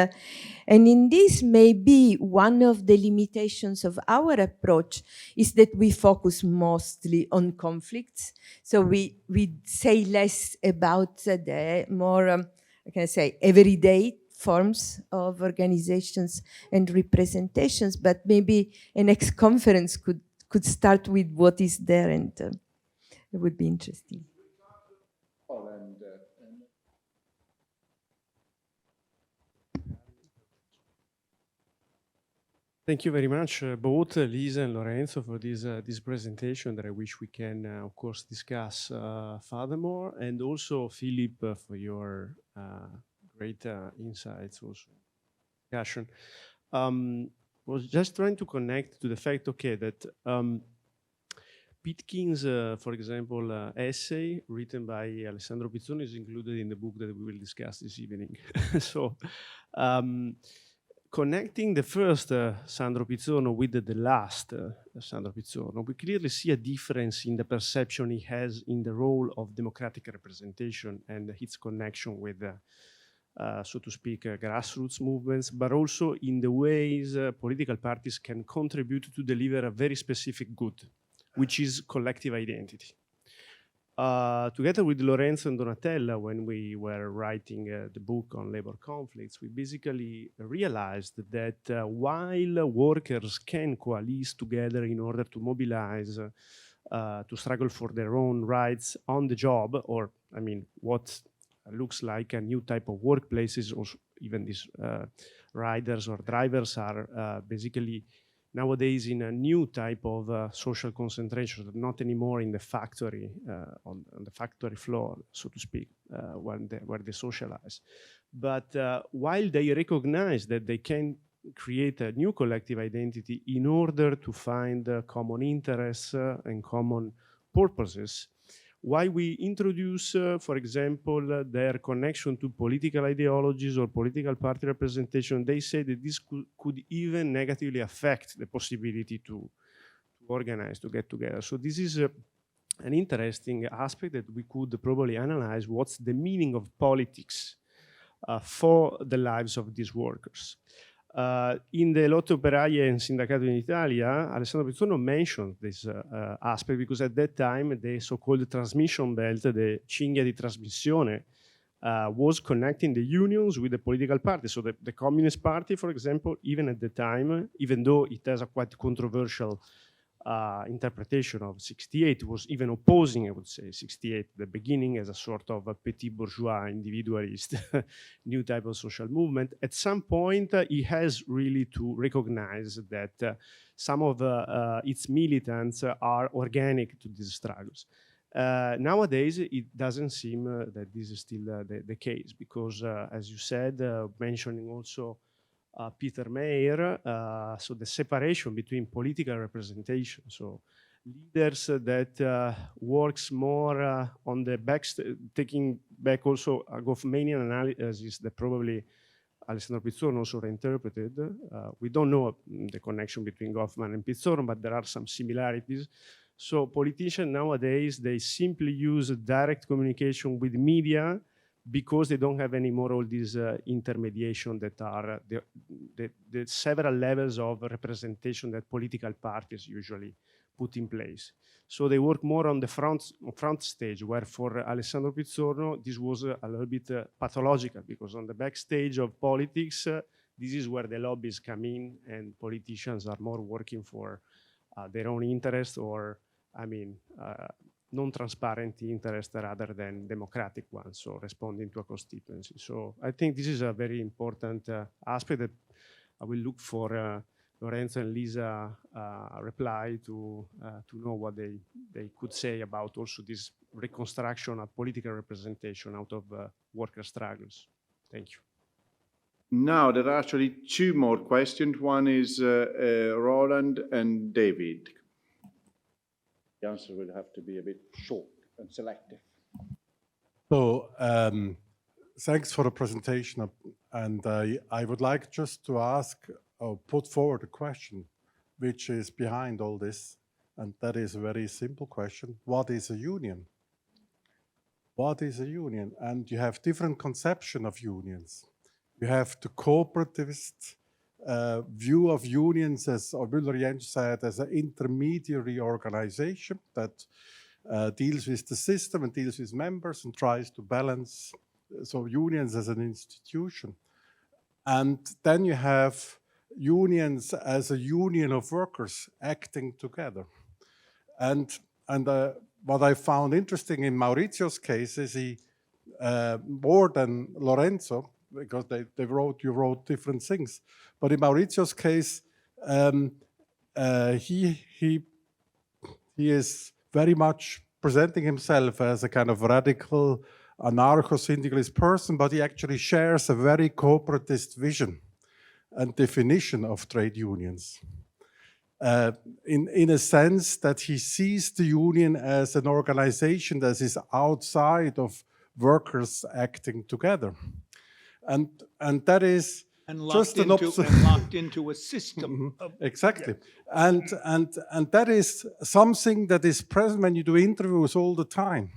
in this, maybe one of the limitations of our approach is that we focus mostly on conflicts. So we say less about the more, I can say, everyday forms of organizations and representations, but maybe a next conference could start with what is there, and it would be interesting. Thank you very much, both Lisa and Lorenzo, for this presentation that I wish we can, of course, discuss furthermore, and also Philip for your great insights also. Discussion. Was just trying to connect to the fact, okay, that Pitkin's, for example, essay written by Alessandro Pizzorno is included in the book that we will discuss this evening. So. Connecting the first Sandro Pizzorno with the last Sandro Pizzorno, we clearly see a difference in the perception he has in the role of democratic representation and its connection with, so to speak, grassroots movements, but also in the ways political parties can contribute to deliver a very specific good, which is collective identity. Together with Lorenzo and Donatella, when we were writing the book on labor conflicts, we basically realized that while workers can coalesce together in order to mobilize, to struggle for their own rights on the job, or I mean, what looks like a new type of workplaces, or even these riders or drivers are basically nowadays in a new type of social concentration, not anymore in the factory, on the factory floor, so to speak, where they socialize. But while they recognize that they can create a new collective identity in order to find common interests and common purposes, why we introduce, for example, their connection to political ideologies or political party representation, they say that this could even negatively affect the possibility to organize, to get together. So this is an interesting aspect that we could probably analyze. What's the meaning of politics for the lives of these workers? In the Lotte Operaie and Sindacato in Italia, Alessandro Pizzorno mentioned this aspect because at that time the so-called transmission belt, the cinghia di trasmissione, was connecting the unions with the political parties. So the Communist Party, for example, even at the time, even though it has a quite controversial interpretation of 68, was even opposing, I would say, 68 at the beginning as a sort of a petit bourgeois individualist new type of social movement. At some point, he has really to recognize that some of its militants are organic to these struggles. Nowadays, it doesn't seem that this is still the case because, as you said, mentioning also Peter Mayer, so the separation between political representation, so leaders that works more on the back, taking back also a Goffmanian analysis that probably Alessandro Pizzorno also reinterpreted. We don't know the connection between Goffman and Pizzorno, but there are some similarities. So politicians nowadays, they simply use direct communication with media because they don't have any more all these intermediation that are the several levels of representation that political parties usually put in place. So they work more on the front stage, where for Alessandro Pizzorno, this was a little bit pathological, because on the backstage of politics, this is where the lobbies come in and politicians are more working for their own interest or, I mean, non-transparent interest rather than democratic ones, so responding to a constituency. So I think this is a very important aspect that I will look for Lorenzo and Lisa reply to know what they could say about also this reconstruction of political representation out of worker struggles. Thank you. Now, there are actually two more questions. One is Roland and David. The answer will have to be a bit short and selective. So, thanks for the presentation. And I would like just to ask or put forward a question which is behind all this. And that is a very simple question. What is a union? What is a union? And you have different conception of unions. You have the cooperativist view of unions, as Müller-Jensch said, as an intermediary organization that deals with the system and deals with members and tries to balance, so unions as an institution. And then you have unions as a union of workers acting together. And what I found interesting in Maurizio's case is he, more than Lorenzo, because you wrote different things. But in Maurizio's case, he is very much presenting himself as a kind of radical anarcho-syndicalist person, but he actually shares a very corporatist vision and definition of trade unions. In a sense that he sees the union as an organization that is outside of workers acting together. And that is and just locked into a system. Exactly. And that is something that is present when you do interviews all the time.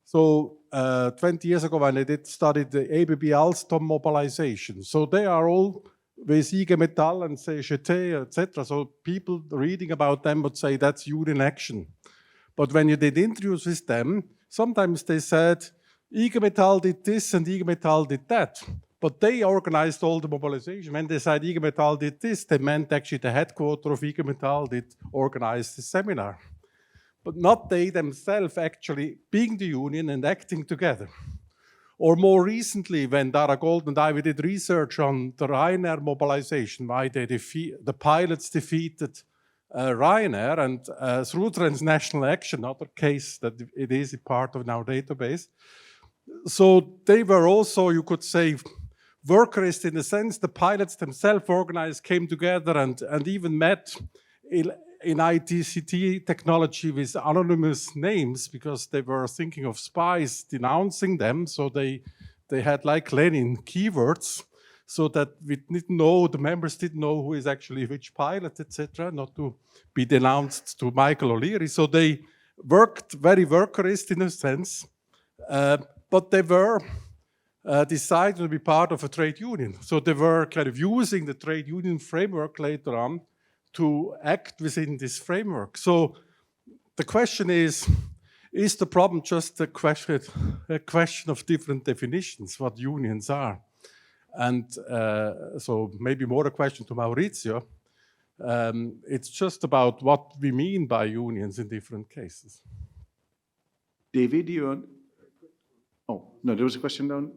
So 20 years ago when I did study the ABB Alstom mobilization, so they are all with IG Metall and CGT, etc. So people reading about them would say that's union action. But when you did interviews with them, sometimes they said, IG Metall did this and IG Metall did that. But they organized all the mobilization. When they said IG Metall did this, they meant actually the headquarters of IG Metall did organize the seminar. But not they themselves actually being the union and acting together. Or more recently, when Dara Gold and I did research on the Ryanair mobilization, why the pilots defeated Ryanair, and through transnational action, another case that it is a part of our database. So they were also, you could say, workerist in the sense the pilots themselves organized, came together and even met in ITCT technology with anonymous names because they were thinking of spies denouncing them. So they had like Lenin keywords so that we didn't know, the members didn't know who is actually which pilot, etc., not to be denounced to Michael O'Leary. So they worked very workerist in a sense, but they were decided to be part of a trade union. So they were kind of using the trade union framework later on to act within this framework. So the question is the problem just a question of different definitions, what unions are? And so maybe more a question to Maurizio. It's just about what we mean by unions in different cases. David, you want? Oh, no, there was a question down.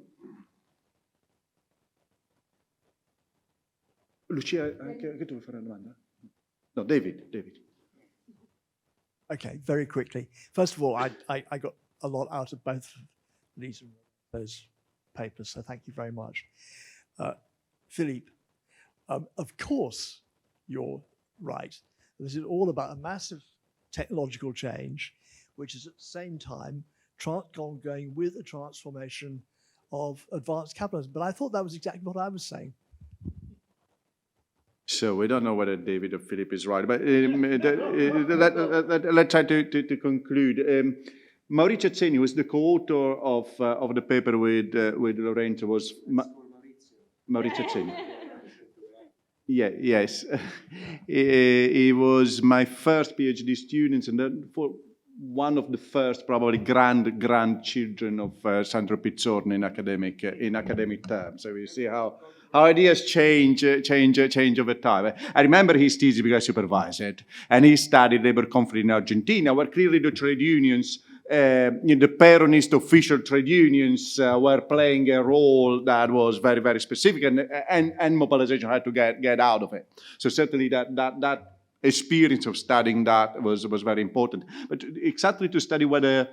Lucia, che tu vuoi fare una domanda? No, David. Okay, very quickly. First of all, I got a lot out of both those papers, so thank you very much. Philippe, of course you're right. This is all about a massive technological change, which is at the same time going with a transformation of advanced capitalism. But I thought that was exactly what I was saying. So we don't know whether David or Philip is right, but let's try to conclude. Maurizio Zeni was the co-author of the paper with Lorenzo. Was Maurizio Zeni? Yeah, yes. He was my first PhD student, and then for one of the first, probably grandchildren of Alessandro Pizzorno in academic terms. So we see how ideas change over time. I remember his thesis because I supervised it, and he studied labor conflict in Argentina, where clearly the trade unions, the Peronist official trade unions, were playing a role that was very, very specific, and mobilization had to get out of it. So certainly that experience of studying that was very important. But exactly to study whether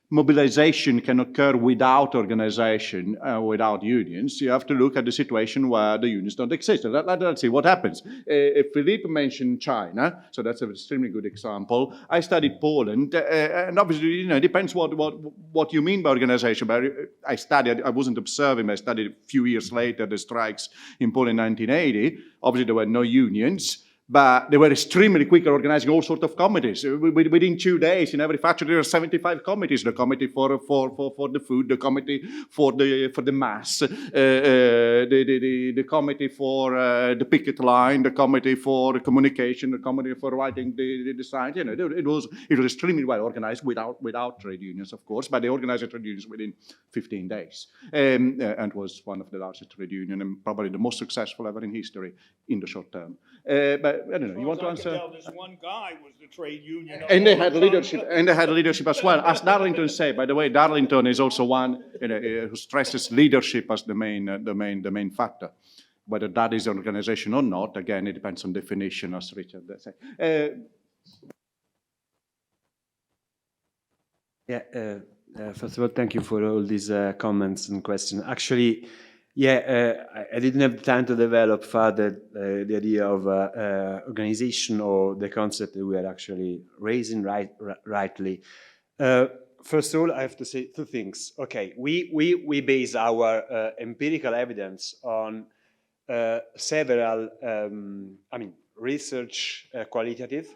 mobilization can occur without organization, without unions, you have to look at the situation where the unions don't exist. Let's see what happens. Philippe mentioned China, so that's an extremely good example. I studied Poland, and obviously, it depends what you mean by organization. But I wasn't observing, I studied a few years later the strikes in Poland in 1980. Obviously, there were no unions. But they were extremely quick at organizing all sorts of committees. Within 2 days, in every factory, there are 75 committees. The committee for the food, the committee for the mass, the committee for the picket line, the committee for communication, the committee for writing the signs. It was extremely well organized without trade unions, of course, but they organized trade unions within 15 days, and was one of the largest trade unions and probably the most successful ever in history in the short term. But I don't know. You want to answer? This one guy was the trade union. And they had leadership, as well. As Darlington said, by the way, Darlington is also one who stresses leadership as the main factor. Whether that is an organization or not, again, it depends on definition, as Richard said. First of all, thank you for all these comments and questions. Actually, I didn't have time to develop further the idea of organization or the concept that we are actually raising rightly. First of all, I have to say two things. Okay, we base our empirical evidence on several, research qualitative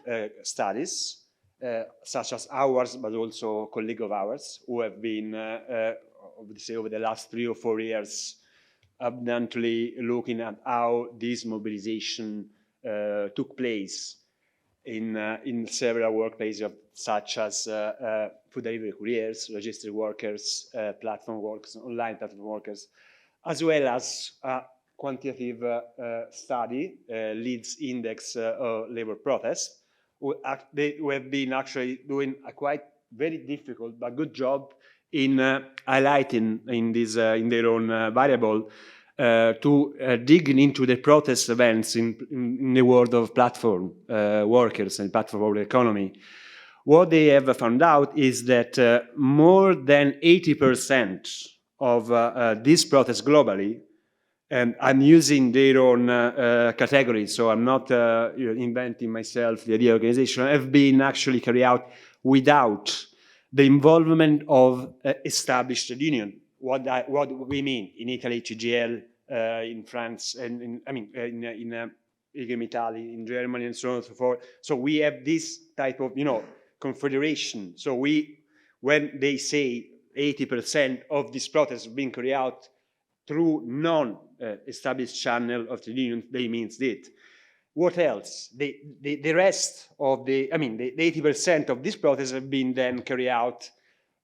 studies, such as ours, but also colleagues of ours who have been, over the last 3 or 4 years, abundantly looking at how this mobilization took place in several workplaces, such as food delivery couriers, logistic workers, platform workers, online platform workers, as well as quantitative study, Leeds Index labor protest, who have been actually doing a quite very difficult but good job in highlighting in their own variable to digging into the protest events in the world of platform workers and platform work economy. What they have found out is that more than 80% of these protests globally, and I'm using their own categories, so I'm not inventing myself the idea of organization, have been actually carried out without the involvement of established trade union. What we mean in Italy, CGL, in France, and in Italy, in Germany, and so on and so forth. So we have this type of confederation. So when they say 80% of these protests have been carried out through non-established channel of the union, they means it. What else? The rest of the 80% of these protests have been then carried out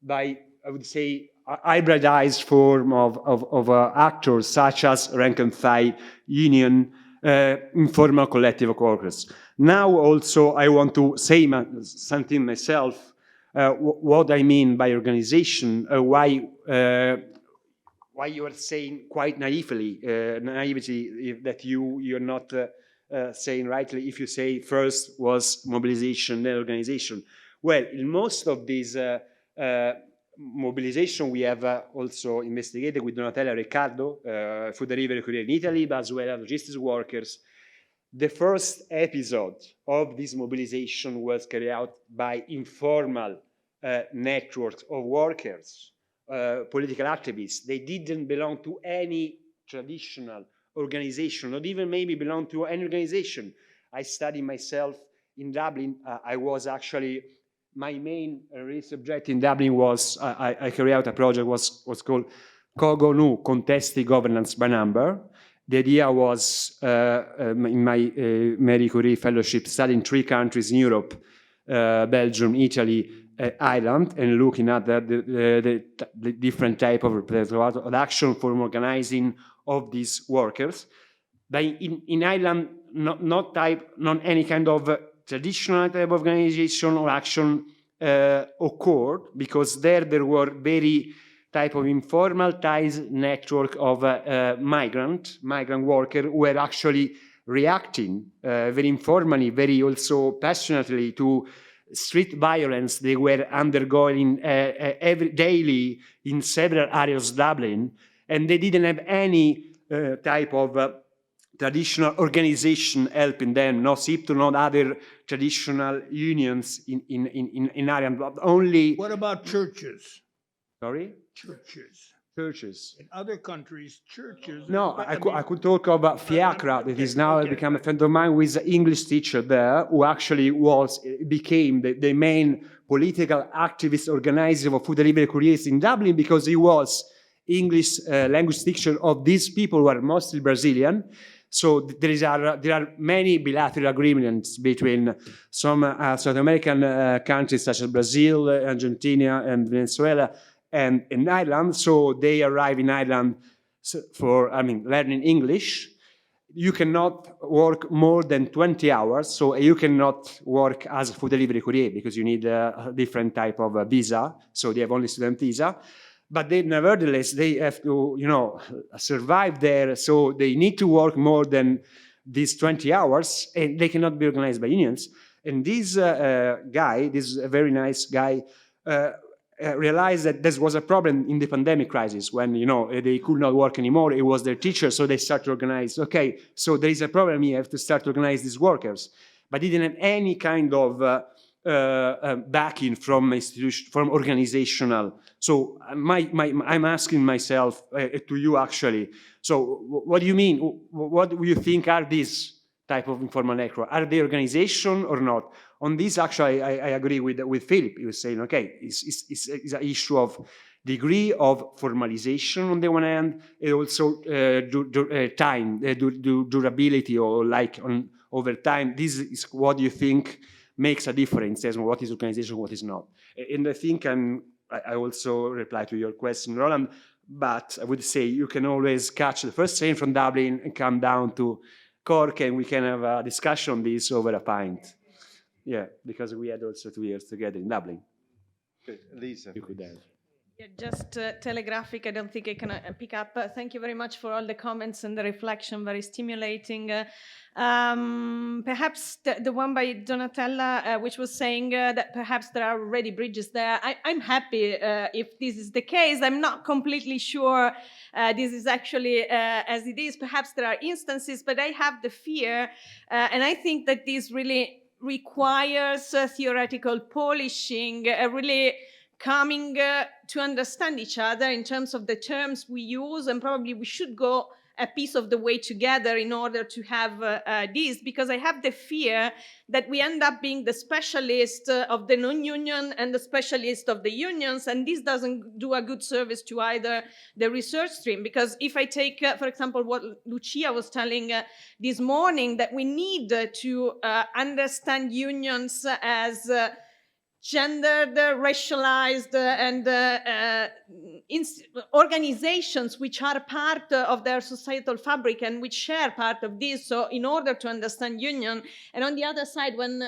by, I would say, hybridized form of actors such as rank and file union, informal collective of workers. Now also I want to say something myself, what I mean by organization, why you are saying quite naivety that you're not saying rightly if you say first was mobilization, then organization. Well, in most of these mobilization we have also investigated with Donatella and Riccardo, food delivery courier in Italy, but as well as logistics workers. The first episode of this mobilization was carried out by informal networks of workers, political activists. They didn't belong to any traditional organization, not even maybe belong to any organization. I studied myself in Dublin. I was actually, my main research subject in Dublin was, I carried out a project was called Cogo Nu, Contesti Governance by Number. The idea was, in my Marie Curie fellowship, studying 3 countries in Europe, Belgium, Italy, Ireland, and looking at the different type of action for organizing of these workers. But in Ireland, not any kind of traditional type of organization or action occurred, because there were very type of informal ties network of migrant workers who were actually reacting very informally, very also passionately to street violence they were undergoing daily in several areas of Dublin, and they didn't have any type of traditional organization helping them, no SIPTO, no other traditional unions in Ireland, but only... What about churches? Sorry? Churches. In other countries, churches... No, I could talk about Fiacra, that is now become a friend of mine, with an English teacher there, who actually became the main political activist organizer of food delivery couriers in Dublin, because he was English language teacher of these people who are mostly Brazilian. So there are many bilateral agreements between some South American countries such as Brazil, Argentina, and Venezuela, and in Ireland. So they arrive in Ireland for learning English. you cannot work more than 20 hours, so you cannot work as a food delivery courier because you need a different type of visa, so they have only student visa. But they, nevertheless, they have to, survive there, so they need to work more than these 20 hours, and they cannot be organized by unions. And this guy, this very nice guy, realized that this was a problem in the pandemic crisis when, they could not work anymore. It was their teacher, so they started to organize. Okay, so there is a problem here. You have to start to organize these workers. But they didn't have any kind of backing from institution, from organizational. So I'm asking myself to you actually. So what do you mean? What do you think are these type of informal network? Are they organization or not? On this, actually, I agree with Philip. He was saying, okay, it's an issue of degree of formalization on the one hand, and also time, durability, or like over time. This is what you think makes a difference as what is organization, what is not. And I think I also reply to your question, Roland, but I would say you can always catch the first train from Dublin and come down to Cork, and we can have a discussion on this over a pint. Yeah, because we had also 2 years together in Dublin. Okay, Lisa. You could have. Yeah, just telegraphic, I don't think I can pick up. Thank you very much for all the comments and the reflection, very stimulating. Perhaps the one by Donatella, which was saying that perhaps there are already bridges there. I'm happy if this is the case. I'm not completely sure this is actually as it is. Perhaps there are instances, but I have the fear, and I think that this really requires theoretical polishing, really coming to understand each other in terms of the terms we use, and probably we should go a piece of the way together in order to have this, because I have the fear that we end up being the specialist of the non-union and the specialist of the unions, and this doesn't do a good service to either the research stream. Because if I take, for example, what Lucia was telling this morning, that we need to understand unions as gendered, racialized, and organizations which are part of their societal fabric and which share part of this. So in order to understand union, and on the other side, when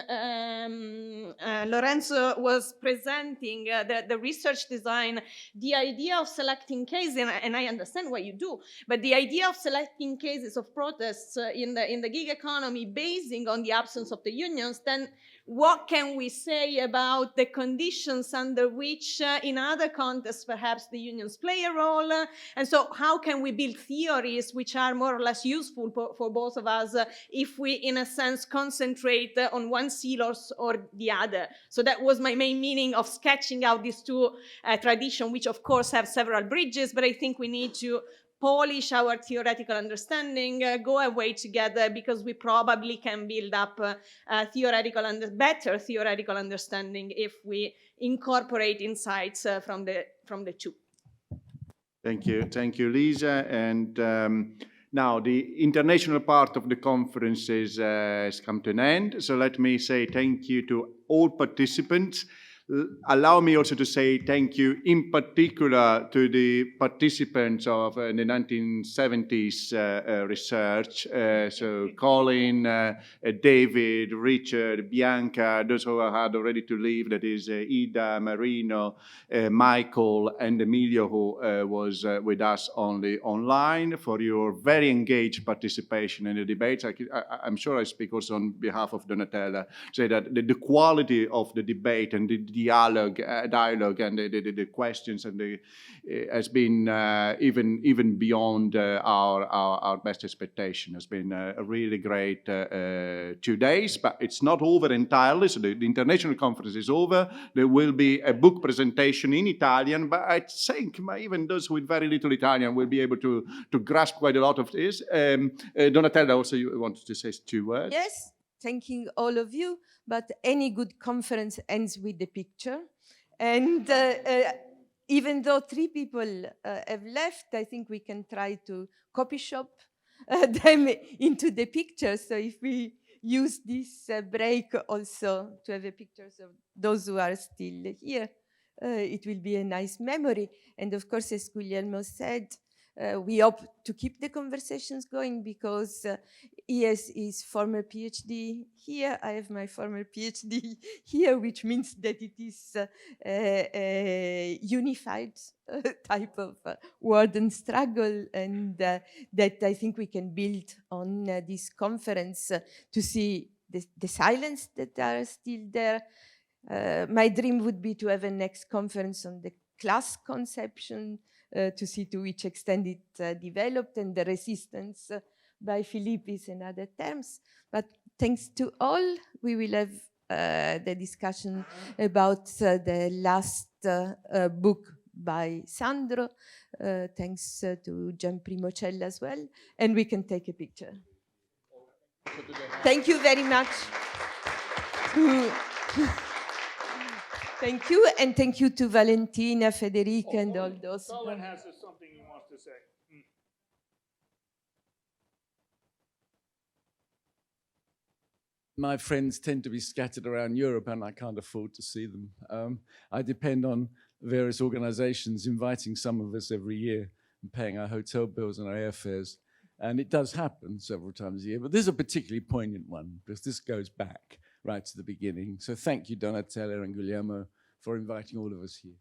Lorenzo was presenting the research design, the idea of selecting cases, and I understand what you do, but the idea of selecting cases of protests in the gig economy basing on the absence of the unions, then what can we say about the conditions under which in other contexts perhaps the unions play a role? And so how can we build theories which are more or less useful for both of us if we, in a sense, concentrate on one seal or the other? So that was my main meaning of sketching out these two traditions, which of course have several bridges, but I think we need to polish our theoretical understanding, go away together, because we probably can build up better theoretical understanding if we incorporate insights from the two. Thank you, Lisa. And now the international part of the conference has come to an end. So let me say thank you to all participants. Allow me also to say thank you in particular to the participants of the 1970s research. So Colin, David, Richard, Bianca, those who had already to leave, that is Ida, Marino, Michael, and Emilio, who was with us only online, for your very engaged participation in the debates. I'm sure I speak also on behalf of Donatella, say that the quality of the debate and the dialogue and the questions and has been even beyond our best expectation. Has been a really great 2 days, but it's not over entirely. So the international conference is over. There will be a book presentation in Italian, but I think even those with very little Italian will be able to grasp quite a lot of this. Donatella, also you wanted to say 2 words? Yes, thanking all of you, but any good conference ends with the picture. And even though 3 people have left, I think we can try to copy shop them into the picture. So if we use this break also to have pictures of those who are still here, it will be a nice memory. And of course, as Guglielmo said, we hope to keep the conversations going because he has his former PhD here. I have my former PhD here, which means that it is a unified type of word and struggle, and that I think we can build on this conference to see the silence that are still there. My dream would be to have a next conference on the class conception, to see to which extent it developed, and the resistance by Philippe is in other terms. But thanks to all, we will have the discussion about the last book by Sandro. Thanks to Gian Primocella as well. And we can take a picture. Thank you very much. Thank you, and thank you to Valentina, Federica, and all those. Colin has something he wants to say. My friends tend to be scattered around Europe, and I can't afford to see them. I depend on various organizations inviting some of us every year and paying our hotel bills and our airfares. And it does happen several times a year, but this is a particularly poignant one because this goes back right to the beginning. So thank you, Donatella and Guglielmo, for inviting all of us here.